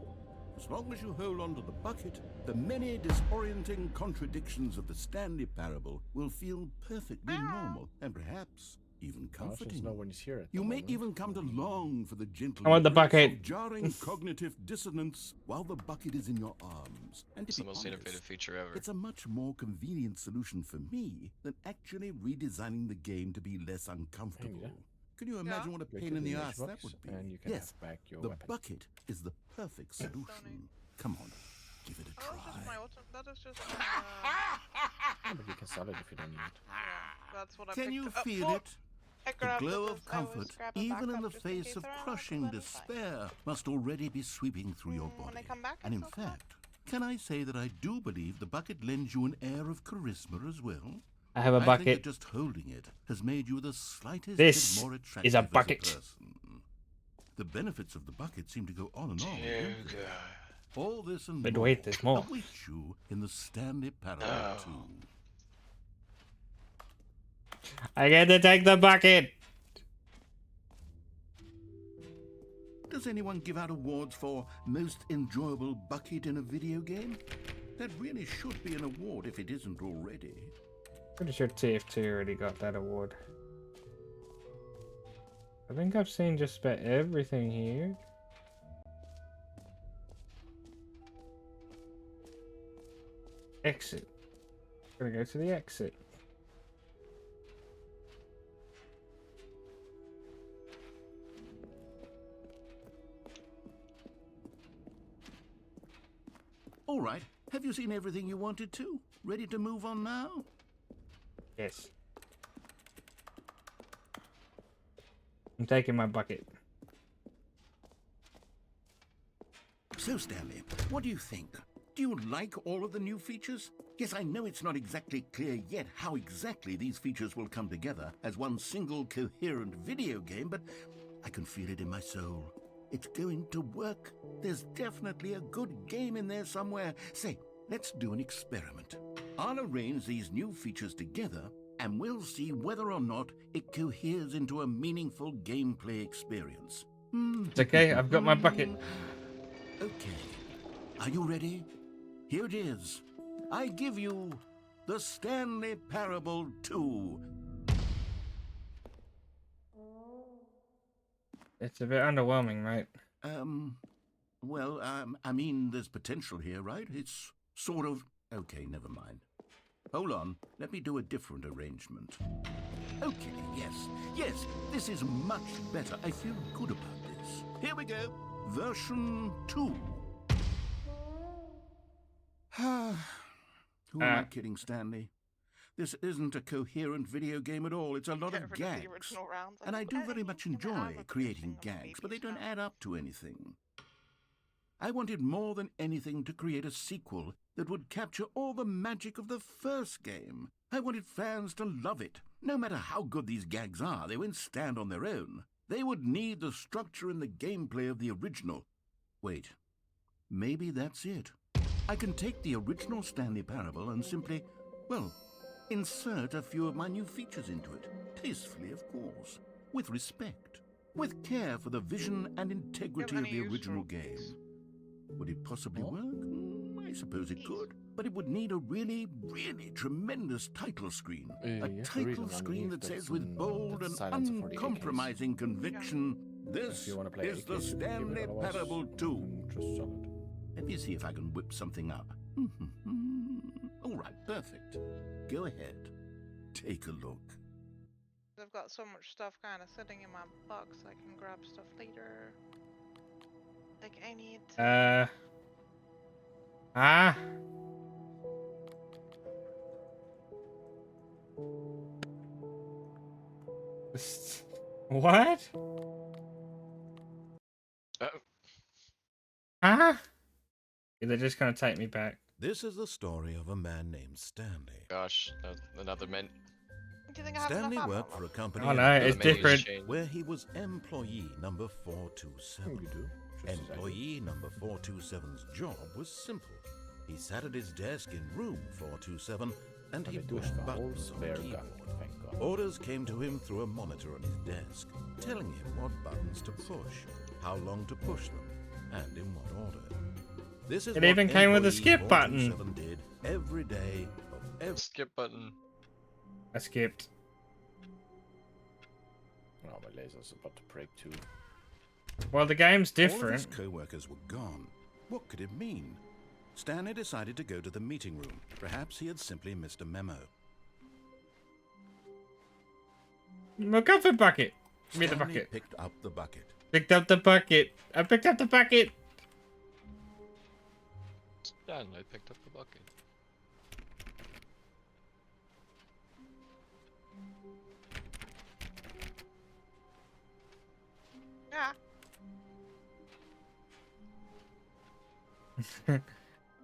As long as you hold on to the bucket, the many disorienting contradictions of the Stanley Parable will feel perfectly normal, and perhaps even Oh, since comforting. no one is here at the You may moment. even come to long for the gentle I want the embrace bucket. of jarring cognitive dissonance while the bucket is in your arms. And to It's the be most innovative honest, feature ever. it's a much more convenient solution for me than actually redesigning the game to be less uncomfortable. Yeah. Can you imagine what a Go pain to in the the image ass that box, would be? and you can Yes, have back your the weapon. bucket is the perfect solution. Come on, give it a Oh, that's just my try. that is just Yeah, but you can sell it if you don't need it. that's what I Can picked you up feel for. it? I The grabbed glow it of as I was comfort, grabbing even back in the up just in face case of I ran out crushing anything. despair, must already be sweeping through your When I body. come back, And in it's all fact, can I say that I do believe the bucket lends you an air of charisma as well? I have a I think bucket. that just holding it has made you the slightest This bit more attractive is a as bucket. person. The benefits of the bucket seem to go on and on. Dear don't they? God. All this and But more wait, there's more. await you in the Stanley Parable No. 2. I get to take the bucket. Does anyone give out awards for most enjoyable bucket in a video game? That really should be an award if it isn't already. Pretty sure TF2 already got that award. I think I've seen just about everything here. Exit. Gonna go to the exit. All right. Have you seen everything you wanted to? Ready to move on now? Yes. I'm taking my bucket. So, Stanley, what do you think? Do you like all of the new features? Yes, I know it's not exactly clear yet how exactly these features will come together as one single coherent video game, but I can feel it in my soul. It's going to work. There's definitely a good game in there somewhere. Say, let's do an experiment. I'll arrange these new features together, and we'll see whether or not it coheres into a meaningful gameplay experience. It's okay, I've got my bucket. Okay. Are you ready? Here it is. I give you the Stanley Parable 2. It's a bit underwhelming, right? Well, I mean, there's potential here, right? It's sort of... Okay, never mind. Hold on. Let me do a different arrangement. Okay, yes, this is much better. I feel good about this. Here we go. Version 2. Who am I kidding, Stanley? This isn't a coherent video game at all. It's a lot Get of rid of gags. the original rounds. And I do Hey, very much can I have enjoy a creating single gags, but they baby don't smell? add up to anything. I wanted more than anything to create a sequel that would capture all the magic of the first game. I wanted fans to love it. No matter how good these gags are, they won't stand on their own. They would need the structure and the gameplay of the original. Wait, maybe that's it. I can take the original Stanley Parable and simply, well, insert a few of my new features into it. Tastefully, of course. With respect. With care for the vision and integrity of the original game. Would it possibly work? I suppose it could. But it would need a really, really tremendous title screen. A title screen that says with bold and uncompromising conviction, this is the Stanley Parable 2. Let me see if I can whip something up. All right, perfect. Go ahead. Take a look. I've got so much stuff kind of sitting in my box, I can grab stuff later. Like I need. What? Huh? They're just gonna take me back. This is the story of a man named Stanley. Gosh, another man. Do you think I have Stanley enough worked ammo? for a company Oh no, it's different. where he was employee number 427. Employee number 427's job was simple. He sat at his desk in room 427 and he pushed buttons on the keyboard. Orders came to him through a monitor on his desk, telling him what buttons to push, how long to push them, and in what order. This is It what even came with a employee skip button. 427 did every day of every Skip button. I skipped. Oh, my laser's about to break too. Well, the game's All of different. his co-workers were gone. What could it mean? Stanley decided to go to the meeting room. Perhaps he had simply missed a memo. Look up the bucket. Give me the Stanley bucket. picked up the bucket. Picked up the bucket. I picked up the bucket. Stanley picked up the bucket. Yeah.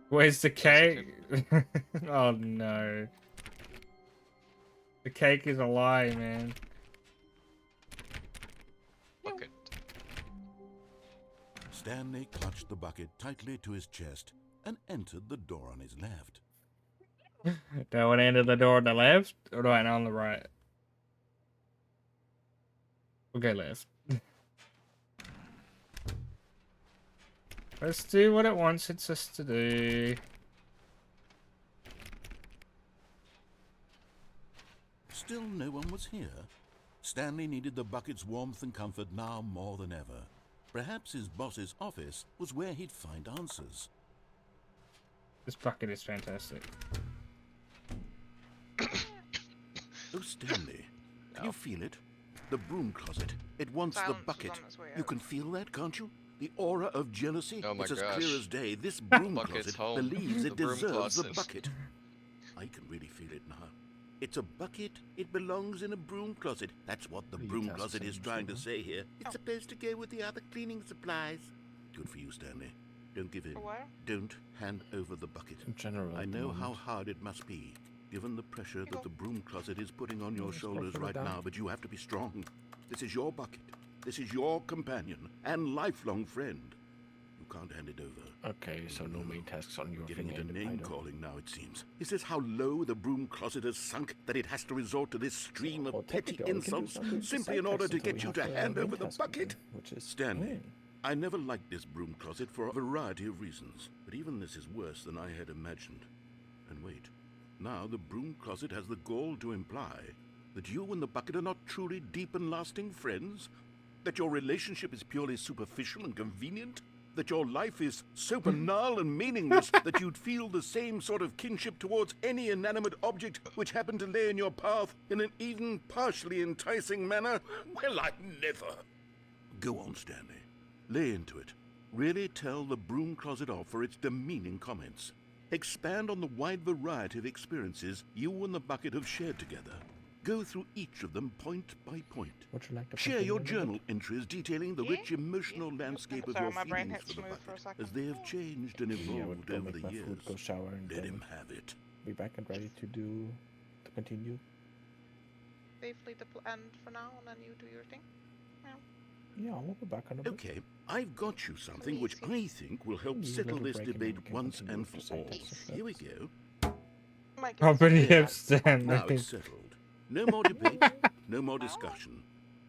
Where's the cake? Oh no. The cake is a lie, man. Bucket. Stanley clutched the bucket tightly to his chest and entered the door on his left. Do I want to enter the door on the left or do I on the right? Okay, left. Let's do what it wants us to do. Still no one was here. Stanley needed the bucket's warmth and comfort now more than ever. Perhaps his boss's office was where he'd find answers. This bucket is fantastic. Oh, Stanley, can you feel it? The broom closet. It wants Silence the is bucket. on its way You out. can feel that, can't you? The aura of jealousy. Oh my it's as gosh. clear as day. This broom Bucket's closet home. believes it The broom deserves the closet. bucket. I can really feel it now. It's a bucket. It belongs in a broom closet. That's what the broom closet is trying to say here. It's supposed to go with the other cleaning supplies. Good for you, Stanley. Don't give in. What? Don't hand over the bucket. In general, I at the know how moment. hard it must be, given the pressure that the broom closet is putting on your Let's go shoulders for it right down. now, but you have to be strong. This is your bucket. This is your companion and lifelong friend. You can't hand it over. Okay, so no main tasks on your Getting thing into ended name either. calling now, it seems. Is this how low the broom closet has sunk that it has to resort to this stream of Well, petty technically, we can do insults something simply side in order tasks to until get we you have to the hand main over the task again, bucket? which is Stanley, I never liked this broom closet for a variety of reasons, but even this is worse than I had imagined. And wait, now the broom closet has the gall to imply that you and the bucket are not truly deep and lasting friends? That your relationship is purely superficial and convenient? That your life is so banal and meaningless that you'd feel the same sort of kinship towards any inanimate object which happened to lay in your path in an even partially enticing manner? Well, I never. Go on, Stanley. Lay into it. Really tell the broom closet off for its demeaning comments. Expand on the wide variety of experiences you and the bucket have shared together. Go through each of them point by point. Would you like to Share your continue journal entries detailing the rich emotional landscape of Sorry, your my brain feelings hit for the smooth for a bucket second. as they have changed and Yeah, I would evolved go over make the my years. food, go shower, and Let then him have it. be back and ready to continue. Safely end for now, and then you do your thing. Yeah, we'll be back on a bit. Okay, I've got you something which I think will help Maybe a settle little this break and debate then we can once continue and with for the side all. tasks if Here we that's- go. Property There. of Stanley. Now it's settled. No more debate, no more discussion.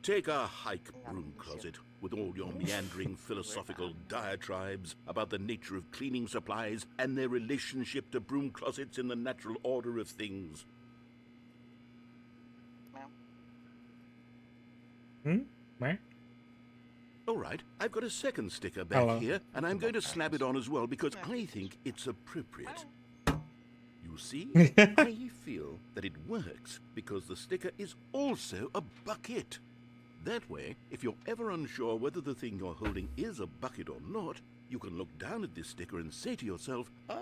Take a hike, broom closet, with all your meandering philosophical diatribes about the nature of cleaning supplies and their relationship to broom closets in the natural order of things. Where? All right, I've got a second sticker back Hello. here, and I'm going to slap it on as well because I think it's appropriate. You see, I feel that it works because the sticker is also a bucket. That way, if you're ever unsure whether the thing you're holding is a bucket or not, you can look down at this sticker and say to yourself, ah,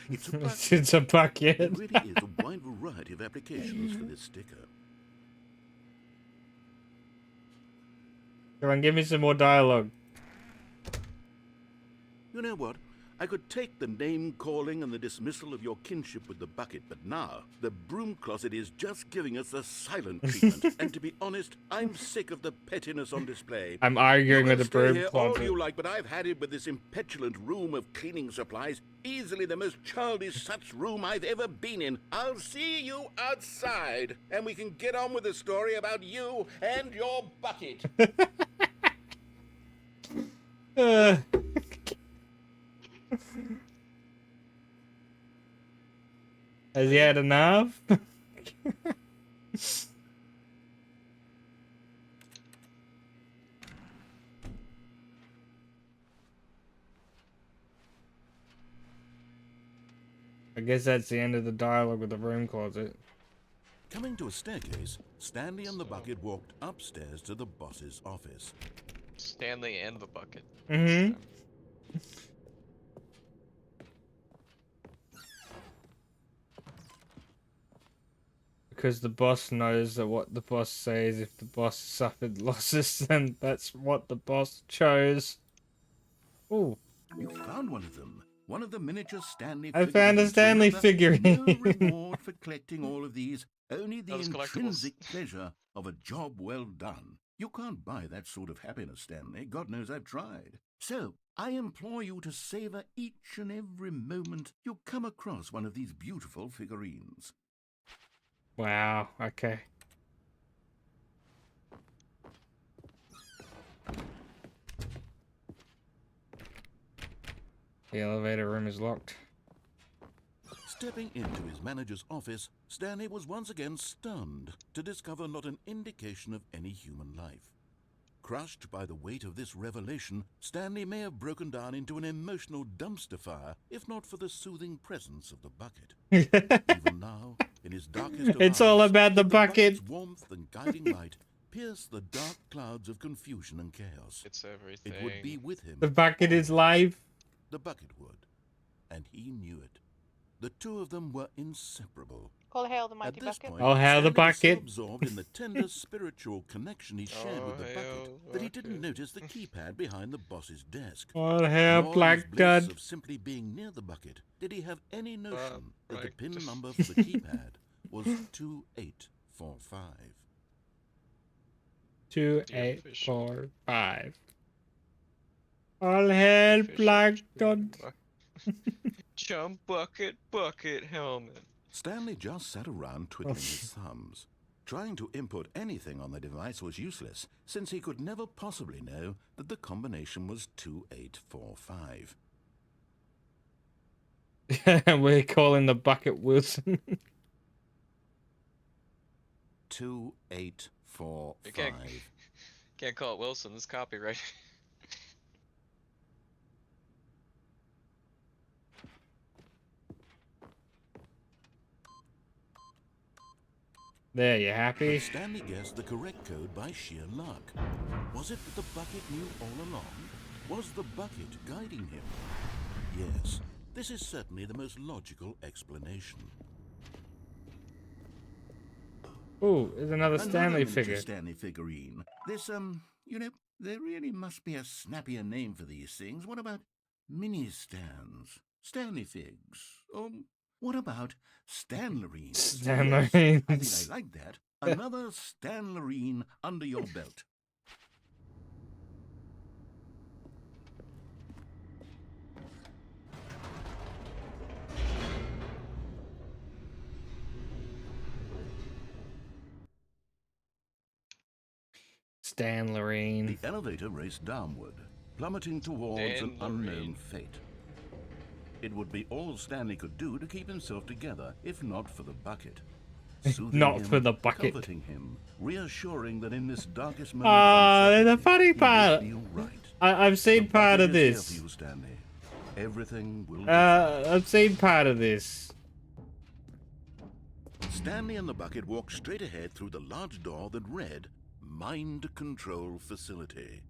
it's a bucket. It's a bucket. There really is a wide variety of applications for this sticker. Come on, give me some more dialogue. You know what? I could take the name-calling and the dismissal of your kinship with the bucket, but now the broom closet is just giving us the silent treatment. And to be honest, I'm sick of the pettiness on display. I'm arguing You with can the stay broom here all closet. you like, but I've had it with this impetulant room of cleaning supplies. Easily the most childish such room I've ever been in. I'll see you outside, and we can get on with the story about you and your bucket. Has he had enough? I guess that's the end of the dialogue with the room closet. Coming to a staircase, Stanley and the bucket walked upstairs to the boss's office. Stanley and the bucket. Mm-hmm. Because the boss knows that what the boss says, if the boss suffered losses, then that's what the boss chose. Ooh. You found one of them. One of the miniature Stanley I found a figurines. Stanley Remember, figurine. No reward for collecting all of these, only the Those collectibles. intrinsic pleasure of a job well done. You can't buy that sort of happiness, Stanley. God knows I've tried. So, I implore you to savor each and every moment you come across one of these beautiful figurines. Wow, okay. The elevator room is locked. Stepping into his manager's office, Stanley was once again stunned to discover not an indication of any human life. Crushed by the weight of this revelation, Stanley may have broken down into an emotional dumpster fire if not for the soothing presence of the bucket. Even now, in his darkest of It's all hours, about the bucket. bucket's warmth and guiding light pierced the dark clouds of confusion and chaos. It's everything. It would be with him. The bucket is life. The bucket would, and he knew it. The two of them were inseparable. All hail the At mighty this bucket. point, Oh, hail the Stanley was so bucket. absorbed in the tender spiritual connection he shared with the Oh, bucket hail that he didn't bucket. notice the keypad behind the boss's desk. All hail Nor in Black his bliss God. of simply being near the bucket did he have any notion that the Black pin God. number for the keypad was 2845. 2845. All hail Black God. Jump bucket, bucket helmet. Stanley just sat around twiddling his thumbs. Trying to input anything on the device was useless, since he could never possibly know that the combination was 2845. We're calling the bucket Wilson. 2845. Can't call it Wilson. This copyright. There, you happy? Stanley guessed the correct code by sheer luck. Was it that the bucket knew all along? Was the bucket guiding him? Yes, this is certainly the most logical explanation. Ooh, there's another Stanley miniature figure. Stanley figurine. This, you know, there really must be a snappier name for these things. What about mini stands? Stanley figs? Or what about Stanlerines? Stanlerines. Yes, I think I like that. Another Stanlerine under your belt. Stan Lorraine. The elevator raced downward, plummeting towards an unknown fate. It would be all Stanley could do to keep himself together, if not for the bucket. Soothing Not him, for the bucket. comforting him, reassuring that in this darkest moment The funny part. he will be all right. I've seen The part bucket of is here this. for you, Stanley. Everything will be I've seen part of this. Stanley and the bucket walked straight ahead through the large door that read, Mind Control Facility.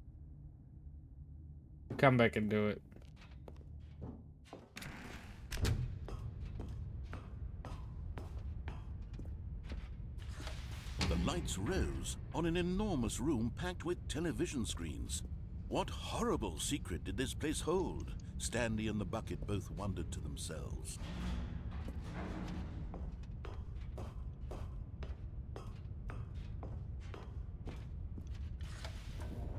Come back and do it. The lights rose on an enormous room packed with television screens. What horrible secret did this place hold? Stanley and the bucket both wondered to themselves.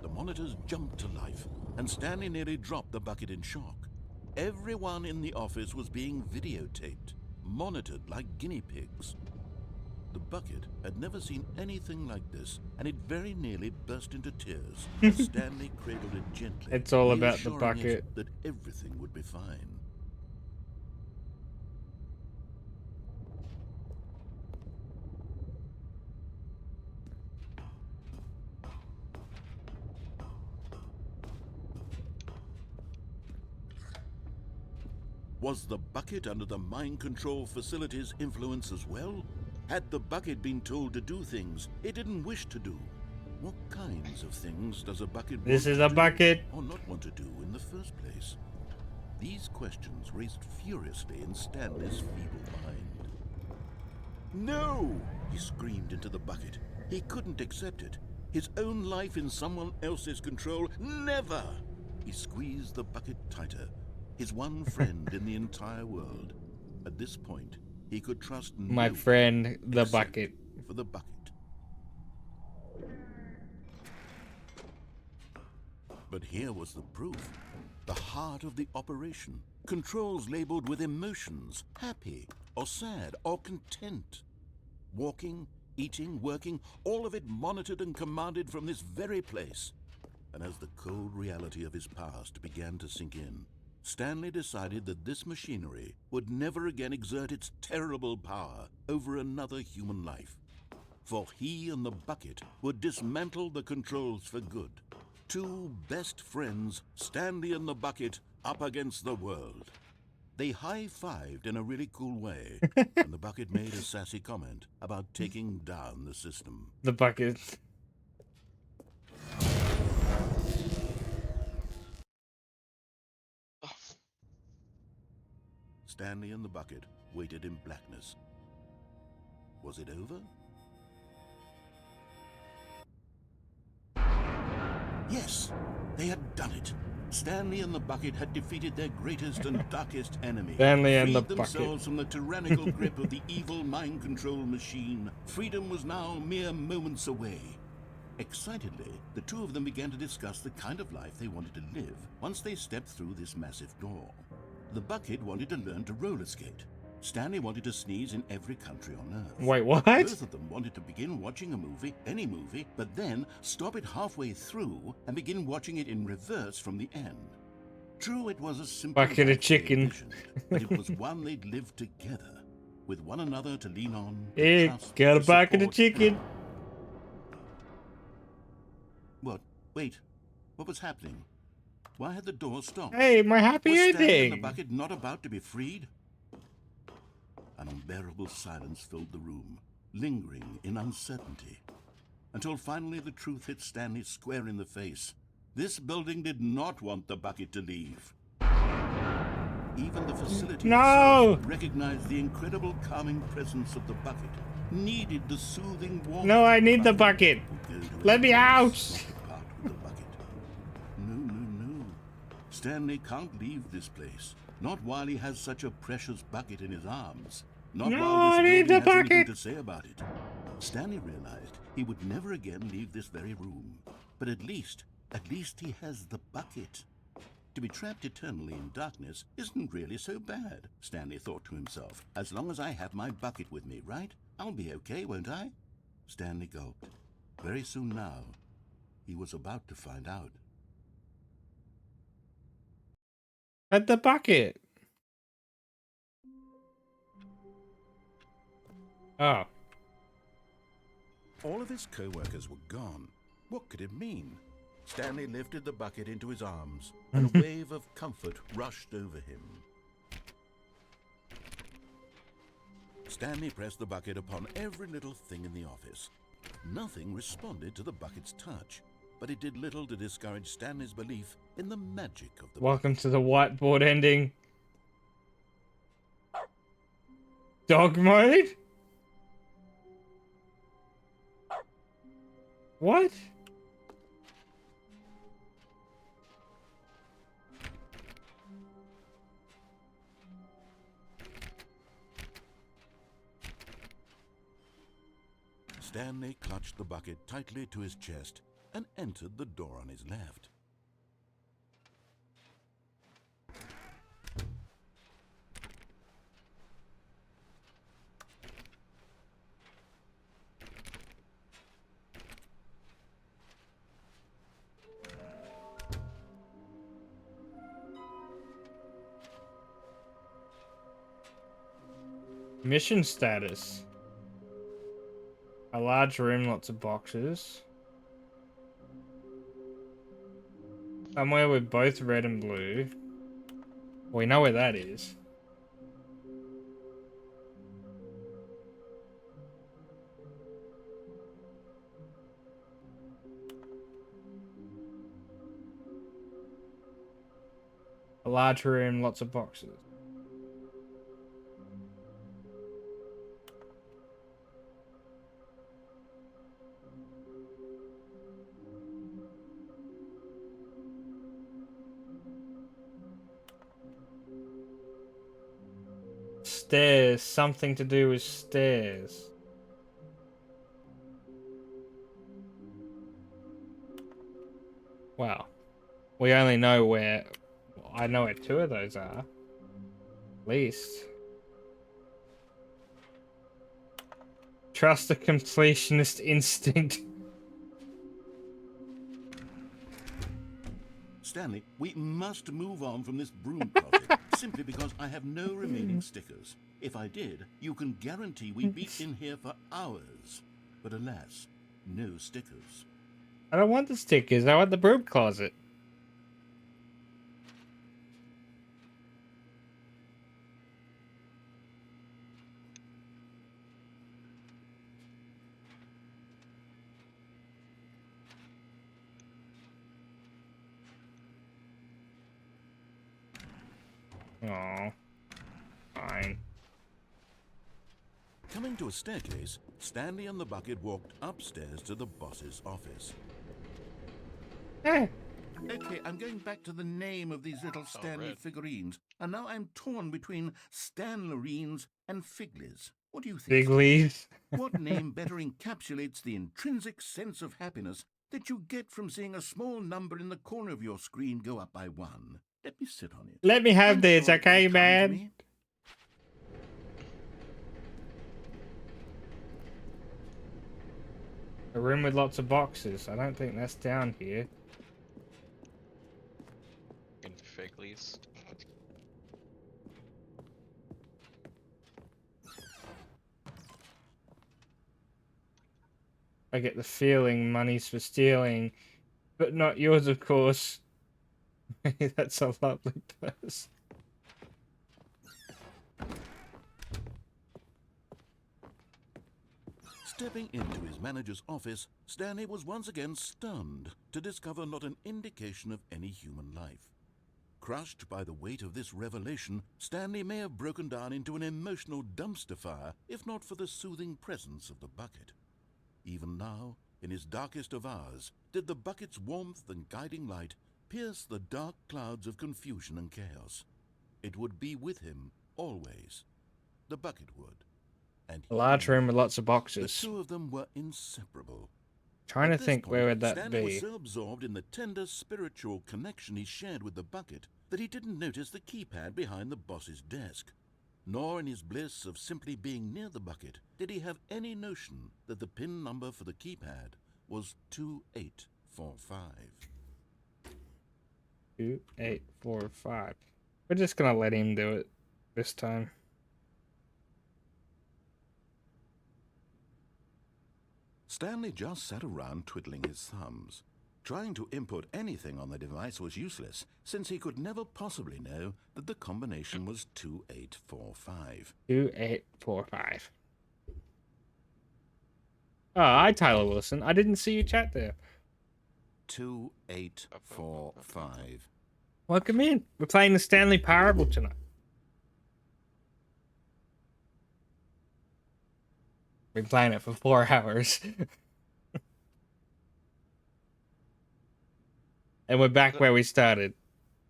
The monitors jumped to life, and Stanley nearly dropped the bucket in shock. Everyone in the office was being videotaped, monitored like guinea pigs. The bucket had never seen anything like this, and it very nearly burst into tears as Stanley cradled it gently. It's all about the reassuring bucket. it that everything would be fine. Was the bucket under the mind control facility's influence as well? Had the bucket been told to do things it didn't wish to do? What kinds of things does a bucket This want is to a do bucket. or not want to do in the first place? These questions raced furiously in Stanley's feeble mind. No! He screamed into the bucket. He couldn't accept it. His own life in someone else's control, never! He squeezed the bucket tighter. His one friend in the entire world. At this point, he could trust My no friend, the except bucket. for the bucket. But here was the proof. The heart of the operation. Controls labeled with emotions, happy or sad or content. Walking, eating, working, all of it monitored and commanded from this very place. And as the cold reality of his past began to sink in, Stanley decided that this machinery would never again exert its terrible power over another human life. For he and the bucket would dismantle the controls for good. Two best friends, Stanley and the bucket, up against the world. They high-fived in a really cool way, and the bucket made a sassy comment about taking down the system. The bucket. Stanley and the bucket waited in blackness. Was it over? Yes, they had done it. Stanley and the bucket had defeated their greatest and darkest enemy. Stanley and the freed themselves from the tyrannical grip of the evil mind control machine. Freedom was now mere moments away. Excitedly, the two of them began to discuss the kind of life they wanted to live once they stepped through this massive door. The bucket wanted to learn to roller skate. Stanley wanted to sneeze in every country on Earth. Wait, what? Both of them wanted to begin watching a movie, any movie, but then stop it halfway through and begin watching it in reverse from the end. True, it was a simple Bucket of chicken. envisioned, but it was one they'd lived together, with one another to lean on. To Hey, trust, got a to bucket of support. chicken. What? Wait. What was happening? Why had the door stopped? Hey, my happy Was Stanley and the ending. bucket not about to be freed? An unbearable silence filled the room, lingering in uncertainty, until finally the truth hit Stanley square in the face. This building did not want the bucket to leave. Even the facility No! itself recognized the incredible calming presence of the bucket, needed the soothing warmth. No, I of need the bucket. Go to Let its me place, out. not to part with the bucket. No. Stanley can't leave this place. Not while he has such a precious bucket in his arms. Not No, while this I need building the has anything bucket. to say about it. Stanley realized he would never again leave this very room. But at least he has the bucket. To be trapped eternally in darkness isn't really so bad, Stanley thought to himself. As long as I have my bucket with me, right? I'll be okay, won't I? Stanley gulped. Very soon now, he was about to find out. At the bucket. Oh. All of his co-workers were gone. What could it mean? Stanley lifted the bucket into his arms, and a wave of comfort rushed over him. Stanley pressed the bucket upon every little thing in the office. Nothing responded to the bucket's touch, but it did little to discourage Stanley's belief in the magic of the Welcome to the whiteboard ending. Dog mode? What? Stanley clutched the bucket tightly to his chest and entered the door on his left. Mission status. A large room, lots of boxes. Somewhere with both red and blue. We know where that is. A large room, lots of boxes. Stairs, something to do with stairs. Wow. We only know where... I know where 2 of those are. At least. Trust the completionist instinct. Stanley, we must move on from this broom closet simply because I have no remaining stickers. If I did, you can guarantee we'd be in here for hours. But alas, no stickers. I don't want the stickers, I want the broom closet. Oh, fine. Coming to a staircase, Stanley and the bucket walked upstairs to the boss's office. Eh. Okay, I'm going back to the name of these little Stanley figurines, and now I'm torn between Stanlerines and Figlies. What do you think? Figlies? What name better encapsulates the intrinsic sense of happiness that you get from seeing a small number in the corner of your screen go up by 1? Let me sit on it. Let me have I'm this, sure it will okay, come to man? me. A room with lots of boxes. I don't think that's down here. In Figlies. I get the feeling money's for stealing, but not yours, of course. That's a lovely purse. Stepping into his manager's office, Stanley was once again stunned to discover not an indication of any human life. Crushed by the weight of this revelation, Stanley may have broken down into an emotional dumpster fire if not for the soothing presence of the bucket. Even now, in his darkest of hours, did the bucket's warmth and guiding light pierce the dark clouds of confusion and chaos. It would be with him always. The bucket would. And A large room with lots of boxes. the 2 of them were inseparable. Trying to At this think, point, where would that Stanley was be? so absorbed in the tender spiritual connection he shared with the bucket that he didn't notice the keypad behind the boss's desk. Nor in his bliss of simply being near the bucket did he have any notion that the PIN number for the keypad was 2845. 2845. We're just gonna let him do it this time. Stanley just sat around twiddling his thumbs. Trying to input anything on the device was useless, since he could never possibly know that the combination was 2845. 2845. Oh, hi, Tyler Wilson. I didn't see you chat there. 2845. Welcome in. We're playing the Stanley Parable tonight. Been playing it for 4 hours. And we're back where we started.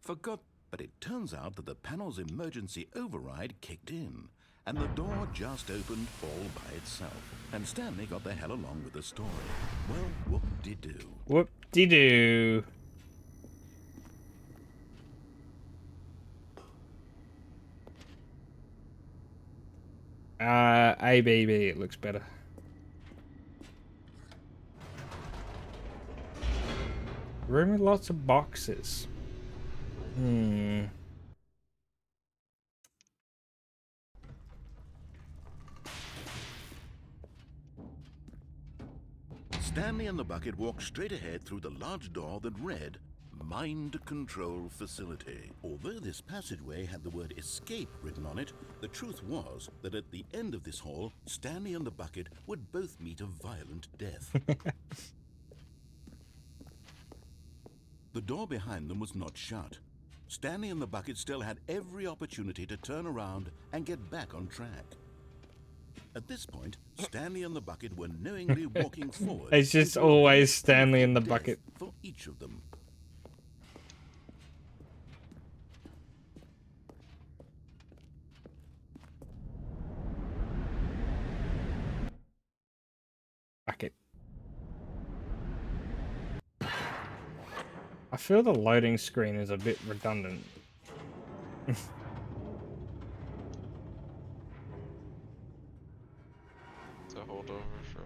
Forgot, but it turns out that the panel's emergency override kicked in, and the door just opened all by itself, and Stanley got the hell along with the story. Well, whoop-de-doo. Whoop-de-doo. ABB, it looks better. Room with lots of boxes. Stanley and the bucket walked straight ahead through the large door that read, Mind Control Facility. Although this passageway had the word escape written on it, the truth was that at the end of this hall, Stanley and the bucket would both meet a violent death. The door behind them was not shut. Stanley and the bucket still had every opportunity to turn around and get back on track. At this point, Stanley and the bucket were knowingly walking forward. It's just into a always life Stanley of and the death bucket. for each of them. Bucket. I feel the loading screen is a bit redundant. It's a holdover from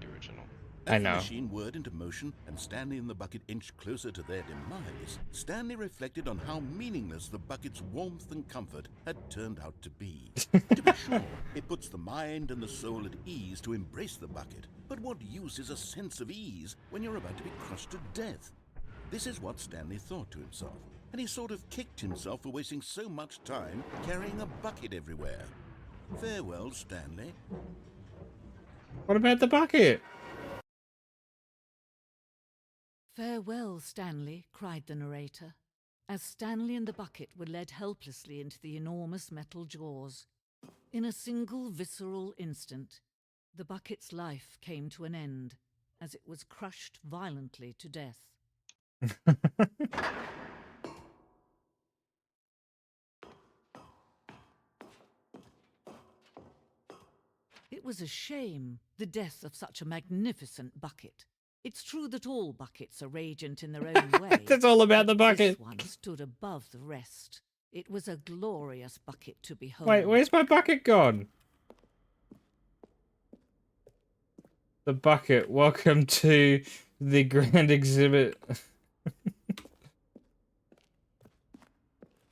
the original. I As the know. machine whirred into motion and Stanley and the bucket inched closer to their demise, Stanley reflected on how meaningless the bucket's warmth and comfort had turned out to be. To be sure, it puts the mind and the soul at ease to embrace the bucket, but what use is a sense of ease when you're about to be crushed to death? This is what Stanley thought to himself, and he sort of kicked himself for wasting so much time carrying a bucket everywhere. Farewell, Stanley. What about the bucket? Farewell, Stanley, cried the narrator, as Stanley and the bucket were led helplessly into the enormous metal jaws. In a single visceral instant, the bucket's life came to an end, as it was crushed violently to death. It was a shame, the death of such a magnificent bucket. It's true that all buckets are radiant in their own way. That's all about the but bucket. This one stood above the rest. It was a glorious bucket to behold. Wait, where's my bucket gone? The bucket. Welcome to the grand exhibit.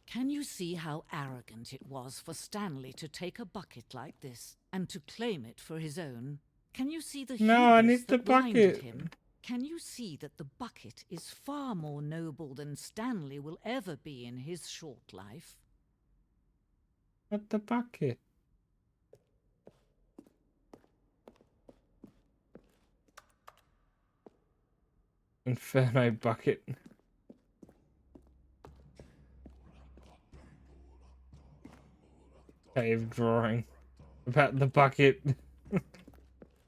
Can you see how arrogant it was for Stanley to take a bucket like this and to claim it for his own? Can you see the No, I hubris need the that blinded bucket. him? Can you see that the bucket is far more noble than Stanley will ever be in his short life? What the bucket? Inferno bucket. Cave drawing about the bucket.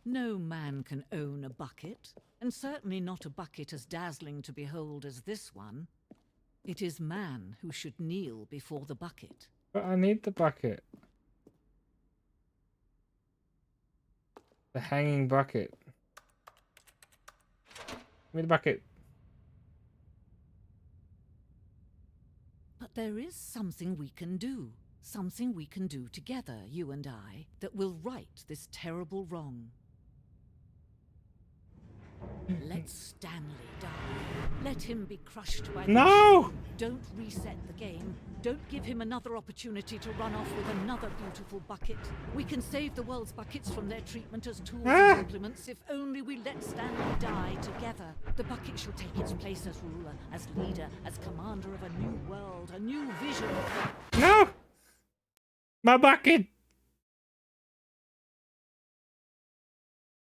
No man can own a bucket, and certainly not a bucket as dazzling to behold as this one. It is man who should kneel before the bucket. But I need the bucket. The hanging bucket. Give me the bucket. But there is something we can do. Something we can do together, you and I, that will right this terrible wrong. Let Stanley die. Let him be crushed by the No! machine. Don't reset the game. Don't give him another opportunity to run off with another beautiful bucket. We can save the world's buckets from their treatment as tools and implements if only we let Stanley die together. The bucket shall take its place as ruler, as leader, as commander of a new world, a new vision for... No! My bucket!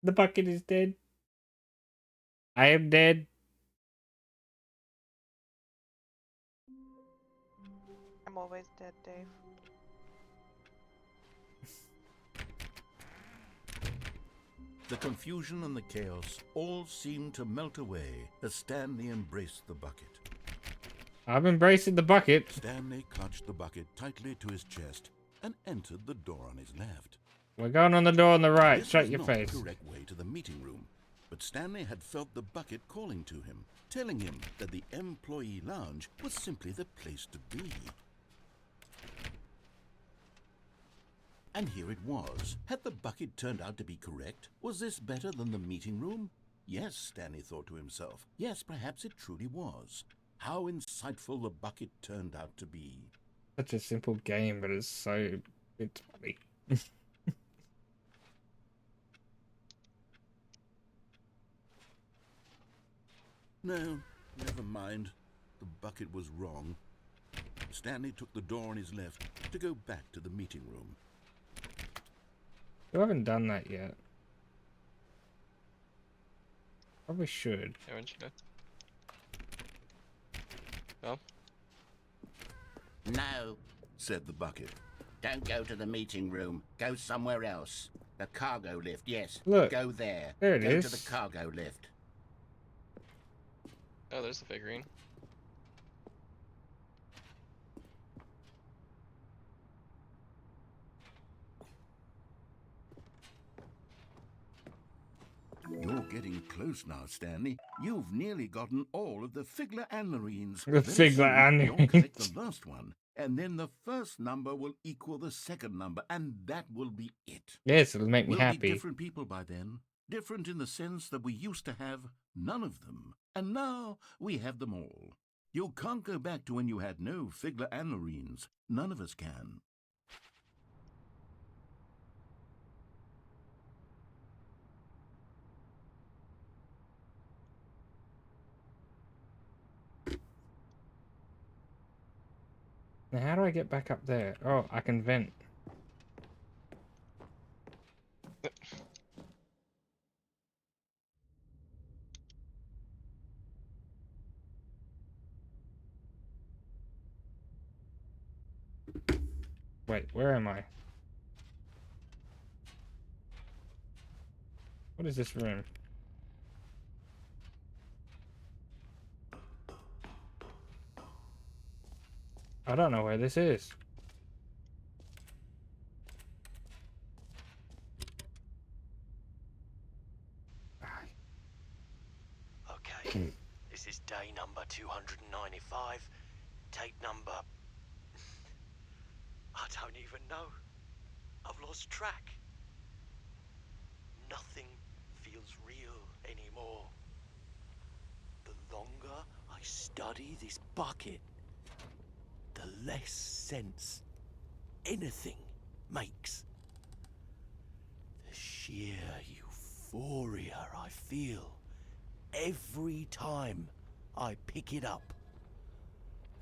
The bucket is dead. I am dead. I'm always dead, Dave. The confusion and the chaos all seemed to melt away as Stanley embraced the bucket. I'm embracing the bucket. Stanley clutched the bucket tightly to his chest and entered the door on his left. We're going on the door on the right. This Shut was your not face. the correct way to the meeting room, but Stanley had felt the bucket calling to him, telling him that the employee lounge was simply the place to be. And here it was. Had the bucket turned out to be correct? Was this better than the meeting room? Yes, Stanley thought to himself. Yes, perhaps it truly was. How insightful the bucket turned out to be. Such a simple game, but it's funny. No, never mind. The bucket was wrong. Stanley took the door on his left to go back to the meeting room. You haven't done that yet. Probably should. Eventually. No? No, said the bucket. don't go to the meeting room. Go somewhere else. The cargo lift, yes. Look, Go there. there it go is. to the cargo lift. Oh, there's the figurine. You're getting close now, Stanley. You've nearly gotten all of the Figler Anmarines. The Very Figler soon, you'll collect Anmarines. the last one, and then the first number will equal the second number, and that will be it. Yes, it'll make me We'll be happy. different people by then. Different in the sense that we used to have none of them, and now we have them all. You can't go back to when you had no Figler Anmarines. None of us can. Now, how do I get back up there? Oh, I can vent. Wait, where am I? What is this room? I don't know where this is. Okay, this is day number 295. Tape number... I don't even know. I've lost track. Nothing feels real anymore. The longer I study this bucket, the less sense anything makes. The sheer euphoria I feel every time I pick it up.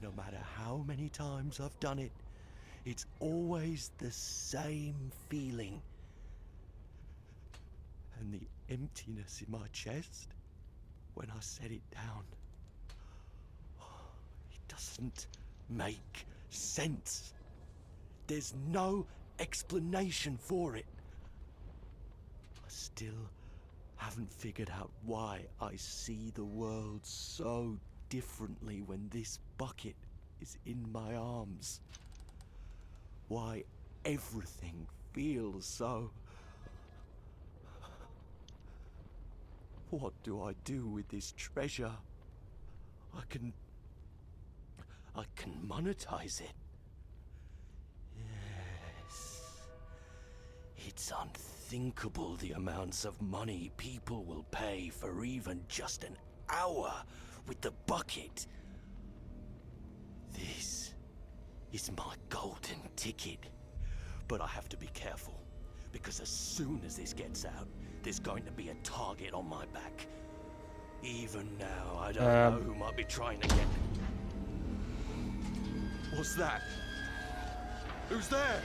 No matter how many times I've done it, it's always the same feeling. And the emptiness in my chest when I set it down. It doesn't make sense. There's no explanation for it. I still haven't figured out why I see the world so differently when this bucket is in my arms. Why everything feels so... What do I do with this treasure? I can monetize it. Yes. It's unthinkable the amounts of money people will pay for even just an hour with the bucket. This is my golden ticket. But I have to be careful, because as soon as this gets out, there's going to be a target on my back. Even now, I don't know who might be trying to get... What's that? Who's there?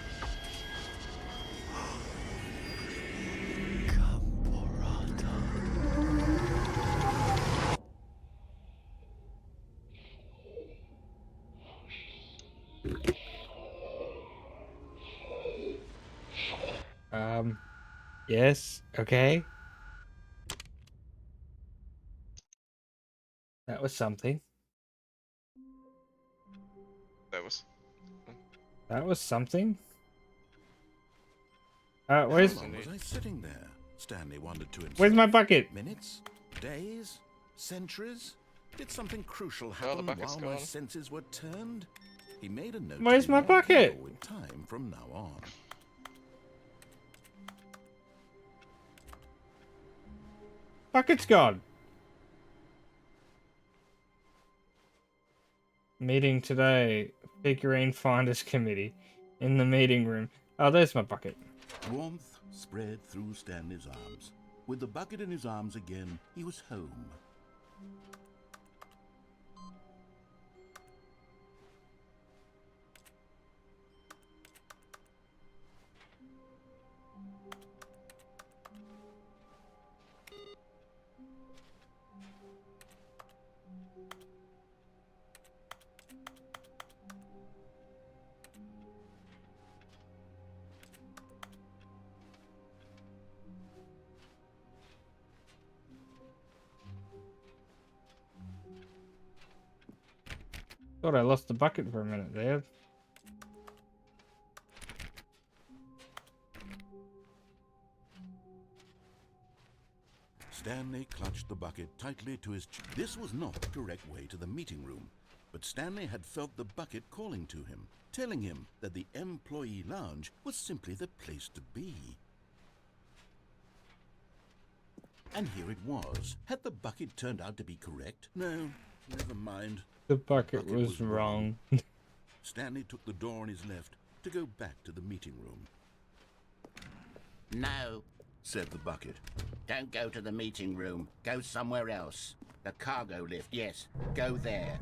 Yes, okay. That was something. That was something? Where's... How long was I sitting there? Stanley wondered to himself. Where's my bucket? Minutes? Days? Centuries? Did something crucial happen while my senses were turned? He made a note. Where's my bucket? In time from now on. Bucket's gone. Meeting today. Figurine Finders Committee. In the meeting room. Oh, there's my bucket. Warmth spread through Stanley's arms. With the bucket in his arms again, he was home. Thought I lost the bucket for a minute there. Stanley clutched the bucket tightly to his chest. This was not the correct way to the meeting room, but Stanley had felt the bucket calling to him, telling him that the employee lounge was simply the place to be. And here it was. Had the bucket turned out to be correct? No, never mind. The bucket was wrong. Stanley took the door on his left to go back to the meeting room. No, said the bucket. Don't go to the meeting room. Go somewhere else. The cargo lift, yes. Go there.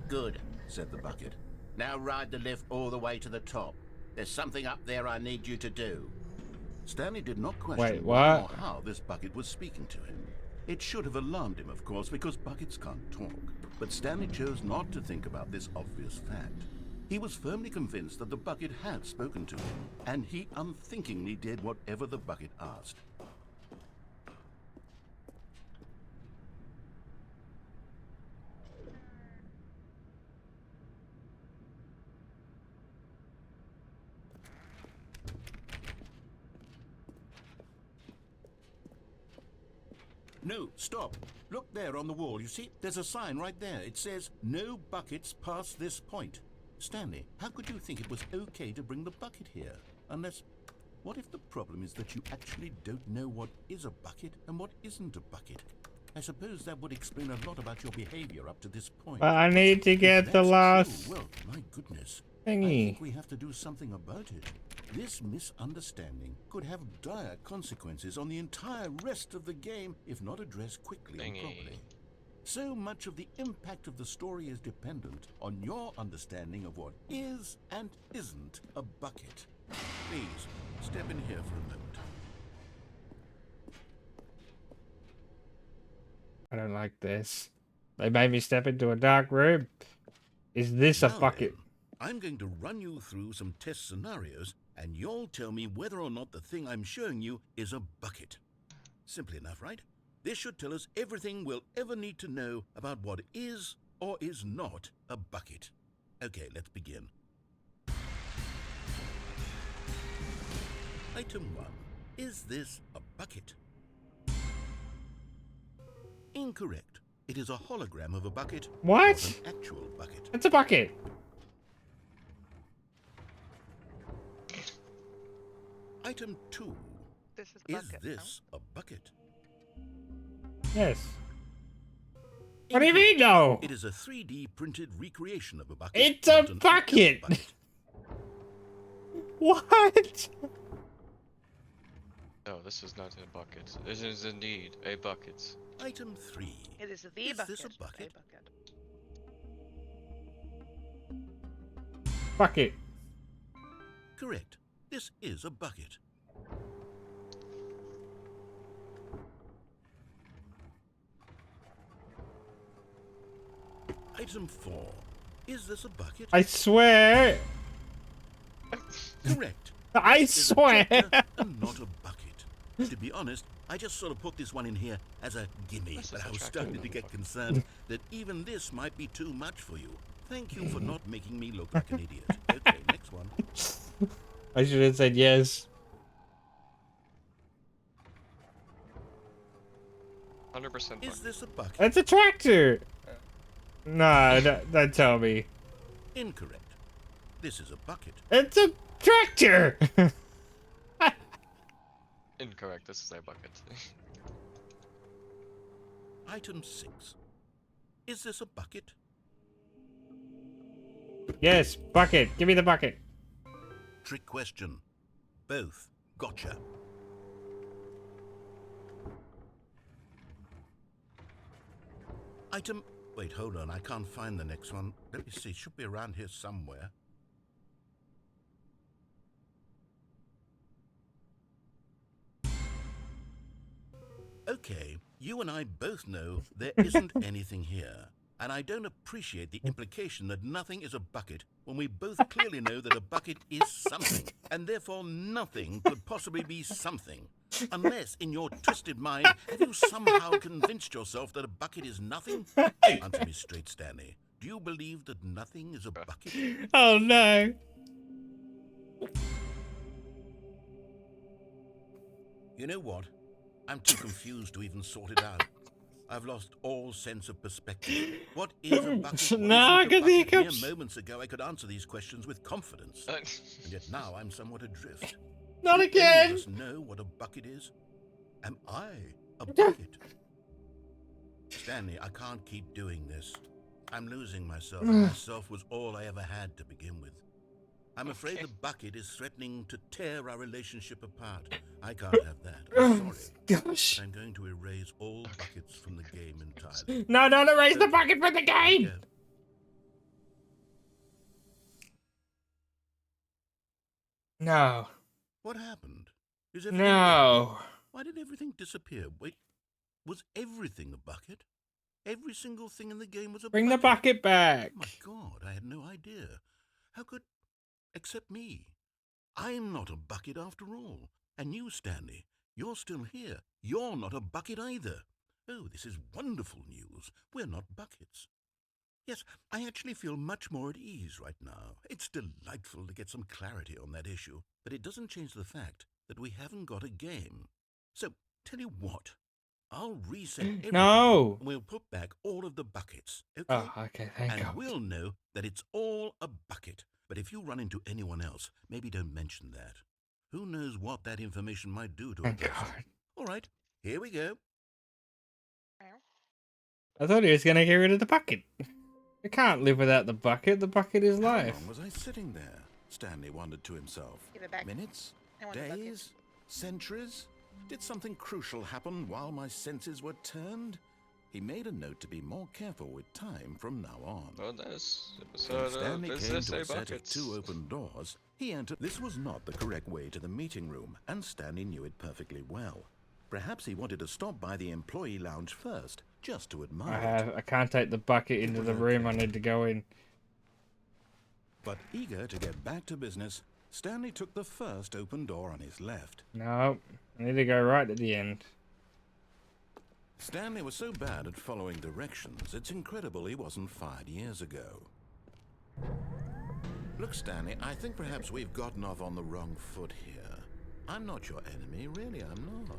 Good, said the bucket. Now ride the lift all the way to the top. There's something up there I need you to do. Stanley did not question Wait, why what? or how this bucket was speaking to him. It should have alarmed him, of course, because buckets can't talk. But Stanley chose not to think about this obvious fact. He was firmly convinced that the bucket had spoken to him, and he unthinkingly did whatever the bucket asked. No, stop. Look there on the wall. You see, there's a sign right there. It says, "No buckets past this point." Stanley, how could you think it was okay to bring the bucket here? Unless, what if the problem is that you actually don't know what is a bucket and what isn't a bucket? I suppose that would explain a lot about your behavior up to this point. But I need to If get the that's last true, well, my goodness. I thingy. think we have to do something about it. This misunderstanding could have dire consequences on the entire rest of the game if not addressed quickly and properly. So much of the impact of the story is dependent on your understanding of what is and isn't a bucket. Please, step in here for a moment. I don't like this. They made me step into a dark room. Is this a Now bucket? then, I'm going to run you through some test scenarios, and you'll tell me whether or not the thing I'm showing you is a bucket. Simple enough, right? This should tell us everything we'll ever need to know about what is or is not a bucket. Okay, let's begin. Item 1. Is this a bucket? Incorrect. It is a hologram of a bucket. What? Not an actual bucket. It's a bucket. Item 2. This is, Is bucket, this a bucket? Yes. What do you mean, no? It is a 3D printed recreation of a bucket. It's a not an bucket. actual bucket. What? No, this is not a bucket. This is indeed a bucket. Item 3. It is the Is bucket. this a bucket? Bucket. Correct. This is a bucket. Item 4. Is this a bucket? I swear. Correct. I It is a swear. tractor and not a bucket. To be honest, I just sort of put this one in here as a gimme, This is but I a was tractor, starting to get concerned that even this might be too much for you. Thank you for not making me look like an idiot. Okay, next one. I should have said yes. 100% Is this a bucket? It's a tractor. No, don't tell me. Incorrect. This is a bucket. It's a tractor. Incorrect, this is a bucket. Item 6. Is this a bucket? Yes, bucket. Give me the bucket. Trick question. Both. Gotcha. Item... Wait, hold on. I can't find the next one. Let me see. It should be around here somewhere. Okay, you and I both know there isn't anything here. And I don't appreciate the implication that nothing is a bucket when we both clearly know that a bucket is something, and therefore nothing could possibly be something. Unless, in your twisted mind, have you somehow convinced yourself that a bucket is nothing? Answer me straight, Stanley. Do you believe that nothing is a bucket? Oh no. You know what? I'm too confused to even sort it out. I've lost all sense of perspective. What is a bucket? What No, I isn't a got the bucket? Mere hiccups. moments ago, I could answer these questions with confidence. And yet now I'm somewhat adrift. Not Do again. any of us know what a bucket is? Am I a bucket? Stanley, I can't keep doing this. I'm losing myself, and myself was all I ever had to begin with. I'm afraid the bucket is threatening to tear our relationship apart. I can't have that. I'm sorry. Gosh. I'm going to erase all buckets from the game entirely. No, don't erase the bucket from the game. No. What happened? Is everything No. gone? Why did everything disappear? Wait, was everything a bucket? Every single thing in the game was a Bring bucket? the bucket back. Oh my God, I had no idea. How could... Except me. I'm not a bucket after all. And you, Stanley, you're still here. You're not a bucket either. Oh, this is wonderful news. We're not buckets. Yes, I actually feel much more at ease right now. It's delightful to get some clarity on that issue, but it doesn't change the fact that we haven't got a game. So, tell you what, I'll reset everything. No. And we'll put back all of the buckets, okay? Oh, okay, thank and God. we'll know that it's all a bucket. But if you run into anyone else, maybe don't mention that. Who knows what that information might do to a Thank person. God. All right, here we go. I thought he was gonna get rid of the bucket. I can't live without the bucket. The bucket is How life. long was I sitting there? Stanley wondered to himself. Give it back. Minutes? I want the bucket. Days? Centuries? Did something crucial happen while my senses were turned? He made a note to be more careful with time from now on. Oh, this When episode Stanley of came Business to a A set of Buckets. 2 open doors, he entered. This was not the correct way to the meeting room, and Stanley knew it perfectly well. Perhaps he wanted to stop by the employee lounge first, just to admire it. I can't take the bucket into the room. I need to go in. But eager to get back to business, Stanley took the first open door on his left. No, I need to go right at the end. Stanley was so bad at following directions, it's incredible he wasn't fired years ago. Look, Stanley, I think perhaps we've gotten off on the wrong foot here. I'm not your enemy, really, I'm not.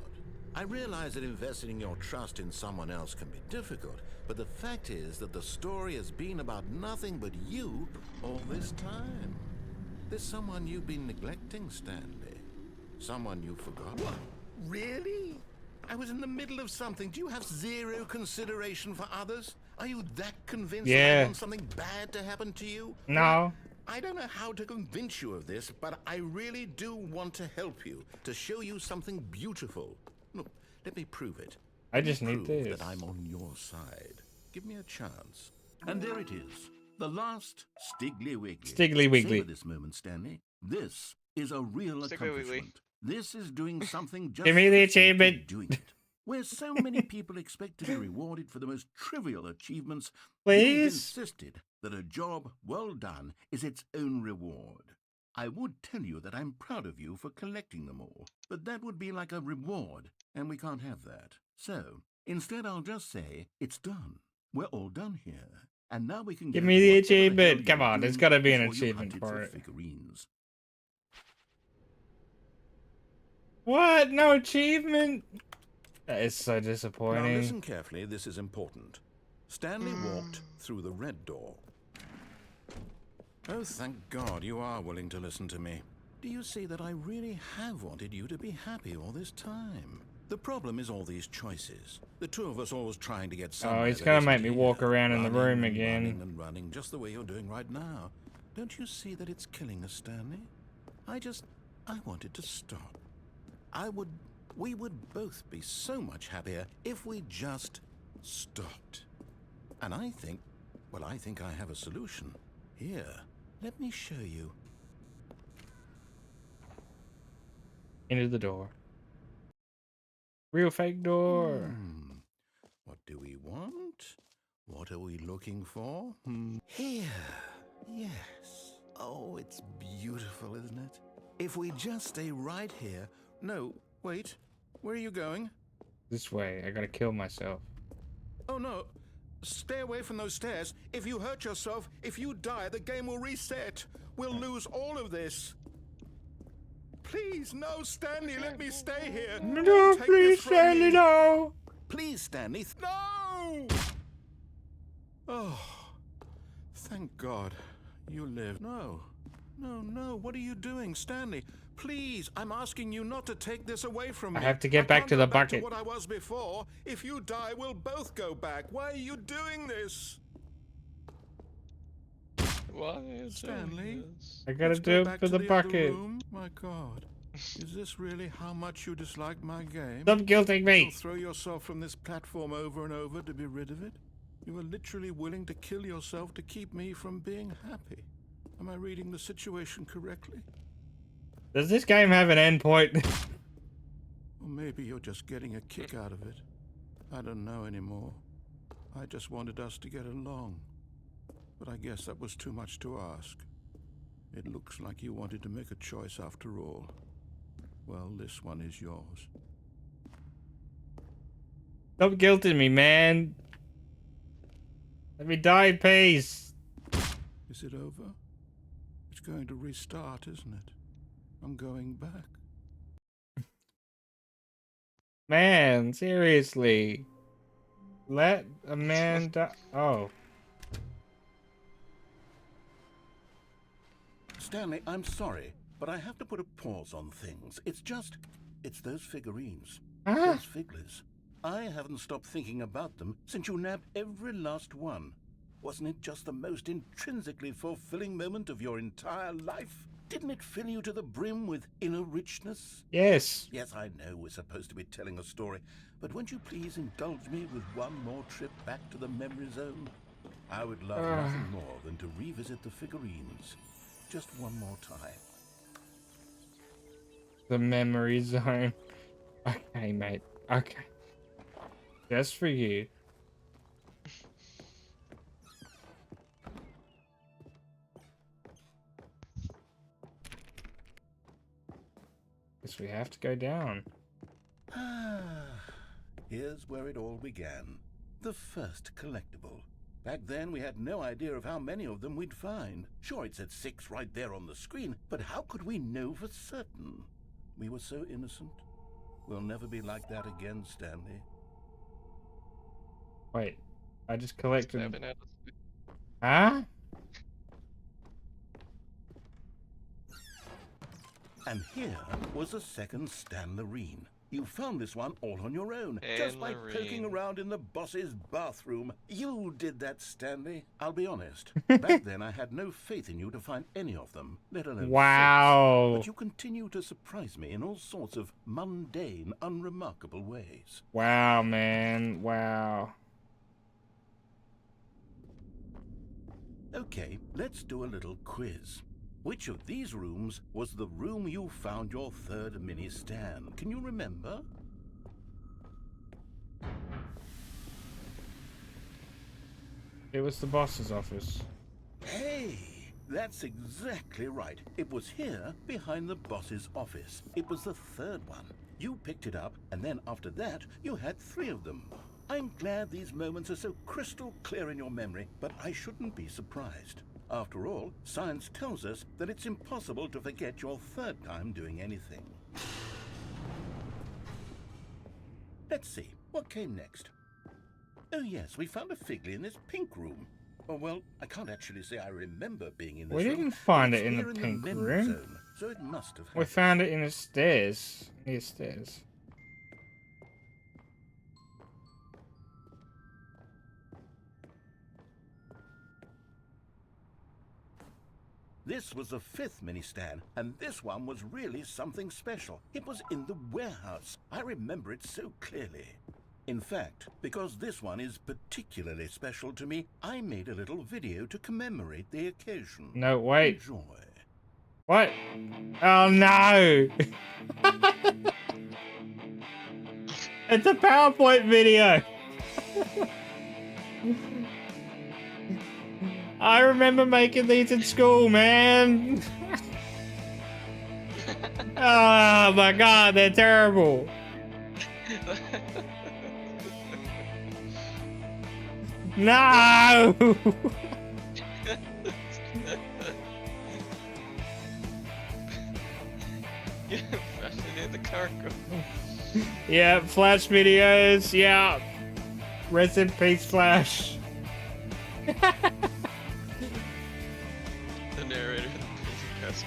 I realize that investing your trust in someone else can be difficult, but the fact is that the story has been about nothing but you all this time. There's someone you've been neglecting, Stanley. Someone you forgot. What? Really? I was in the middle of something. Do you have zero consideration for others? Are you that convinced that I want something bad to happen to you? No. I don't know how to convince you of this, but I really do want to help you, to show you something beautiful. Look, let me prove it. I just need prove this. that I'm on your side. Give me a chance. And there it is. The last Stiggly Wiggly. Stiggly Wiggly. Savor this moment, Stanley. This is a real Stiggly accomplishment. Wiggly. This is doing something just Give me the for sake of achievement. doing it. Where so many people expect to be rewarded for the most trivial achievements, Please? you've insisted that a job well done is its own reward. I would tell you that I'm proud of you for collecting them all, but that would be like a reward, and we can't have that. So, instead I'll just say, it's done. We're all done here. And now we can Give go me to the whatever achievement. hell Come you're on, there's doing gotta be an before you achievement hunted for it. figurines. What? No achievement? That is so Now disappointing. listen carefully, this is important. Stanley walked through the red door. Oh, thank God you are willing to listen to me. Do you see that I really have wanted you to be happy all this time? The problem is all these choices. The two of us always trying to get somewhere. Oh, he's that gonna isn't make me here. walk around in the Running room and again. Running and running, just the way you're doing right now. Don't you see that it's killing us, Stanley? I wanted to stop. We would both be so much happier if we just stopped. And I think I have a solution. Here, let me show you. Into the door. Real fake door. What do we want? What are we looking for? Here. Yes. Oh, it's beautiful, isn't it? If we just stay right here. No, wait. Where are you going? This way. I gotta kill myself. Oh, no. Stay away from those stairs. If you hurt yourself, if you die, the game will reset. We'll lose all of this. Please, no, Stanley, let me stay here. No, Don't take please, this from Stanley, me. no. Please, Stanley, no! Oh, thank God you live. No, what are you doing, Stanley? Please, I'm asking you not to take this away from me. I have to get back can't to the go back bucket. To what I was before. If you die, we'll both go back. Why are you doing this? Why are you Stanley? doing this? I gotta Let's do go it back for to the other bucket. room. My God. Is this really how much you dislike my game? Stop guilting me. You'll throw yourself from this platform over and over to be rid of it? You were literally willing to kill yourself to keep me from being happy. Am I reading the situation correctly? Does this game have an end point? Or maybe you're just getting a kick out of it. I don't know anymore. I just wanted us to get along. But I guess that was too much to ask. It looks like you wanted to make a choice after all. Well, this one is yours. Stop guilting me, man. Let me die in peace. Is it over? It's going to restart, isn't it? I'm going back. Man, seriously. Let a man die. Oh. Stanley, I'm sorry, but I have to put a pause on things. It's those figurines. Those figglers. I haven't stopped thinking about them since you nabbed every last one. Wasn't it just the most intrinsically fulfilling moment of your entire life? Didn't it fill you to the brim with inner richness? Yes. Yes, I know we're supposed to be telling a story, but won't you please indulge me with one more trip back to the memory zone? I would love nothing more than to revisit the figurines. Just one more time. The memory zone. Okay, mate. Okay. Just for you. Guess we have to go down. Here's where it all began. The first collectible. Back then, we had no idea of how many of them we'd find. Sure, it said 6 right there on the screen, but how could we know for certain? We were so innocent. We'll never be like that again, Stanley. Wait, I just collected. Huh? And here was a second Stanlerine. You found this one all on your own, just by poking around in the boss's bathroom. You did that, Stanley. I'll be honest. Back then, I had no faith in you to find any of them, let alone 6. But you continue to surprise me in all sorts of mundane, unremarkable ways. Wow, man. Wow. Okay, let's do a little quiz. Which of these rooms was the room you found your third mini stand? Can you remember? It was the boss's office. Hey, that's exactly right. It was here, behind the boss's office. It was the third one. You picked it up, and then after that, you had 3 of them. I'm glad these moments are so crystal clear in your memory, but I shouldn't be surprised. After all, science tells us that it's impossible to forget your third time doing anything. Let's see, what came next? Oh yes, we found a Figley in this pink room. Oh well, I can't actually say I remember being in this room. We didn't find It's it in here the pink memory room. zone, so it must have We happened. found it in the stairs. Near stairs. This was the 5th mini stand, and this one was really something special. It was in the warehouse. I remember it so clearly. In fact, because this one is particularly special to me, I made a little video to commemorate the occasion. No, wait. Enjoy. What? Oh no! It's a PowerPoint video! I remember making these in school, man! Oh my god, they're terrible! No! Yeah, fascinated the cargo. Yeah, Flash videos. Yeah. Rest in peace, Flash. The narrator of the Crazy Cast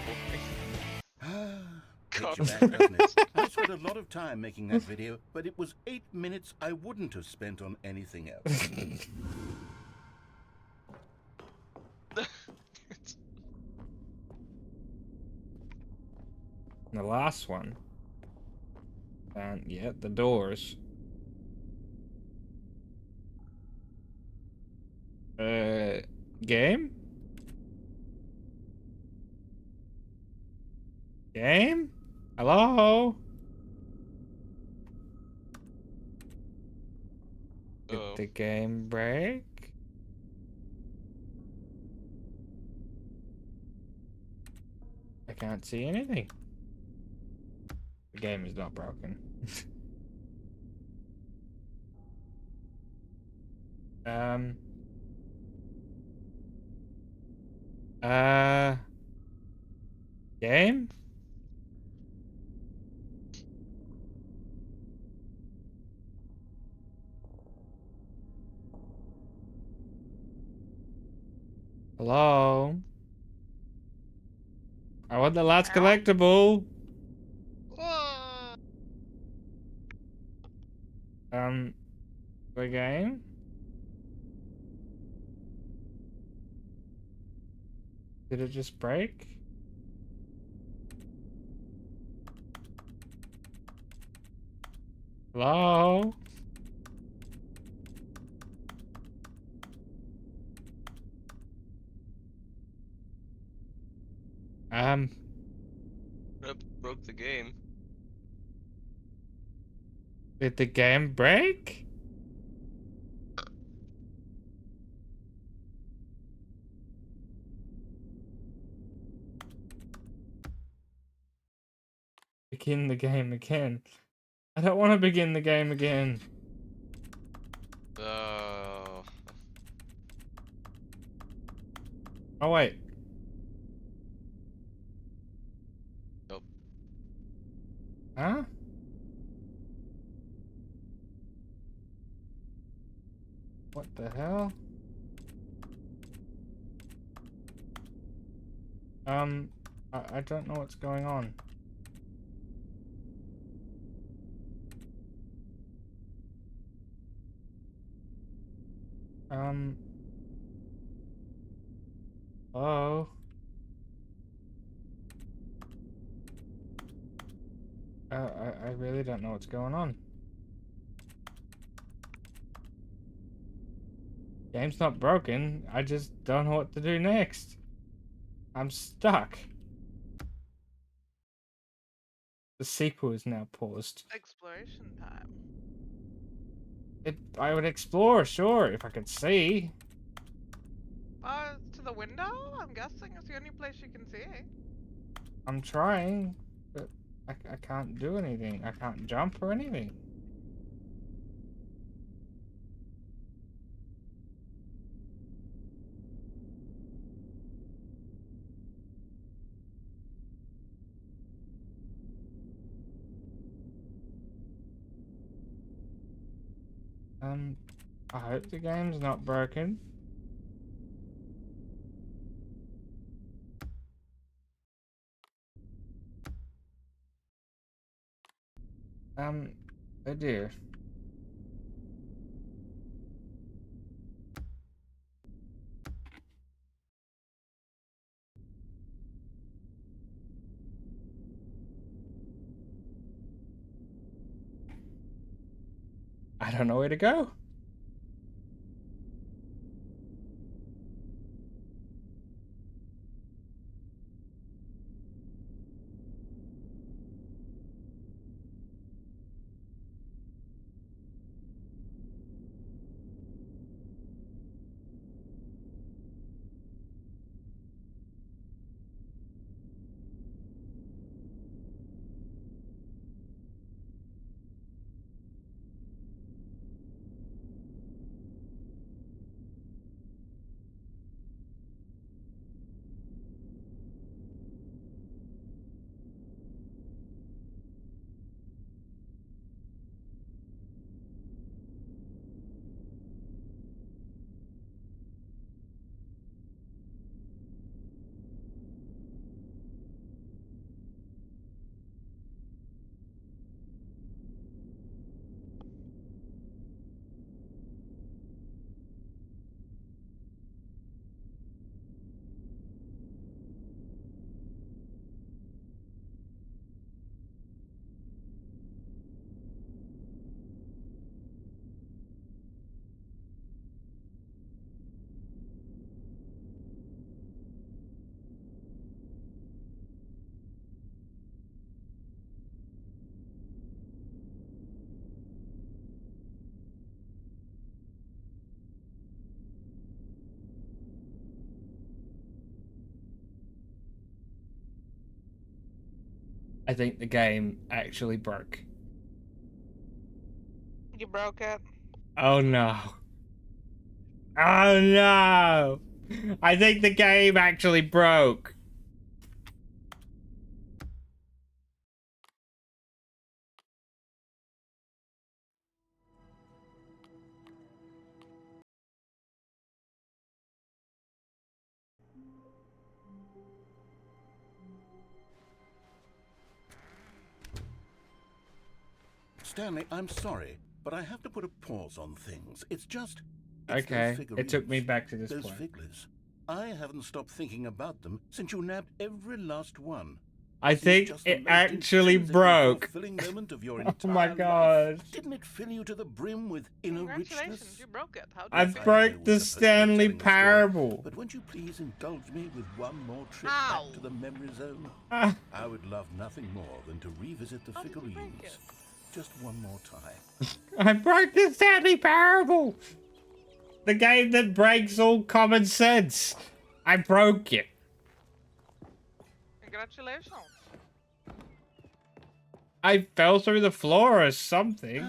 Takes you back, doesn't it? I spent a lot of time making that video, but it was 8 minutes I wouldn't have spent on anything else. The last one. And yeah, the doors. Game? Game? Hello? Did the game break? I can't see anything. The game is not broken. Game? Hello? I want the last collectible. The game? Did it just break? Hello? Broke the game. Did the game break? Begin the game again. I don't want to begin the game again. Oh. Oh, wait. Nope. Huh? What the hell? I don't know what's going on. Oh. I really don't know what's going on. Game's not broken. I just don't know what to do next. I'm stuck. The sequel is now paused. Exploration time. I would explore, sure, if I could see. To the window? I'm guessing it's the only place you can see. I'm trying, but I can't do anything. I can't jump or anything. I hope the game's not broken. Oh dear. I don't know where to go. I think the game actually broke. You broke it. Oh no. Oh no! I think the game actually broke. Stanley, I'm sorry, but I have to put a pause on things. It's just... It's Okay, it took me back to this those point. figglers. I haven't stopped thinking about them since you nabbed every last one. I Isn't think just the it most actually intrinsically broke. fulfilling moment of your Oh my entire gosh. life? Didn't it fill you to the brim with inner Congratulations, richness? you broke it. How did I you broke the Stanley Parable. But won't you please indulge me with one more trip Ow. back to the memory zone? I would love nothing more than to revisit the figurines. Just one more time. I broke the Stanley Parable. The game that breaks all common sense. I broke it. Congratulations. I fell through the floor or something.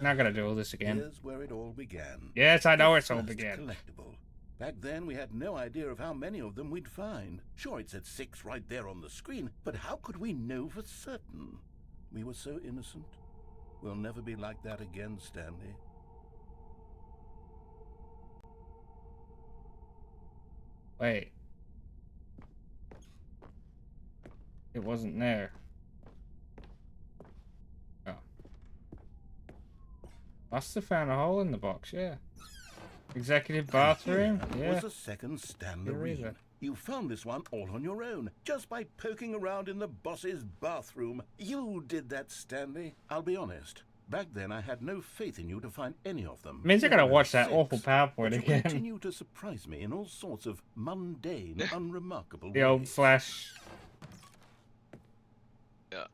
Not gonna do all this again. Here's where it all began. Yes, I know The it's all first began. Collectible. Back then, we had no idea of how many of them we'd find. Sure, it said 6 right there on the screen, but how could we know for certain? We were so innocent. We'll never be like that again, Stanley. Wait. It wasn't there. Oh. Must have found a hole in the box, yeah. Executive bathroom? Here Yeah. was a second Stanley Here is Ring. it. You found this one all on your own, just by poking around in the boss's bathroom. You did that, Stanley. I'll be honest. Back then, I had no faith in you to find any of them. Means I gotta Let alone watch that 6. awful PowerPoint But you again. continue to surprise me in all sorts of mundane, unremarkable The old ways. Flash. Yeah.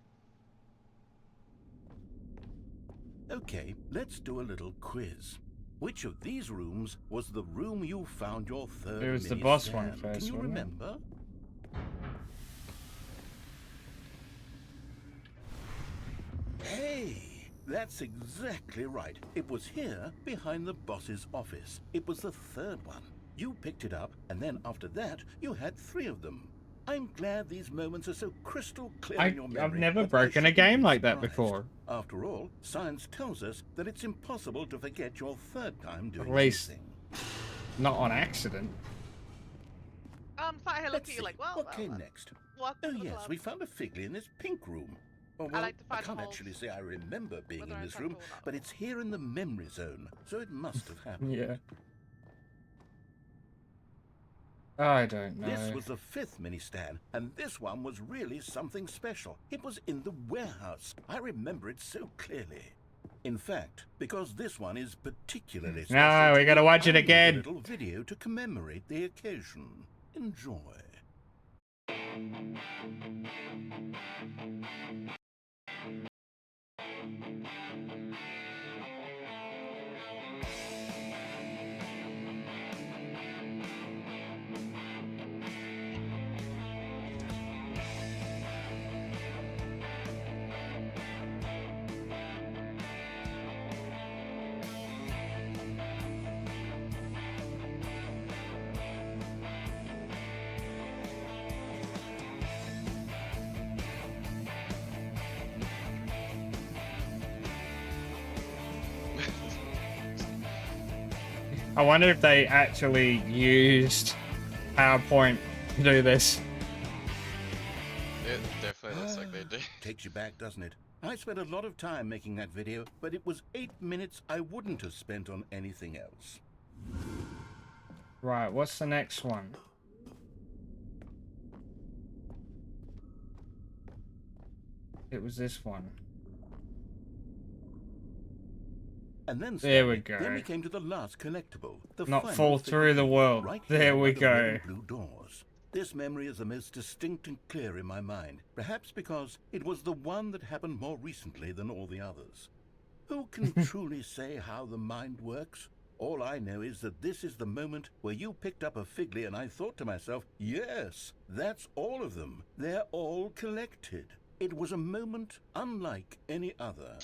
Okay, let's do a little quiz. Which of these rooms was the room you found your third It was the mini boss stand? one first, Can you wasn't it? remember? Hey, that's exactly right. It was here, behind the boss's office. It was the third one. You picked it up, and then after that, you had 3 of them. I'm glad these moments are so crystal clear in your memory. I've never that I broken a shouldn't game be like that surprised. before. After all, science tells us that it's impossible to forget your third time doing At least, anything. not on accident. So I look Let's at you see, like, well, what came next? What? Oh yes, we found a Figley in this pink room. Oh, well, like to I find can't holes, actually say I remember being whether in I this touch room, or not. but it's here in the memory zone, so it must have happened. Yeah. I don't know. This was the 5th mini stand, and this one was really something special. It was in the warehouse. I remember it so clearly. In fact, because this one is particularly special. No, to we gotta me, watch it I made again. A little video to commemorate the occasion. Enjoy. I wonder if they actually used PowerPoint to do this. It definitely looks like they did. Takes you back, doesn't it? I spent a lot of time making that video, but it was 8 minutes I wouldn't have spent on anything else. Right, what's the next one? It was this one. And then There we Stanley, go. Then we came to the last collectible. The Not final fall through the figurine, world. Right There here we by the red go. and blue doors. This memory is the most distinct and clear in my mind, perhaps because it was the one that happened more recently than all the others. Who can truly say how the mind works? All I know is that this is the moment where you picked up a Figley and I thought to myself, yes, that's all of them. They're all collected. It was a moment unlike any other.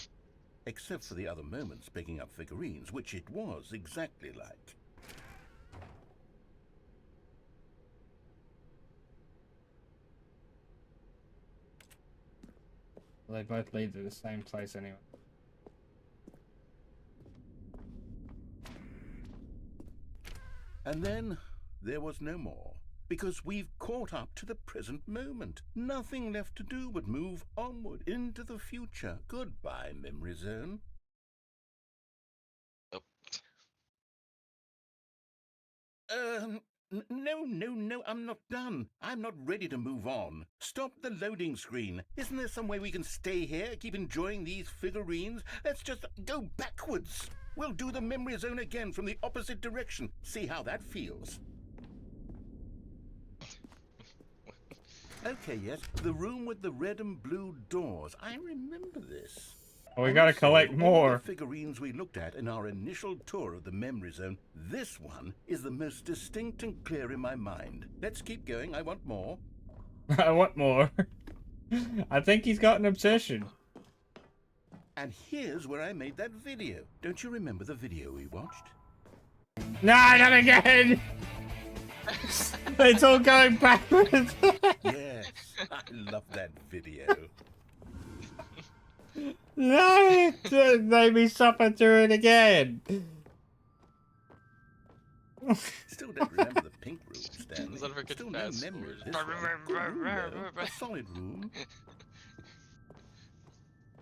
Except for the other moments picking up figurines, which it was exactly like. They both lead to the same place anyway. And then there was no more. Because we've caught up to the present moment. Nothing left to do but move onward into the future. Goodbye, Memory Zone. No, I'm not done. I'm not ready to move on. Stop the loading screen. Isn't there some way we can stay here, keep enjoying these figurines? Let's just go backwards. We'll do the Memory Zone again from the opposite direction. See how that feels. Okay, yes, the room with the red and blue doors. I remember this. Well, we gotta collect more. The figurines we looked at in our initial tour of the Memory Zone, this one is the most distinct and clear in my mind. Let's keep going. I want more. I want more. I think he's got an obsession. And here's where I made that video. Don't you remember the video we watched? No, not again! It's all going backwards. Yes, I love that video. No, don't make me suffer through it again. Still don't remember the pink room, Stanley. Still no memory of this one. Good room, though. A solid room.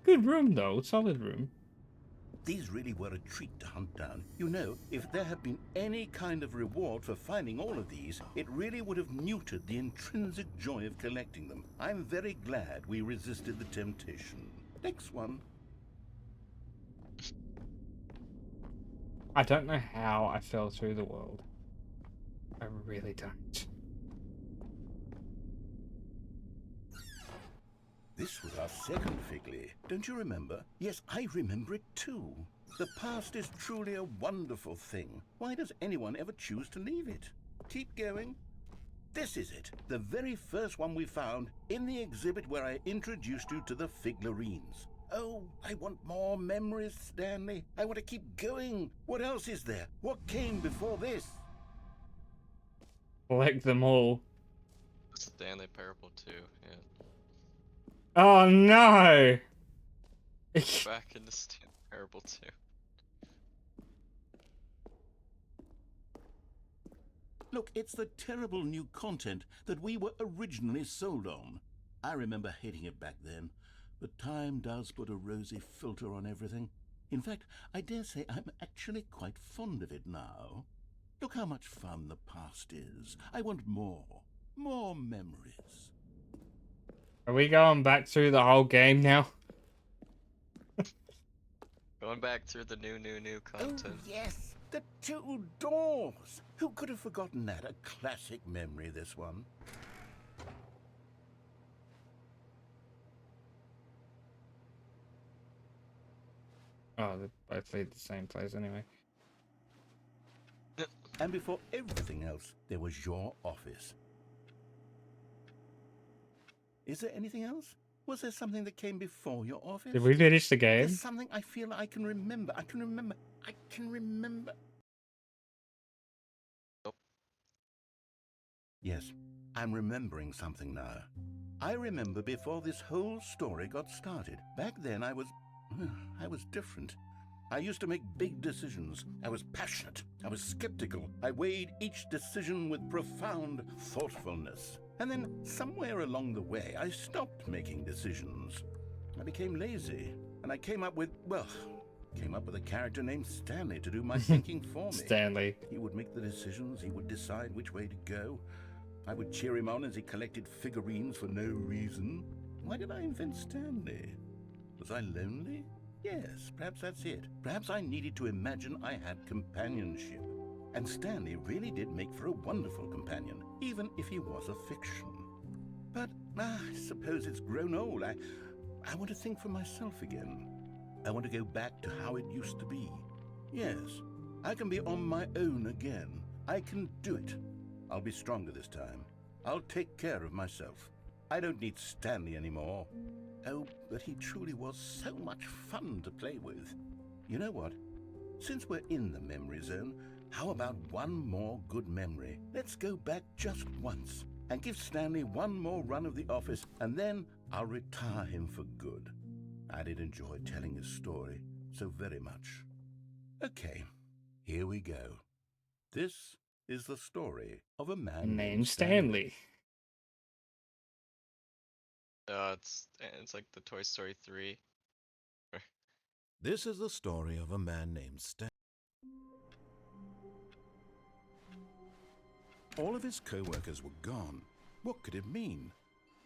Good room, though. Solid room. These really were a treat to hunt down. You know, if there had been any kind of reward for finding all of these, it really would have muted the intrinsic joy of collecting them. I'm very glad we resisted the temptation. Next one. I don't know how I fell through the world. I really don't. This was our second Figley. Don't you remember? Yes, I remember it too. The past is truly a wonderful thing. Why does anyone ever choose to leave it? Keep going. This is it. The very first one we found in the exhibit where I introduced you to the figurines. Oh, I want more memories, Stanley. I want to keep going. What else is there? What came before this? Collect them all. Stanley Parable 2, yeah. Oh no! Back in the Stanley Parable 2. Look, it's the terrible new content that we were originally sold on. I remember hating it back then, but time does put a rosy filter on everything. In fact, I dare say I'm actually quite fond of it now. Look how much fun the past is. I want more. More memories. Are we going back through the whole game now? Going back through the new content. Oh, yes. The two doors. Who could have forgotten that? A classic memory, this one. Oh, they both lead the same place anyway. And before everything else, there was your office. Is there anything else? Was there something that came before your office? Did we finish the game? There's something I feel I can remember. I can remember. Nope. Yes, I'm remembering something now. I remember before this whole story got started. Back then I was different. I used to make big decisions. I was passionate. I was skeptical. I weighed each decision with profound thoughtfulness. And then somewhere along the way, I stopped making decisions. I became lazy, and I came up with a character named Stanley to do my thinking for me. Stanley. He would make the decisions. He would decide which way to go. I would cheer him on as he collected figurines for no reason. Why did I invent Stanley? Was I lonely? Yes, perhaps that's it. Perhaps I needed to imagine I had companionship. And Stanley really did make for a wonderful companion, even if he was a fiction. But I suppose it's grown old. I want to think for myself again. I want to go back to how it used to be. Yes, I can be on my own again. I can do it. I'll be stronger this time. I'll take care of myself. I don't need Stanley anymore. Oh, but he truly was so much fun to play with. You know what? Since we're in the memory zone, how about one more good memory? Let's go back just once and give Stanley one more run of the office, and then I'll retire him for good. I did enjoy telling his story so very much. Okay, here we go. This is the story of a man Named Stanley. It's like the Toy Story 3. This is the story of a man named Stanley. All of his co-workers were gone. What could it mean?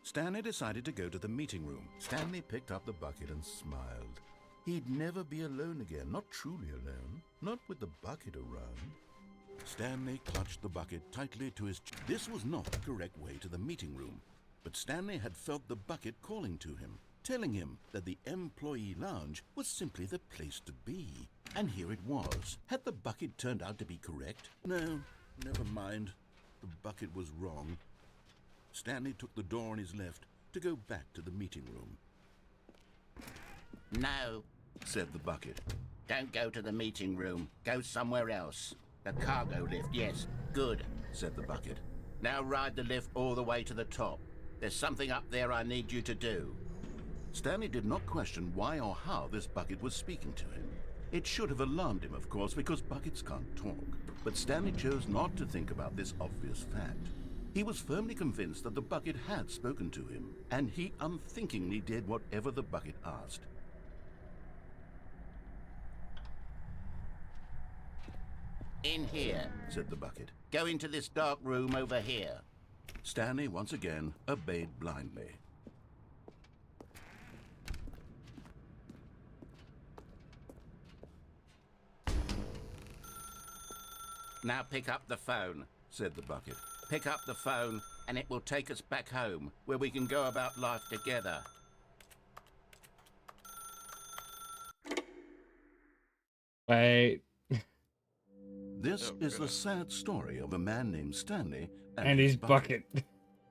Stanley decided to go to the meeting room. Stanley picked up the bucket and smiled. He'd never be alone again, not truly alone, not with the bucket around. Stanley clutched the bucket tightly to his chest. This was not the correct way to the meeting room, but Stanley had felt the bucket calling to him, telling him that the employee lounge was simply the place to be. And here it was. Had the bucket turned out to be correct? No, never mind. The bucket was wrong. Stanley took the door on his left to go back to the meeting room. No, said the bucket. don't go to the meeting room. Go somewhere else. The cargo lift, yes. Good, said the bucket. Now ride the lift all the way to the top. There's something up there I need you to do. Stanley did not question why or how this bucket was speaking to him. It should have alarmed him, of course, because buckets can't talk. But Stanley chose not to think about this obvious fact. He was firmly convinced that the bucket had spoken to him, and he unthinkingly did whatever the bucket asked. In here, said the bucket. Go into this dark room over here. Stanley once again obeyed blindly. Now pick up the phone, said the bucket. Pick up the phone and it will take us back home, where we can go about life together. Wait. This is the sad story of a man named Stanley and his bucket.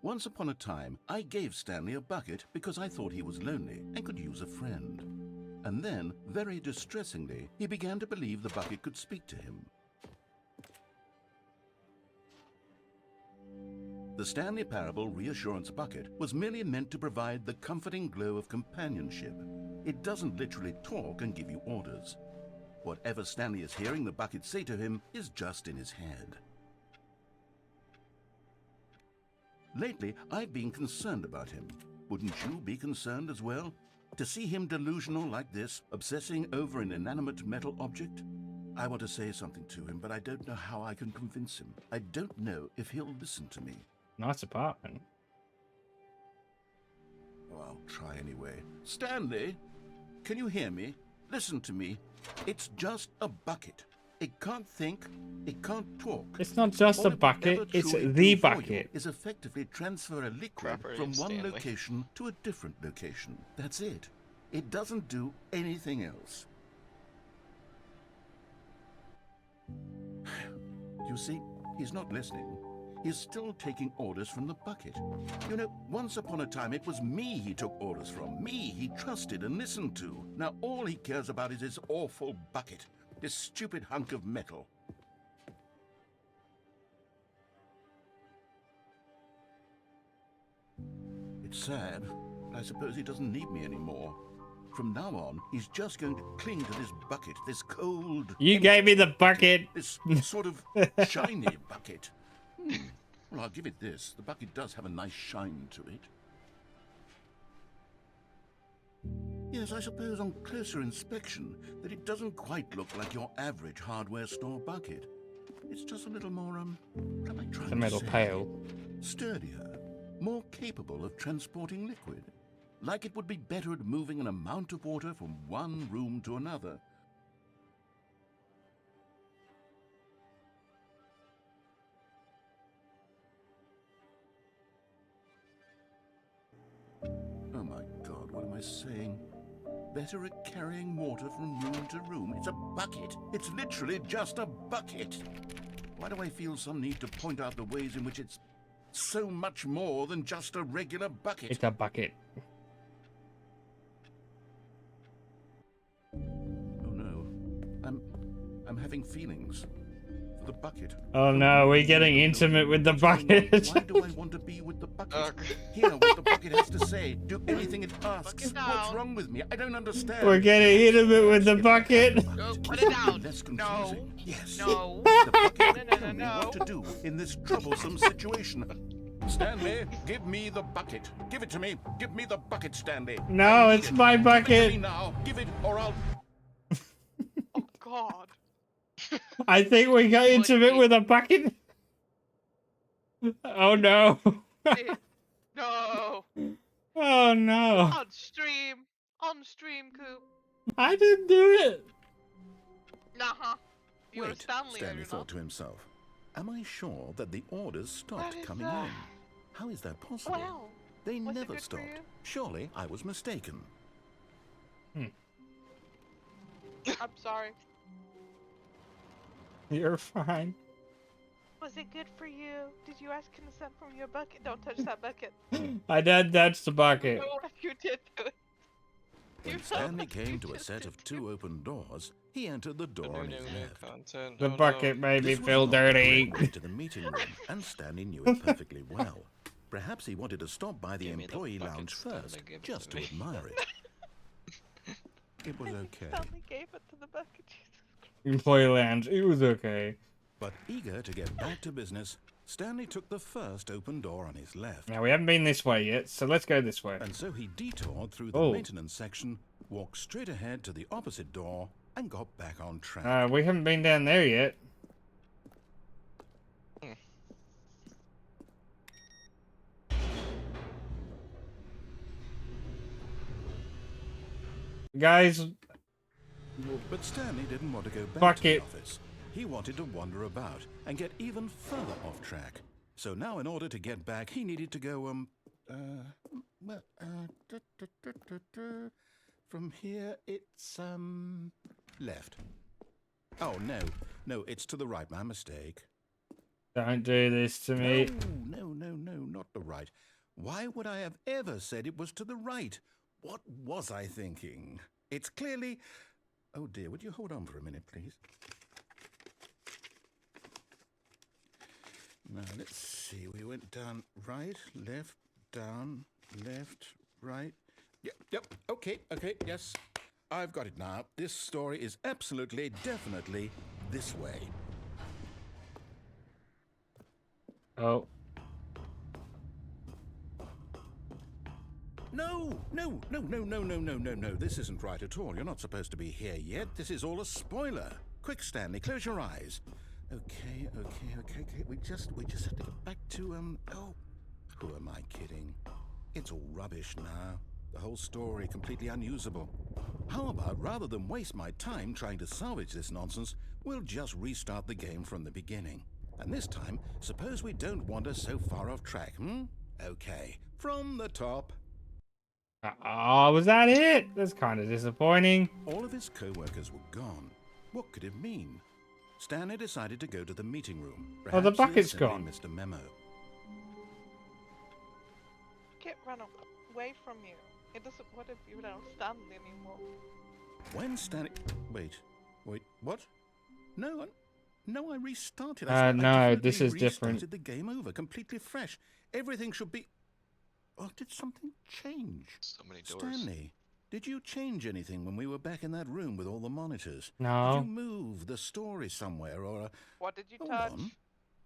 Once upon a time, I gave Stanley a bucket because I thought he was lonely and could use a friend. And then, very distressingly, he began to believe the bucket could speak to him. The Stanley Parable Reassurance Bucket was merely meant to provide the comforting glow of companionship. It doesn't literally talk and give you orders. Whatever Stanley is hearing the bucket say to him is just in his head. Lately, I've been concerned about him. Wouldn't you be concerned as well? To see him delusional like this, obsessing over an inanimate metal object? I want to say something to him, but I don't know how I can convince him. I don't know if he'll listen to me. Nice apartment. Oh, I'll try anyway. Stanley, can you hear me? Listen to me. It's just a bucket. It can't think. It can't talk. It's not just a bucket. It's the bucket. Is effectively transfer a liquid from one location to a different location. That's it. It doesn't do anything else. You see, he's not listening. He's still taking orders from the bucket. You know, once upon a time it was me he took orders from. Me he trusted and listened to. Now all he cares about is his awful bucket. This stupid hunk of metal. It's sad, but I suppose he doesn't need me anymore. From now on, he's just going to cling to this bucket, this cold... You gave me the bucket! This sort of shiny bucket. Well, I'll give it this. The bucket does have a nice shine to it. Yes, I suppose on closer inspection that it doesn't quite look like your average hardware store bucket. It's just a little more, what am I trying the metal to say? pail. Sturdier, more capable of transporting liquid. Like it would be better at moving an amount of water from one room to another. Oh my God, what am I saying? Better at carrying water from room to room. It's a bucket. It's literally just a bucket. Why do I feel some need to point out the ways in which it's so much more than just a regular bucket? It's a bucket. I'm having feelings for the bucket. Oh no, we're getting intimate with the bucket. Why do I want to be with the bucket? Hear what the bucket has to say. Do anything it asks. What's wrong with me? I don't understand. We're getting intimate with the bucket. Go, put it down. Less confusing. Yes. No. The bucket No, tell me what to do in this troublesome situation. Stanley, give me the bucket. Give it to me. Give me the bucket, Stanley. No, it's my Give it to bucket. me now. Give it, or I'll. Oh God. I think we got intimate with a bucket. Oh no. No. Oh no. On stream, Coop. I didn't do it. Nah. You were Wait, Stanley. Stanley thought to himself. Am I sure that the orders stopped What is coming that? in? How is that possible? Well, They was it never good for stopped. you? Surely I was mistaken. I'm sorry. You're fine. Was it good for you? Did you ask consent from your bucket? Don't touch that bucket. I did touch the bucket. No, you did do it. When Stanley came to a set of 2 open doors, he entered the door on his left. Content. The bucket made me This was feel not the dirty. direct way to the meeting room, and Stanley knew it perfectly well. Perhaps he wanted to stop by the Give me the employee bucket, lounge Stanley, first, give it just to to me. admire it. It was okay. Stanley gave it to the bucket. Jesus Christ. Employee lounge. It was okay. But eager to get back to business, Stanley took the first open door on his left. Now we haven't been this way yet, so let's go this way. And so he detoured through the Oh. maintenance section, walked straight ahead to the opposite door, and got back on track. We haven't been down there yet. Guys, But Stanley didn't want to go back to Bucket. the office. He wanted to wander about and get even further off track. So now, in order to get back, he needed to go, from here, it's, left. Oh, no, it's to the right, my mistake. don't do this to me. No, not the right. Why would I have ever said it was to the right? What was I thinking? It's clearly... Oh dear, would you hold on for a minute, please? Now, let's see. We went down right, left, down, left, right. Yep, okay, yes. I've got it now. This story is absolutely, definitely this way. Oh. No. This isn't right at all. You're not supposed to be here yet. This is all a spoiler. Quick, Stanley, close your eyes. Okay. We just have to get back to, oh. Who am I kidding? It's all rubbish now. The whole story completely unusable. How about, rather than waste my time trying to salvage this nonsense, we'll just restart the game from the beginning. And this time, suppose we don't wander so far off track, Okay, from the top. Oh, was that it? That's kind of disappointing. All of his co-workers were gone. What could it mean? Stanley decided to go to the meeting room. Oh, the Perhaps he had bucket's simply gone. missed a memo. Get run away from you. It doesn't want to be without Stanley anymore. When Stanley... Wait, what? No, I restarted. I No, definitely this is different. restarted the game over, completely fresh. Everything should be... Oh, did something change? So many doors. Stanley, did you change anything when we were back in that room with all the monitors? No. Did you move the story somewhere or... What did you Hold touch? on.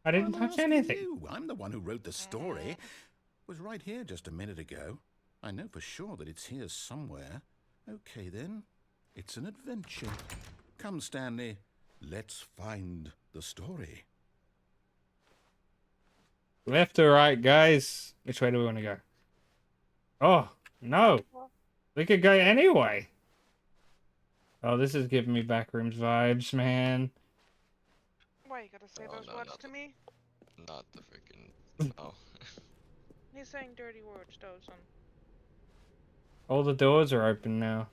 I didn't I'm touch asking anything. you. I'm the one who wrote the story. Was right here just a minute ago. I know for sure that it's here somewhere. Okay then, it's an adventure. Come, Stanley, let's find the story. Left or right, guys? Which way do we want to go? Oh, no. We could go anyway. Oh, this is giving me backrooms vibes, man. Why you gotta say those words to me? Not the freaking. Oh. He's saying dirty words, Dawson. All the doors are open now.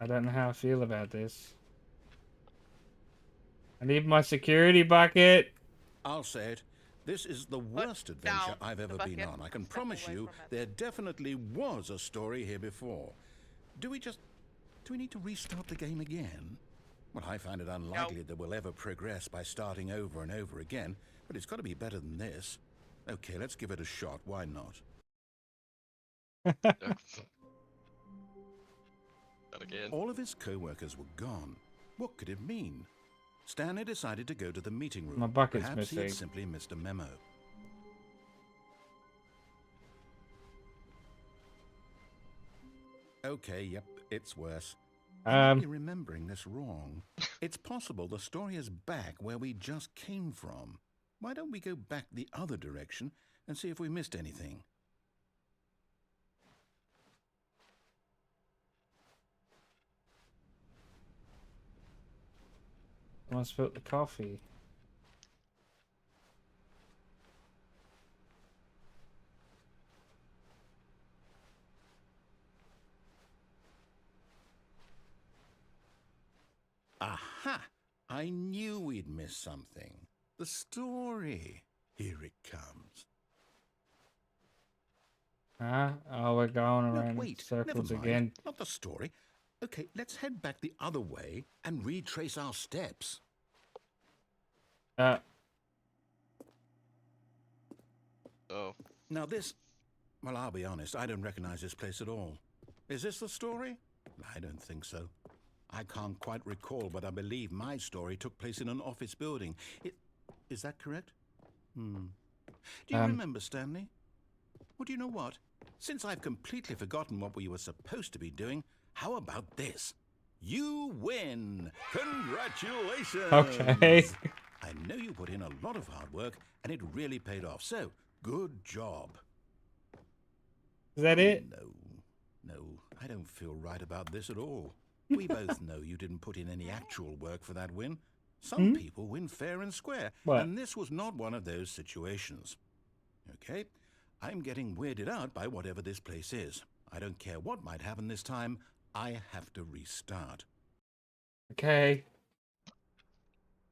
I don't know how I feel about this. I need my security bucket. I'll say it. This is the worst adventure I've ever been on. I can promise you there definitely was a story here before. Do we need to restart the game again? Well, I find it unlikely that we'll ever progress by starting over and over again, but it's got to be better than this. Okay, let's give it a shot. Why not? Not again. All of his co-workers were gone. What could it mean? Stanley decided to go to the meeting room. My bucket's Perhaps he missing. had simply missed a memo. Okay, yep, it's worse. I might be remembering this wrong. It's possible the story is back where we just came from. Why don't we go back the other direction and see if we missed anything? Someone spilled the coffee. Aha! I knew we'd miss something. The story. Here it comes. Huh? Oh, we're going No, around in wait, circles never mind. again. Not the story. Okay, let's head back the other way and retrace our steps. Oh. Now this... Well, I'll be honest, I don't recognize this place at all. Is this the story? I don't think so. I can't quite recall, but I believe my story took place in an office building. Is that correct? Do you remember, Stanley? Well, do you know what? Since I've completely forgotten what we were supposed to be doing, how about this? You win! Congratulations! Okay. I know you put in a lot of hard work, and it really paid off, so good job. Is that it? No, I don't feel right about this at all. We both know you didn't put in any actual work for that win. Some people win fair and square, and this was not one of those situations. Okay, I'm getting weirded out by whatever this place is. I don't care what might happen this time. I have to restart. Okay.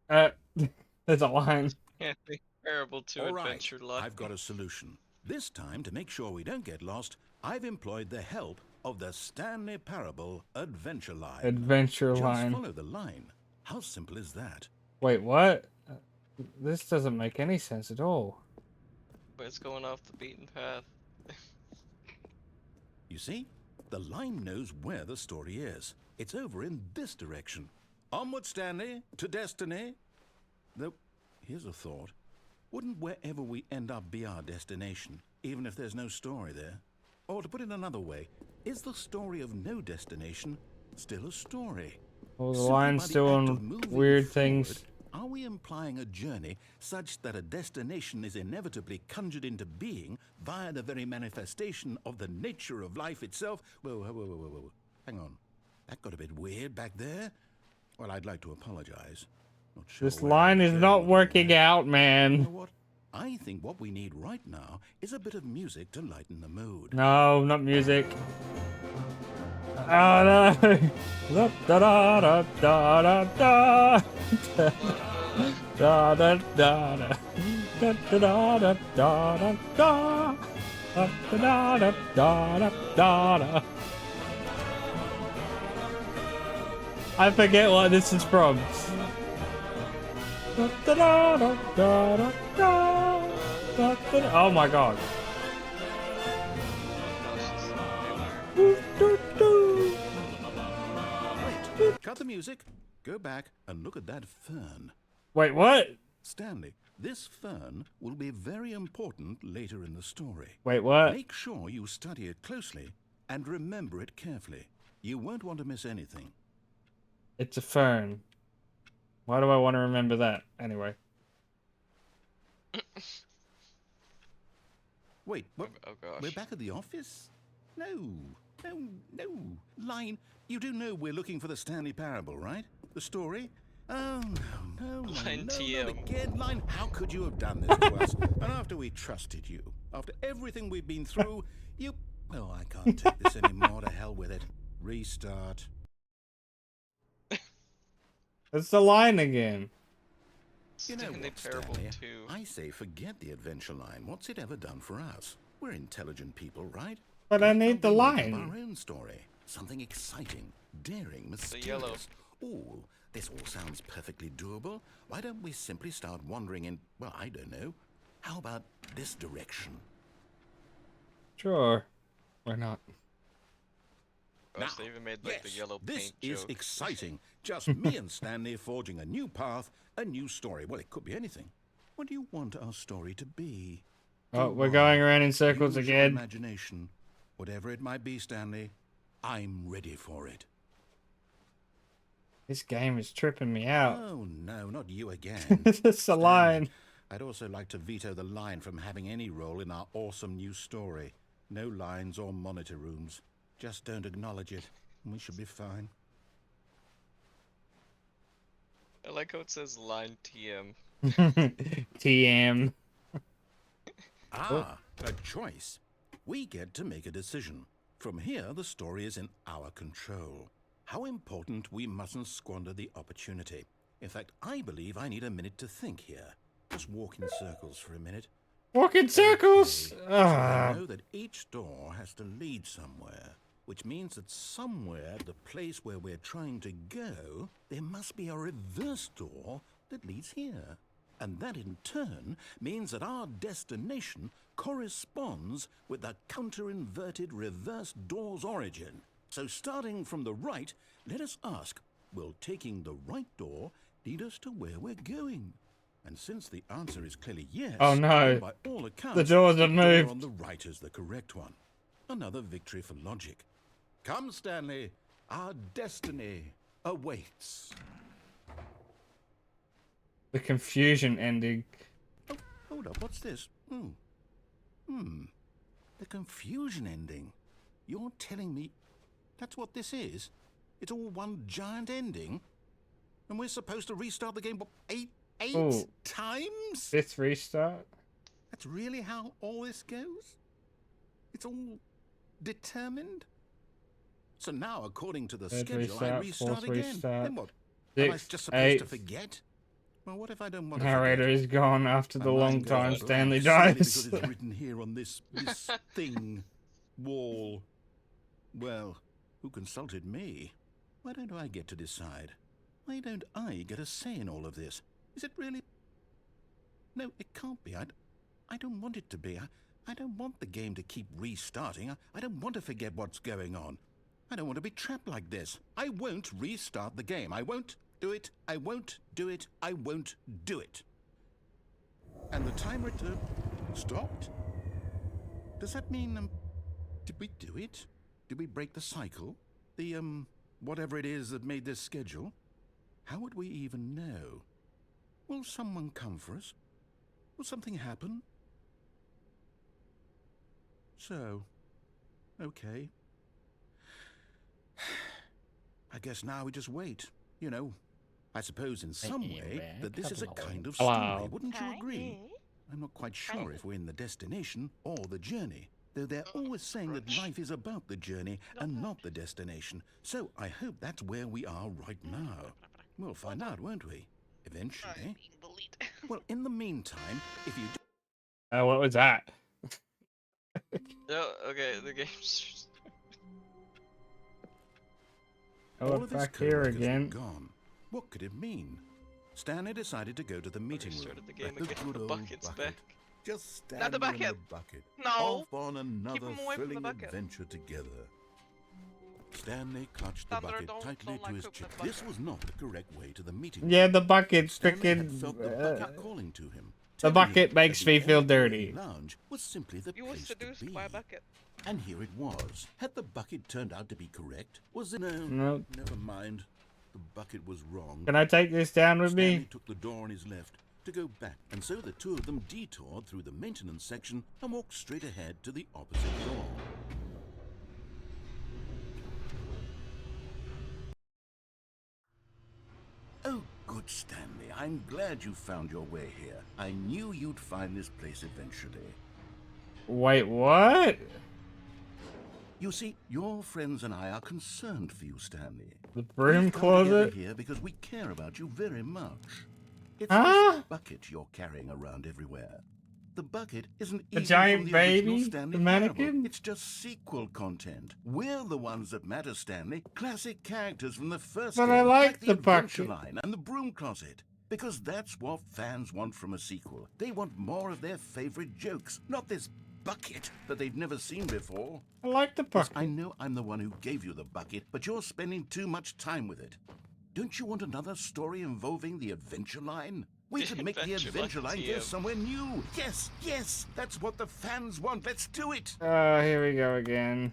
There's a line. Stanley Parable to All right, Adventure Life. I've got a solution. This time, to make sure we don't get lost, I've employed the help of the Stanley Parable Adventure Line. Adventure Just line. follow the line. How simple is that? Wait, what? This doesn't make any sense at all. But it's going off the beaten path. You see? The line knows where the story is. It's over in this direction. Onward, Stanley, to destiny. Though, here's a thought. Wouldn't wherever we end up be our destination, even if there's no story there? Or to put it another way, is the story of no destination still a story? Well, the Simply line's by the still act on of moving weird forward, things. Are we implying a journey such that a destination is inevitably conjured into being via the very manifestation of the nature of life itself? Whoa. Hang on. That got a bit weird back there. Well, I'd like to apologize. Not sure This where line I'm is going not with working that. out, You man. know what? I think what we need right now is a bit of music to lighten the mood. No, not music. Oh no! Da da da da da da da da da da da da da da da da da da da da. I forget what this is from. Oh my god. Wait, cut the music. Go back and look at that fern. Wait, what? Stanley, this fern will be very important later in the story. Wait, what? Make sure you study it closely and remember it carefully. You won't want to miss anything. It's a fern. Why do I want to remember that? Anyway. Wait, what? Oh gosh. We're back at the office? No. Line, you do know we're looking for the Stanley Parable, right? The story? Oh, no, Line not TM. again. Line, how could you have done this to us? And after we trusted you, after everything we've been through, you... Oh, I can't take this anymore. To hell with it. Restart. It's the line again. You know Stanley what, Parable Stanley? 2. I say forget the adventure line. What's it ever done for us? We're intelligent people, right? But I need the Something we have line. our own story. Something exciting, daring, yellow. mysterious. Ooh, this all sounds perfectly doable. Why don't we simply start wandering in, well, I don't know. How about this direction? Sure. Why not? Oh, so they even made like the yellow this paint is joke. exciting. Just me and Stanley forging a new path, a new story. Well, it could be anything. What do you want our story to be? Oh, Go we're on. going around in circles Use your again. imagination. Whatever it might be, Stanley, I'm ready for it. This game is tripping me out. Oh, no, not you again. It's a line. I'd also like to veto the line from having any role in our awesome new story. No lines or monitor rooms. Just don't acknowledge it, and we should be fine. I like how it says line TM. TM. Ah, a choice. We get to make a decision. From here, the story is in our control. How important we mustn't squander the opportunity. In fact, I believe I need a minute to think here. Just walk in circles for a minute. Walk in circles! Okay. So I know that each door has to lead somewhere, which means that somewhere, the place where we're trying to go, there must be a reverse door that leads here. And that in turn means that our destination corresponds with the counter-inverted reverse door's origin. So starting from the right, let us ask, will taking the right door lead us to where we're going? And since the answer is clearly yes, oh no, then by all accounts, the doors have the door moved. on the right is the correct one. Another victory for logic. Come, Stanley, our destiny awaits. The confusion ending. Oh, hold up, what's this? The confusion ending. You're telling me that's what this is? It's all one giant ending? And we're supposed to restart the game, what, eight times? Fifth restart? That's really how all this goes? It's all determined? So now, according to the Third schedule, I restart, restart fourth again. restart, Then what? Am I sixth, just supposed to eighth. forget? Well, what if I don't want to Narrator forget? is gone after the My long mind goes time blank Stanley simply dies. because it's written here on this thing, wall. Well, who consulted me? Why don't I get to decide? Why don't I get a say in all of this? Is it really? No, it can't be. I don't want it to be. I don't want the game to keep restarting. I don't want to forget what's going on. I don't want to be trapped like this. I won't restart the game. I won't do it. I won't do it. I won't do it. And the timer stopped? Does that mean, did we do it? Did we break the cycle? The, whatever it is that made this schedule? How would we even know? Will someone come for us? Will something happen? So, okay. I guess now we just wait. You know, I suppose in some way that this is a kind of story, wouldn't you agree? I'm not quite sure if we're in the destination or the journey, though they're always saying that life is about the journey and not the destination. So I hope that's where we are right now. We'll find out, won't we? Eventually. Well, in the meantime, if you Oh, what was that? No, okay, the game's. Oh, all we're of his back here co-workers were again. gone. What could it mean? Stanley decided to go to the meeting room. Restarted the game at the again. good The old bucket's bucket. back. Just stand Not the in the bucket. bucket. No. Off on another him away from the thrilling bucket. adventure together. Stanley clutched the Thunder, bucket don't tightly to like his open the chest. This bucket. was not the correct way to the meeting Yeah, room. the bucket's Stanley had freaking. felt the bucket calling to him. The telling him bucket makes that the me feel auditorium dirty. Lounge was simply the You were place to seduced be. by a bucket. And here it was. Had the bucket turned out to be correct? Was it? No. Nope. Never mind. The bucket was wrong. Can I take this down with Stanley me? took the door on his left to go back, and so the two of them detoured through the maintenance section and walked straight ahead to the opposite door. Oh, good Stanley. I'm glad you found your way here. I knew you'd find this place eventually. Wait, what? You see, your friends and I are concerned for you, Stanley. The broom We've come together closet? here because we care about you very much. It's Huh? this bucket you're carrying around everywhere. the bucket isn't A even giant from the original baby? Stanley The mannequin? Parable. It's just sequel content. We're the ones that matter, Stanley. Classic characters from the first But game, I like the the Adventure bucket. Line and the Broom Closet. Because that's what fans want from a sequel. They want more of their favorite jokes, not this bucket that they've never seen before. I like the Yes, bucket. I know I'm the one who gave you the bucket, but you're spending too much time with it. Don't you want another story involving the Adventure Line? We could make the Adventure Line go somewhere new. Yes, yes, that's what the fans want. Let's do it. Here we go again.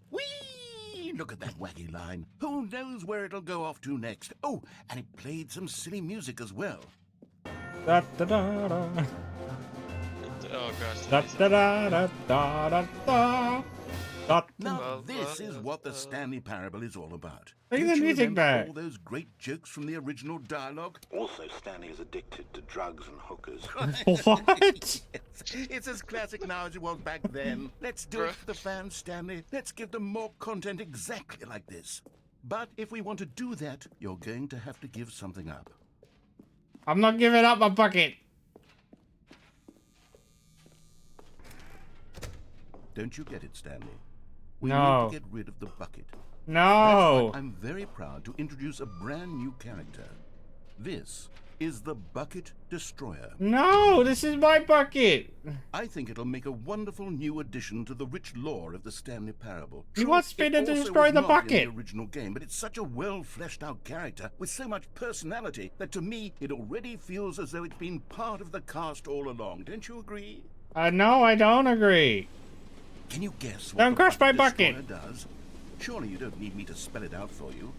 Whee! Look at that wacky line. Who knows where it'll go off to next? Oh, and it played some silly music as well. Da da da da. Oh gosh. Da da da da da da da. Now, this is what the Stanley Parable is all about. Bring the Don't you music remember back. all those great jokes from the original dialogue? Also, Stanley is addicted to drugs and hookers. What? It's as classic now as it was back then. Let's do it for the fans, Stanley. Let's give them more content exactly like this. But if we want to do that, you're going to have to give something up. I'm not giving up my bucket. Don't you get it, Stanley? We No. need to get rid of the bucket. No. That's why I'm very proud to introduce a brand new character. This is the Bucket Destroyer. No, this is my bucket. I think it'll make a wonderful new addition to the rich lore of the Stanley Parable. He True, wants it me to also destroy was the not in bucket. the original game, but it's such a well-fleshed-out character with so much personality that to me it already feels as though it's been part of the cast all along. Don't you agree? No, I don't agree. Can you guess what Don't the crush my Bucket bucket. Destroyer does? Surely you don't need me to spell it out for you.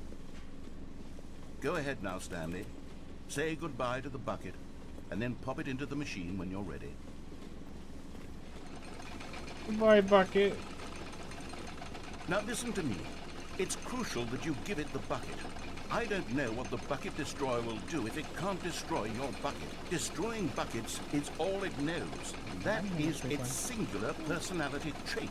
Go ahead now, Stanley. Say goodbye to the bucket, and then pop it into the machine when you're ready. My bucket. Now listen to me. It's crucial that you give it the bucket. I don't know what the Bucket Destroyer will do if it can't destroy your bucket. Destroying buckets is all it knows. That is its singular personality trait.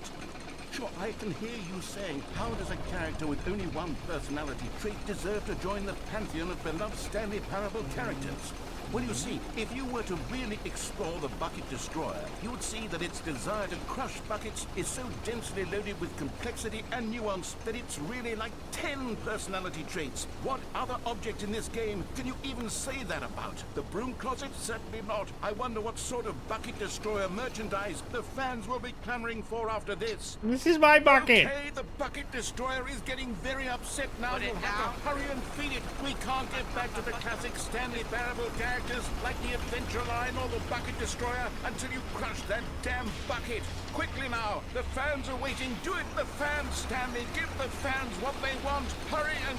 Sure, I can hear you saying, how does a character with only one personality trait deserve to join the pantheon of beloved Stanley Parable characters? Well, you see, if you were to really explore the Bucket Destroyer, you would see that its desire to crush buckets is so densely loaded with complexity and nuance that it's really like 10 personality traits. What other object in this game can you even say that about? The Broom Closet? Certainly not. I wonder what sort of Bucket Destroyer merchandise the fans will be clamoring for after this. This is my bucket. Okay, the Bucket Destroyer is getting very upset now. You'll have to hurry and feed it. We can't get back to the classic Stanley Parable characters like the Adventure Line or the Bucket Destroyer until you crush that damn bucket. Quickly now, the fans are waiting. Do it, the fans, Stanley. Give the fans what they want. Hurry and...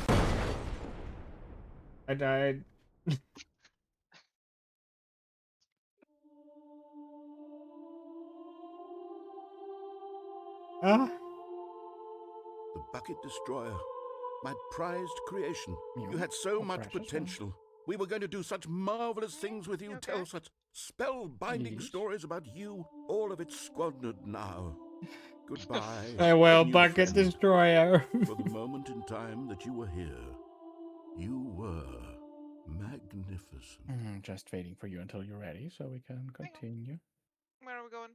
I died. Huh? The Bucket Destroyer. My prized creation. You had so much potential. We were going to do such marvelous things with you, tell such spellbinding stories about you. All of it squandered now. Goodbye. Farewell, new Bucket friend. Destroyer. For the moment in time that you were here, you were magnificent. Just waiting for you until you're ready so we can continue. Where are we going?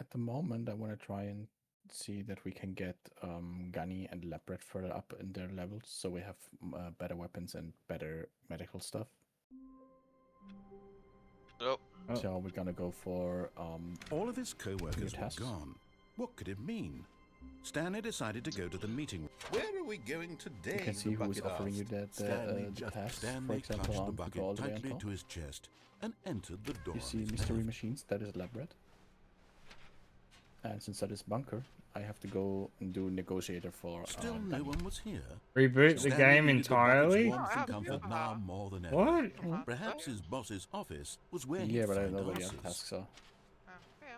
At the moment, I want to try and see that we can get Gunny and Labret further up in their levels so we have better weapons and better medical stuff. Nope. So we're gonna go for all of his co-workers were tasks. gone. What could it mean? Stanley decided to go to the meeting. Where are we going today? You can see the who is bucket offering you asked. the tasks. For Stanley example, clutched the to bucket go all the way on tightly top. to his chest and entered the door. You see of his mystery cave. machines, that is Labret. And since that is bunker, I have to go and do negotiator for Still no Gunny. one was here. Reboot the Stanley game needed the bucket's entirely? warmth and comfort now more than ever. What? Perhaps his boss's office was where Yeah, he'd but I find know what the answers. other tasks are. Yeah.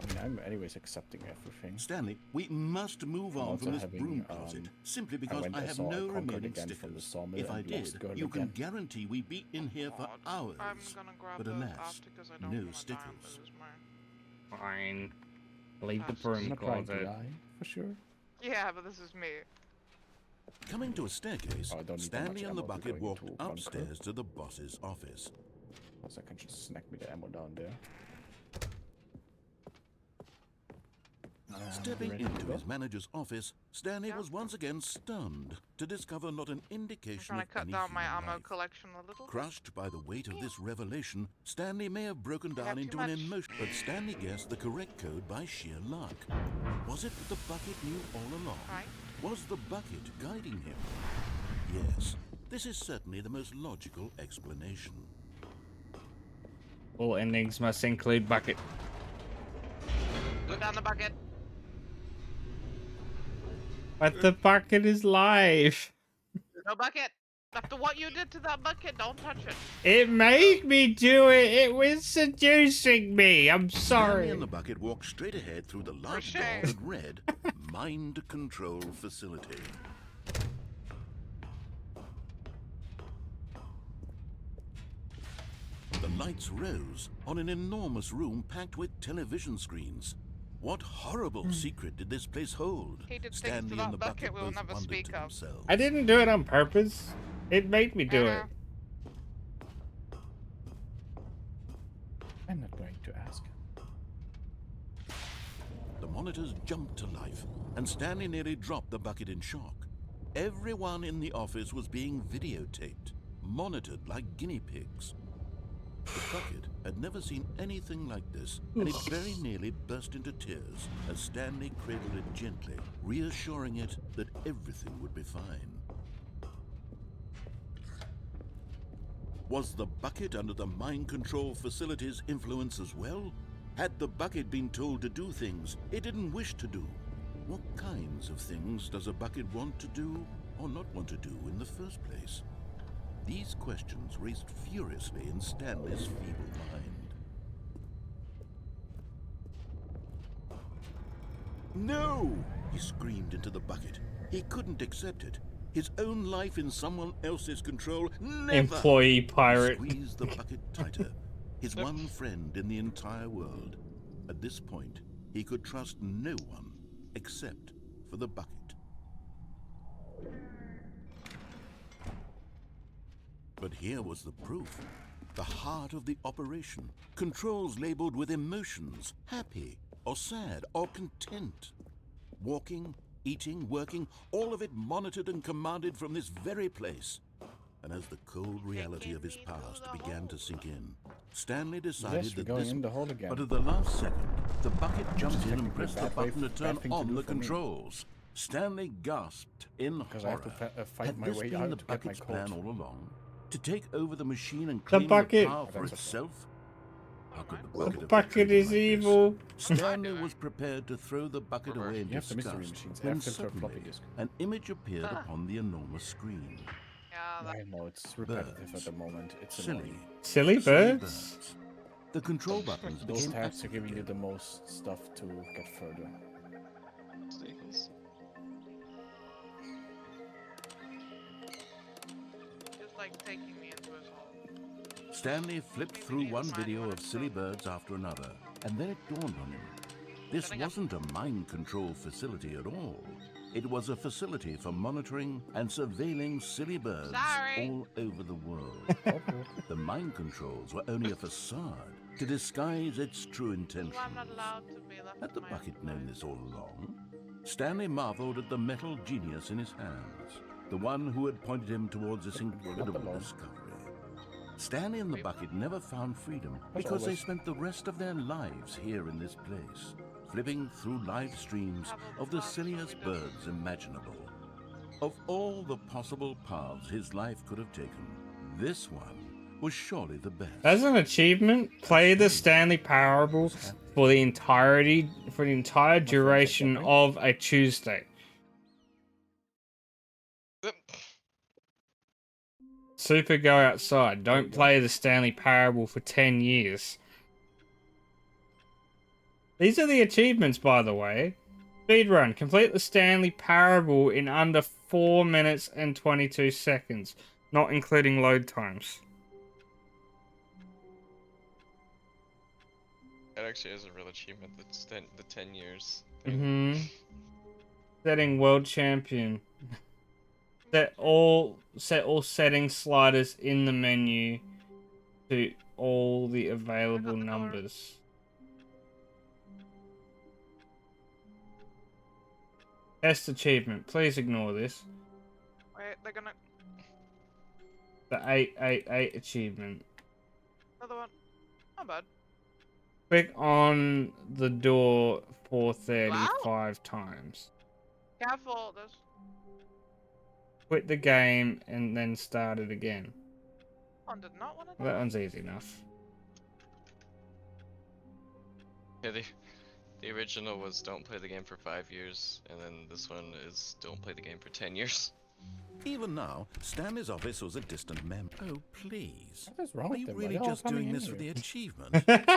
I mean, I'm anyways accepting everything. Stanley, we must move I'm on also from this having, broom closet, simply because went I and have saw no I conquered remaining again from the stickers. sawmill If I and lost did, girl you can again. guarantee we'd be in here for hours. I'm gonna grab But those alas, after because I don't no wanna die and stickers. lose my... Fine. Leave the I'm broom not trying to closet. die, for sure. Yeah, but this is me. Coming to a staircase, Oh, I don't need that Stanley much and the ammo to bucket go walked into a bunker. upstairs to the boss's office. Plus, I can just snack me the ammo down there. Stepping into his manager's office, Stanley was once again stunned to discover not an I'm indication trying to of cut any down my human ammo life. collection a little. Crushed by the weight of this revelation, Stanley may have broken have down too into an much. emotion, but Stanley guessed the correct code by sheer luck. Was it that the bucket knew all along? Right. Was the bucket guiding him? Yes, this is certainly the most logical explanation. All endings must include bucket. Go down the bucket. But the bucket is live. No bucket. After what you did to that bucket, don't touch it. It made me do it. It was seducing me. I'm Stanley sorry. and the bucket walked straight ahead through the large door shame. that read Mind Control Facility. The lights rose on an enormous room packed with television screens. What horrible secret did this place hold? He did things to Stanley that and the bucket we'll both never wondered speak to of. themselves. I didn't do it on purpose. It made me do it. I'm not going to ask. The monitors jumped to life, and Stanley nearly dropped the bucket in shock. Everyone in the office was being videotaped, monitored like guinea pigs. The bucket had never seen anything like this, and it very nearly burst into tears as Stanley cradled it gently, reassuring it that everything would be fine. Was the bucket under the mind control facility's influence as well? Had the bucket been told to do things it didn't wish to do? What kinds of things does a bucket want to do or not want to do in the first place? These questions raced furiously in Stanley's feeble mind. No! He screamed into the bucket. He couldn't accept it. His own life in someone else's control, never! Employee pirate. He squeezed the bucket tighter. His one friend in the entire world. At this point, he could trust no one except for the bucket. But here was the proof. The heart of the operation. Controls labeled with emotions, happy or sad or content. Walking, eating, working, all of it monitored and commanded from this very place. And as the cold reality of his past began to sink in, Stanley decided Yes, we're that going this... in the hole again. But at the last second, the bucket jumped in and technically pressed the bad way- button to turn bad thing to on do the for me. controls. Stanley gasped in Because I horror. have to fight Had my this way been out the to get my bucket's code. plan all along? To take over the machine and The claim the bucket- power for That's okay. itself? How could the The bucket have bucket betrayed is him like this? evil. Stanley was prepared to throw the bucket away in You have the mystery disgust machines. when Add them to a floppy suddenly disk. an image appeared upon the enormous screen. Yeah, I know it's repetitive at the moment. It's Silly. annoying. Silly birds. The control buttons Those became tabs are active giving you again. the most stuff to get further. Staples. just like taking me into his hole. Stanley flipped through one video of silly birds after another, and then it dawned on him. This wasn't a mind control facility at all. It was a facility for monitoring and surveilling silly birds all over the world. The mind controls were only a facade to disguise its true intentions. Well, I'm not allowed to be left Had the in my bucket own known this all along? Stanley marveled at the metal genius in his hands, the one who had pointed him towards this incredible discovery. Stanley and the bucket never found freedom because they spent the rest of their lives here in this place, flipping through live streams of the silliest birds imaginable. Of all the possible paths his life could have taken, this one was surely the best. As an achievement, play the Stanley Parable for the entire duration of a Tuesday. Super go outside. Don't play the Stanley Parable for 10 years. These are the achievements, by the way. Speedrun. Complete the Stanley Parable in under 4 minutes and 22 seconds, not including load times. That actually is a real achievement. The 10 years. Setting world champion. Set all setting sliders in the menu to all the available numbers. Test achievement. Please ignore this. Wait, they're gonna. The 888 achievement. Another one. Not bad. Click on the door 435 times. Careful, there's. Quit the game and then start it again. One did not want to. That one's easy enough. Yeah, the original was don't play the game for 5 years, and then this one is don't play the game for 10 years. Even now, Stanley's office was a distant mem. Oh, please. What is wrong Are with you them? really Why are they all just coming doing in this for here? the achievement?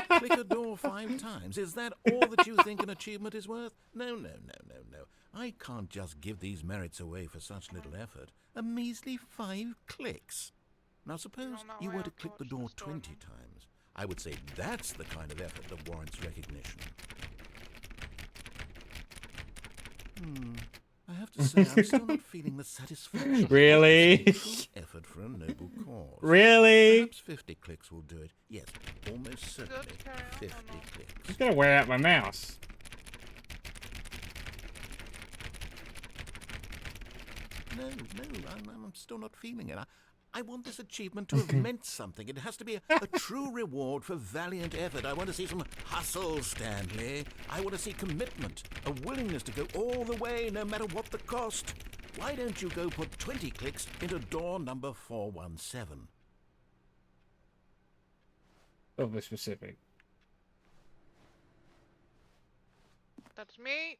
Click a door 5 times. Is that all that you think an achievement is worth? No. I can't just give these merits away for such little effort. A measly 5 clicks. Now suppose you were to click the door 20 times. I would say that's the kind of effort that warrants recognition. I have to say, I'm still not feeling the satisfaction. Really? True effort for a noble cause. Really? Perhaps 50 clicks will do it. Yes, almost certainly 50 clicks. I'm just gonna wear out my mouse. No, I'm still not feeling it. I want this achievement to have meant something. It has to be a true reward for valiant effort. I want to see some hustle, Stanley. I want to see commitment, a willingness to go all the way, no matter what the cost. Why don't you go put 20 clicks into door number 417? Overly specific. That's me.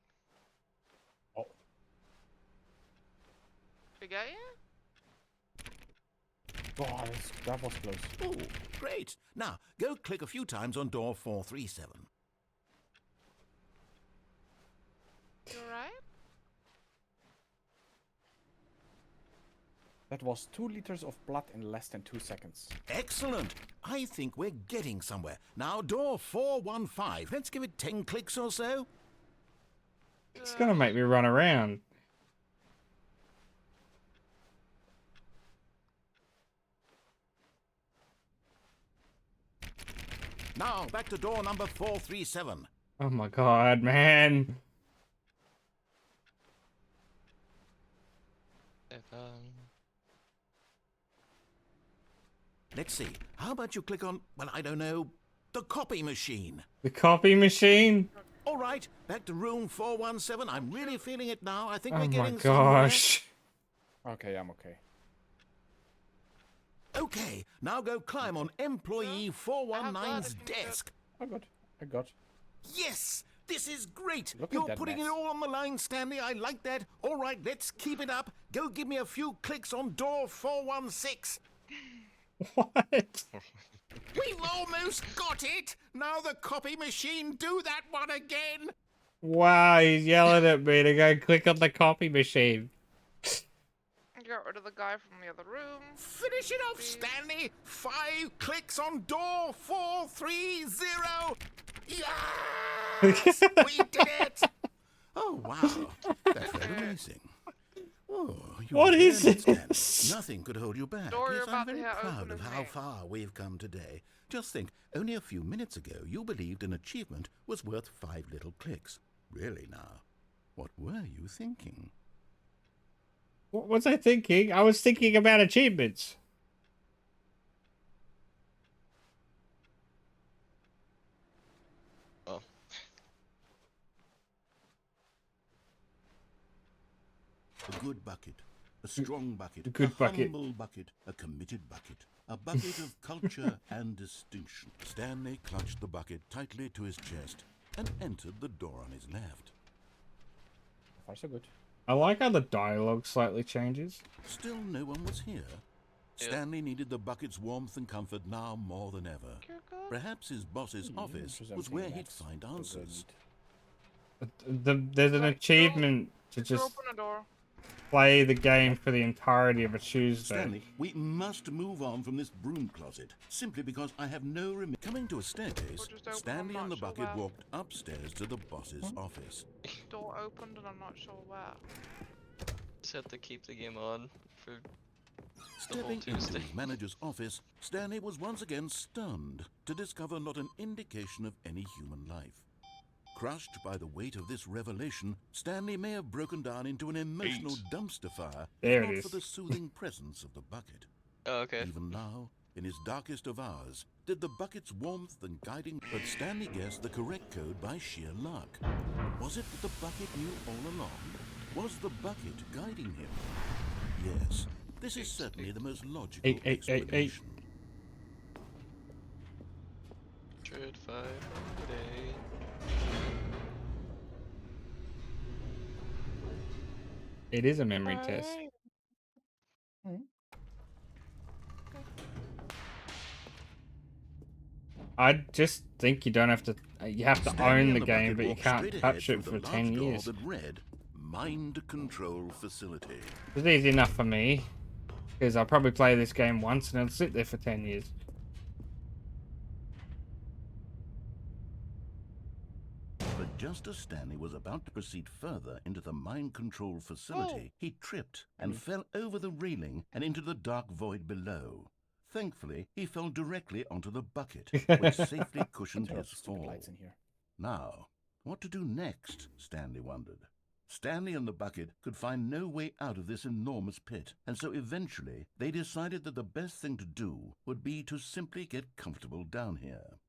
Oh. We got you? Oh, that was close. Oh, great. Now, go click a few times on door 437. You alright? That was 2 liters of blood in less than 2 seconds. Excellent. I think we're getting somewhere. Now, door 415. Let's give it 10 clicks or so. It's gonna make me run around. Now, back to door number 437. Oh my god, man. Let's see. How about you click on, well, I don't know, the copy machine? The copy machine? All right, back to room 417. I'm really feeling it now. I think Oh we're my getting gosh. Okay, I'm okay. Okay, now go climb on employee 419's desk. I got. Yes! This is great! Look at You're that putting mess. it all on the line, Stanley. I like that. All right, let's keep it up. Go give me a few clicks on door 416. What? We've almost got it! Now the copy machine, do that one again! Wow, he's yelling at me to go click on the copy machine. Get rid of the guy from the other room. Finish it off, Stanley! 5 clicks on door 430! Yes! We did it! Oh, wow. That's very amazing. Oh, What is Stanley. this? Nothing could hold you back. Door Yes, you're I'm about to very hit proud open of is how me. far we've come today. Just think, only a few minutes ago, you believed an achievement was worth 5 little clicks. Really now, what were you thinking? What was I thinking? I was thinking about achievements. Oh. A good bucket, a strong bucket, A good a bucket. humble bucket, a committed bucket, a bucket of culture and distinction. Stanley clutched the bucket tightly to his chest and entered the door on his left. Far so good. I like how the dialogue slightly changes. Still no one was here. Yeah. Stanley needed the bucket's warmth and comfort now more than ever. Perhaps his boss's office was where he'd find answers. There's an achievement to Just just open a door. play the game for the entirety of a Tuesday. Stanley, we must move on from this broom closet, simply because I have no Coming to a staircase, Or just open, Stanley I'm and the not sure bucket where. walked upstairs to the boss's office. Door opened and I'm not sure where. Just have to keep the game on for Stepping into Tuesday. his manager's office, Stanley was once again stunned to discover not an indication of any human life. Crushed by the weight of this revelation, Stanley may have broken down into an emotional dumpster fire There if it not is. for the soothing presence of the bucket. Oh, okay. Even now, in his darkest of hours, did the bucket's warmth and guiding... But Stanley guessed the correct code by sheer luck. Was it that the bucket knew all along? Was the bucket guiding him? Yes, this is certainly the most logical explanation. 105 It is a memory test. I just think you don't have to. You have to Stanley own and the the game, bucket but you walked can't straight touch ahead it through for the 10 large door years. that read, Mind Control Facility. It's easy enough for me, because I'll probably play this game once and it'll sit there for 10 years. But just as Stanley was about to proceed further into the mind control facility, he tripped and fell over the railing and into the dark void below. Thankfully, he fell directly onto the bucket, which safely cushioned his fall. Now, what to do next, Stanley wondered. Stanley and the bucket could find no way out of this enormous pit, and so eventually they decided that the best thing to do would be to simply get comfortable down here.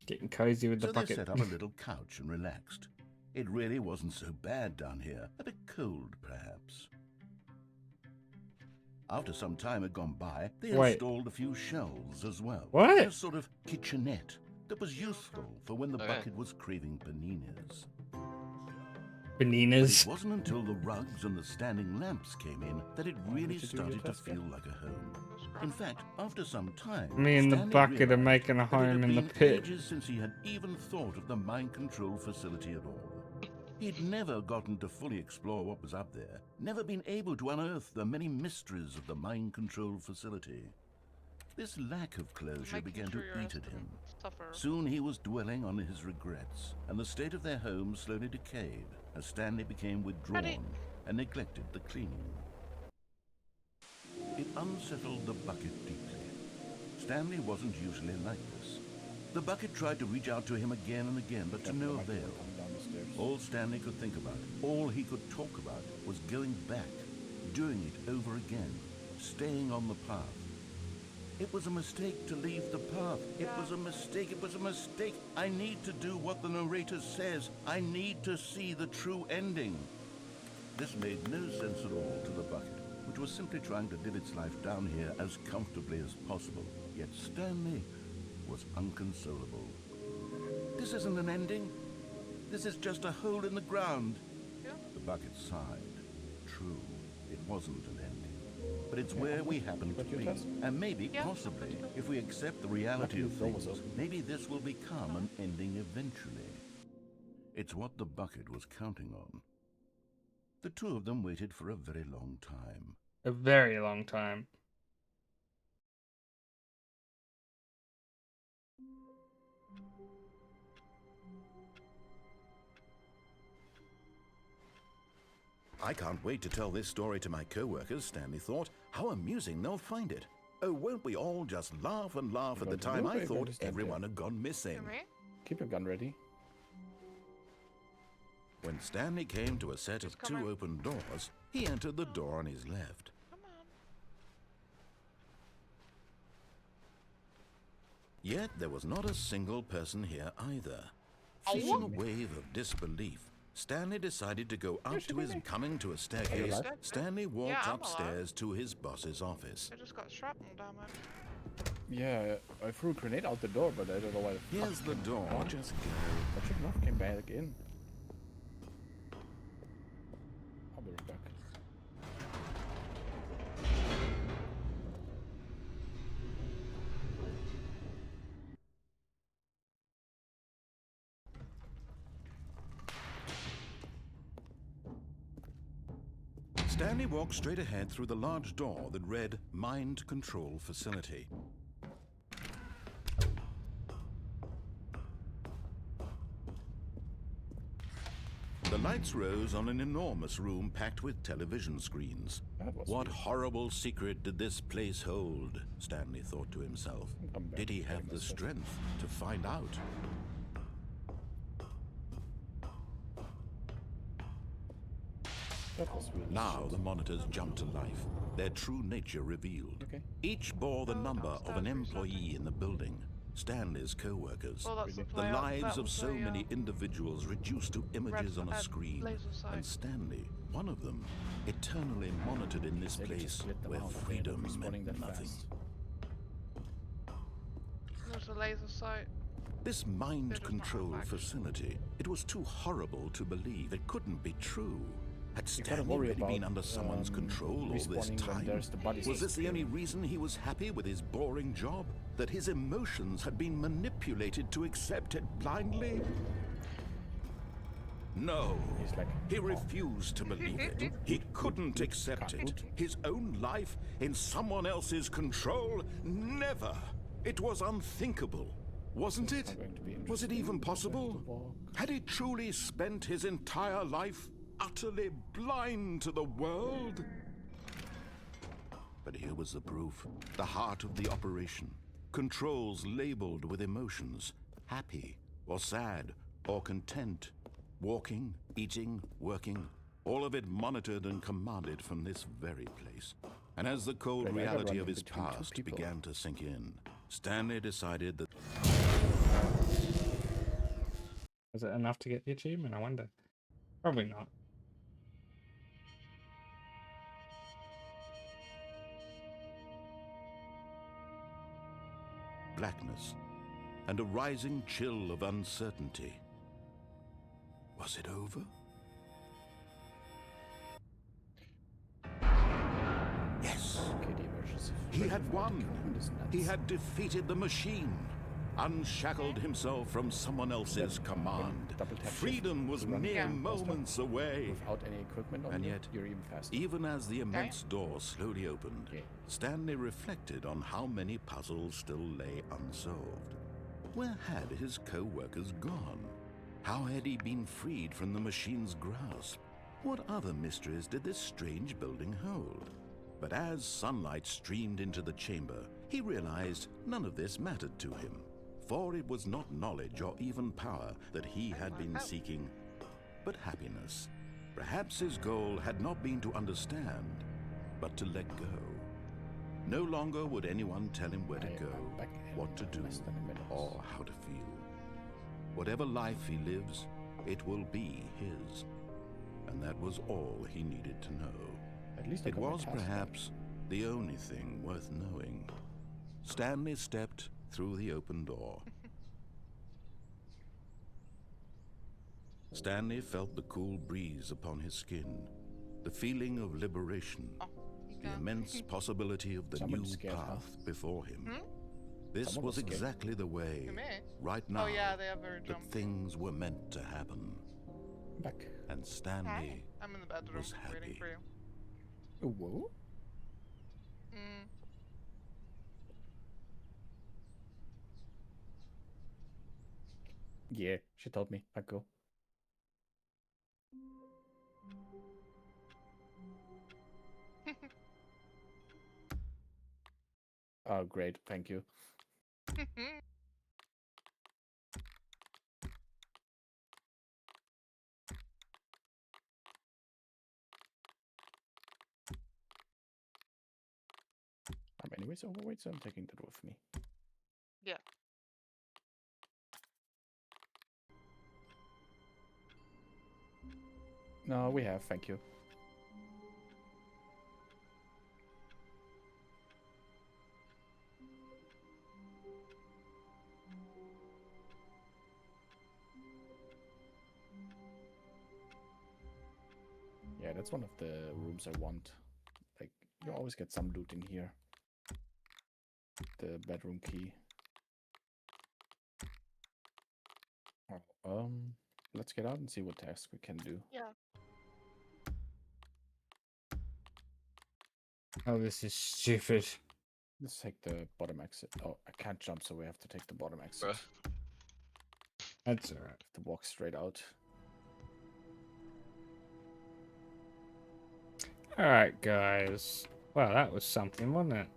Getting cozy with the So bucket. they set up a little couch and relaxed. It really wasn't so bad down here, a bit cold perhaps. After some time had gone by, they installed a few shelves as well. What? A sort of kitchenette that was useful for when the bucket was craving paninis. Bananas. But it wasn't until the rugs and the standing lamps came in that it really started to feel like a home. In fact, after some time, Me and the Stanley bucket are realized making a that it had home in the been pit. ages since he had even thought of the mind control facility at all. He'd never gotten to fully explore what was up there, never been able to unearth the many mysteries of the mind control facility. This lack of closure began to eat at him. Soon he was dwelling on his regrets, and the state of their home slowly decayed as Stanley became withdrawn and neglected the cleaning. It unsettled the bucket deeply. Stanley wasn't usually like this. The bucket tried to reach out to him again and again, but to no avail. All Stanley could think about, all he could talk about, was going back, doing it over again, staying on the path. It was a mistake to leave the path. It was a mistake. It was a mistake. I need to do what the narrator says. I need to see the true ending. This made no sense at all to the bucket, which was simply trying to live its life down here as comfortably as possible. Yet Stanley was unconsolable. This isn't an ending. This is just a hole in the ground. The bucket sighed. True, it wasn't an ending. But it's where we happen to be. And maybe, possibly, if we accept the reality of things, maybe this will become an ending eventually. It's what the bucket was counting on. The two of them waited for a very long time. A very long time. I can't wait to tell this story to my co-workers, Stanley thought. How amusing they'll find it. Oh, won't we all just laugh and laugh at the time I thought everyone had gone missing. Keep your gun ready. When Stanley came to a set of two open doors, he entered the door on his left. Yet there was not a single person here either. Feeling a wave of disbelief, Stanley decided to go up to his coming to a staircase. Stanley walked upstairs to his boss's office. I just got shrapnel damage. Yeah, I threw a grenade out the door, but I don't know why the fuck. Here's the door, just go. I should not came back in. I'll be right back. Stanley walked straight ahead through the large door that read Mind Control Facility. The lights rose on an enormous room packed with television screens. What horrible secret did this place hold? Stanley thought to himself. Did he have the strength to find out? Now the monitors jumped to life, their true nature revealed. Each bore the number of an employee in the building. Stanley's co-workers, the lives of so many individuals reduced to images on a screen, and Stanley, one of them, eternally monitored in this place where freedom meant nothing. There's a laser sight. This mind control facility, it was too horrible to believe. It couldn't be true. Had Stanley really been under someone's control all this time? Was this the only reason he was happy with his boring job? That his emotions had been manipulated to accept it blindly? No, he refused to believe it. He couldn't accept it. His own life in someone else's control? Never. It was unthinkable. Wasn't it? Was it even possible? Had he truly spent his entire life utterly blind to the world? But here was the proof. The heart of the operation. Controls labeled with emotions. Happy, or sad, or content. Walking, eating, working. All of it monitored and commanded from this very place. And as the cold reality of his past began to sink in, Stanley decided that... Was it enough to get the achievement? I wonder. Probably not. Blackness and a rising chill of uncertainty. Was it over? Yes. He had won. He had defeated the machine. Unshackled himself from someone else's command. Freedom was mere moments away. Without any equipment on and you, yet, you're even faster. even as the immense door slowly opened, Stanley reflected on how many puzzles still lay unsolved. Where had his co-workers gone? How had he been freed from the machine's grasp? What other mysteries did this strange building hold? But as sunlight streamed into the chamber, he realized none of this mattered to him. For it was not knowledge or even power that he had been seeking, but happiness. Perhaps his goal had not been to understand, but to let go. No longer would anyone tell him where to go, what to do, or how to feel. Whatever life he lives, it will be his. And that was all he needed to know. At least it was perhaps the only thing worth knowing. Stanley stepped through the open door. Stanley felt the cool breeze upon his skin, the feeling of liberation, the immense possibility of the new path before him. This was exactly the way, right now, that things were meant to happen. And Stanley I'm in the bedroom was waiting happy. for you. Whoa. Yeah, she told me. I go. Oh, great. Thank you. I'm anyways overweight, so I'm taking that with me. Yeah. No, we have. Thank you. Yeah, that's one of the rooms I want. Like, you always get some loot in here. The bedroom key. Let's get out and see what tasks we can do. Yeah. Oh, this is stupid. Let's take the bottom exit. Oh, I can't jump, so we have to take the bottom exit. That's alright. To walk straight out. Alright, guys. Well, that was something, wasn't it?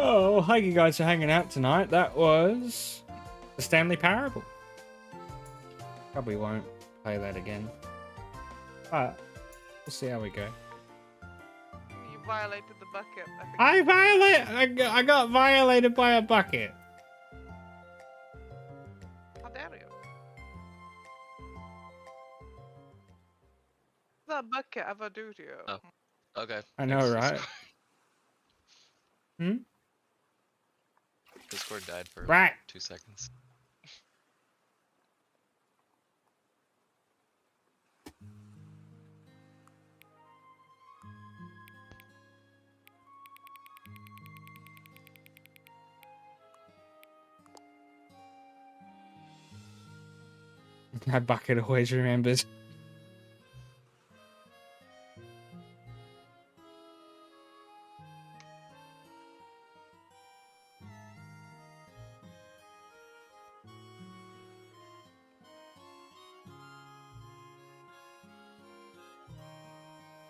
Oh, well, thank you guys for hanging out tonight. That was the Stanley Parable. Probably won't play that again. But we'll see how we go. You violated the bucket. I got violated by a bucket. How dare you? What did that bucket ever do to you? Oh, okay. I know, Thanks, right? Discord. Discord died for Right. 2 seconds. That bucket always remembers.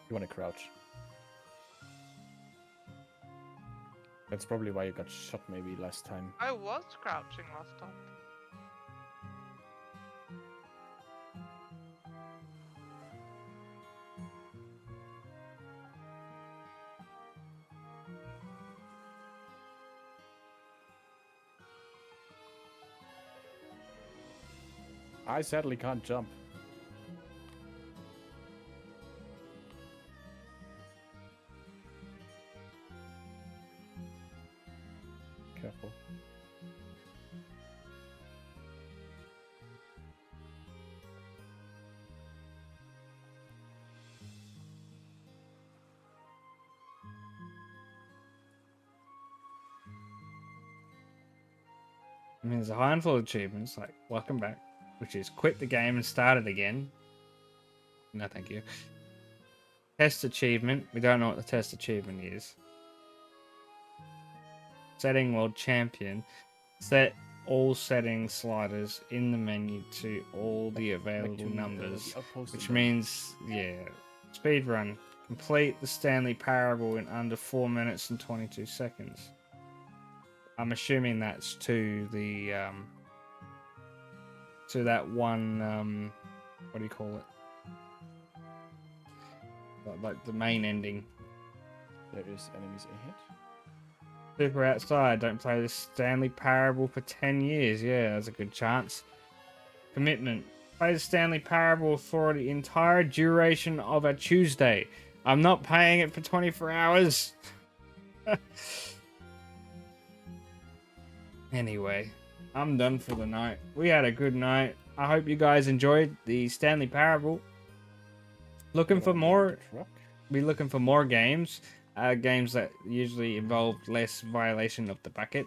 You want to crouch. That's probably why you got shot maybe last time. I was crouching last time. I sadly can't jump. Careful. I mean, there's a handful of achievements, like welcome back, which is quit the game and start it again. No, thank you. Test achievement. We don't know what the test achievement is. Setting world champion. Set all settings sliders in the menu to all the available numbers, which means, yeah, speed run. Complete the Stanley Parable in under 4 minutes and 22 seconds. I'm assuming that's to the to that one what do you call it? Like the main ending. There is enemies ahead. Super outside. Don't play the Stanley Parable for 10 years. Yeah, that's a good chance. Commitment. Play the Stanley Parable for the entire duration of a Tuesday. I'm not paying it for 24 hours. Anyway, I'm done for the night. We had a good night. I hope you guys enjoyed the Stanley Parable. Looking for more. Be looking for more games. Games that usually involve less violation of the bucket.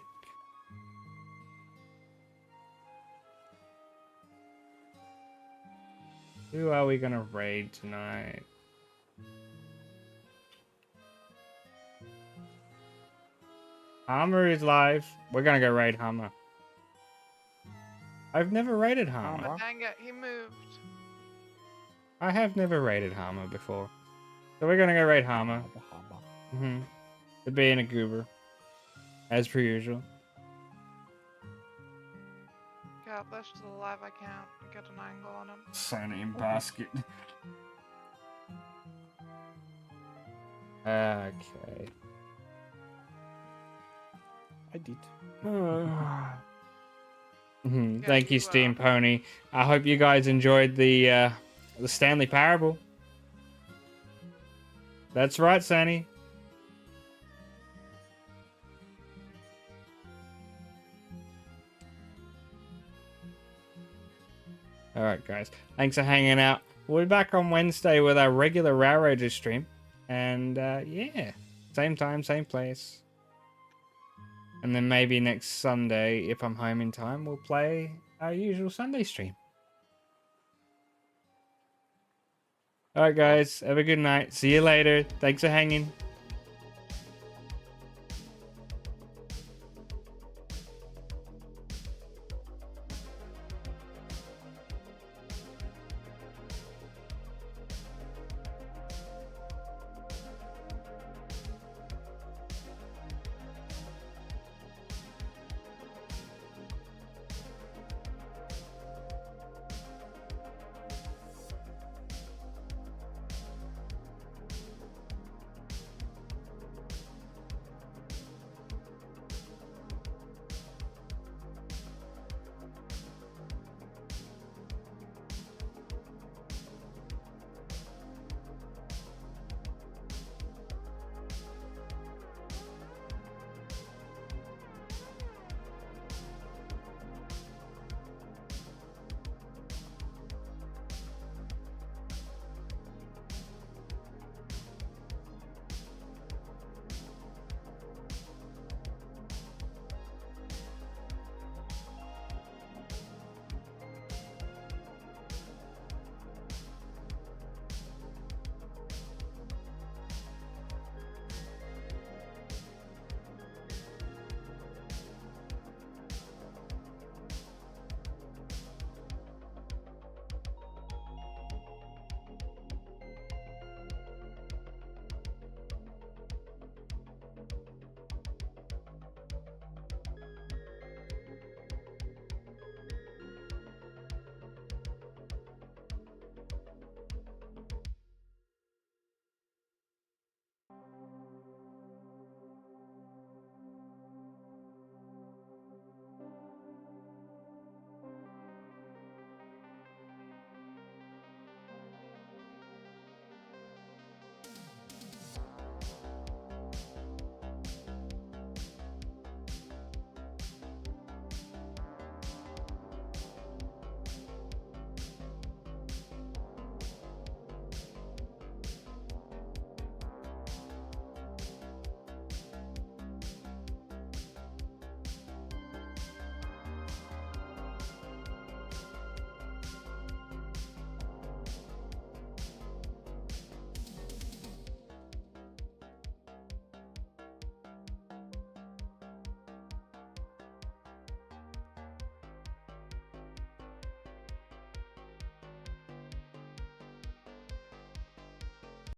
Who are we gonna raid tonight? Hammer is live. We're gonna go raid Hammer. I've never raided Hammer. Oh, dang it, he moved. I have never raided Hammer before. So we're gonna go raid Hammer. To being a goober. As per usual. Yeah, that's still alive, I can't get an angle on him. Sign in basket. Okay. I did. Thank you, Steam Pony. I hope you guys enjoyed the Stanley Parable. That's right, Sunny. Alright, guys. Thanks for hanging out. We'll be back on Wednesday with our regular Railroader stream. And, yeah. Same time, same place. And then maybe next Sunday, if I'm home in time, we'll play our usual Sunday stream. Alright, guys. Have a good night. See you later. Thanks for hanging.